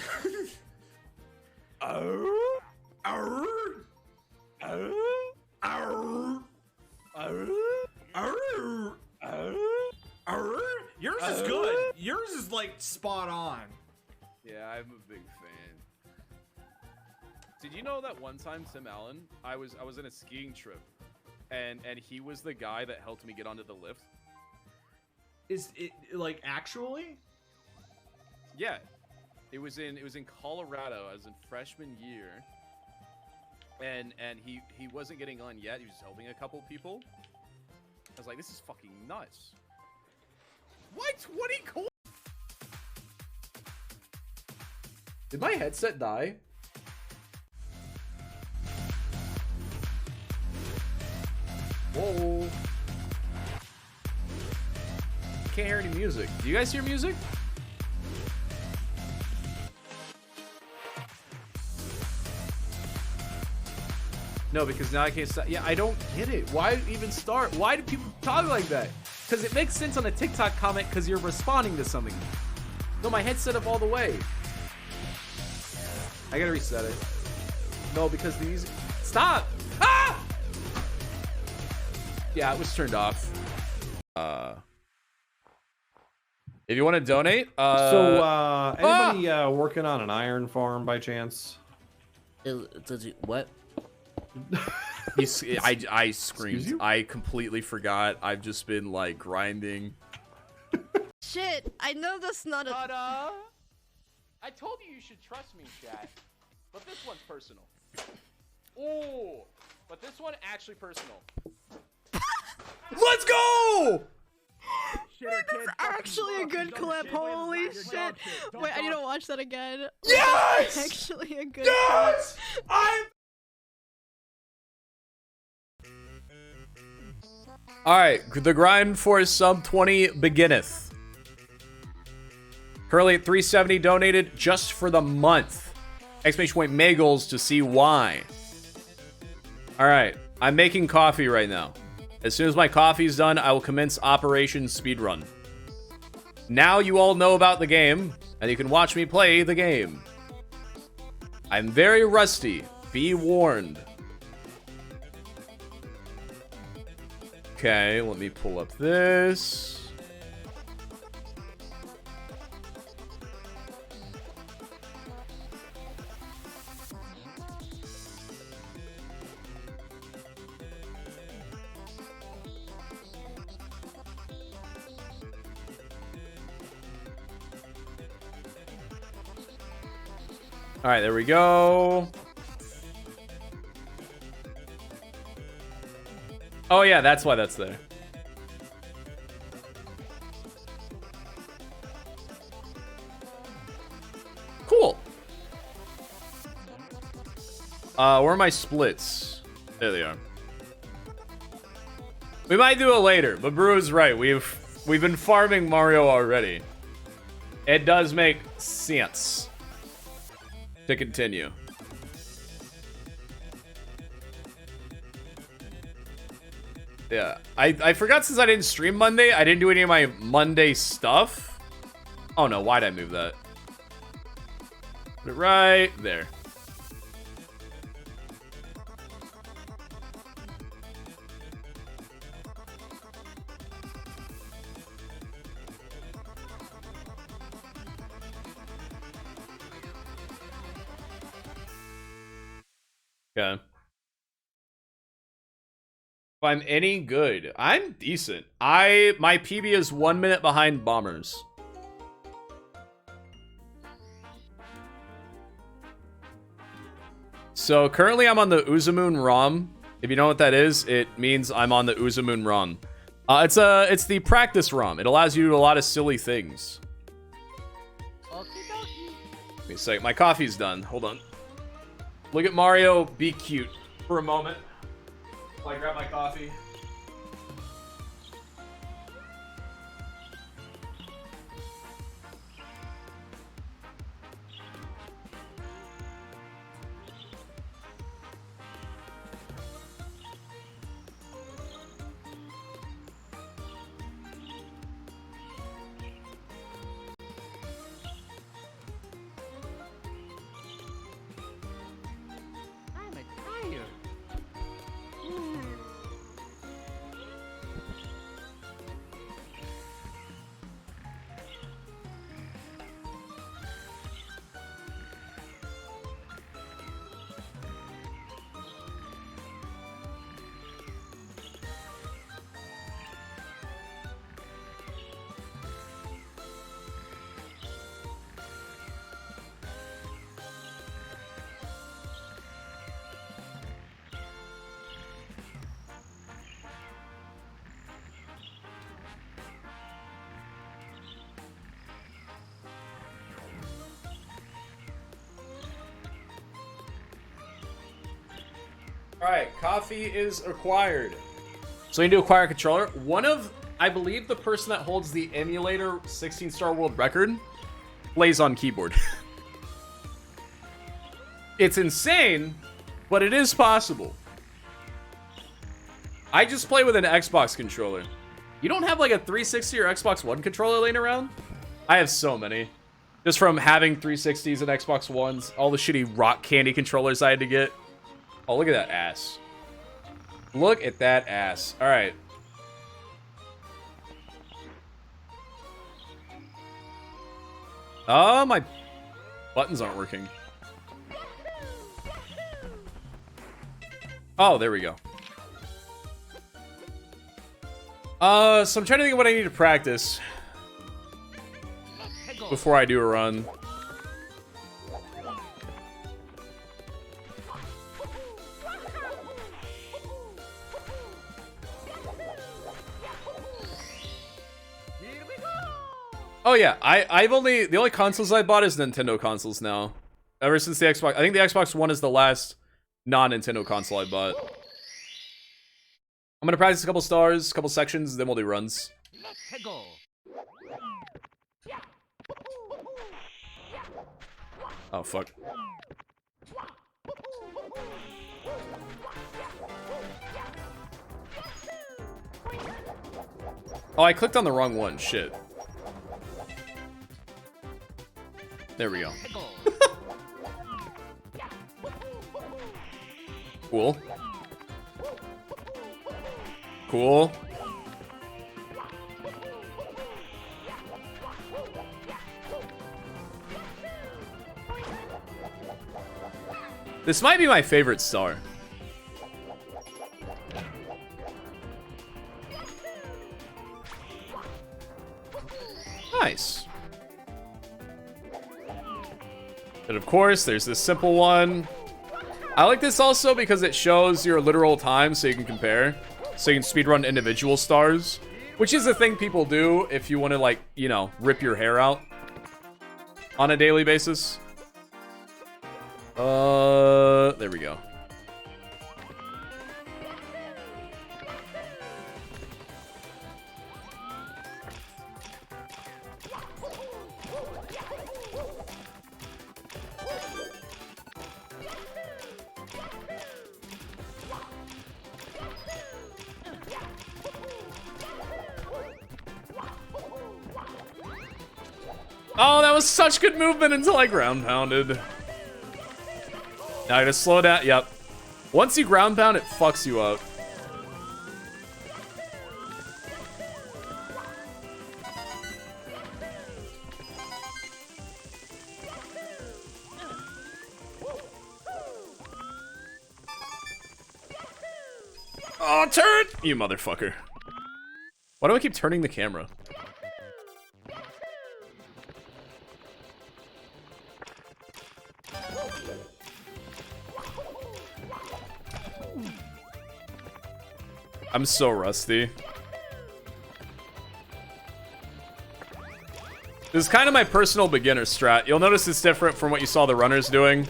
Yours is good. Yours is like spot on. Yeah, I'm a big fan. Did you know that one time, Tim Allen, I was in a skiing trip, and he was the guy that helped me get onto the lift. Is it like actually? Yeah, it was in Colorado. I was in freshman year, and he wasn't getting on yet. He was just helping a couple people. I was like, this is fucking nuts. Why 20 coins? Did my headset die? Whoa. Can't hear any music. Do you guys hear music? No, because now I can't stop. Yeah, I don't get it. Why even start? Why do people talk like that? Because it makes sense on a TikTok comment because you're responding to something. No, my head's set up all the way. I gotta reset it. No, because the music. Stop! Ah! Yeah, it was turned off. If you want to donate, anybody working on an iron farm by chance? Does it what? I screamed. I completely forgot. I've just been like grinding. Shit, I know that's not a. I told you should trust me, chat. But this one's personal. Oh, but this one actually personal. Let's go! That's actually a good clip. Holy shit! Wait, I need to watch that again. Yes! That's actually a good Yes! clip. Alright, the grind for sub 20 beginneth. Currently at 370 donated just for the month. Exclamation point Magels to see why. Alright, I'm making coffee right now. As soon as my coffee's done, I will commence Operation Speedrun. Now you all know about the game, and you can watch me play the game. I'm very rusty. Be warned. Okay, let me pull up this. All right, there we go. Oh yeah, that's why that's there. Cool. Where are my splits? There they are. We might do it later, but Brew is right. We've been farming Mario already. It does make sense to continue. Yeah, I forgot since I didn't stream Monday, I didn't do any of my Monday stuff. Oh no, why'd I move that? Put it right there. Okay. If I'm any good, I'm decent. My PB is 1 minute behind Bombers. So currently I'm on the Uzamoon ROM. If you know what that is, it means I'm on the Uzamoon ROM. It's the practice ROM. It allows you to do a lot of silly things. Give me a second. My coffee's done. Hold on. Look at Mario be cute for a moment while I grab my coffee. Alright, coffee is acquired. So you need to acquire a controller. One of, I believe, the person that holds the emulator 16-star world record plays on keyboard. It's insane, but it is possible. I just play with an Xbox controller. You don't have like a 360 or Xbox One controller laying around? I have so many. Just from having 360s and Xbox Ones, all the shitty rock candy controllers I had to get. Oh, look at that ass. Look at that ass. All right. Oh, my buttons aren't working. Oh, there we go. So I'm trying to think of what I need to practice before I do a run. Oh yeah, the only consoles I bought is Nintendo consoles now. Ever since the Xbox, I think the Xbox One is the last non-Nintendo console I bought. I'm gonna practice a couple stars, a couple sections, then we'll do runs. Oh fuck. Oh, I clicked on the wrong one. Shit. There we go. Cool. Cool. This might be my favorite star. Nice. But of course, there's this simple one. I like this also because it shows your literal time so you can compare. So you can speedrun individual stars. Which is a thing people do if you want to, like, you know, rip your hair out on a daily basis. There we go. Oh, that was such good movement until I ground pounded. Now I gotta slow down. Yep. Once you ground pound, it fucks you up. Oh, turn! You motherfucker. Why do I keep turning the camera? I'm so rusty. This is kind of my personal beginner strat. You'll notice it's different from what you saw the runners doing.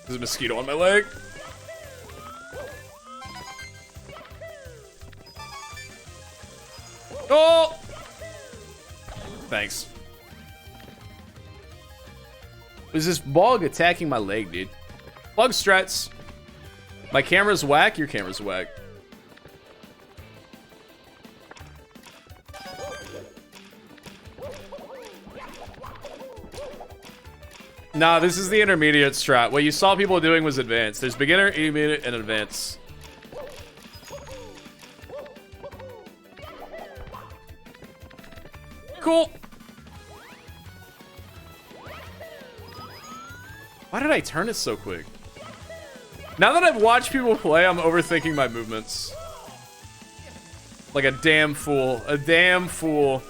There's a mosquito on my leg. Oh! Thanks. Was this bug attacking my leg, dude? Bug strats. My camera's whack, your camera's whack. Nah, this is the intermediate strat. What you saw people doing was advanced. There's beginner, intermediate, and advanced. Cool. Why did I turn it so quick? Now that I've watched people play, I'm overthinking my movements. Like a damn fool. A damn fool.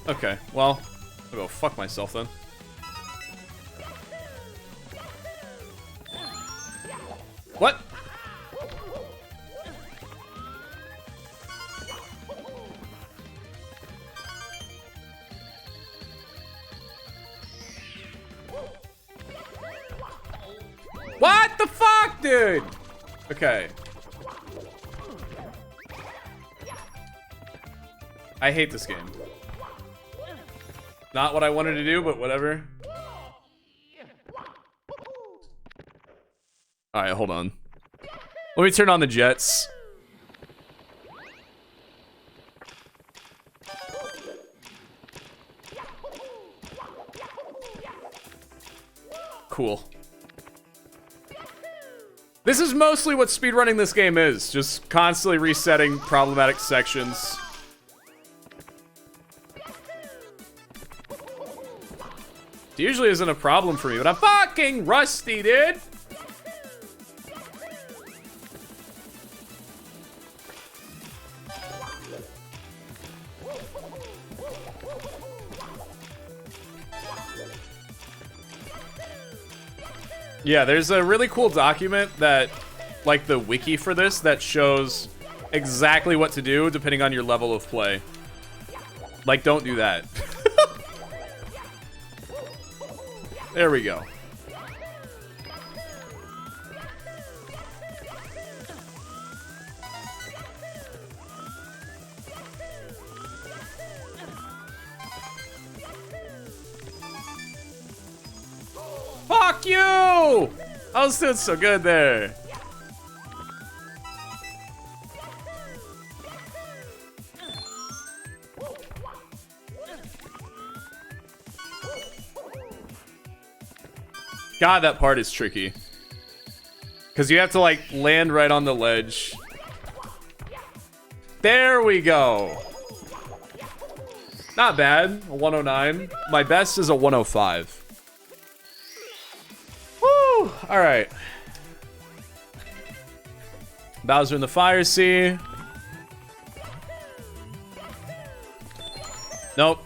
Okay, well, I'll go fuck myself then. What? What the fuck, dude? Okay. I hate this game. Not what I wanted to do, but whatever. Alright, hold on. Let me turn on the jets. Cool. This is mostly what speedrunning this game is. Just constantly resetting problematic sections. It usually isn't a problem for me, but I'm fucking rusty, dude! Yeah, there's a really cool document that, like the wiki for this, that shows exactly what to do depending on your level of play. Like, don't do that. There we go. Fuck you! I was doing so good there. God, that part is tricky. Because you have to, like, land right on the ledge. There we go. Not bad. A 109. My best is a 105. Woo! Alright. Bowser in the Fire Sea. Nope.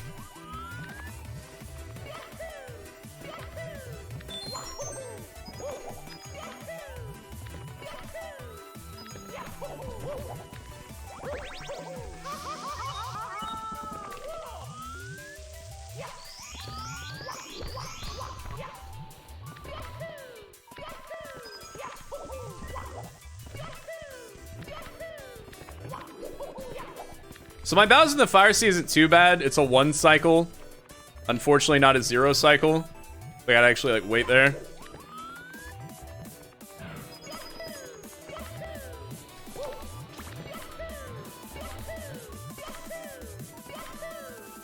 So my Bowser in the Fire Sea isn't too bad. It's a 1 cycle. Unfortunately, not a 0 cycle. I gotta actually, like, wait there.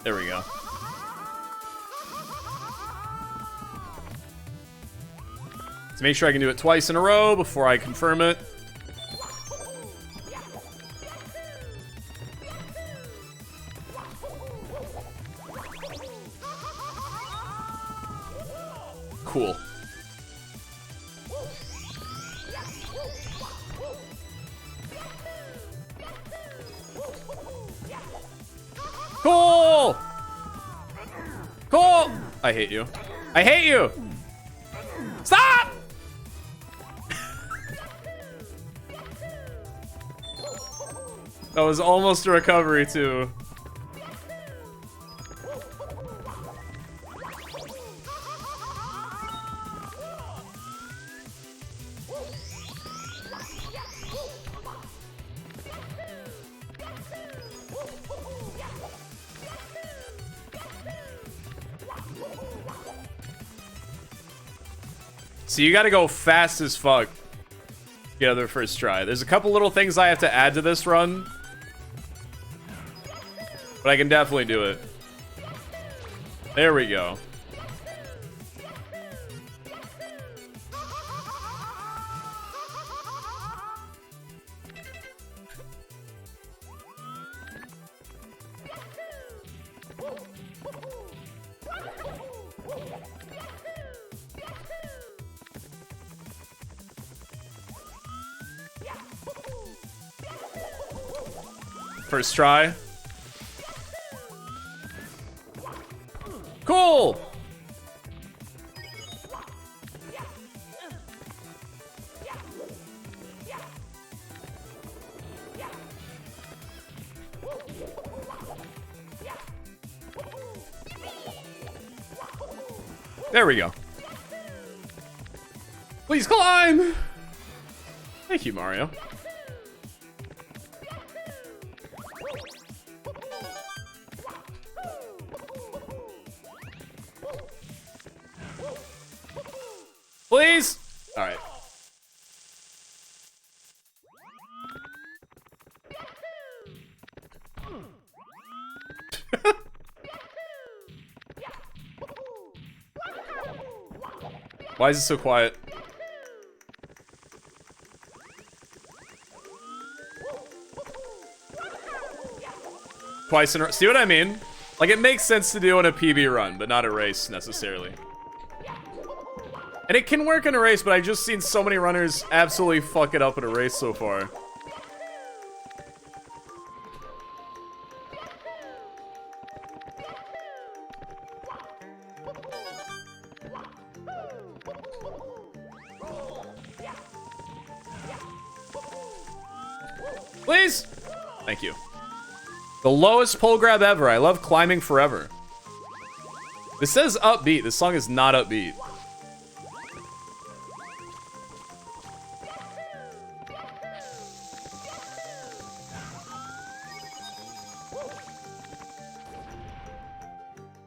There we go. To make sure I can do it twice in a row before I confirm it. Cool. Cool! Cool! I hate you. I hate you! Stop! That was almost a recovery, too. So you gotta go fast as fuck. Get out of the first try. There's a couple little things I have to add to this run. But I can definitely do it. There we go. First try. There we go. Please climb! Thank you, Mario. Please! Alright. Why is it so quiet? Twice in a row. See what I mean? Like, it makes sense to do in a PB run, but not a race, necessarily. And it can work in a race, but I've just seen so many runners absolutely fuck it up in a race so far. Please! Thank you. The lowest pole grab ever. I love climbing forever. This says upbeat. This song is not upbeat.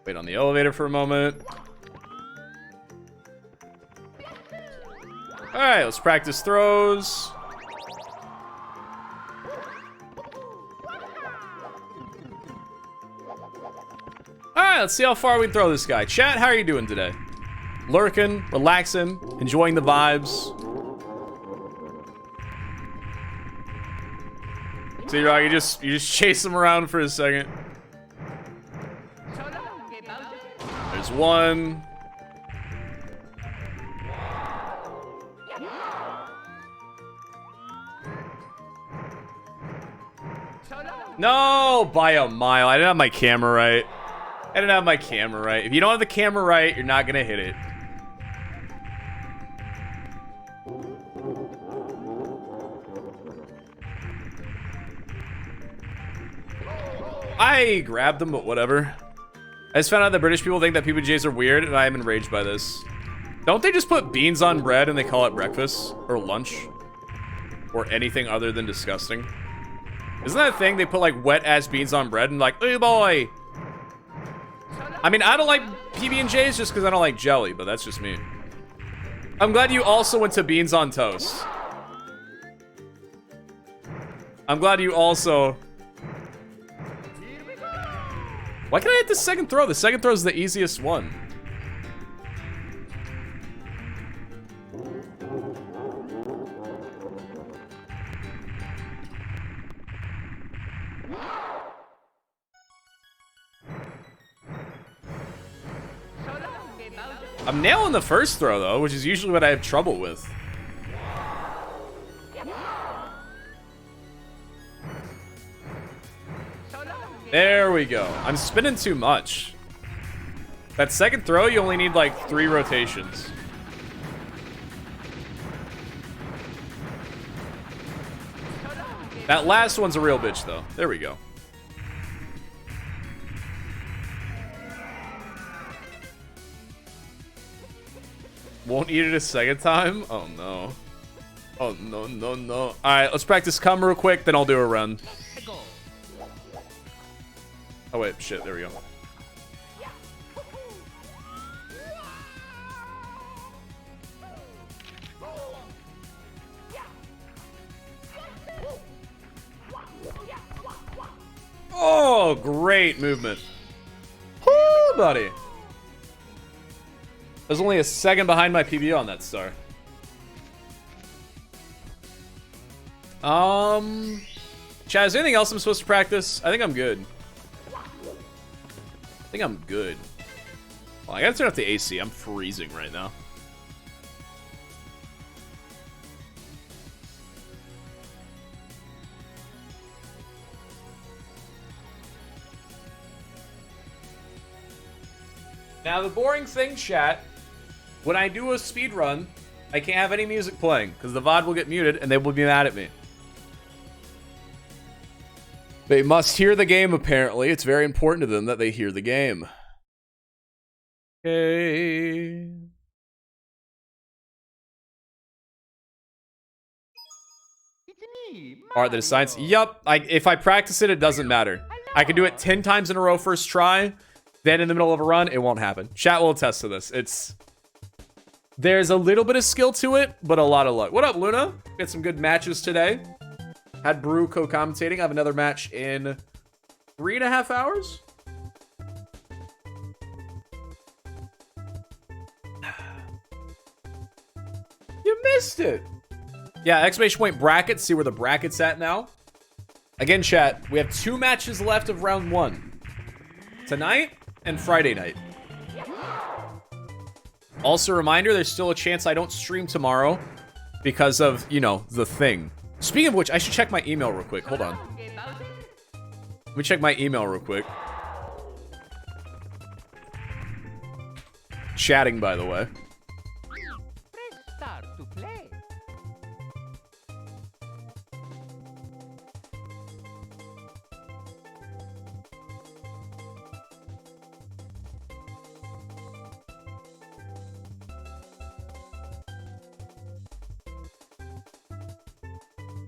Wait on the elevator for a moment. Alright, let's practice throws. Alright, let's see how far we can throw this guy. Chat, how are you doing today? Lurking, relaxing, enjoying the vibes. See, Rock, you just chase him around for a second. There's one. No, by a mile. I didn't have my camera right. I didn't have my camera right. If you don't have the camera right, you're not gonna hit it. I grabbed them, but whatever. I just found out that British people think that PBJs are weird, and I am enraged by this. Don't they just put beans on bread and they call it breakfast? Or lunch? Or anything other than disgusting? Isn't that a thing? They put like wet-ass beans on bread and like, oh boy! I mean, I don't like PB&Js just because I don't like jelly, but that's just me. I'm glad you also went to beans on toast. I'm glad you also... Why can't I hit the second throw? The second throw is the easiest one. I'm nailing the first throw, though, which is usually what I have trouble with. There we go. I'm spinning too much. That second throw, you only need like 3 rotations. That last one's a real bitch, though. There we go. Won't eat it a second time? Oh, no. Oh, no, no, no. All right, let's practice come real quick, then I'll do a run. Oh, wait. Shit. There we go. Oh, great movement. Woo, buddy. There's only a second behind my PB on that star. Chad, is there anything else I'm supposed to practice? I think I'm good. I think I'm good. Well, I gotta turn off the AC. I'm freezing right now. Now, the boring thing, chat, when I do a speed run, I can't have any music playing because the VOD will get muted and they will be mad at me. They must hear the game, apparently. It's very important to them that they hear the game. Okay. Art that is science. Yup. If I practice it, it doesn't matter. I can do it 10 times in a row first try. Then in the middle of a run, it won't happen. Chat will attest to this. There's a little bit of skill to it, but a lot of luck. What up, Luna? Got some good matches today. Had Brew co-commentating. I have another match in 3.5 hours. You missed it. Yeah, exclamation point brackets. See where the bracket's at now. Again, chat, we have 2 matches left of round 1. Tonight and Friday night. Also, reminder, there's still a chance I don't stream tomorrow because of, you know, the thing. Speaking of which, I should check my email real quick. Hold on. Let me check my email real quick. Chatting, by the way.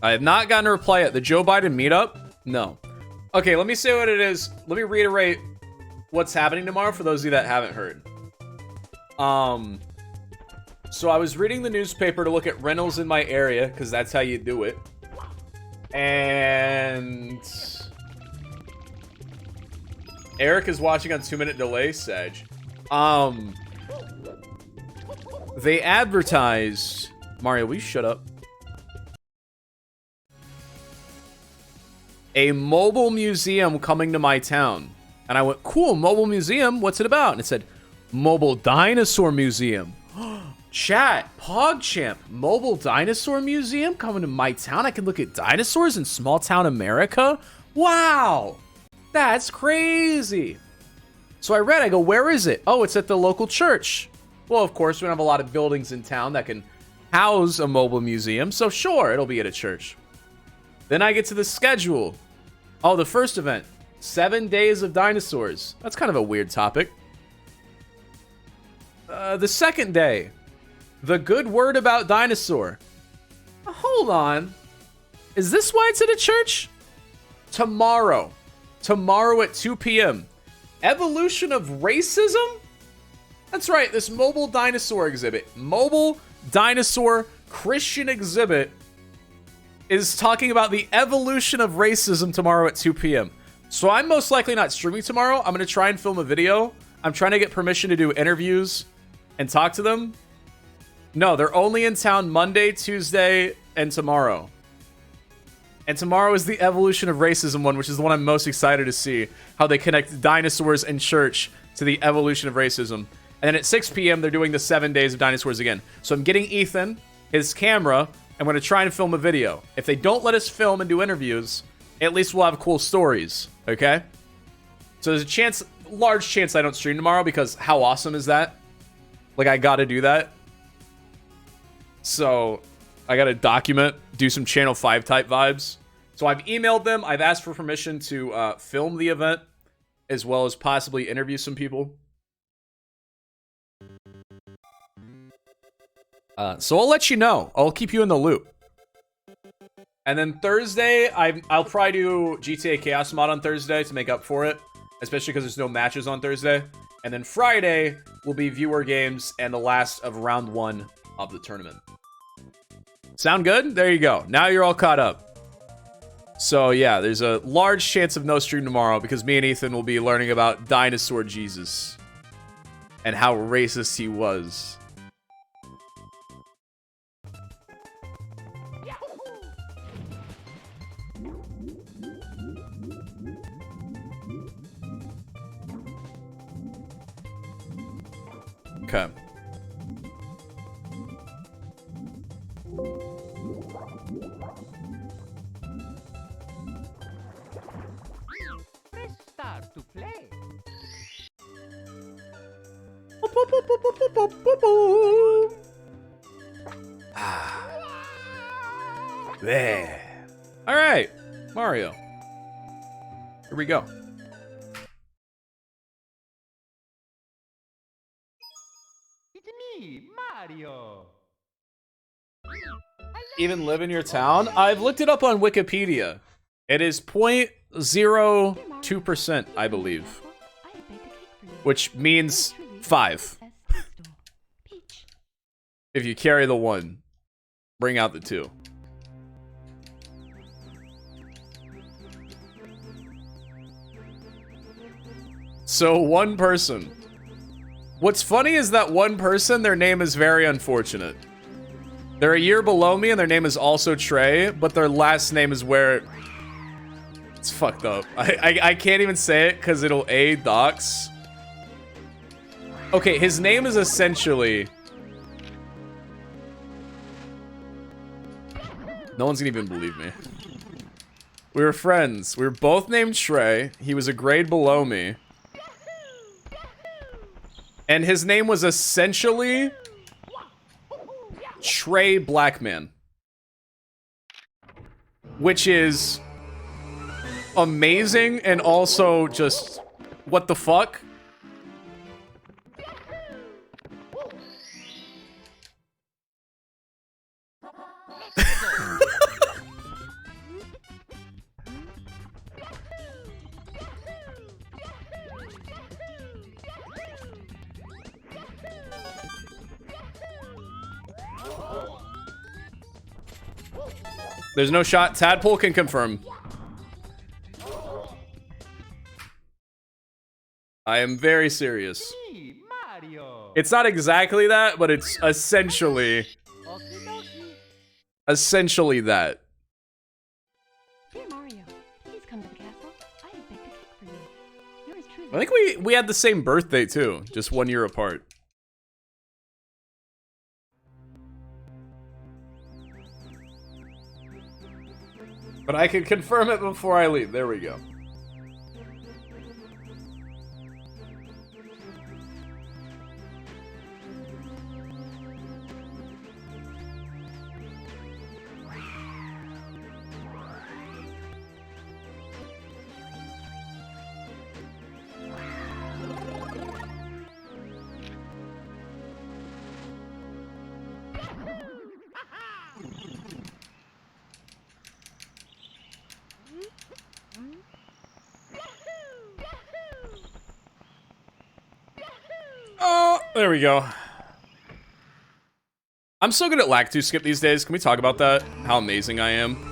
I have not gotten a reply yet. The Joe Biden meetup? No. Okay, let me say what it is. Let me reiterate what's happening tomorrow for those of you that haven't heard. So I was reading the newspaper to look at rentals in my area, because that's how you do it. And Eric is watching on 2-minute delay, Sag. They advertised... Mario, will you shut up? A mobile museum coming to my town. And I went, cool, mobile museum, what's it about? And it said, Mobile Dinosaur Museum. Chat, PogChamp, Mobile Dinosaur Museum coming to my town? I can look at dinosaurs in small town America? Wow, that's crazy. So I read, I go, where is it? Oh, it's at the local church. Well, of course, we don't have a lot of buildings in town that can house a mobile museum, so sure, it'll be at a church. Then I get to the schedule. Oh, the first event, 7 days of dinosaurs. That's kind of a weird topic. The second day, the good word about dinosaur. Hold on. Is this why it's at a church? Tomorrow at 2 p.m. Evolution of racism? That's right, this mobile dinosaur exhibit. Mobile dinosaur Christian exhibit is talking about the evolution of racism tomorrow at 2 p.m. So I'm most likely not streaming tomorrow. I'm going to try and film a video. I'm trying to get permission to do interviews and talk to them. No, they're only in town Monday, Tuesday, and tomorrow. And tomorrow is the evolution of racism one, which is the one I'm most excited to see. How they connect dinosaurs and church to the evolution of racism. And then at 6 p.m., they're doing the 7 days of dinosaurs again. So I'm getting Ethan, his camera. I'm going to try and film a video. If they don't let us film and do interviews, at least we'll have cool stories, okay? So there's a chance, large chance I don't stream tomorrow because how awesome is that? Like, I got to do that. So I got to document, do some Channel 5 type vibes. So I've emailed them. I've asked for permission to film the event as well as possibly interview some people. So I'll let you know. I'll keep you in the loop. And then Thursday, I'll probably do GTA Chaos Mod on Thursday to make up for it, especially because there's no matches on Thursday. And then Friday will be viewer games and the last of round 1 of the tournament. Sound good? There you go. Now you're all caught up. So yeah, there's a large chance of no stream tomorrow because me and Ethan will be learning about Dinosaur Jesus and how racist he was. Okay. Press start to play. There. All right, Mario. Here we go. Even live in your town? I've looked it up on Wikipedia. It is 0.02%, I believe. Which means 5. If you carry the 1, bring out the 2. So, 1 person. What's funny is that 1 person, their name is very unfortunate. They're a year below me, and their name is also Trey, but their last name is where... It's fucked up. I can't even say it, because it'll aid docs. Okay, his name is essentially... No one's gonna even believe me. We were friends. We were both named Trey. He was a grade below me. And his name was essentially... Trey Blackman. Which is... amazing and also just... what the fuck? There's no shot. Tadpole can confirm. I am very serious. It's not exactly that, but it's essentially... essentially that. Dear Mario, please come to the castle. I have baked a cake for you. Yours truly. I think we had the same birthday too, just 1 year apart. But I can confirm it before I leave. There we go. Oh, there we go. I'm so good at lactose skip these days. Can we talk about that? How amazing I am.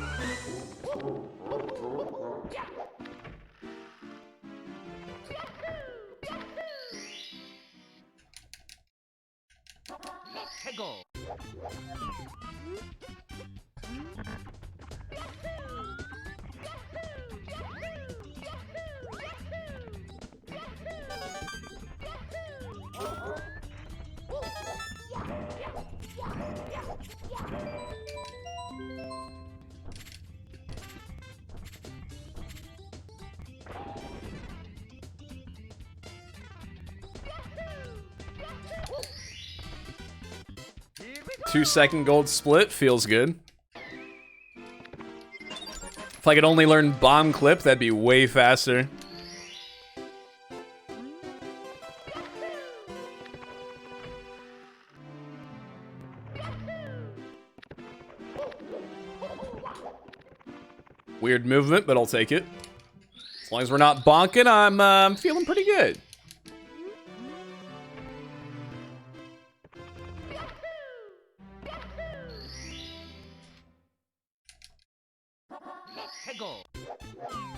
Two-second gold split feels good. If I could only learn bomb clip, that'd be way faster. Weird movement, but I'll take it. As long as we're not bonking, I'm feeling pretty good.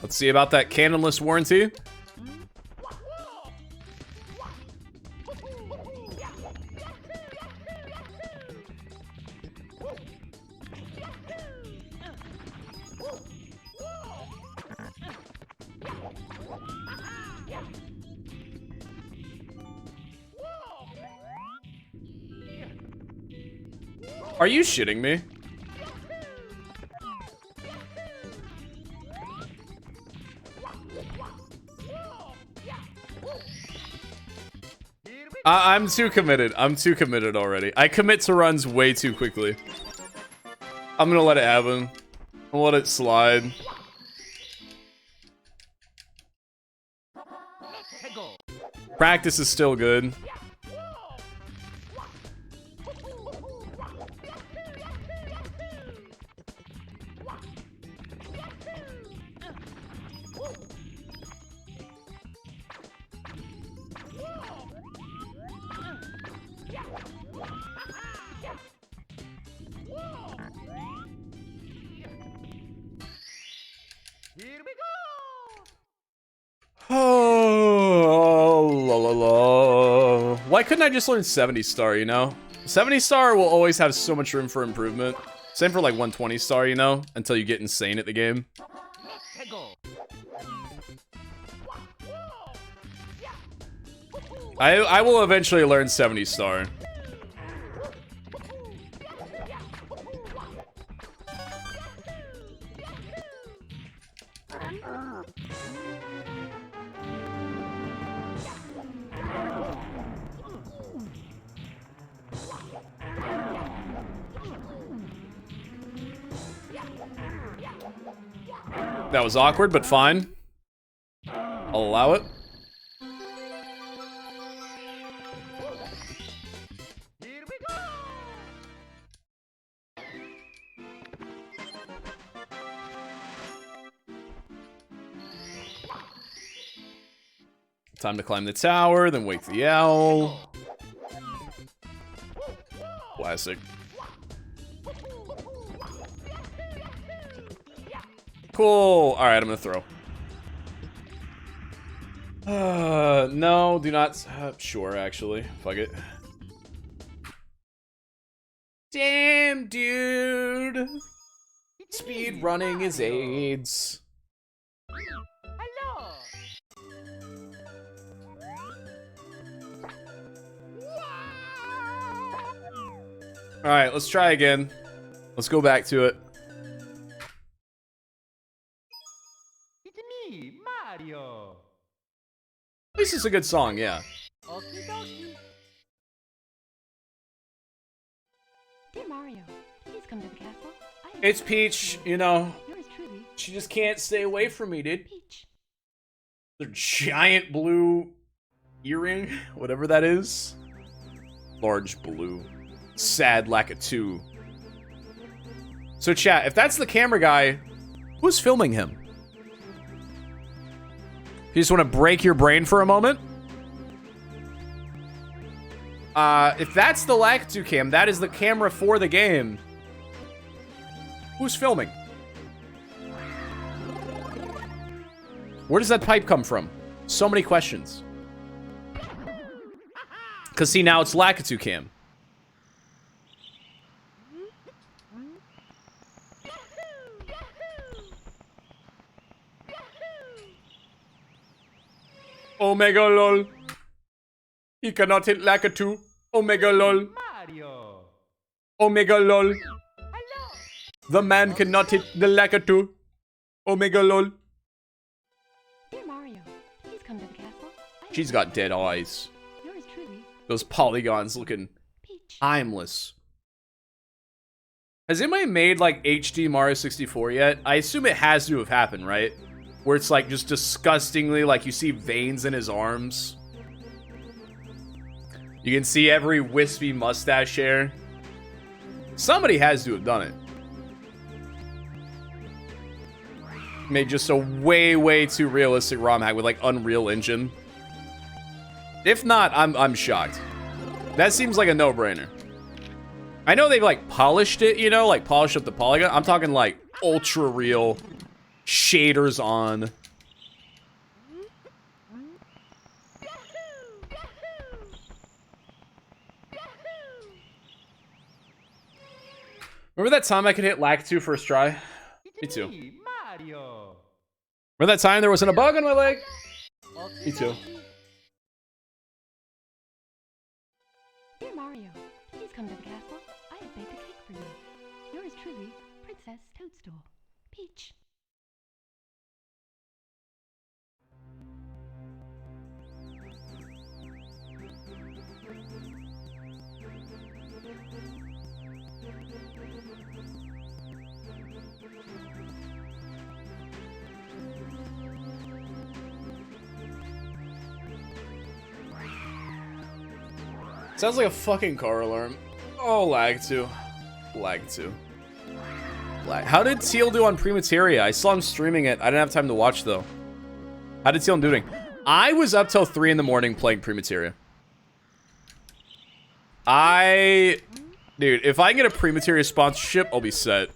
Let's see about that canonless warranty. Are you shitting me? I'm too committed. I'm too committed already. I commit to runs way too quickly. I'm gonna let it happen. I'll let it slide. Practice is still good. Why couldn't I just learn 70 star, you know? 70 star will always have so much room for improvement. Same for like 120 star, you know? Until you get insane at the game. I will eventually learn 70 star. That was awkward, but fine. I'll allow it. Time to climb the tower, then wake the owl. Classic. Cool. Alright, I'm gonna throw. No, do not. Sure, actually. Fuck it. Damn, dude. Speed running is AIDS. Alright, let's try again. Let's go back to it. It's me, Mario. At least it's a good song, yeah. Dear Mario, please come to the castle. It's Peach, you know. Yours truly. She just can't stay away from me, dude. The giant blue earring, whatever that is. Large blue. Sad Lakitu. So chat, if that's the camera guy, who's filming him? You just want to break your brain for a moment? If that's the Lakitu cam, that is the camera for the game. Who's filming? Where does that pipe come from? So many questions. Because see, now it's Lakitu cam. Omega lol. He cannot hit Lakitu. Omega lol. Mario. Omega lol. The man cannot hit the Lakitu. Omega lol. Dear Mario, please come to the castle. She's got dead eyes. Yours truly. Those polygons looking timeless. Has anybody made like HD Mario 64 yet? I assume it has to have happened, right? Where it's like just disgustingly, like you see veins in his arms. You can see every wispy mustache hair. Somebody has to have done it. Made just a way, way too realistic ROM hack with like Unreal Engine. If not, I'm shocked. That seems like a no-brainer. I know they've like polished it, you know, like polished up the polygon. I'm talking like ultra real. Shaders on. Remember that time I could hit Lakitu first try? Me too. Mario. Remember that time there wasn't a bug on my leg? Me too. Dear Mario, please come to the castle. I have baked a cake for you. Yours truly, Princess Toadstool. Peach. Sounds like a fucking car alarm. Oh, Lakitu. Lakitu. How did Teal do on Premateria? I saw him streaming it. I didn't have time to watch, though. How did Teal doing? I was up till 3 in the morning playing Premateria. Dude, if I can get a Premateria sponsorship, I'll be set.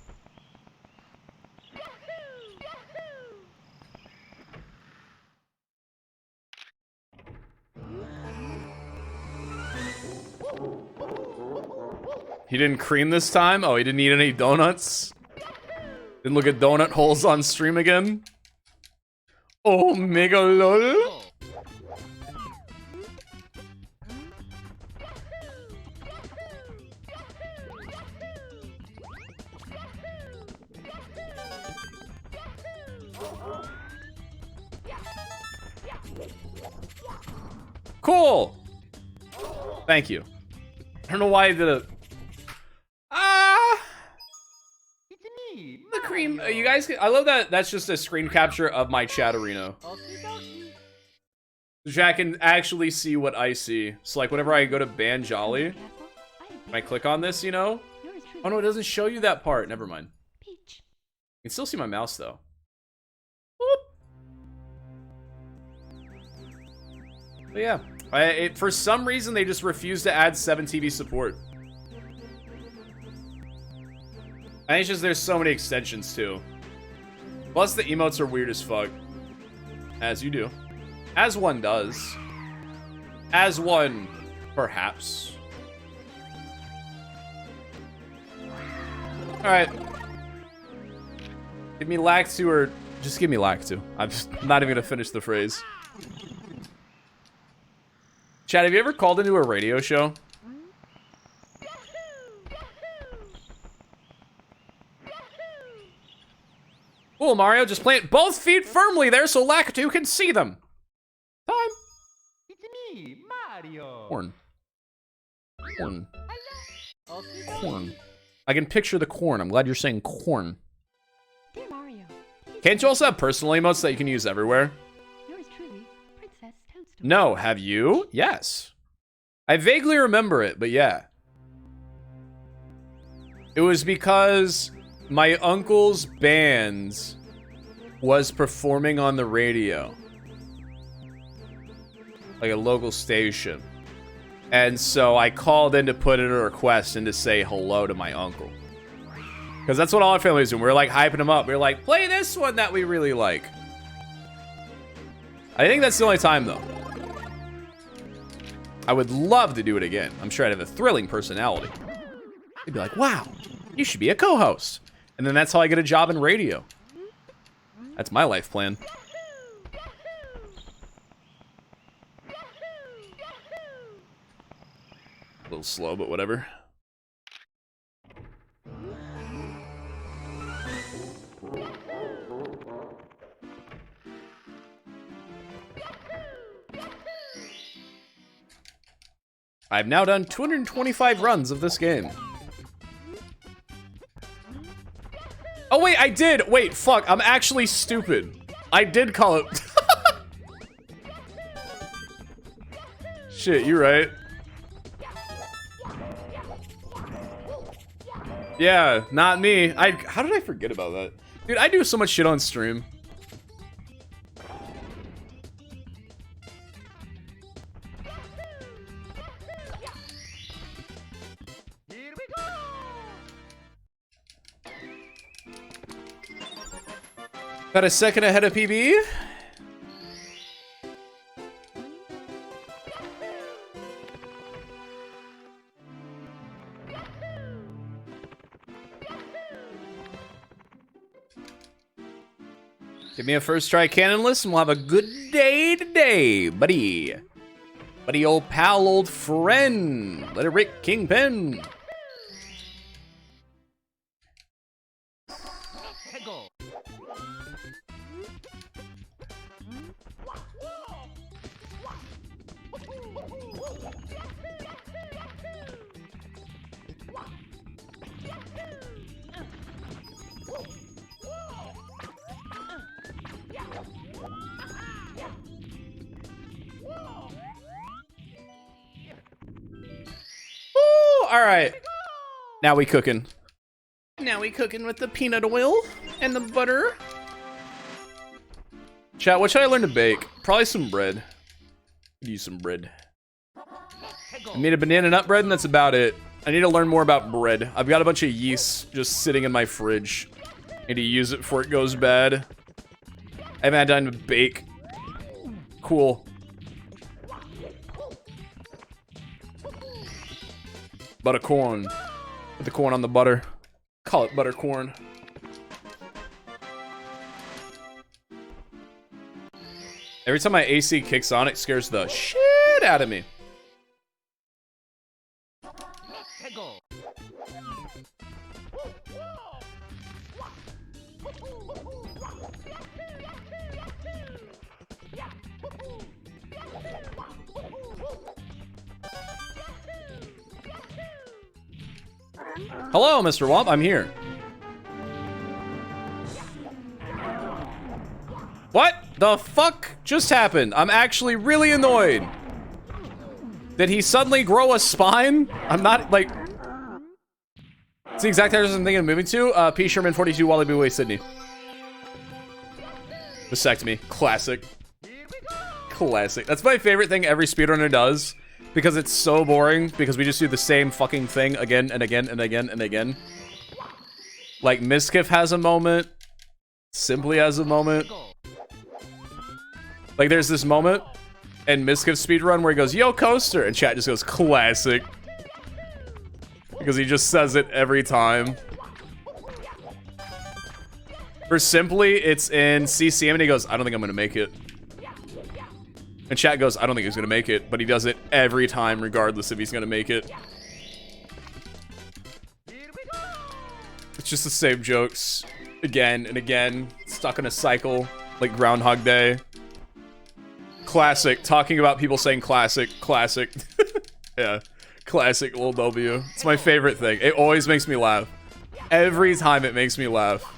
He didn't cream this time? Oh, he didn't eat any donuts? Didn't look at donut holes on stream again? Oh, mega lol. Cool. Thank you. I don't know why I did it. The cream. You guys, I love that. That's just a screen capture of my chatterino. Jack can actually see what I see. So like whenever I go to ban Jolly, when I click on this, you know. Oh no, it doesn't show you that part. Never mind. You can still see my mouse though. But yeah, for some reason they just refuse to add 7TV support. I think it's just there's so many extensions too. Plus the emotes are weird as fuck. As you do. As one does. As one, perhaps. Alright. Give me Lactu or just give me Lactu. I'm just not even gonna finish the phrase. Chad, have you ever called into a radio show? Cool, Mario. Just plant both feet firmly there so Lactu can see them. Time. It's me, Mario. Corn. Corn. Corn. I can picture the corn. I'm glad you're saying corn. Dear Mario, Can't you also have personal emotes that you can use everywhere? yours truly, Princess Toadstool. No, have you? Yes. I vaguely remember it, but yeah. It was because my uncle's band was performing on the radio. Like a local station. And so I called in to put in a request and to say hello to my uncle. Because that's what all our families do. We're like hyping him up. We're like, play this one that we really like. I think that's the only time though. I would love to do it again. I'm sure I'd have a thrilling personality. They'd be like, wow, you should be a co-host. And then that's how I get a job in radio. That's my life plan. A little slow, but whatever. I've now done 225 runs of this game. Oh wait, I did! Wait, fuck, I'm actually stupid. I did call it... Shit, you're right. Yeah, not me. How did I forget about that? Dude, I do so much shit on stream. Got a second ahead of PB. Give me a first try cannonless and we'll have a good day today, buddy. Buddy, old pal, old friend. Let it Rick Kingpin. All right. Now we cooking. Now we cooking with the peanut oil and the butter. Chat, what should I learn to bake? Probably some bread. Could use some bread. I made a banana nut bread and that's about it. I need to learn more about bread. I've got a bunch of yeast just sitting in my fridge. Need to use it before it goes bad. I haven't had time to bake. Cool. Buttercorn. Put the corn on the butter. Call it butter corn. Every time my AC kicks on, it scares the shit out of me. Hello, Mr. Womp. I'm here. What the fuck just happened? I'm actually really annoyed. Did he suddenly grow a spine? I'm not, like... It's the exact address I'm thinking of moving to. P. Sherman, 42 Wallaby Way, Sydney. Vasectomy. Classic. Classic. That's my favorite thing every speedrunner does. Because it's so boring. Because we just do the same fucking thing again and again and again and again. Like, Miskiff has a moment. Simply has a moment. Like, there's this moment in Miskiff's speedrun where he goes, yo, Coaster! And chat just goes, classic. Because he just says it every time. For Simply, it's in CCM and he goes, I don't think I'm gonna make it. And chat goes, I don't think he's gonna make it, but he does it every time, regardless if he's gonna make it. It's just the same jokes, again and again, stuck in a cycle, like Groundhog Day. Classic, talking about people saying classic, classic. Yeah, classic Lil W. It's my favorite thing. It always makes me laugh. Every time it makes me laugh.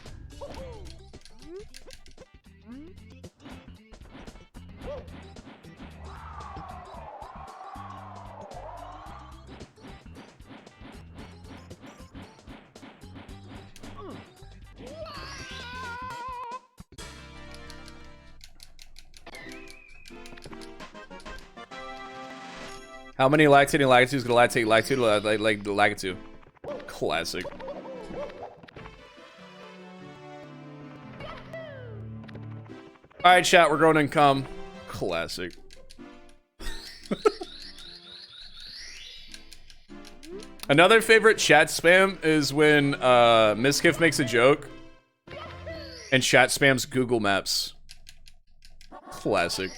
How many lactating lagatudes could a lactate lactate like the lagatu? Classic. Alright, chat, we're growing in cum. Classic. Another favorite chat spam is when Miskiff makes a joke and chat spams Google Maps. Classic.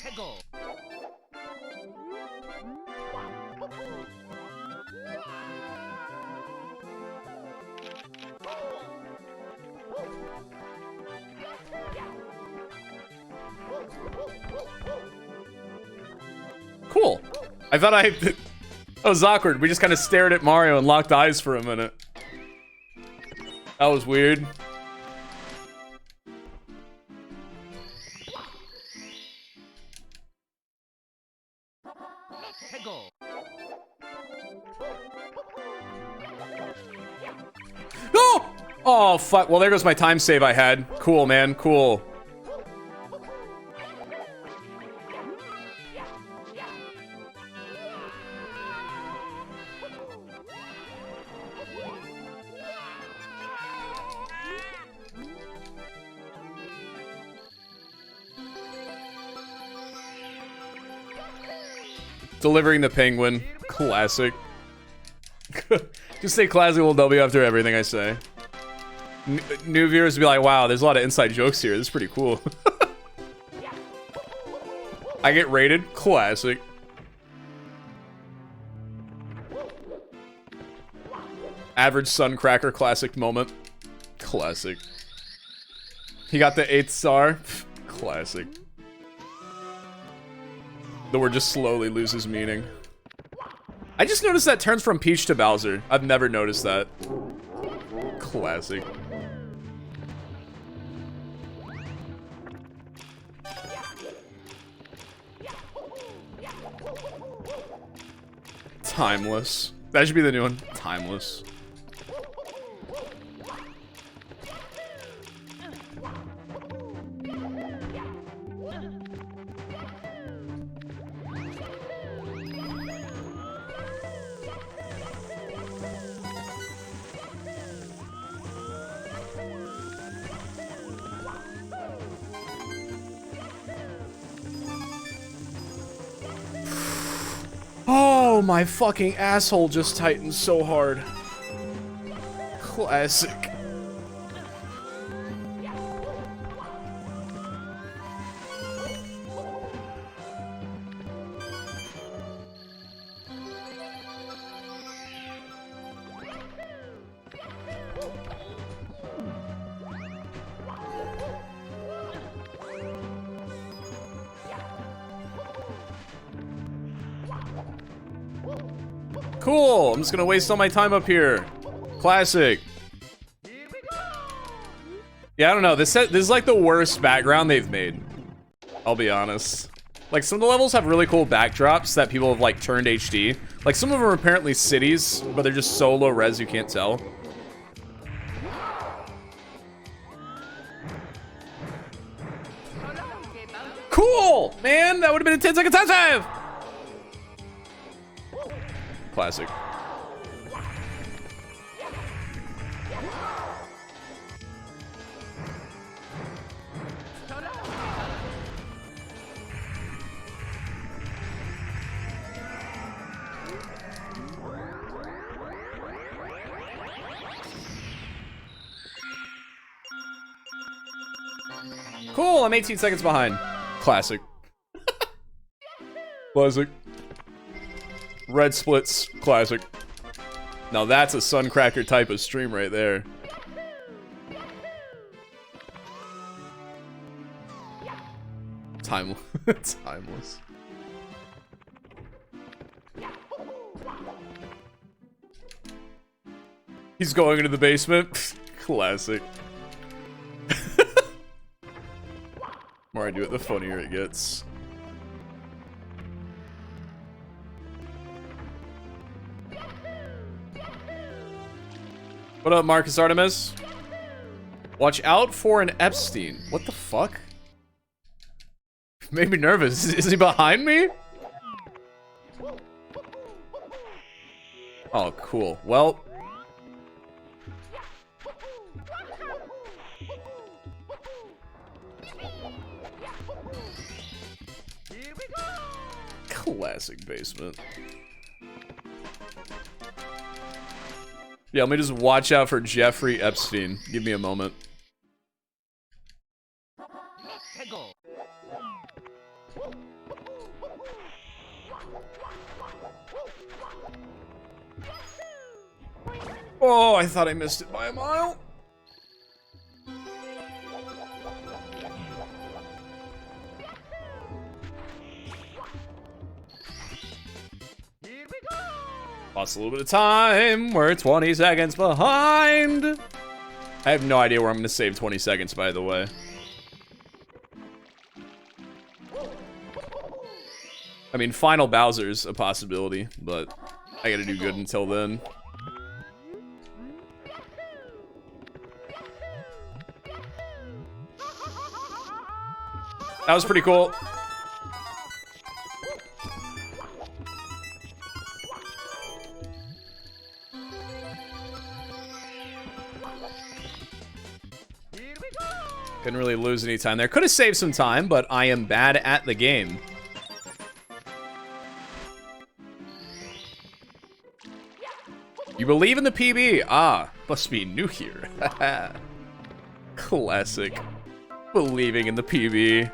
Cool. I thought that was awkward. We just kind of stared at Mario and locked eyes for a minute. That was weird. No! Oh, fuck. Well, there goes my time save I had. Cool, man. Cool. Delivering the penguin. Classic. Just say classic Lil W after everything I say. New viewers will be like, wow, there's a lot of inside jokes here. This is pretty cool. I get rated. Classic. Average Suncracker classic moment. Classic. He got the 8th star. Classic. The word just slowly loses meaning. I just noticed that turns from Peach to Bowser. I've never noticed that. Classic. Timeless. That should be the new one. Timeless. Oh, my fucking asshole just tightened so hard. Classic. Cool. I'm just gonna waste all my time up here. Classic. Yeah, I don't know. This is like the worst background they've made. I'll be honest. Like, some of the levels have really cool backdrops that people have, like, turned HD. Like, some of them are apparently cities, but they're just so low res you can't tell. Cool! Man, that would have been a 10-second time save! Classic. Cool, I'm 18 seconds behind. Classic. Classic. Red splits. Classic. Now that's a Suncracker type of stream right there. Timeless. Timeless. He's going into the basement. Classic. The more I do it, the funnier it gets. What up, Marcus Artemis? Watch out for an Epstein. What the fuck? Made me nervous. Is he behind me? Oh, cool. Well. Classic basement. Yeah, let me just watch out for Jeffrey Epstein. Give me a moment. Oh, I thought I missed it by a mile. Lost a little bit of time. We're 20 seconds behind. I have no idea where I'm going to save 20 seconds, by the way. I mean, Final Bowser's a possibility, but I gotta do good until then. That was pretty cool. Couldn't really lose any time there. Could have saved some time, but I am bad at the game. You believe in the PB? Ah, must be new here. Classic. Believing in the PB.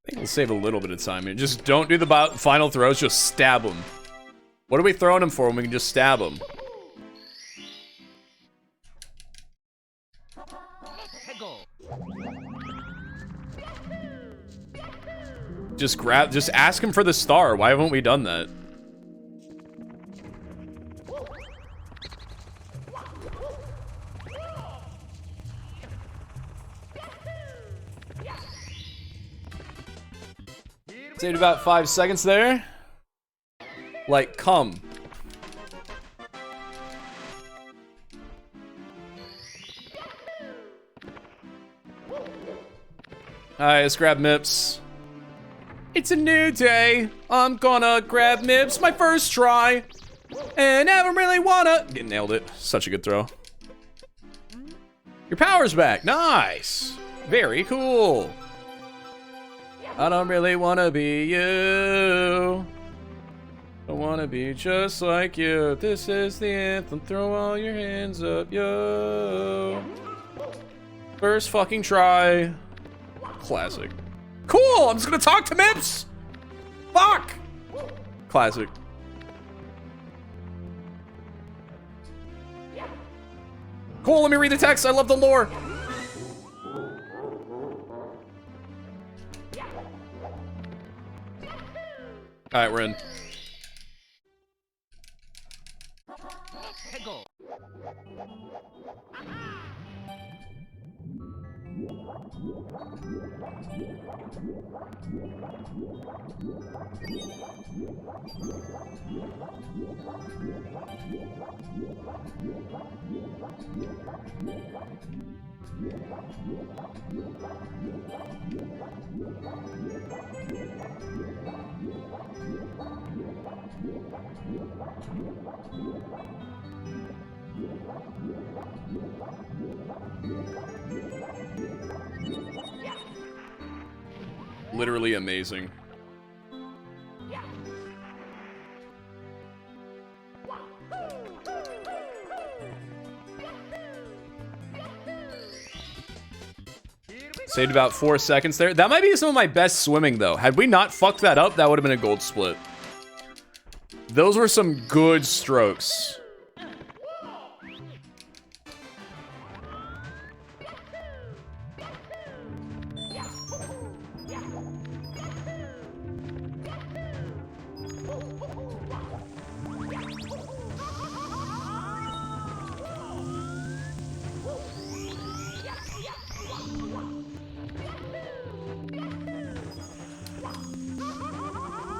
I think we'll save a little bit of time here. Just don't do the final throws, just stab him. What are we throwing him for when we can just stab him? Just ask him for the star. Why haven't we done that? Saved about 5 seconds there. Like, come. Alright, let's grab Mips. It's a new day. I'm gonna grab Mips my first try. And I don't really wanna... Nailed it. Such a good throw. Your power's back. Nice. Very cool. I don't really wanna be you. I wanna be just like you. This is the anthem. Throw all your hands up, yo. First fucking try. Classic. Cool! I'm just gonna talk to Mips! Fuck! Classic. Cool, let me read the text. I love the lore. Alright, we're in. Literally amazing. Saved about 4 seconds there. That might be some of my best swimming, though. Had we not fucked that up, that would have been a gold split. Those were some good strokes.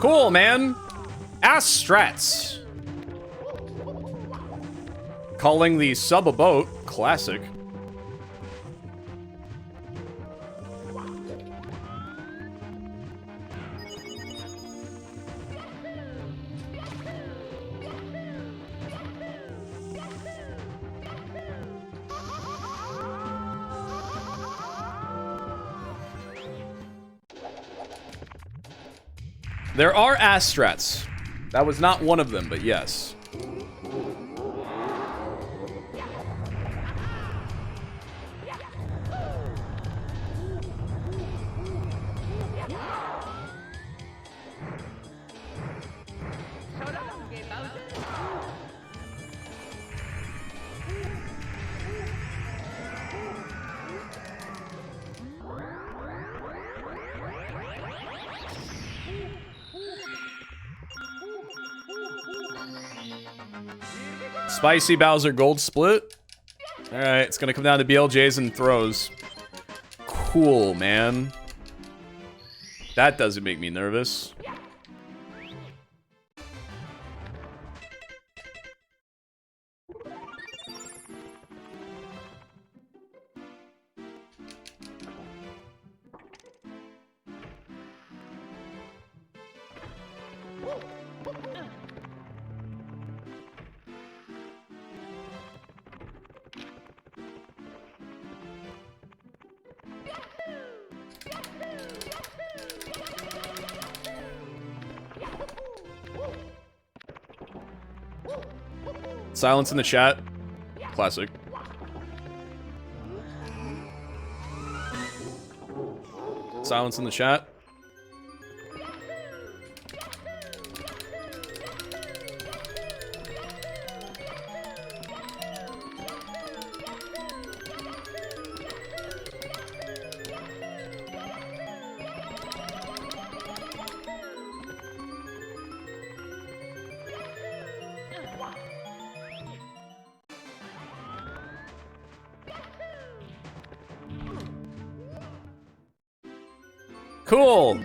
Cool, man. Ass strats. Calling the sub a boat. Classic. There are ass strats. That was not one of them, but yes. Spicy Bowser gold split. Alright, it's gonna come down to BLJs and throws. Cool, man. That doesn't make me nervous. Silence in the chat. Classic. Silence in the chat. Cool.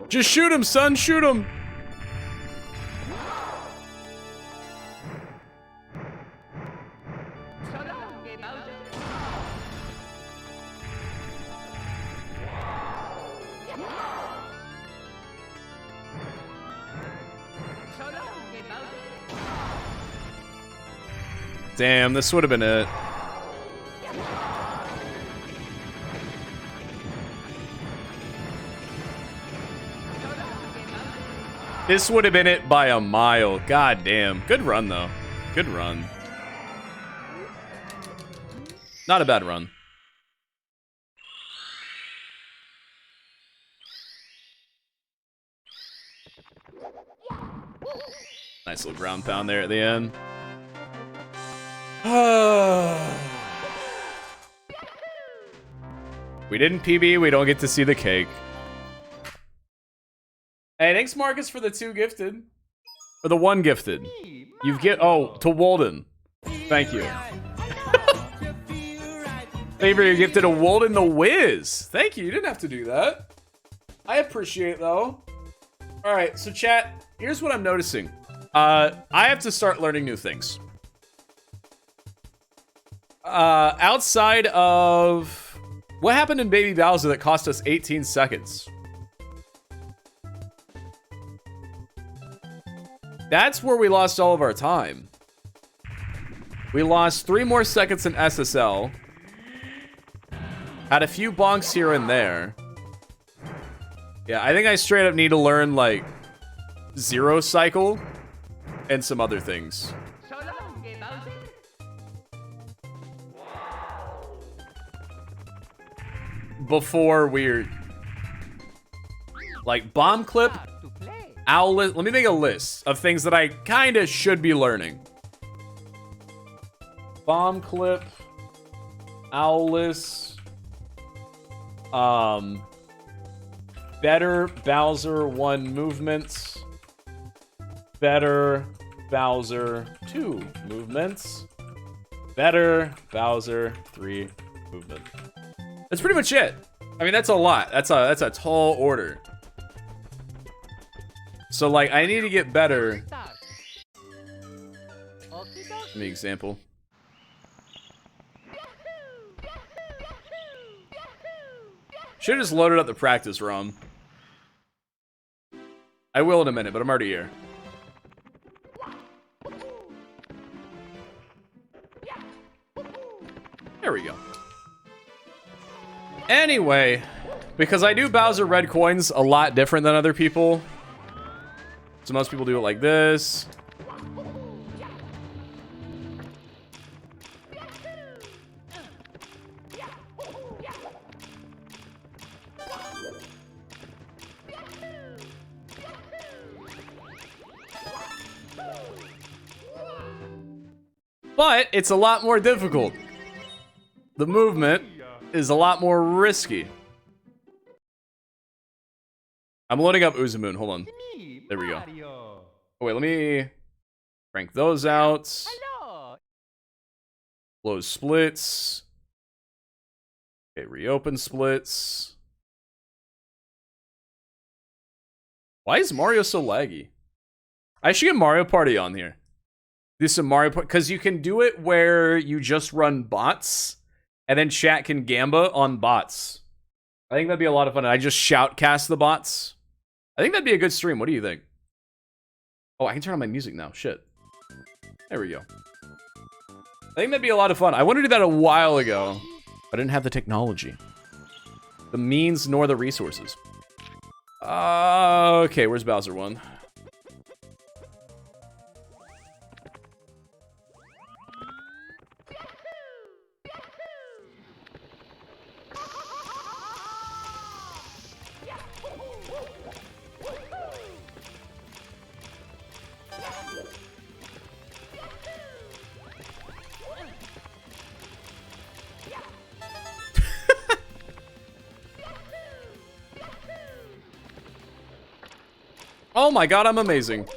Just shoot him, son. Shoot him. Damn, this would have been it. This would have been it by a mile. God damn. Good run, though. Good run. Not a bad run. Nice little ground pound there at the end. We didn't PB, we don't get to see the cake. Hey, thanks Marcus for the 2 gifted. Or the 1 gifted. You've to Walden. Thank you. Favor, you gifted a Walden the Wiz. Thank you, you didn't have to do that. I appreciate it though. Alright, so chat, here's what I'm noticing. I have to start learning new things. Outside of... What happened in Baby Bowser that cost us 18 seconds? That's where we lost all of our time. We lost 3 more seconds in SSL. Had a few bonks here and there. Yeah, I think I straight up need to learn, like, Zero Cycle and some other things. Before we're... Like, Bomb Clip, Owlet... Let me make a list of things that I kinda should be learning. Bomb Clip, Owlis, better Bowser 1 movements, better Bowser 2 movements, better Bowser 3 movement. That's pretty much it. I mean, that's a lot. That's a tall order. So, like, I need to get better. Give me an example. Should've just loaded up the practice ROM. I will in a minute, but I'm already here. There we go. Anyway, because I do Bowser red coins a lot different than other people. So most people do it like this. But it's a lot more difficult. The movement is a lot more risky. I'm loading up Uzamoon. Hold on. There we go. Oh, wait, let me crank those out. Close splits. Okay, reopen splits. Why is Mario so laggy? I should get Mario Party on here. Do some Mario Party, because you can do it where you just run bots, and then chat can gamba on bots. I think that'd be a lot of fun. I just shoutcast the bots. I think that'd be a good stream. What do you think? Oh, I can turn on my music now. Shit. There we go. I think that'd be a lot of fun. I wanted to do that a while ago. I didn't have the technology. The means nor the resources. Okay, where's Bowser 1? Oh my god, I'm amazing.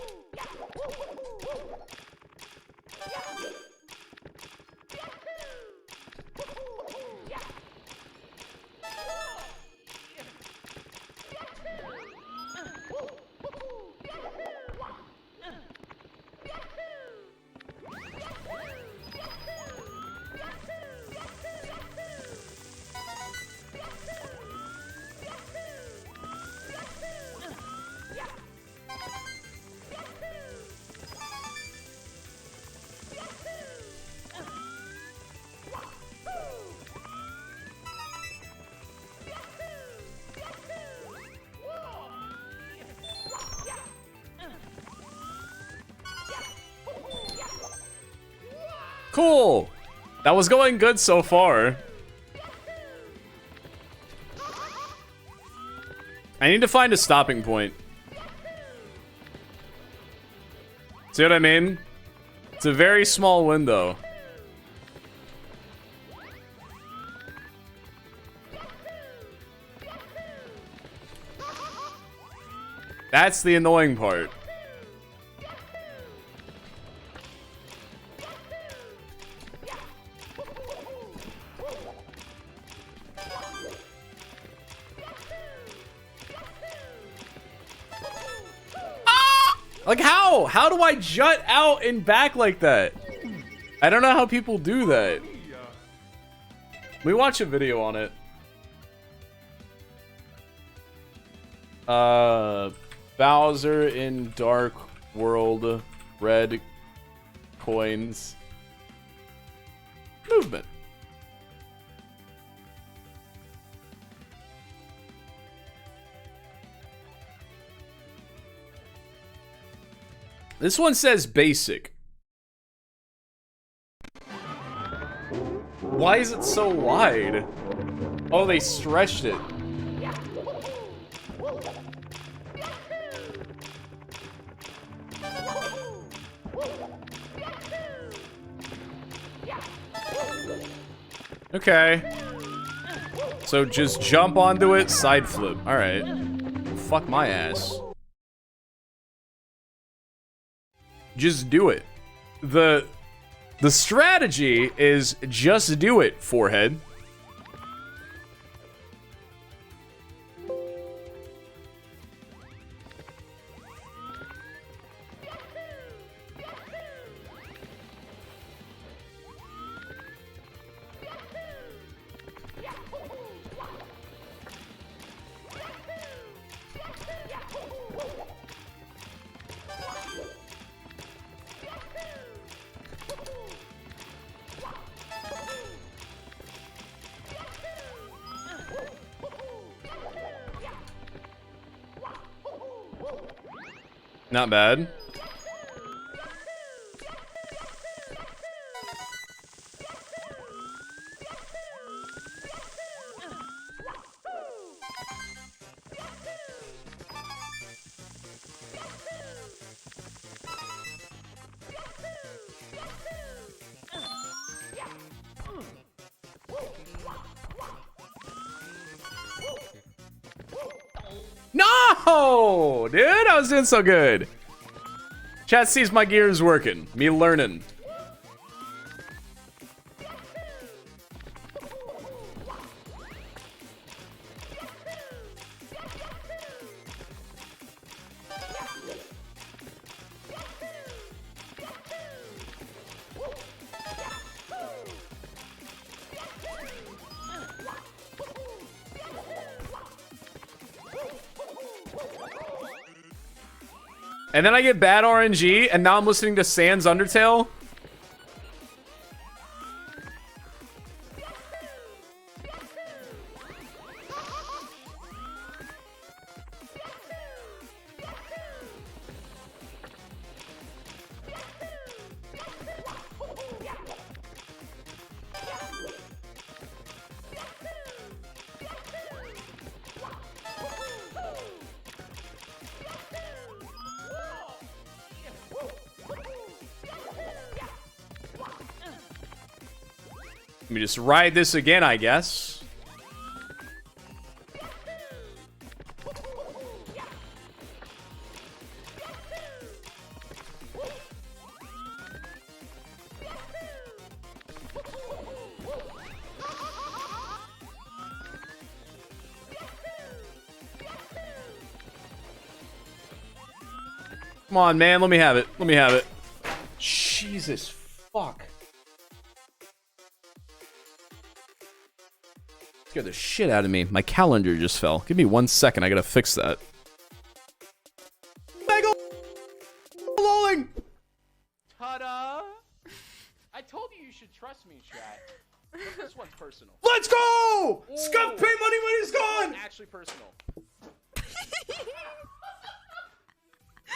Cool. That was going good so far. I need to find a stopping point. See what I mean? It's a very small window. That's the annoying part. Like how? How do I jut out and back like that? I don't know how people do that. Let me watch a video on it. Bowser in Dark World, red coins. Movement. This one says basic. Why is it so wide? Oh, they stretched it. Okay. So just jump onto it, side flip. Alright. Fuck my ass. Just do it. The strategy is just do it, forehead. Not bad. No, dude, I was doing so good. Chat sees my gears working. Me learning. And then I get bad RNG, and now I'm listening to Sans Undertale. Let me just ride this again, I guess. Come on, man. Let me have it. Let me have it. Jesus fuck. Scared the shit out of me. My calendar just fell. Give me 1 second. I gotta fix that. Mega lolling. Ta-da! I told you should trust me, chat. This one's personal. Let's go! Scuff pay money when he's gone! Actually personal.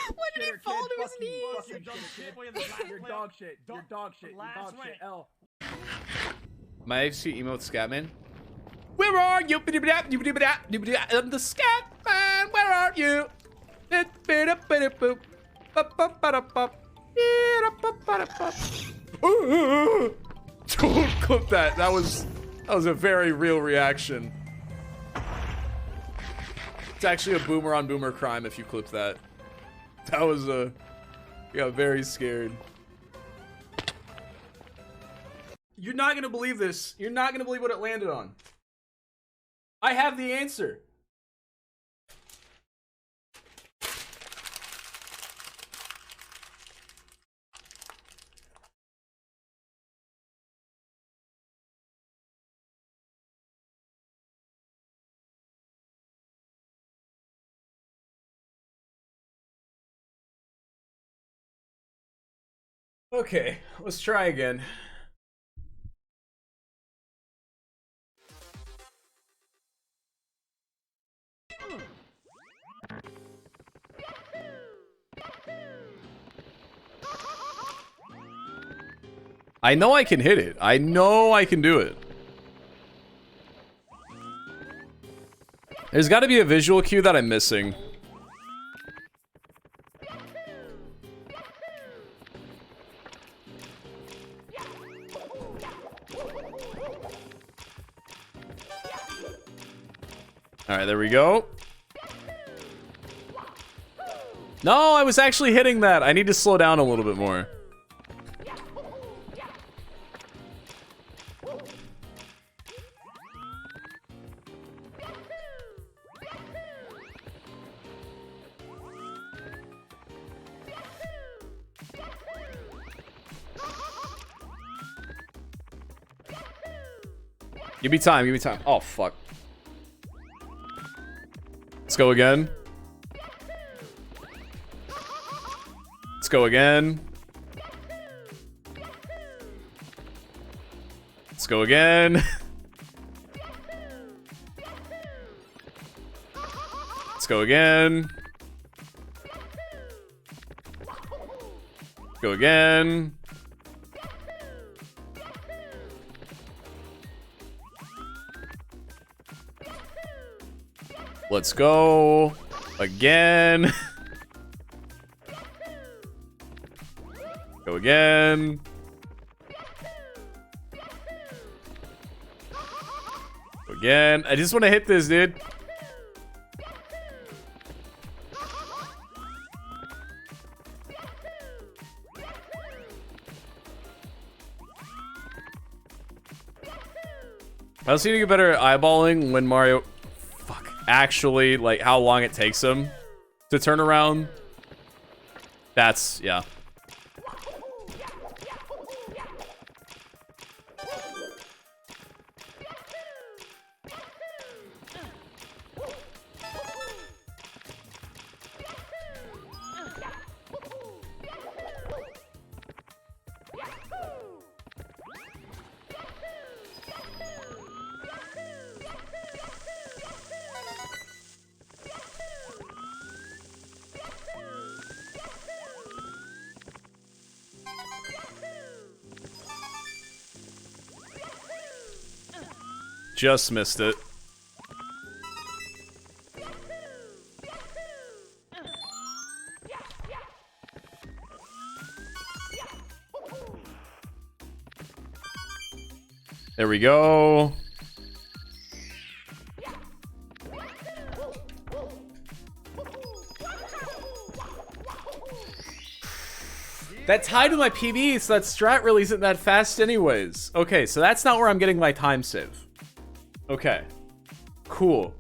What did he fall to his knees. You're dog shit. You're dog shit. You're dog shit. L. My AFC emote Scatman. Where are you? I'm the Scatman. Where are you? Don't clip that. That was a very real reaction. It's actually a boomer on boomer crime if you clip that. That was a... I got very scared. You're not gonna believe this. You're not gonna believe what it landed on. I have the answer. Okay, let's try again. I know I can hit it. I know I can do it. There's got to be a visual cue that I'm missing. All right, there we go. No, I was actually hitting that. I need to slow down a little bit more. Give me time, give me time. Oh, fuck. Let's go again. Let's go again. Let's go again. Let's go again. Go again. Let's go again. Go again. Go again. I just want to hit this, dude. I was need to get better at eyeballing when Mario... Fuck. Actually, like, how long it takes him to turn around. That's... yeah. Just missed it. There we go. That's tied to my PB, so that strat really isn't that fast anyways. Okay, so that's not where I'm getting my time save. Okay. Cool.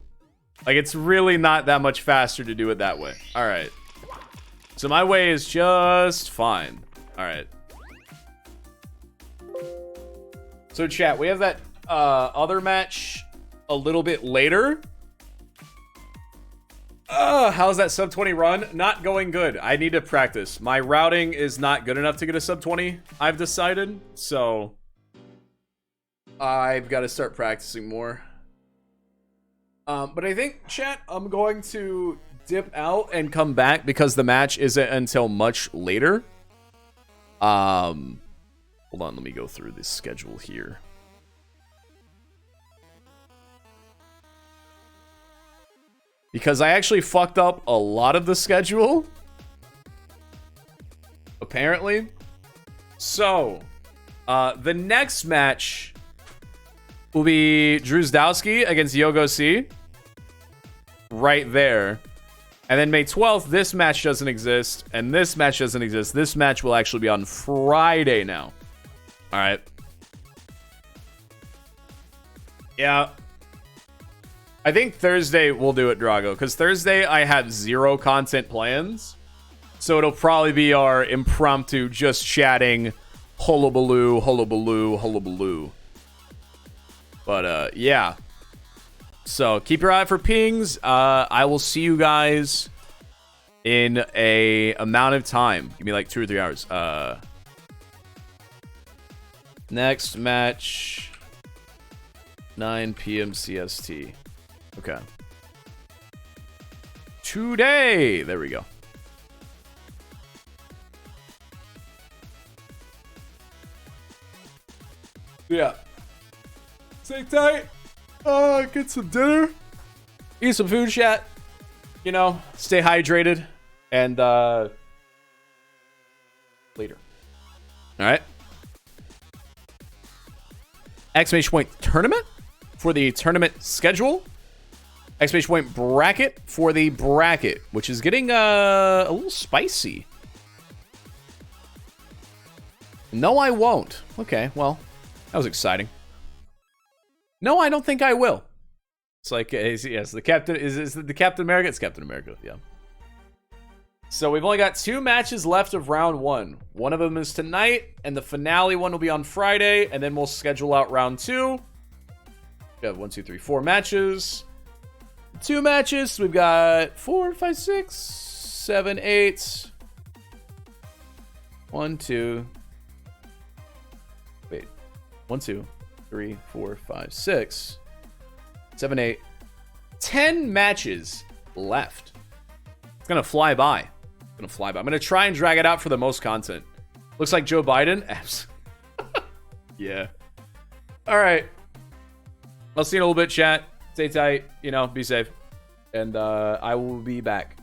Like, it's really not that much faster to do it that way. Alright. So my way is just fine. Alright. So chat, we have that other match a little bit later. How's that sub 20 run? Not going good. I need to practice. My routing is not good enough to get a sub 20, I've decided. So I've got to start practicing more. But I think, chat, I'm going to dip out and come back because the match isn't until much later. Hold on, let me go through this schedule here. Because I actually fucked up a lot of the schedule. Apparently. So, the next match will be BrewHouseGames against Yogo C. Right there. And then May 12th, this match doesn't exist. And this match doesn't exist. This match will actually be on Friday now. Alright. Yeah. I think Thursday we'll do it, Drago. Because Thursday I have 0 content plans. So it'll probably be our impromptu just chatting hullabaloo, hullabaloo, hullabaloo. But, yeah. So, keep your eye out for pings. I will see you guys in a amount of time. Give me like 2 or 3 hours. Next match, 9 p.m. CST. Okay. Today. There we go. Yeah. Stay tight. Get some dinner. Eat some food, chat. You know, stay hydrated. And, later. Alright. Exclamation point tournament for the tournament schedule. Exclamation point bracket for the bracket, which is getting, a little spicy. No, I won't. Okay, well, that was exciting. No, I don't think I will. It's like, yes, the Captain is the Captain America. It's Captain America, yeah. So we've only got 2 matches left of round 1. One of them is tonight, and the finale one will be on Friday, and then we'll schedule out round 2. We have 1, 2, 3, 4 matches. 2 matches. We've got 4, 5, 6, 7, 8. 1, 2. Wait. 1, 2. 3, 4, 5, 6, 7, 8, 10 matches left. It's gonna fly by. I'm gonna try and drag it out for the most content. Looks like Joe Biden. Yeah. All right. I'll see you in a little bit, chat. Stay tight. You know, be safe. And I will be back.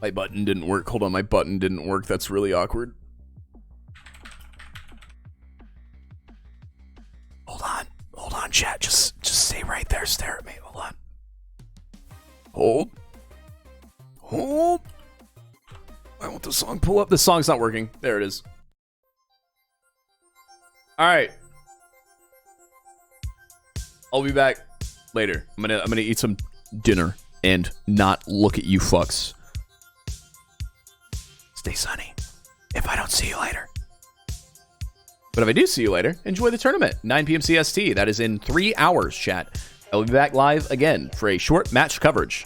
My button didn't work. Hold on, my button didn't work. That's really awkward. Hold on, chat. Just stay right there. Stare at me. Hold on. Hold. I want the song pull up. The song's not working. There it is. All right. I'll be back later. I'm gonna eat some dinner and not look at you fucks. Stay sunny. If I don't see you later. But if I do see you later, enjoy the tournament. 9 p.m. CST. That is in 3 hours, chat. I will be back live again for a short match coverage.